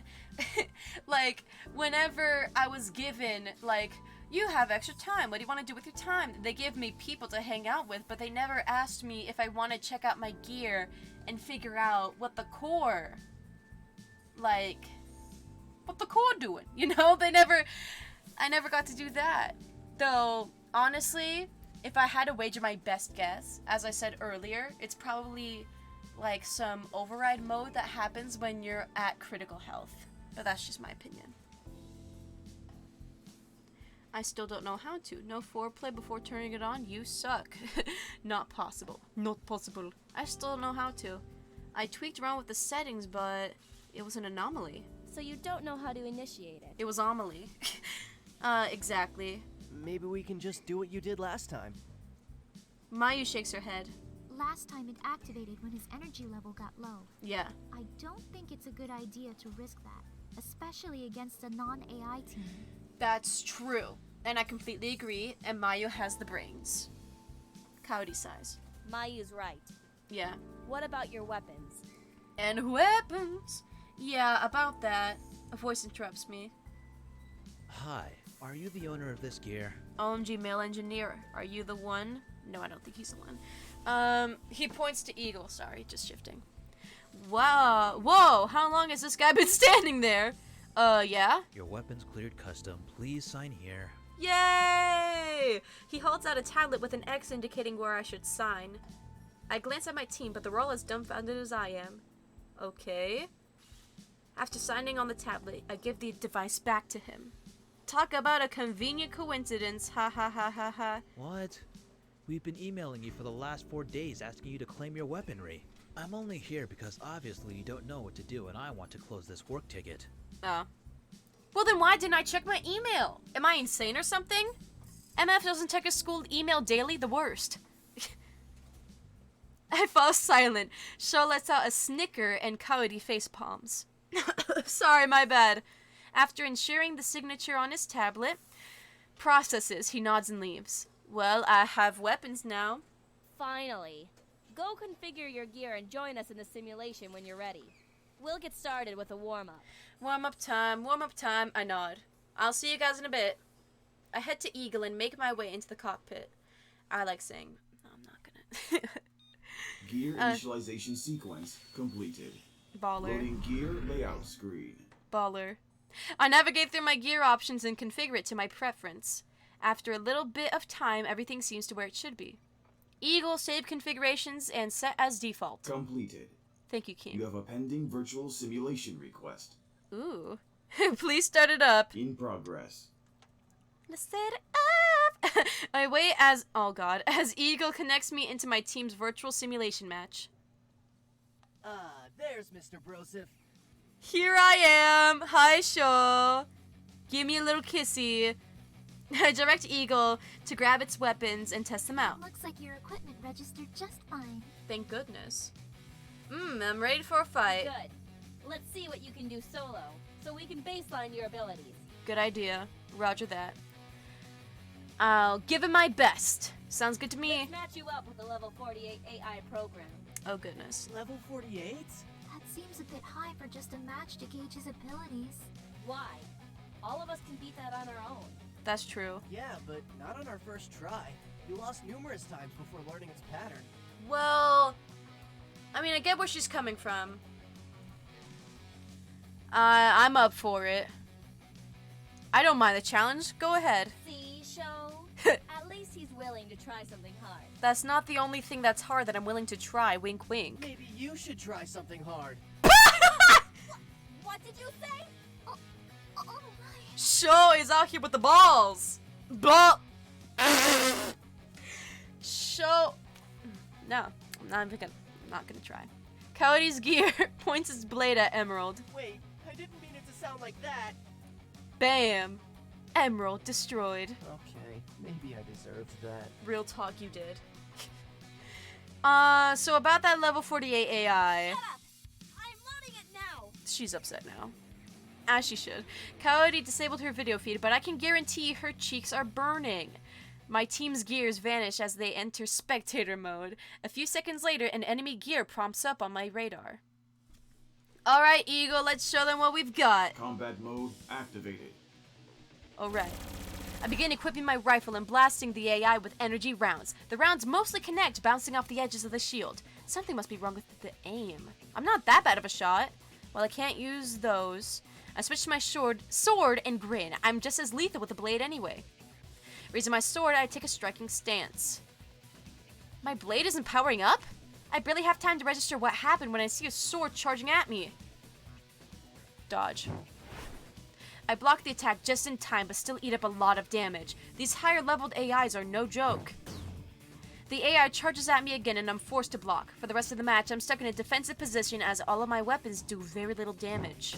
A: Like, whenever I was given, like, you have extra time. What do you want to do with your time? They give me people to hang out with, but they never asked me if I want to check out my gear and figure out what the core, like, what the core doing, you know? I never got to do that. Though, honestly, if I had to wager my best guess, as I said earlier, it's probably like some override mode that happens when you're at critical health. But that's just my opinion. I still don't know how to. No foreplay before turning it on? You suck. Not possible. Not possible. I still don't know how to. I tweaked around with the settings, but it was an anomaly.
O: So you don't know how to initiate it?
A: It was anomaly. Exactly.
Q: Maybe we can just do what you did last time.
A: Mayu shakes her head.
D: Last time it activated when his energy level got low.
A: Yeah.
D: I don't think it's a good idea to risk that, especially against a non-AI team.
A: That's true. And I completely agree, and Mayu has the brains. Coyote size.
O: Mayu's right.
A: Yeah.
O: What about your weapons?
A: And weapons! Yeah, about that. A voice interrupts me.
P: Hi, are you the owner of this gear?
A: OMG male engineer, are you the one? No, I don't think he's the one. He points to Eagle, sorry, just shifting. Wow, whoa, how long has this guy been standing there? Yeah?
P: Your weapon's cleared custom, please sign here.
A: Yay! He holds out a tablet with an X indicating where I should sign. I glance at my team, but they're all as dumbfounded as I am. Okay. After signing on the tablet, I give the device back to him. Talk about a convenient coincidence, ha ha ha ha ha.
P: What? We've been emailing you for the last 4 days asking you to claim your weaponry. I'm only here because obviously you don't know what to do and I want to close this work ticket.
A: Oh. Well then why didn't I check my email? Am I insane or something? MF doesn't check his school email daily, the worst. I fall silent. Shaw lets out a snicker and Coyote face palms. Sorry, my bad. After ensuring the signature on his tablet, processes, he nods and leaves. Well, I have weapons now.
O: Finally. Go configure your gear and join us in the simulation when you're ready. We'll get started with a warm-up.
A: Warm-up time, I nod. I'll see you guys in a bit. I head to Eagle and make my way into the cockpit. I like saying, no, I'm not gonna.
T: Gear initialization sequence completed.
A: Baller.
T: Loading gear layout screen.
A: Baller. I navigate through my gear options and configure it to my preference. After a little bit of time, everything seems to where it should be. Eagle, save configurations, and set as default.
T: Completed.
A: Thank you, King.
T: You have a pending virtual simulation request.
A: Ooh. Please start it up.
T: In progress.
A: Let's set it up. I wait as, oh god, as Eagle connects me into my team's virtual simulation match.
Q: There's Mr. Broseph.
A: Here I am. Hi, Shaw. Give me a little kissy. I direct Eagle to grab its weapons and test them out.
D: Looks like your equipment registered just fine.
A: Thank goodness. I'm ready for a fight.
O: Good. Let's see what you can do solo, so we can baseline your abilities.
A: Good idea. Roger that. I'll give it my best. Sounds good to me.
O: Let's match you up with the level 48 AI program.
A: Oh goodness.
Q: Level 48?
D: That seems a bit high for just a match to gauge his abilities.
O: Why? All of us can beat that on our own.
A: That's true.
Q: Yeah, but not on our first try. You lost numerous times before learning its pattern.
A: Well, I mean, I get where she's coming from. I'm up for it. I don't mind the challenge. Go ahead.
O: See, Show? At least he's willing to try something hard.
A: That's not the only thing that's hard that I'm willing to try. Wink, wink.
Q: Maybe you should try something hard.
C: What did you say? Oh my.
A: Show is out here with the balls. Ball. Show. No, I'm not gonna try. Coyote's gear points its blade at Emerald.
Q: Wait, I didn't mean it to sound like that.
A: Bam! Emerald destroyed.
Q: Okay, maybe I deserved that.
A: Real talk, you did. So about that level 48 AI.
C: Shut up! I'm loading it now!
A: She's upset now. As she should. Coyote disabled her video feed, but I can guarantee her cheeks are burning. My team's gears vanish as they enter spectator mode. A few seconds later, an enemy gear prompts up on my radar. Alright, Eagle, let's show them what we've got.
T: Combat mode activated.
A: Alright. I begin equipping my rifle and blasting the AI with energy rounds. The rounds mostly connect, bouncing off the edges of the shield. Something must be wrong with the aim. I'm not that bad of a shot. Well, I can't use those. I switch to my sword and grin. I'm just as lethal with the blade anyway. Raising my sword, I take a striking stance. My blade isn't powering up? I barely have time to register what happened when I see a sword charging at me. Dodge. I block the attack just in time, but still eat up a lot of damage. These higher leveled AIs are no joke. The AI charges at me again and I'm forced to block. For the rest of the match, I'm stuck in a defensive position as all of my weapons do very little damage.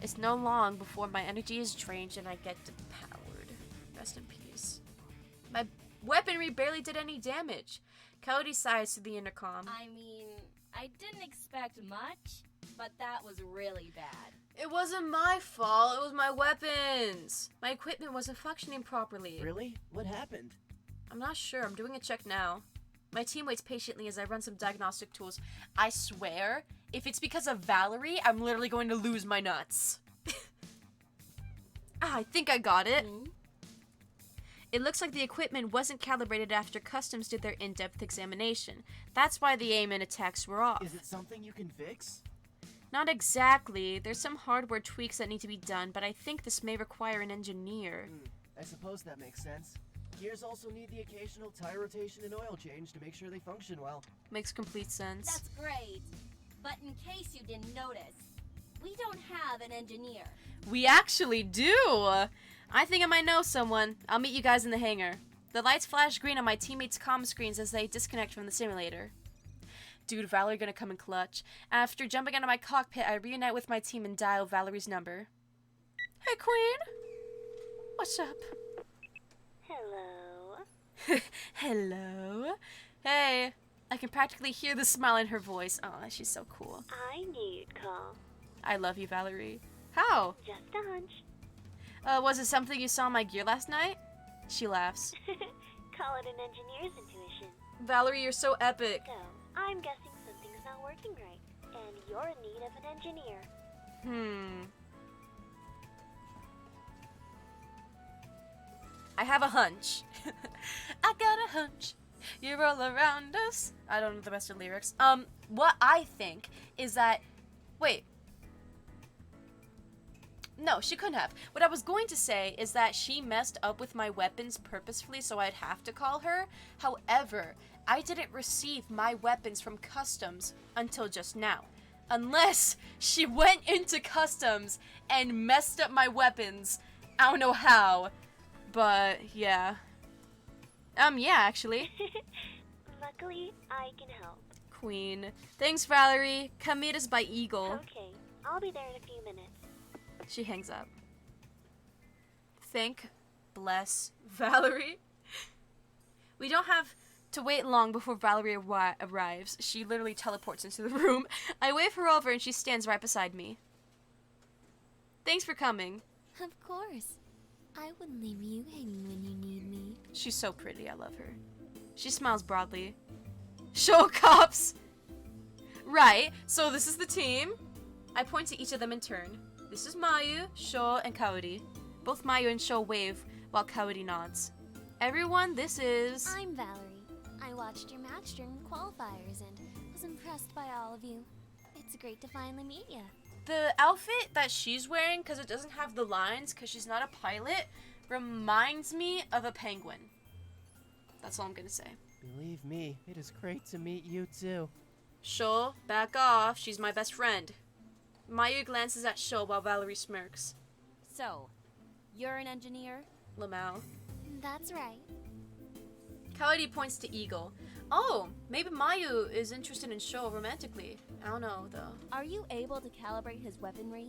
A: It's no long before my energy is drained and I get depowered. Rest in peace. My weaponry barely did any damage. Coyote sighs to the intercom.
O: I mean, I didn't expect much, but that was really bad.
A: It wasn't my fault, it was my weapons. My equipment wasn't functioning properly.
Q: Really? What happened?
A: I'm not sure, I'm doing a check now. My team waits patiently as I run some diagnostic tools. I swear, if it's because of Valerie, I'm literally going to lose my nuts. I think I got it. It looks like the equipment wasn't calibrated after Customs did their in-depth examination. That's why the aim and attacks were off.
Q: Is it something you can fix?
A: Not exactly. There's some hardware tweaks that need to be done, but I think this may require an engineer.
Q: I suppose that makes sense. Gears also need the occasional tire rotation and oil change to make sure they function well.
A: Makes complete sense.
O: That's great. But in case you didn't notice, we don't have an engineer.
A: We actually do! I think I might know someone. I'll meet you guys in the hangar. The lights flash green on my teammates' comm screens as they disconnect from the simulator. Dude, Valerie gonna come in clutch. After jumping out of my cockpit, I reunite with my team and dial Valerie's number. Hey, Queen! What's up?
U: Hello.
A: Hello. Hey, I can practically hear the smile in her voice. Aw, she's so cool.
U: I knew you'd call.
A: I love you, Valerie. How?
U: Just a hunch.
A: Was it something you saw in my gear last night? She laughs.
U: Call it an engineer's intuition.
A: Valerie, you're so epic.
U: So, I'm guessing something's not working right, and you're in need of an engineer.
A: I have a hunch. I got a hunch. You're all around us. I don't know the rest of the lyrics. What I think is that... Wait. No, she couldn't have. What I was going to say is that she messed up with my weapons purposefully, so I'd have to call her. However, I didn't receive my weapons from Customs until just now. Unless she went into Customs and messed up my weapons. I don't know how. But, yeah. Yeah, actually.
U: Luckily, I can help.
A: Queen. Thanks, Valerie. Come meet us by Eagle.
U: Okay, I'll be there in a few minutes.
A: She hangs up. Thank bless Valerie. We don't have to wait long before Valerie arrives. She literally teleports into the room. I wave her over and she stands right beside me. Thanks for coming.
B: Of course. I wouldn't leave you hanging when you need me.
A: She's so pretty. I love her. She smiles broadly. Show cops! Right, so this is the team. I point to each of them in turn. This is Mayu, Sho, and Coyote. Both Mayu and Sho wave while Coyote nods. Everyone, this is...
B: I'm Valerie. I watched your match during the qualifiers and was impressed by all of you. It's great to finally meet you.
A: The outfit that she's wearing, because it doesn't have the lines, because she's not a pilot, reminds me of a penguin. That's all I'm going to say.
Q: Believe me, it is great to meet you too.
A: Sho, back off. She's my best friend. Mayu glances at Sho while Valerie smirks.
O: So, you're an engineer?
A: Lamau.
B: That's right.
A: Coyote points to Eagle. Oh, maybe Mayu is interested in Sho romantically. I don't know, though.
O: Are you able to calibrate his weaponry?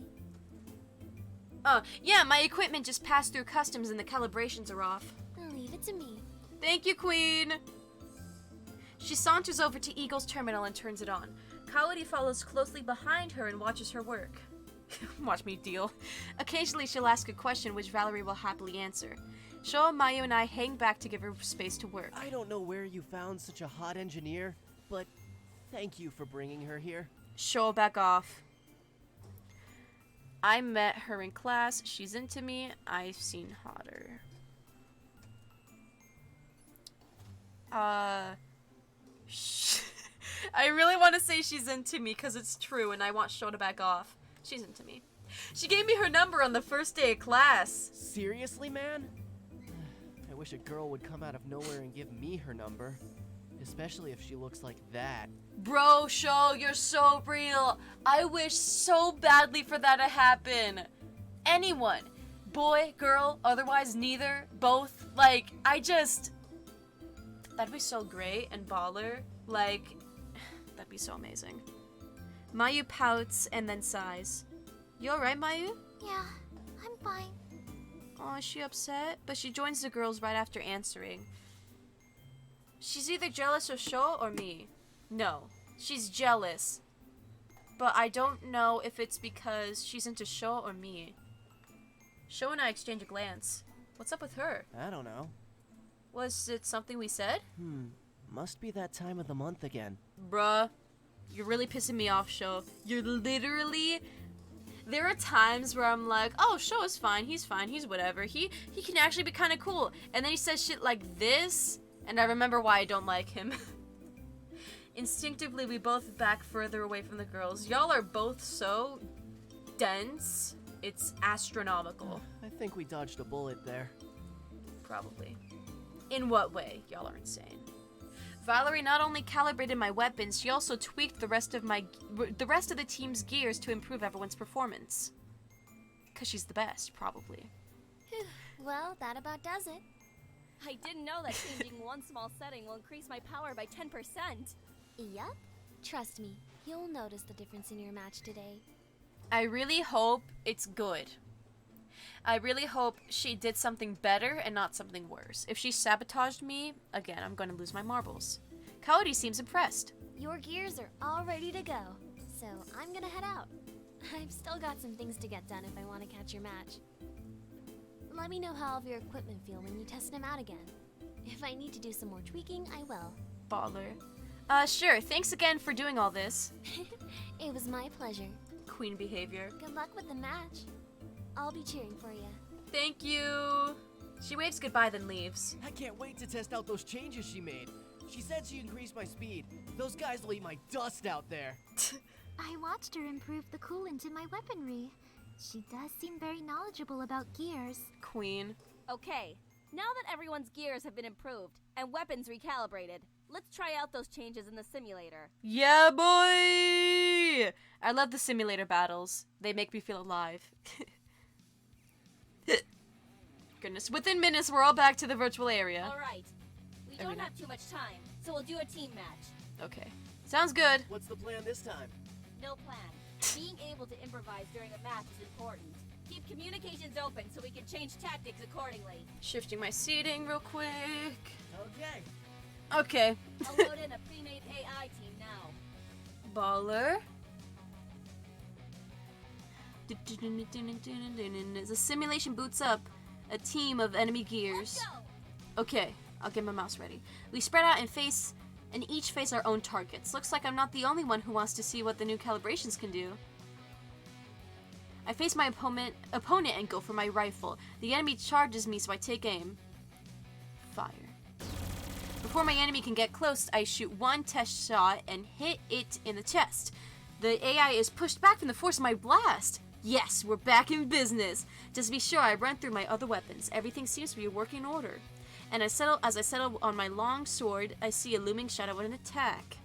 A: Yeah, my equipment just passed through customs and the calibrations are off.
U: Leave it to me.
A: Thank you, Queen! She saunters over to Eagle's terminal and turns it on. Kaori follows closely behind her and watches her work. Watch me deal. Occasionally she'll ask a question which Valerie will happily answer. Sho, Mayu, and I hang back to give her space to work.
Q: I don't know where you found such a hot engineer, but thank you for bringing her here.
A: Sho, back off. I met her in class. She's into me. I've seen hotter. I really want to say she's into me because it's true and I want Sho to back off. She's into me. She gave me her number on the first day of class.
Q: Seriously, man? I wish a girl would come out of nowhere and give me her number. Especially if she looks like that.
A: Bro, Sho, you're so real. I wish so badly for that to happen. Anyone. Boy, girl, otherwise neither, both. Like, that'd be so great and baller. Like, that'd be so amazing. Mayu pouts and then sighs. You alright, Mayu?
D: Yeah, I'm fine.
A: Oh, is she upset? But she joins the girls right after answering. She's either jealous of Sho or me. No, she's jealous. But I don't know if it's because she's into Sho or me. Sho and I exchange a glance. What's up with her?
Q: I don't know.
A: Was it something we said?
Q: Must be that time of the month again.
A: Bruh, you're really pissing me off, Sho. You're literally... There are times where I'm like, oh, Sho is fine, he's whatever. He can actually be kind of cool. And then he says shit like this, and I remember why I don't like him. Instinctively, we both back further away from the girls. Y'all are both so dense, it's astronomical.
Q: I think we dodged a bullet there.
A: Probably. In what way? Y'all are insane. Valerie not only calibrated my weapons, she also tweaked the rest of the team's gears to improve everyone's performance. 'Cause she's the best, probably.
U: Well, that about does it.
O: I didn't know that changing one small setting will increase my power by 10%.
U: Yup. Trust me, you'll notice the difference in your match today.
A: I really hope it's good. I really hope she did something better and not something worse. If she sabotaged me, again, I'm gonna lose my marbles. Kaori seems impressed.
U: Your gears are all ready to go, so I'm gonna head out. I've still got some things to get done if I want to catch your match. Let me know how all of your equipment feel when you test them out again. If I need to do some more tweaking, I will.
A: Baller. Sure, thanks again for doing all this.
U: It was my pleasure.
A: Queen behavior.
U: Good luck with the match. I'll be cheering for you.
A: Thank you. She waves goodbye, then leaves.
Q: I can't wait to test out those changes she made. She said she increased my speed. Those guys will eat my dust out there.
D: I watched her improve the coolant in my weaponry. She does seem very knowledgeable about gears.
A: Queen.
O: Okay, now that everyone's gears have been improved and weapons recalibrated, let's try out those changes in the simulator.
A: Yeah, boy! I love the simulator battles. They make me feel alive. Goodness, within minutes we're all back to the virtual area.
O: Alright, we don't have too much time, so we'll do a team match.
A: Okay, sounds good.
Q: What's the plan this time?
O: No plan. Being able to improvise during a match is important. Keep communications open so we can change tactics accordingly.
A: Shifting my seating real quick.
Q: Okay.
A: Okay.
O: I'll load in a pre-made AI team now.
A: Baller. The simulation boots up a team of enemy gears. Okay, I'll get my mouse ready. We spread out and each face our own targets. Looks like I'm not the only one who wants to see what the new calibrations can do. I face my opponent and go for my rifle. The enemy charges me, so I take aim. Fire. Before my enemy can get close, I shoot one test shot and hit it in the chest. The AI is pushed back from the force of my blast. Yes, we're back in business. Just to be sure, I run through my other weapons. Everything seems to be working in order. And as I settle on my long sword, I see a looming shadow of an attack.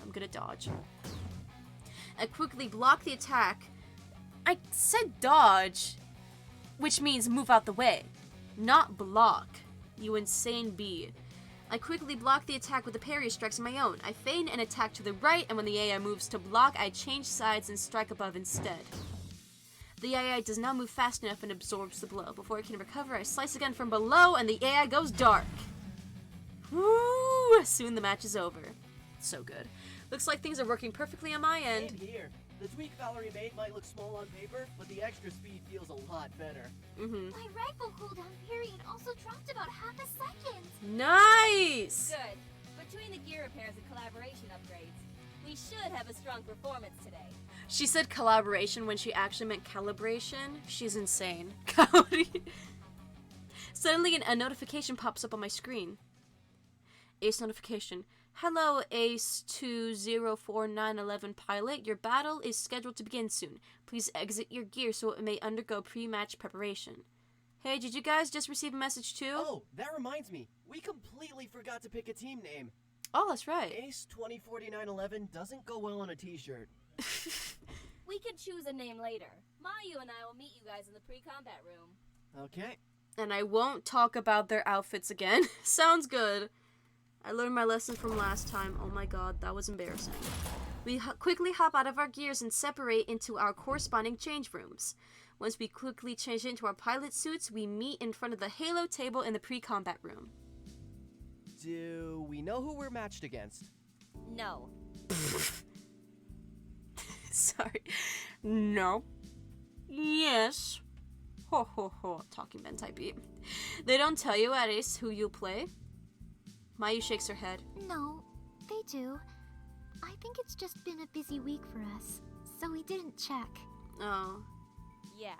A: I'm gonna dodge. I quickly block the attack. I said dodge, which means move out the way, not block. You insane bee. I quickly block the attack with the parry strikes of my own. I feign an attack to the right, and when the AI moves to block, I change sides and strike above instead. The AI does not move fast enough and absorbs the blow. Before it can recover, I slice again from below, and the AI goes dark. Woo! Soon the match is over. So good. Looks like things are working perfectly on my end.
Q: Same here. The tweak Valerie made might look small on paper, but the extra speed feels a lot better.
D: My rifle cooldown period also dropped about half a second.
A: Nice!
O: Good. Between the gear repairs and collaboration upgrades, we should have a strong performance today.
A: She said collaboration when she actually meant calibration. She's insane. Cody. Suddenly a notification pops up on my screen. Ace notification. Hello, Ace 204911 pilot. Your battle is scheduled to begin soon. Please exit your gear so it may undergo pre-match preparation. Hey, did you guys just receive a message too?
Q: Oh, that reminds me. We completely forgot to pick a team name.
A: Oh, that's right.
Q: Ace 204911 doesn't go well on a t-shirt.
O: We can choose a name later. Mayu and I will meet you guys in the pre-combat room.
Q: Okay.
A: And I won't talk about their outfits again. Sounds good. I learned my lesson from last time. Oh my god, that was embarrassing. We quickly hop out of our gears and separate into our corresponding change rooms. Once we quickly change into our pilot suits, we meet in front of the Halo table in the pre-combat room.
Q: Do we know who we're matched against?
O: No.
A: Sorry. No. Yes. Ho ho ho. Talking Ben type beat. They don't tell you at Ace who you'll play? Mayu shakes her head.
D: No, they do. I think it's just been a busy week for us, so we didn't check.
A: Oh.
O: Yeah.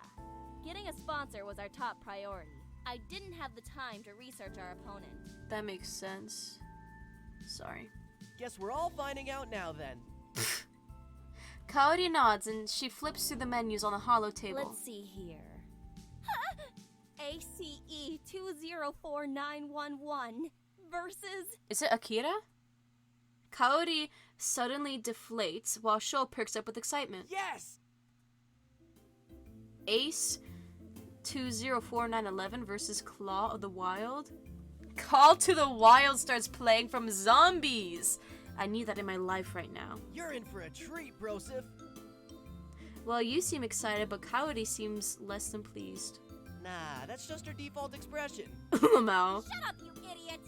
O: Getting a sponsor was our top priority. I didn't have the time to research our opponent.
A: That makes sense. Sorry.
Q: Guess we're all finding out now then.
A: Kaori nods and she flips through the menus on the holo table.
O: Let's see here. ACE 204911 versus...
A: Is it Akira? Kaori suddenly deflates while Sho perks up with excitement.
Q: Yes!
A: Ace 204911 versus Claw of the Wild? Call to the Wild starts playing from Zombies! I need that in my life right now.
Q: You're in for a treat, Brosif.
A: Well, you seem excited, but Kaori seems less than pleased.
Q: Nah, that's just her default expression.
A: Mal.
O: Shut up, you idiot!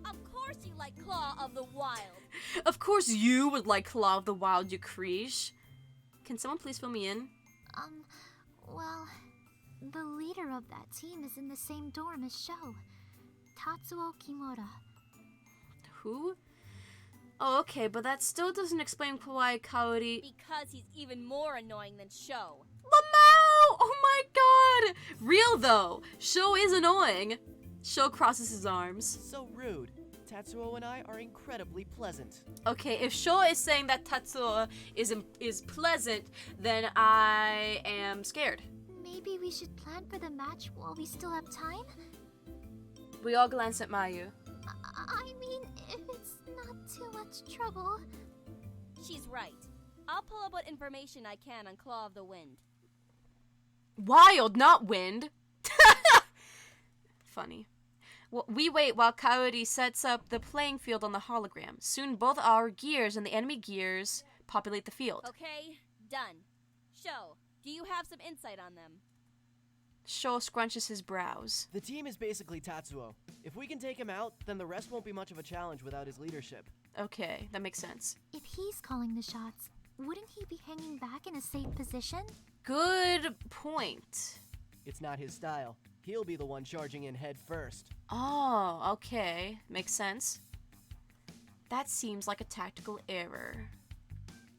O: Of course you like Claw of the Wild.
A: Of course you would like Claw of the Wild, you creesh. Can someone please fill me in?
D: Well, the leader of that team is in the same dorm as Sho. Tatsuo Kimura.
A: Who? Oh, okay, but that still doesn't explain why Kaori...
O: Because he's even more annoying than Sho.
A: Lamau! Oh my god! Real though, Sho is annoying. Sho crosses his arms.
Q: So rude. Tatsuo and I are incredibly pleasant.
A: Okay, if Sho is saying that Tatsuo is pleasant, then I am scared.
D: Maybe we should plan for the match while we still have time?
A: We all glance at Mayu.
D: I mean, if it's not too much trouble.
O: She's right. I'll pull up what information I can on Claw of the Wind.
A: Wild, not wind. Funny. Well, we wait while Kaori sets up the playing field on the hologram. Soon both our gears and the enemy gears populate the field.
O: Okay, done. Sho, do you have some insight on them?
A: Sho scrunches his brows.
Q: The team is basically Tatsuo. If we can take him out, then the rest won't be much of a challenge without his leadership.
A: Okay, that makes sense.
D: If he's calling the shots, wouldn't he be hanging back in a safe position?
A: Good point.
Q: It's not his style. He'll be the one charging in head first.
A: Oh, okay. Makes sense. That seems like a tactical error.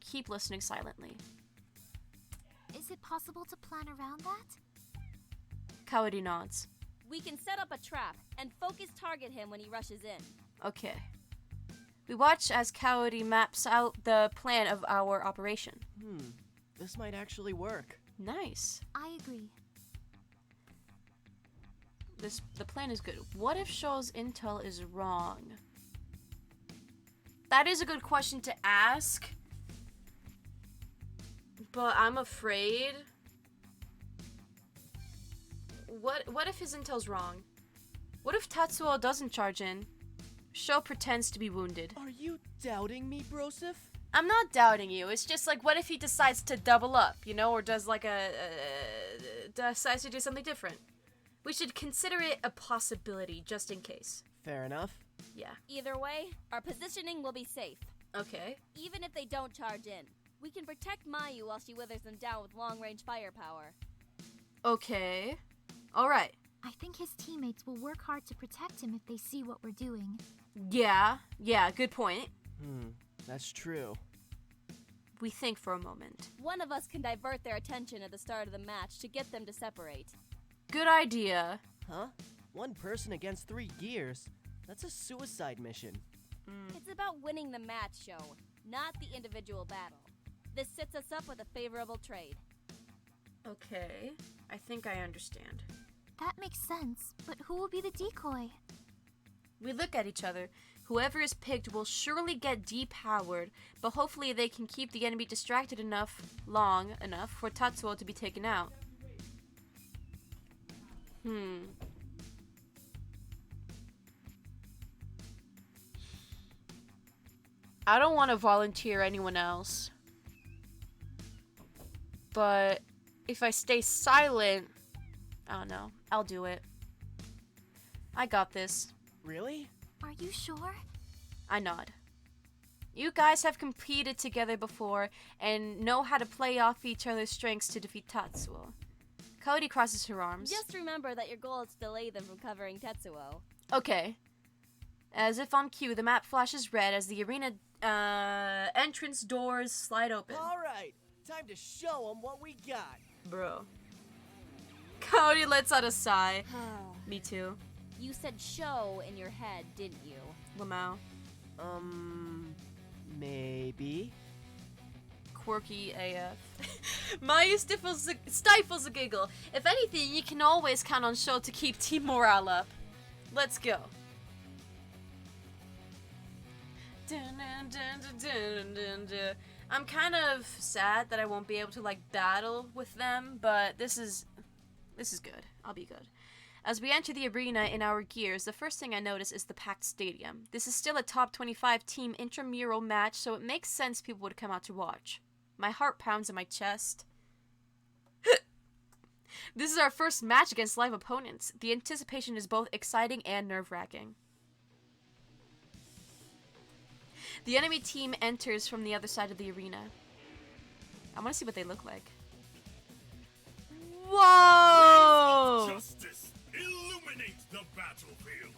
A: Keep listening silently.
D: Is it possible to plan around that?
A: Kaori nods.
O: We can set up a trap and focus target him when he rushes in.
A: Okay. We watch as Kaori maps out the plan of our operation.
Q: This might actually work.
A: Nice.
D: I agree.
A: The plan is good. What if Sho's intel is wrong? That is a good question to ask. But I'm afraid. What if his intel's wrong? What if Tatsuo doesn't charge in? Sho pretends to be wounded.
Q: Are you doubting me, Broseph?
A: I'm not doubting you. It's just like, what if he decides to double up, you know, or does like decides to do something different? We should consider it a possibility, just in case.
Q: Fair enough.
A: Yeah.
O: Either way, our positioning will be safe.
A: Okay.
O: Even if they don't charge in, we can protect Mayu while she withers them down with long-range firepower.
A: Okay. Alright.
D: I think his teammates will work hard to protect him if they see what we're doing.
A: Yeah, good point.
Q: That's true.
A: We think for a moment.
O: One of us can divert their attention at the start of the match to get them to separate.
A: Good idea.
Q: Huh? One person against 3 gears? That's a suicide mission.
O: It's about winning the match, Sho, not the individual battle. This sets us up with a favorable trade.
A: Okay, I think I understand.
D: That makes sense, but who will be the decoy?
A: We look at each other. Whoever is picked will surely get depowered, but hopefully they can keep the enemy distracted long enough for Tatsuo to be taken out. I don't want to volunteer anyone else. But if I stay silent, I don't know. I'll do it. I got this.
Q: Really?
D: Are you sure?
A: I nod. You guys have competed together before and know how to play off each other's strengths to defeat Tatsuo. Cody crosses her arms.
O: Just remember that your goal is to delay them from covering Tetsuo.
A: Okay. As if on cue, the map flashes red as the arena entrance doors slide open.
Q: Alright, time to show them what we got.
A: Bro. Cody lets out a sigh. Me too.
O: You said show in your head, didn't you?
A: Lamau.
Q: Maybe.
A: Quirky AF. Mayu stifles a giggle. If anything, you can always count on Sho to keep team morale up. Let's go. I'm kind of sad that I won't be able to like battle with them, but this is good. I'll be good. As we enter the arena in our gears, the first thing I notice is the packed stadium. This is still a top 25 team intramural match, so it makes sense people would come out to watch. My heart pounds in my chest. This is our first match against live opponents. The anticipation is both exciting and nerve-wracking. The enemy team enters from the other side of the arena. I want to see what they look like. Whoa!
H: Justice, illuminate the battlefield.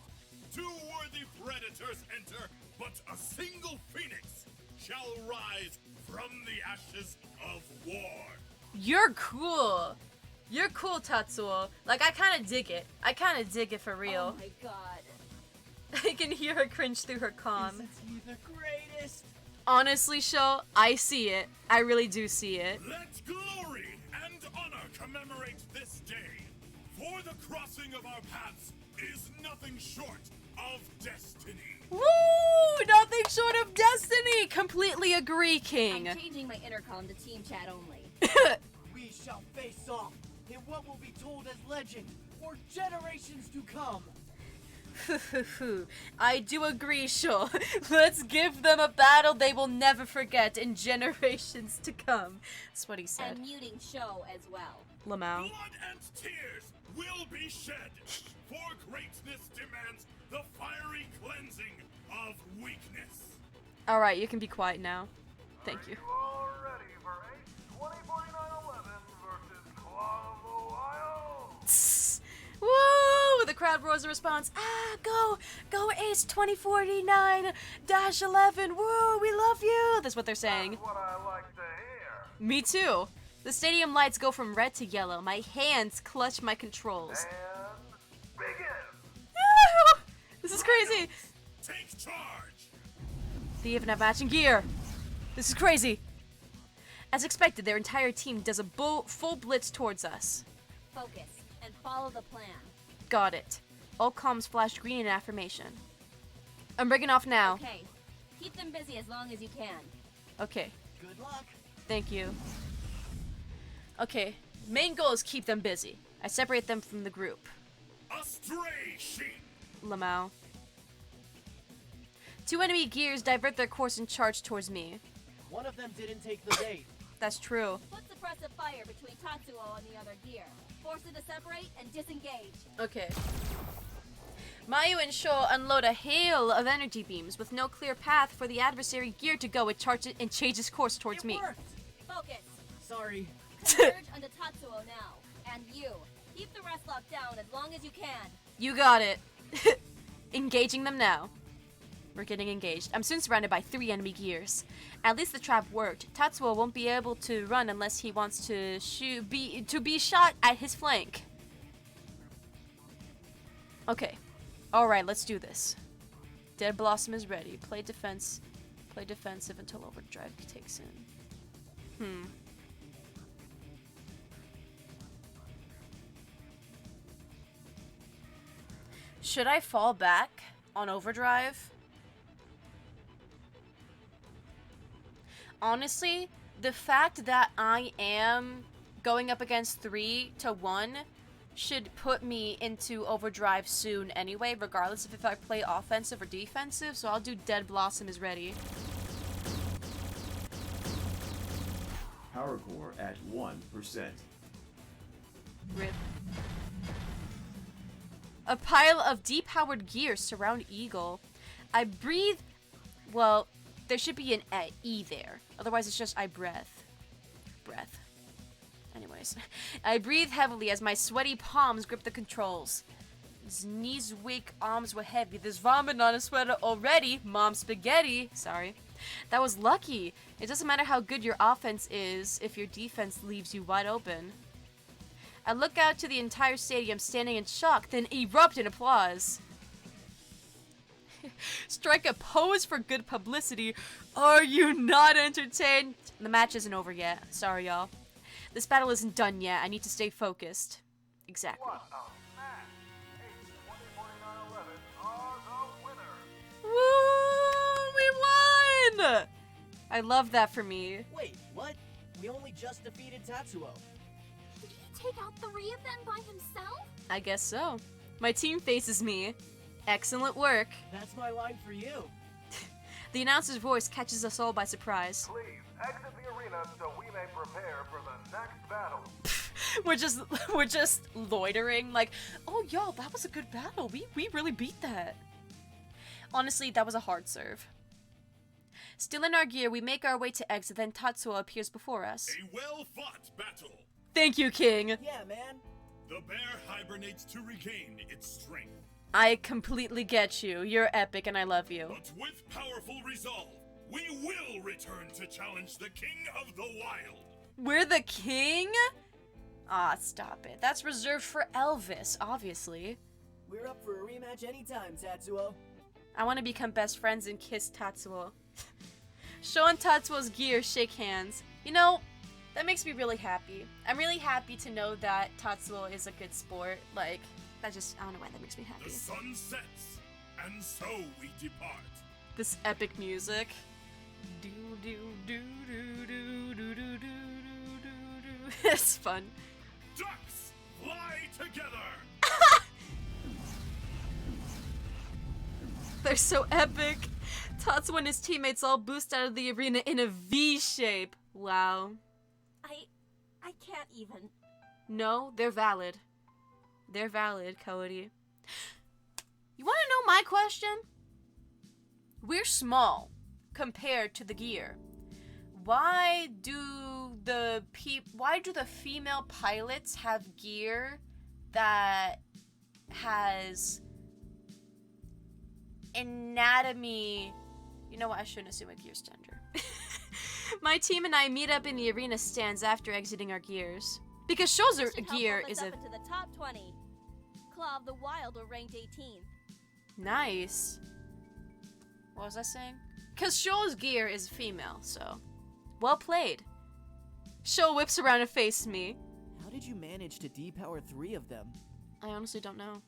H: 2 worthy predators enter, but a single phoenix shall rise from the ashes of war.
A: You're cool. You're cool, Tatsuo. Like, I kind of dig it. I kind of dig it for real.
O: Oh my god.
A: I can hear her cringe through her comm.
Q: Isn't he the greatest?
A: Honestly, Sho, I see it. I really do see it.
H: Let glory and honor commemorate this day. For the crossing of our paths is nothing short of destiny.
A: Woo! Nothing short of destiny! Completely agree, King.
O: I'm changing my intercom to team chat only.
Q: We shall face off in what will be told as legend for generations to come.
A: I do agree, Sho. Let's give them a battle they will never forget in generations to come. That's what he said.
O: And muting Sho as well.
A: Lamau.
H: Blood and tears will be shed, for greatness demands the fiery cleansing of weakness.
A: Alright, you can be quiet now. Thank you.
V: All ready for 8/20/49/11 versus Claw of Ohio?
A: Woo! The crowd roars a response. Ah, go Ace 2049-11. Woo, we love you. That's what they're saying.
V: That's what I like to hear.
A: Me too. The stadium lights go from red to yellow. My hands clutch my controls.
V: And begin.
A: This is crazy.
H: Take charge.
A: They even have matching gear. This is crazy. As expected, their entire team does a full blitz towards us.
O: Focus and follow the plan.
A: Got it. All comms flash green in affirmation. I'm breaking off now.
O: Okay. Keep them busy as long as you can.
A: Okay.
Q: Good luck.
A: Thank you. Okay. Main goal is keep them busy. I separate them from the group.
H: A stray sheep.
A: Lamau. Two enemy gears divert their course and charge towards me.
Q: One of them didn't take the bait.
A: That's true.
O: Put suppressive fire between Tatsuo and the other gear. Force it to separate and disengage.
A: Okay. Mayu and Sho unload a hail of energy beams with no clear path for the adversary gear to go. It charges and changes course towards me.
O: Focus.
Q: Sorry.
O: Converge onto Tatsuo now. And you. Keep the rest locked down as long as you can.
A: You got it. Engaging them now. We're getting engaged. I'm soon surrounded by 3 enemy gears. At least the trap worked. Tatsuo won't be able to run unless he wants to be shot at his flank. Okay. Alright, let's do this. Dead Blossom is ready. Play defensive until overdrive takes in. Should I fall back on overdrive? Honestly, the fact that I am going up against 3 to 1 should put me into overdrive soon anyway, regardless of if I play offensive or defensive, so I'll do Dead Blossom is ready.
T: Power core at 1%.
A: Rip. A pile of depowered gears surround Eagle. I breathe... Well, there should be an E there. Otherwise, it's just I breath. Breath. Anyways. I breathe heavily as my sweaty palms grip the controls. His knees weak, arms were heavy. There's vomit on his sweater already. Mom spaghetti. Sorry. That was lucky. It doesn't matter how good your offense is if your defense leaves you wide open. I look out to the entire stadium standing in shock, then erupt in applause. Strike a pose for good publicity. Are you not entertained? The match isn't over yet. Sorry, y'all. This battle isn't done yet. I need to stay focused. Exactly.
V: What a match! 8-20-49-11 are the winners.
A: Woo! We won! I love that for me.
Q: Wait, what? We only just defeated Tatsuo.
D: Did he take out 3 of them by himself?
A: I guess so. My team faces me. Excellent work.
Q: That's my line for you.
A: The announcer's voice catches us all by surprise.
V: Please exit the arena so we may prepare for the next battle.
A: We're just loitering like, oh y'all, that was a good battle. We really beat that. Honestly, that was a hard serve. Still in our gear, we make our way to exit, then Tatsuo appears before us.
H: A well-fought battle.
A: Thank you, King.
Q: Yeah, man.
H: The bear hibernates to regain its strength.
A: I completely get you. You're epic and I love you.
H: But with powerful resolve, we will return to challenge the King of the Wild.
A: We're the king? Ah, stop it. That's reserved for Elvis, obviously.
Q: We're up for a rematch anytime, Tatsuo.
A: I want to become best friends and kiss Tatsuo. Sho and Tatsuo's gear shake hands. You know, that makes me really happy. I'm really happy to know that Tatsuo is a good sport. Like, I don't know why that makes me happy.
H: The sun sets, and so we depart.
A: This epic music. Do do do do do do do do do do. It's fun.
H: Ducks fly together.
A: They're so epic. Tatsuo and his teammates all boost out of the arena in a V shape. Wow.
O: I can't even.
A: No, they're valid. They're valid, Cody. You want to know my question? We're small compared to the gear. Why do the female pilots have gear that has anatomy? You know what? I shouldn't assume a gear's gender. My team and I meet up in the arena stands after exiting our gears. Because Sho's gear is a...
O: into the top 20. Claw of the Wild were ranked 18th.
A: Nice. What was I saying? Because Sho's gear is female, so... Well played. Sho whips around and faces me.
Q: How did you manage to depower 3 of them?
A: I honestly don't know.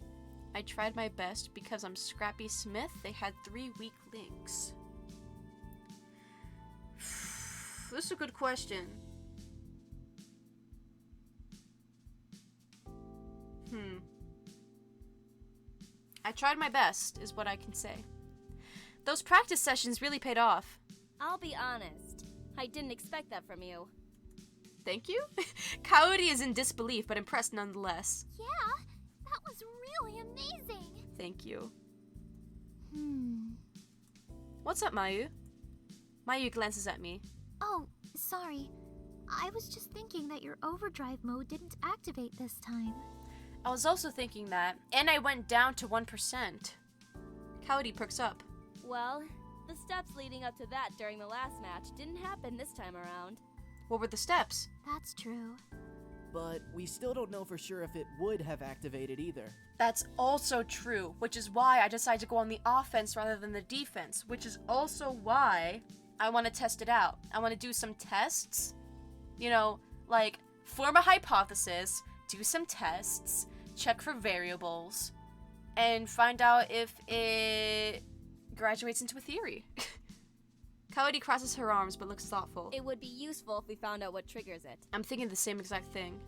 A: I tried my best because I'm Scrappy Smith. They had 3 weak links. This is a good question. I tried my best, is what I can say. Those practice sessions really paid off.
O: I'll be honest. I didn't expect that from you.
A: Thank you? Coyote is in disbelief, but impressed nonetheless.
C: Yeah, that was really amazing.
A: Thank you. What's up, Mayu? Mayu glances at me.
D: Oh, sorry. I was just thinking that your overdrive mode didn't activate this time.
A: I was also thinking that, and I went down to 1%. Coyote perks up.
O: Well, the steps leading up to that during the last match didn't happen this time around.
A: What were the steps?
D: That's true.
Q: But we still don't know for sure if it would have activated either.
A: That's also true, which is why I decided to go on the offense rather than the defense, which is also why I want to test it out. I want to do some tests, you know, like form a hypothesis, do some tests, check for variables, and find out if it graduates into a theory. Coyote crosses her arms but looks thoughtful.
O: It would be useful if we found out what triggers it.
A: I'm thinking the same exact thing.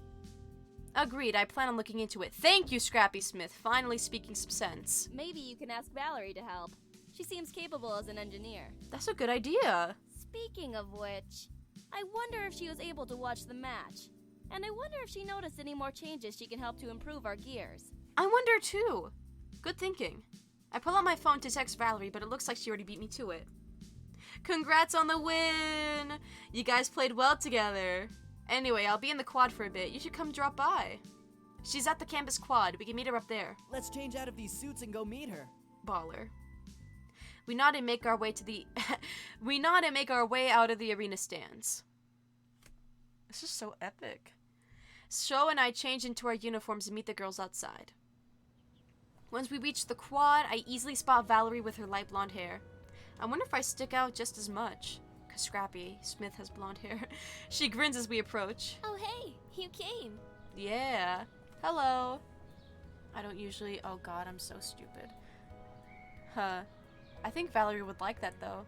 A: Agreed, I plan on looking into it. Thank you, Scrappy Smith, finally speaking some sense.
O: Maybe you can ask Valerie to help. She seems capable as an engineer.
A: That's a good idea.
O: Speaking of which, I wonder if she was able to watch the match. And I wonder if she noticed any more changes she can help to improve our gears.
A: I wonder too. Good thinking. I pull out my phone to text Valerie, but it looks like she already beat me to it. Congrats on the win! You guys played well together. Anyway, I'll be in the quad for a bit. You should come drop by. She's at the campus quad. We can meet her up there.
Q: Let's change out of these suits and go meet her.
A: Baller. We nod and make our way to the we nod and make our way out of the arena stands. This is so epic. Sho and I change into our uniforms and meet the girls outside. Once we reach the quad, I easily spot Valerie with her light blonde hair. I wonder if I stick out just as much. Cause Scrappy Smith has blonde hair. She grins as we approach.
U: Oh hey, you came.
A: Yeah. Hello. I don't usually... Oh god, I'm so stupid. Huh. I think Valerie would like that though.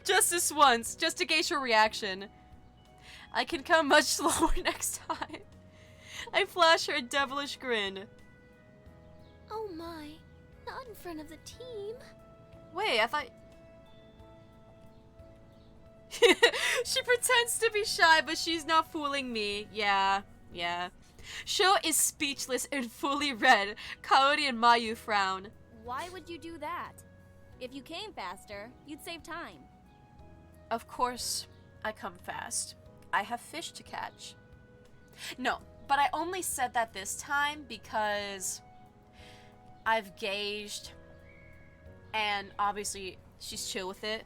A: Just this once, just to gauge her reaction. I can come much slower next time. I flash her a devilish grin.
U: Oh my, not in front of the team.
A: Wait, I thought... She pretends to be shy, but she's not fooling me. Yeah. Sho is speechless and fully red. Coyote and Mayu frown.
O: Why would you do that? If you came faster, you'd save time.
A: Of course, I come fast. I have fish to catch. No, but I only said that this time because I've gauged, and obviously she's chill with it,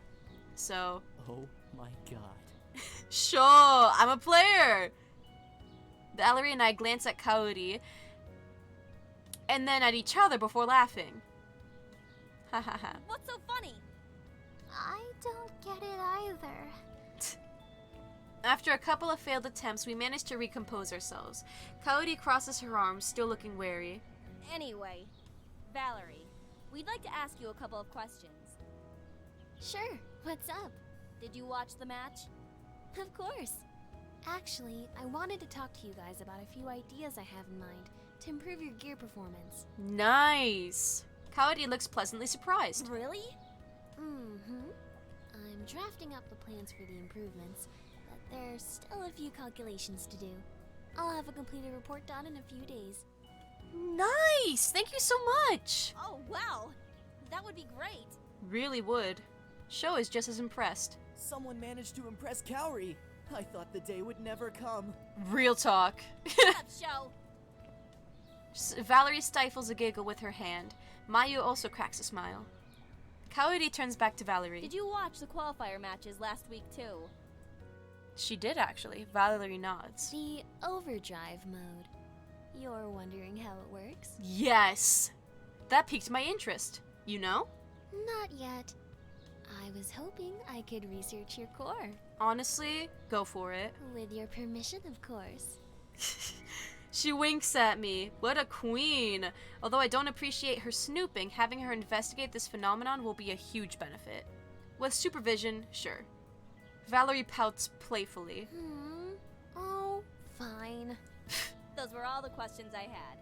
A: so...
Q: Oh my god.
A: Sure, I'm a player! Valerie and I glance at Coyote, and then at each other before laughing. Ha ha ha.
O: What's so funny?
D: I don't get it either.
A: After a couple of failed attempts, we manage to recompose ourselves. Coyote crosses her arms, still looking wary.
O: Anyway, Valerie, we'd like to ask you a couple of questions.
U: Sure, what's up?
O: Did you watch the match?
U: Of course. Actually, I wanted to talk to you guys about a few ideas I have in mind to improve your gear performance.
A: Nice! Coyote looks pleasantly surprised.
O: Really?
U: Mm-hmm. I'm drafting up the plans for the improvements, but there's still a few calculations to do. I'll have a completed report done in a few days.
A: Nice! Thank you so much!
O: Oh, wow! That would be great!
A: Really would. Sho is just as impressed.
Q: Someone managed to impress Kaori. I thought the day would never come.
A: Real talk.
O: Sho!
A: Valerie stifles a giggle with her hand. Mayu also cracks a smile. Coyote turns back to Valerie.
O: Did you watch the qualifier matches last week too?
A: She did actually. Valerie nods.
U: The overdrive mode. You're wondering how it works?
A: Yes! That piqued my interest. You know?
U: Not yet. I was hoping I could research your core.
A: Honestly, go for it.
U: With your permission, of course.
A: She winks at me. What a queen! Although I don't appreciate her snooping, having her investigate this phenomenon will be a huge benefit. With supervision, sure. Valerie pouts playfully.
U: Oh, fine.
O: Those were all the questions I had.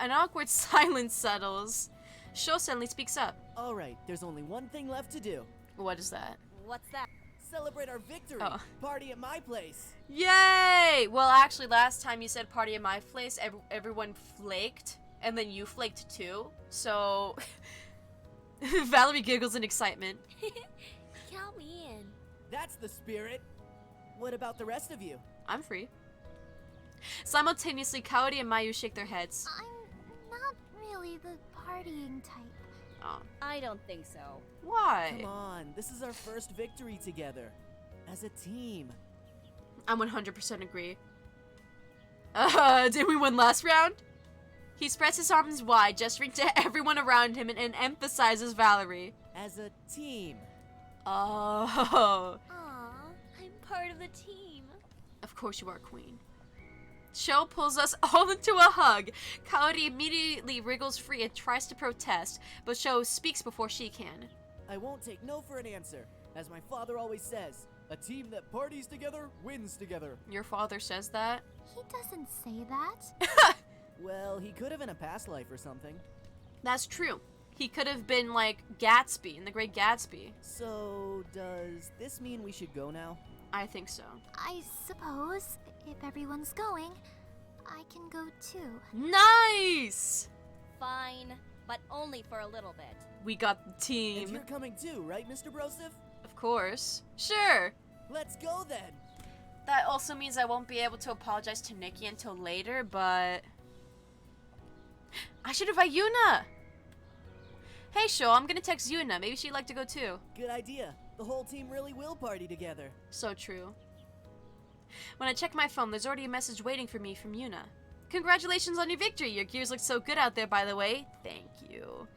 A: An awkward silence settles. Sho suddenly speaks up.
Q: Alright, there's only one thing left to do.
A: What is that?
O: What's that?
Q: Celebrate our victory!
A: Oh.
Q: Party at my place!
A: Yay! Well, actually, last time you said party at my place, everyone flaked, and then you flaked too. So, Valerie giggles in excitement.
U: Count me in.
Q: That's the spirit! What about the rest of you?
A: I'm free. Simultaneously, Kaori and Mayu shake their heads.
D: I'm not really the partying type.
A: Oh.
O: I don't think so.
A: Why?
Q: Come on, this is our first victory together. As a team.
A: I 100% agree. Did we win last round? He spreads his arms wide, gesturing to everyone around him and emphasizes Valerie.
Q: As a team.
A: Oh.
U: Aw, I'm part of the team.
A: Of course you are, Queen. Sho pulls us all into a hug. Kaori immediately wriggles free and tries to protest, but Sho speaks before she can.
Q: I won't take no for an answer. As my father always says, a team that parties together wins together.
A: Your father says that?
D: He doesn't say that.
Q: Well, he could have in a past life or something.
A: That's true. He could have been like Gatsby in The Great Gatsby.
Q: So, does this mean we should go now?
A: I think so.
D: I suppose, if everyone's going, I can go too.
A: Nice!
O: Fine, but only for a little bit.
A: We got the team.
Q: And you're coming too, right, Mr. Broseph?
A: Of course. Sure.
Q: Let's go then.
A: That also means I won't be able to apologize to Nikki until later, but... I should invite Yuna! Hey, Sho, I'm gonna text Yuna. Maybe she'd like to go too.
Q: Good idea. The whole team really will party together.
A: So true. When I check my phone, there's already a message waiting for me from Yuna. Congratulations on your victory! Your gears look so good out there, by the way. Thank you.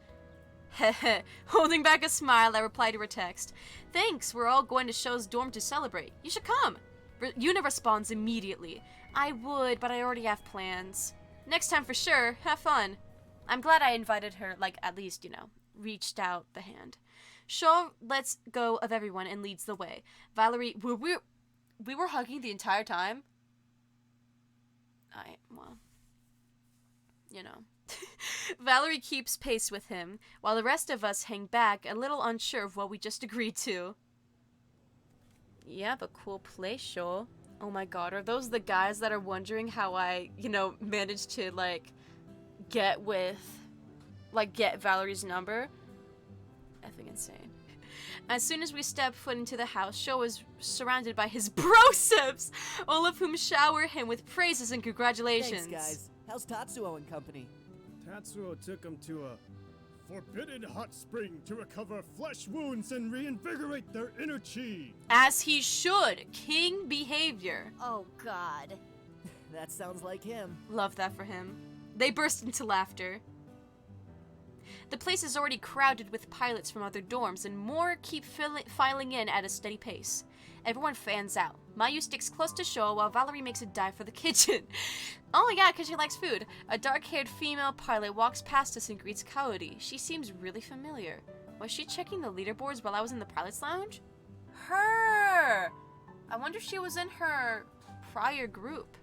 A: Heh. Holding back a smile, I reply to her text. Thanks, we're all going to Sho's dorm to celebrate. You should come! Yuna responds immediately. I would, but I already have plans. Next time for sure. Have fun. I'm glad I invited her, like, at least, you know, reached out the hand. Sho lets go of everyone and leads the way. Valerie, we were hugging the entire time? Well, you know. Valerie keeps pace with him, while the rest of us hang back, a little unsure of what we just agreed to. Yeah, but cool place, Sho. Oh my god, are those the guys that are wondering how I, you know, managed to, like, get Valerie's number? Effing insane. As soon as we step foot into the house, Sho is surrounded by his brosips, all of whom shower him with praises and congratulations.
Q: Thanks, guys. How's Tatsuo and company?
F: Tatsuo took him to a forbidden hot spring to recover flesh wounds and reinvigorate their inner chi.
A: As he should. King behavior.
O: Oh, God.
Q: That sounds like him.
A: Love that for him. They burst into laughter. The place is already crowded with pilots from other dorms, and more keep filing in at a steady pace. Everyone fans out. Mayu sticks close to Sho while Valerie makes a dive for the kitchen. Oh my god, because she likes food. A dark-haired female pilot walks past us and greets Kaori. She seems really familiar. Was she checking the leaderboards while I was in the pilot's lounge? Her! I wonder if she was in her prior group.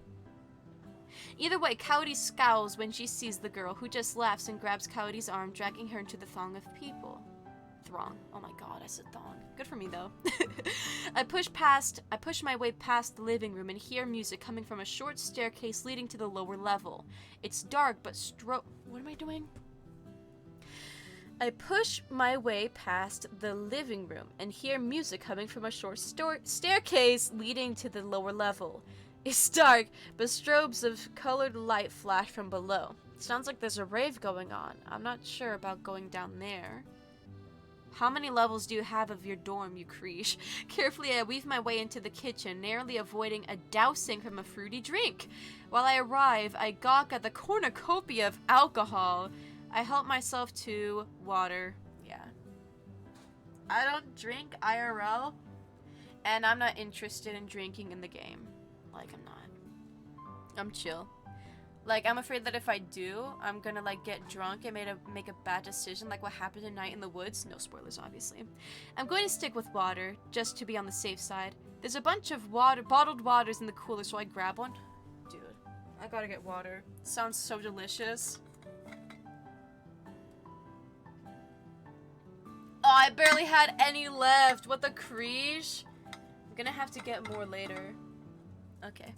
A: Either way, Kaori scowls when she sees the girl, who just laughs and grabs Kaori's arm, dragging her into the throng of people. Throng. Oh my god, I said thong. Good for me, though. I push my way past the living room and hear music coming from a short staircase leading to the lower level. It's dark, but what am I doing? I push my way past the living room and hear music coming from a short staircase leading to the lower level. It's dark, but strobes of colored light flash from below. Sounds like there's a rave going on. I'm not sure about going down there. How many levels do you have of your dorm, you creesh? Carefully, I weave my way into the kitchen, narrowly avoiding a dousing from a fruity drink. While I arrive, I gawk at the cornucopia of alcohol. I help myself to water. Yeah. I don't drink IRL, and I'm not interested in drinking in the game. Like, I'm not. I'm chill. Like, I'm afraid that if I do, I'm gonna, like, get drunk and make a bad decision, like what happened tonight in the woods. No spoilers, obviously. I'm going to stick with water, just to be on the safe side. There's a bunch of bottled waters in the cooler, so I grab one. Dude, I gotta get water. Sounds so delicious. I barely had any left. What the creesh? I'm gonna have to get more later. Okay.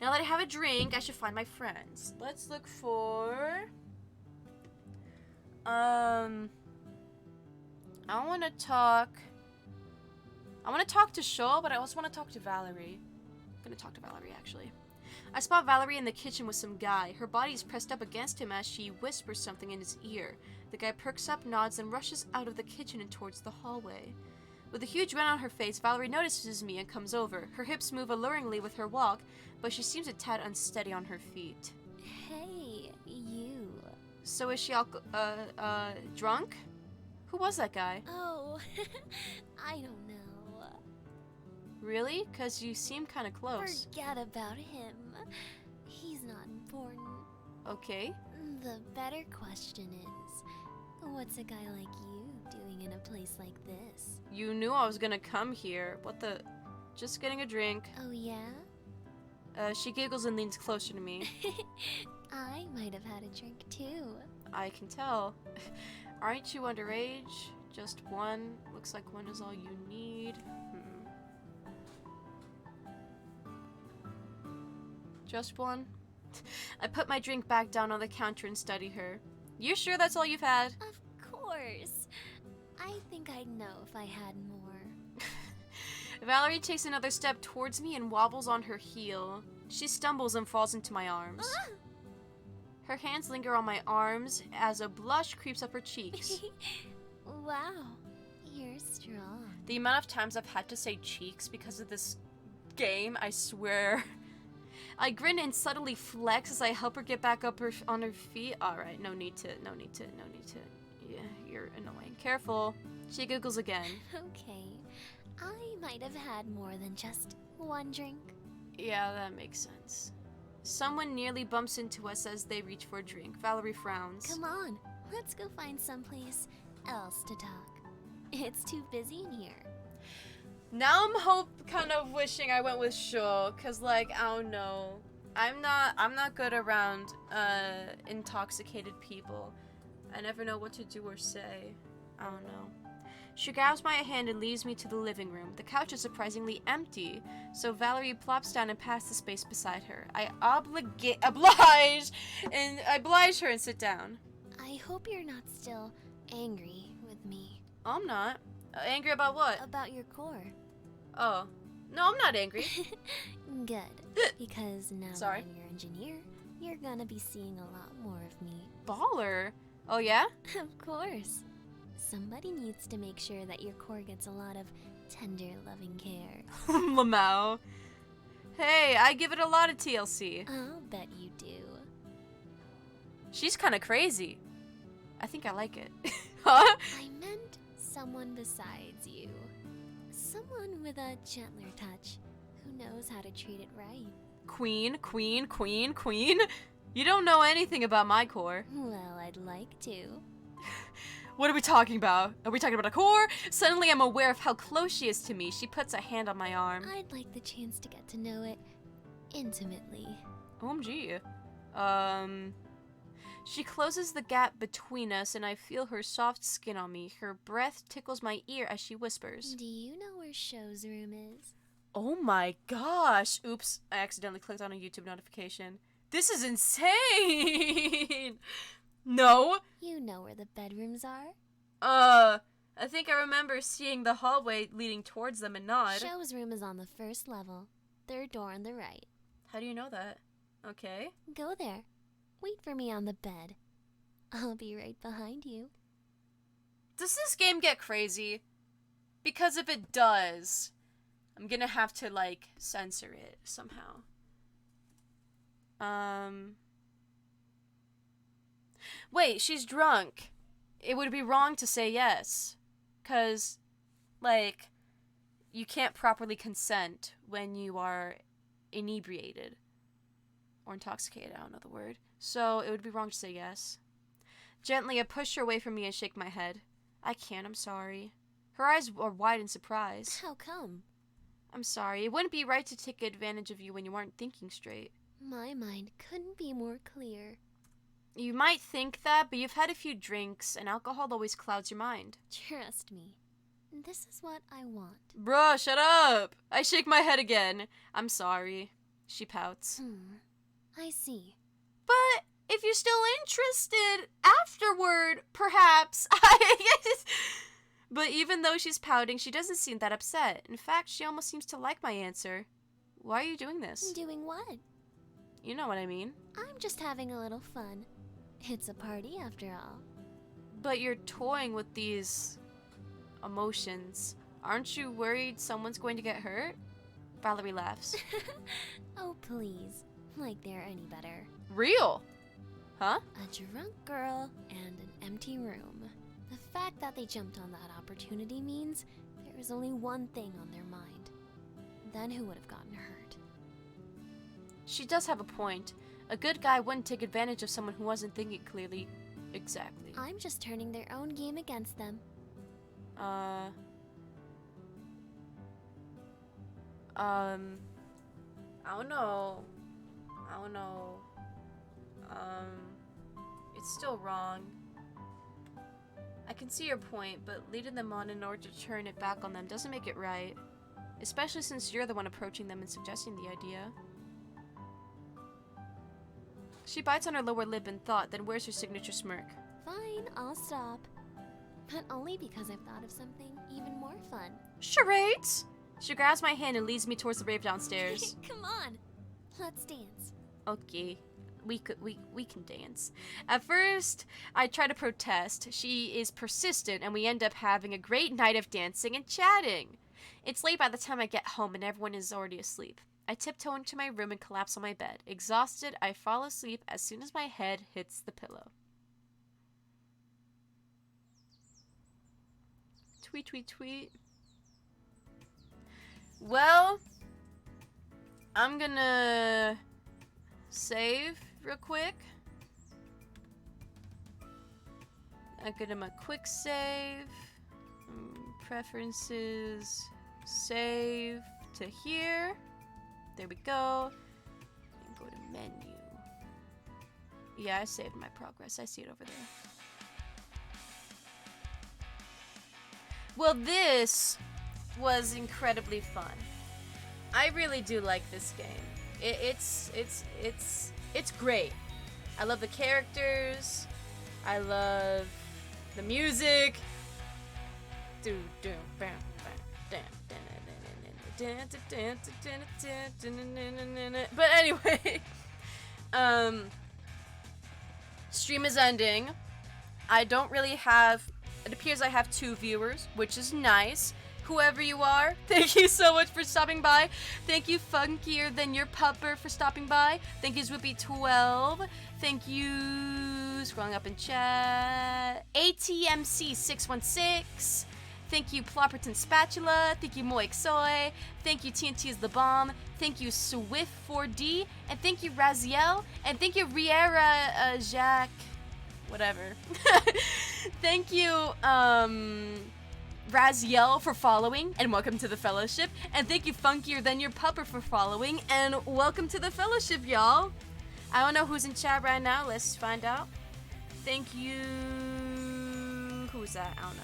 A: Now that I have a drink, I should find my friends. Let's look for... I want to talk to Shaw, but I also want to talk to Valerie. I'm gonna talk to Valerie, actually. I spot Valerie in the kitchen with some guy. Her body is pressed up against him as she whispers something in his ear. The guy perks up, nods, and rushes out of the kitchen and towards the hallway. With a huge grin on her face, Valerie notices me and comes over. Her hips move alluringly with her walk, but she seems a tad unsteady on her feet.
U: Hey, you.
A: So is she drunk? Who was that guy?
U: Oh, I don't know.
A: Really? 'Cause you seem kind of close.
U: Forget about him. He's not important.
A: Okay.
U: The better question is, what's a guy like you doing in a place like this?
A: You knew I was gonna come here. What the... Just getting a drink.
U: Oh, yeah?
A: She giggles and leans closer to me.
U: I might have had a drink too.
A: I can tell. Aren't you underage? Just one. Looks like one is all you need. Just one? I put my drink back down on the counter and study her. You sure that's all you've had?
U: Of course. I think I'd know if I had more.
A: Valerie takes another step towards me and wobbles on her heel. She stumbles and falls into my arms. Her hands linger on my arms as a blush creeps up her cheeks.
U: Wow, you're strong.
A: The amount of times I've had to say cheeks because of this game, I swear. I grin and subtly flex as I help her get back up on her feet. Alright, no need to. Yeah, you're annoying. Careful. She giggles again.
U: Okay, I might have had more than just one drink.
A: Yeah, that makes sense. Someone nearly bumps into us as they reach for a drink. Valerie frowns.
U: Come on, let's go find someplace else to talk. It's too busy in here.
A: Now I'm kind of wishing I went with Shaw, cause like, I don't know. I'm not good around intoxicated people. I never know what to do or say. I don't know. She grabs my hand and leads me to the living room. The couch is surprisingly empty, so Valerie plops down and passes the space beside her. I oblige her and sit down.
U: I hope you're not still angry with me.
A: I'm not. Angry about what?
U: About your core.
A: Oh. No, I'm not angry.
U: Good. Because now that I'm your engineer, you're gonna be seeing a lot more of me.
A: Baller. Oh, yeah?
U: Of course. Somebody needs to make sure that your core gets a lot of tender, loving care.
A: Lamau. Hey, I give it a lot of TLC.
U: I'll bet you do.
A: She's kind of crazy. I think I like it. Huh?
U: I meant someone besides you. Someone with a gentler touch who knows how to treat it right.
A: Queen. You don't know anything about my core.
U: Well, I'd like to.
A: What are we talking about? Are we talking about a core? Suddenly I'm aware of how close she is to me. She puts a hand on my arm.
U: I'd like the chance to get to know it intimately.
A: OMG. She closes the gap between us and I feel her soft skin on me. Her breath tickles my ear as she whispers.
U: Do you know where Show's room is?
A: Oh my gosh. Oops, I accidentally clicked on a YouTube notification. This is insane! No.
U: You know where the bedrooms are?
A: I think I remember seeing the hallway leading towards them and nod.
U: Show's room is on the first level. Third door on the right.
A: How do you know that? Okay.
U: Go there. Wait for me on the bed. I'll be right behind you.
A: Does this game get crazy? Because if it does, I'm gonna have to, like, censor it somehow. Wait, she's drunk. It would be wrong to say yes. 'Cause, like, you can't properly consent when you are inebriated. Or intoxicated, I don't know the word. So, it would be wrong to say yes. Gently, I push her away from me and shake my head. I can't, I'm sorry. Her eyes are wide in surprise.
U: How come?
A: I'm sorry. It wouldn't be right to take advantage of you when you aren't thinking straight.
U: My mind couldn't be more clear.
A: You might think that, but you've had a few drinks, and alcohol always clouds your mind.
U: Trust me. This is what I want.
A: Bruh, shut up! I shake my head again. I'm sorry. She pouts.
U: I see.
A: But if you're still interested afterward, perhaps I guess. But even though she's pouting, she doesn't seem that upset. In fact, she almost seems to like my answer. Why are you doing this?
U: Doing what?
A: You know what I mean.
U: I'm just having a little fun. It's a party after all.
A: But you're toying with these emotions. Aren't you worried someone's going to get hurt? Valerie laughs.
U: Oh, please. Like they're any better.
A: Real? Huh?
U: A drunk girl and an empty room. The fact that they jumped on that opportunity means there is only one thing on their mind. Then who would have gotten hurt?
A: She does have a point. A good guy wouldn't take advantage of someone who wasn't thinking clearly. Exactly.
U: I'm just turning their own game against them.
A: I don't know. It's still wrong. I can see your point, but leading them on in order to turn it back on them doesn't make it right. Especially since you're the one approaching them and suggesting the idea. She bites on her lower lip in thought, then wears her signature smirk.
U: Fine, I'll stop. But only because I've thought of something even more fun.
A: Charades! She grabs my hand and leads me towards the rave downstairs.
U: Come on, let's dance.
A: Okay, we can dance. At first, I try to protest. She is persistent, and we end up having a great night of dancing and chatting. It's late by the time I get home, and everyone is already asleep. I tiptoe into my room and collapse on my bed. Exhausted, I fall asleep as soon as my head hits the pillow. Tweet, tweet, tweet. Well, I'm gonna save real quick. I give him a quick save. Preferences. Save to here. There we go. And go to menu. Yeah, I saved my progress. I see it over there. Well, this was incredibly fun. I really do like this game. It's great. I love the characters. I love the music. But anyway, stream is ending. I don't really have. It appears I have 2 viewers, which is nice. Whoever you are, thank you so much for stopping by. Thank you, Funkier Than Your Pupper, for stopping by. Thank you, Zwippy12. Thank you, scrolling up in chat, ATMC616. Thank you, Plopperton Spatula. Thank you, Moik Soy. Thank you, TNT is the Bomb. Thank you, Swift4D. And thank you, Raziel. And thank you, Riera Jacques. Whatever. Thank you, Raziel, for following, and welcome to the Fellowship. And thank you, Funkier Than Your Pupper, for following, and welcome to the Fellowship, y'all. I don't know who's in chat right now. Let's find out. Thank you. Who's that? I don't know.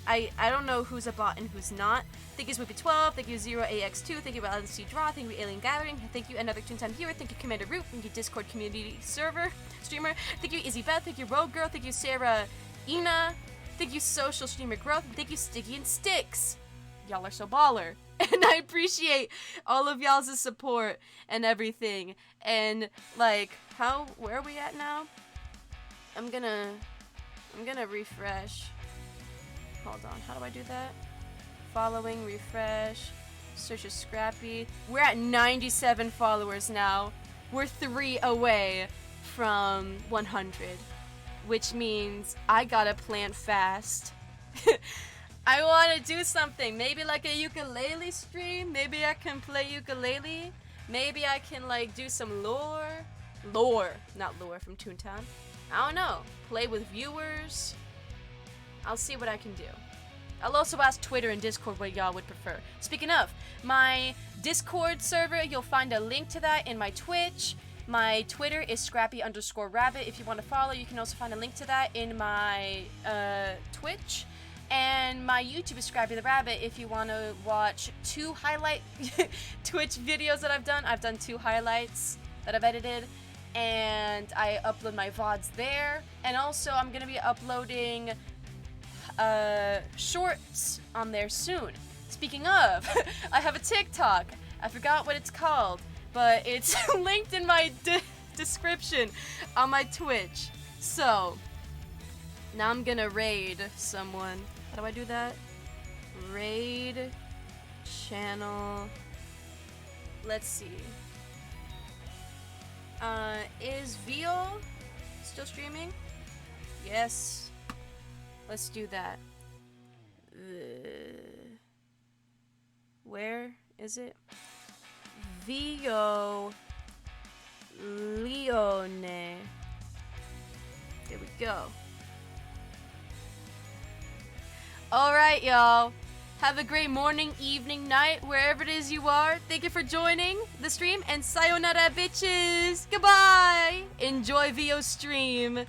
A: I don't know who's a bot and who's not. Thank you, Swoopy12. Thank you, 0AX2. Thank you, LNC Draw. Thank you, Alien Gathering. Thank you, another Toontown viewer. Thank you, Commander Root. Thank you, Discord community server streamer. Thank you, Izzy Beth. Thank you, Rogue Girl. Thank you, Sarah Ina. Thank you, Social Streamer Growth. And thank you, Sticky and Sticks. Y'all are so baller. And I appreciate all of y'all's support and everything. And, like, where are we at now? I'm gonna refresh. Hold on, how do I do that? Following, refresh, search as Scrappy. We're at 97 followers now. We're 3 away from 100, which means I gotta plan fast. I wanna do something, maybe like a ukulele stream. Maybe I can play ukulele. Maybe I can like do some lore, not lore from Toontown. I don't know, play with viewers. I'll see what I can do. I'll also ask Twitter and Discord what y'all would prefer. Speaking of, my Discord server, you'll find a link to that in my Twitch. My Twitter is scrappy_rabbit. If you want to follow, you can also find a link to that in my Twitch. And my YouTube is Scrappy the Rabbit if you want to watch 2 highlight Twitch videos that I've done. I've done 2 highlights that I've edited, and I upload my VODs there. And also, I'm going to be uploading shorts on there soon. Speaking of, I have a TikTok. I forgot what it's called, but it's linked in my description on my Twitch. So, now I'm gonna raid someone. How do I do that? Raid channel. Let's see. Is VO still streaming? Yes. Let's do that. Where is it? VO Leone. There we go. Alright, y'all. Have a great morning, evening, night, wherever it is you are. Thank you for joining the stream, and sayonara, bitches. Goodbye. Enjoy VO stream.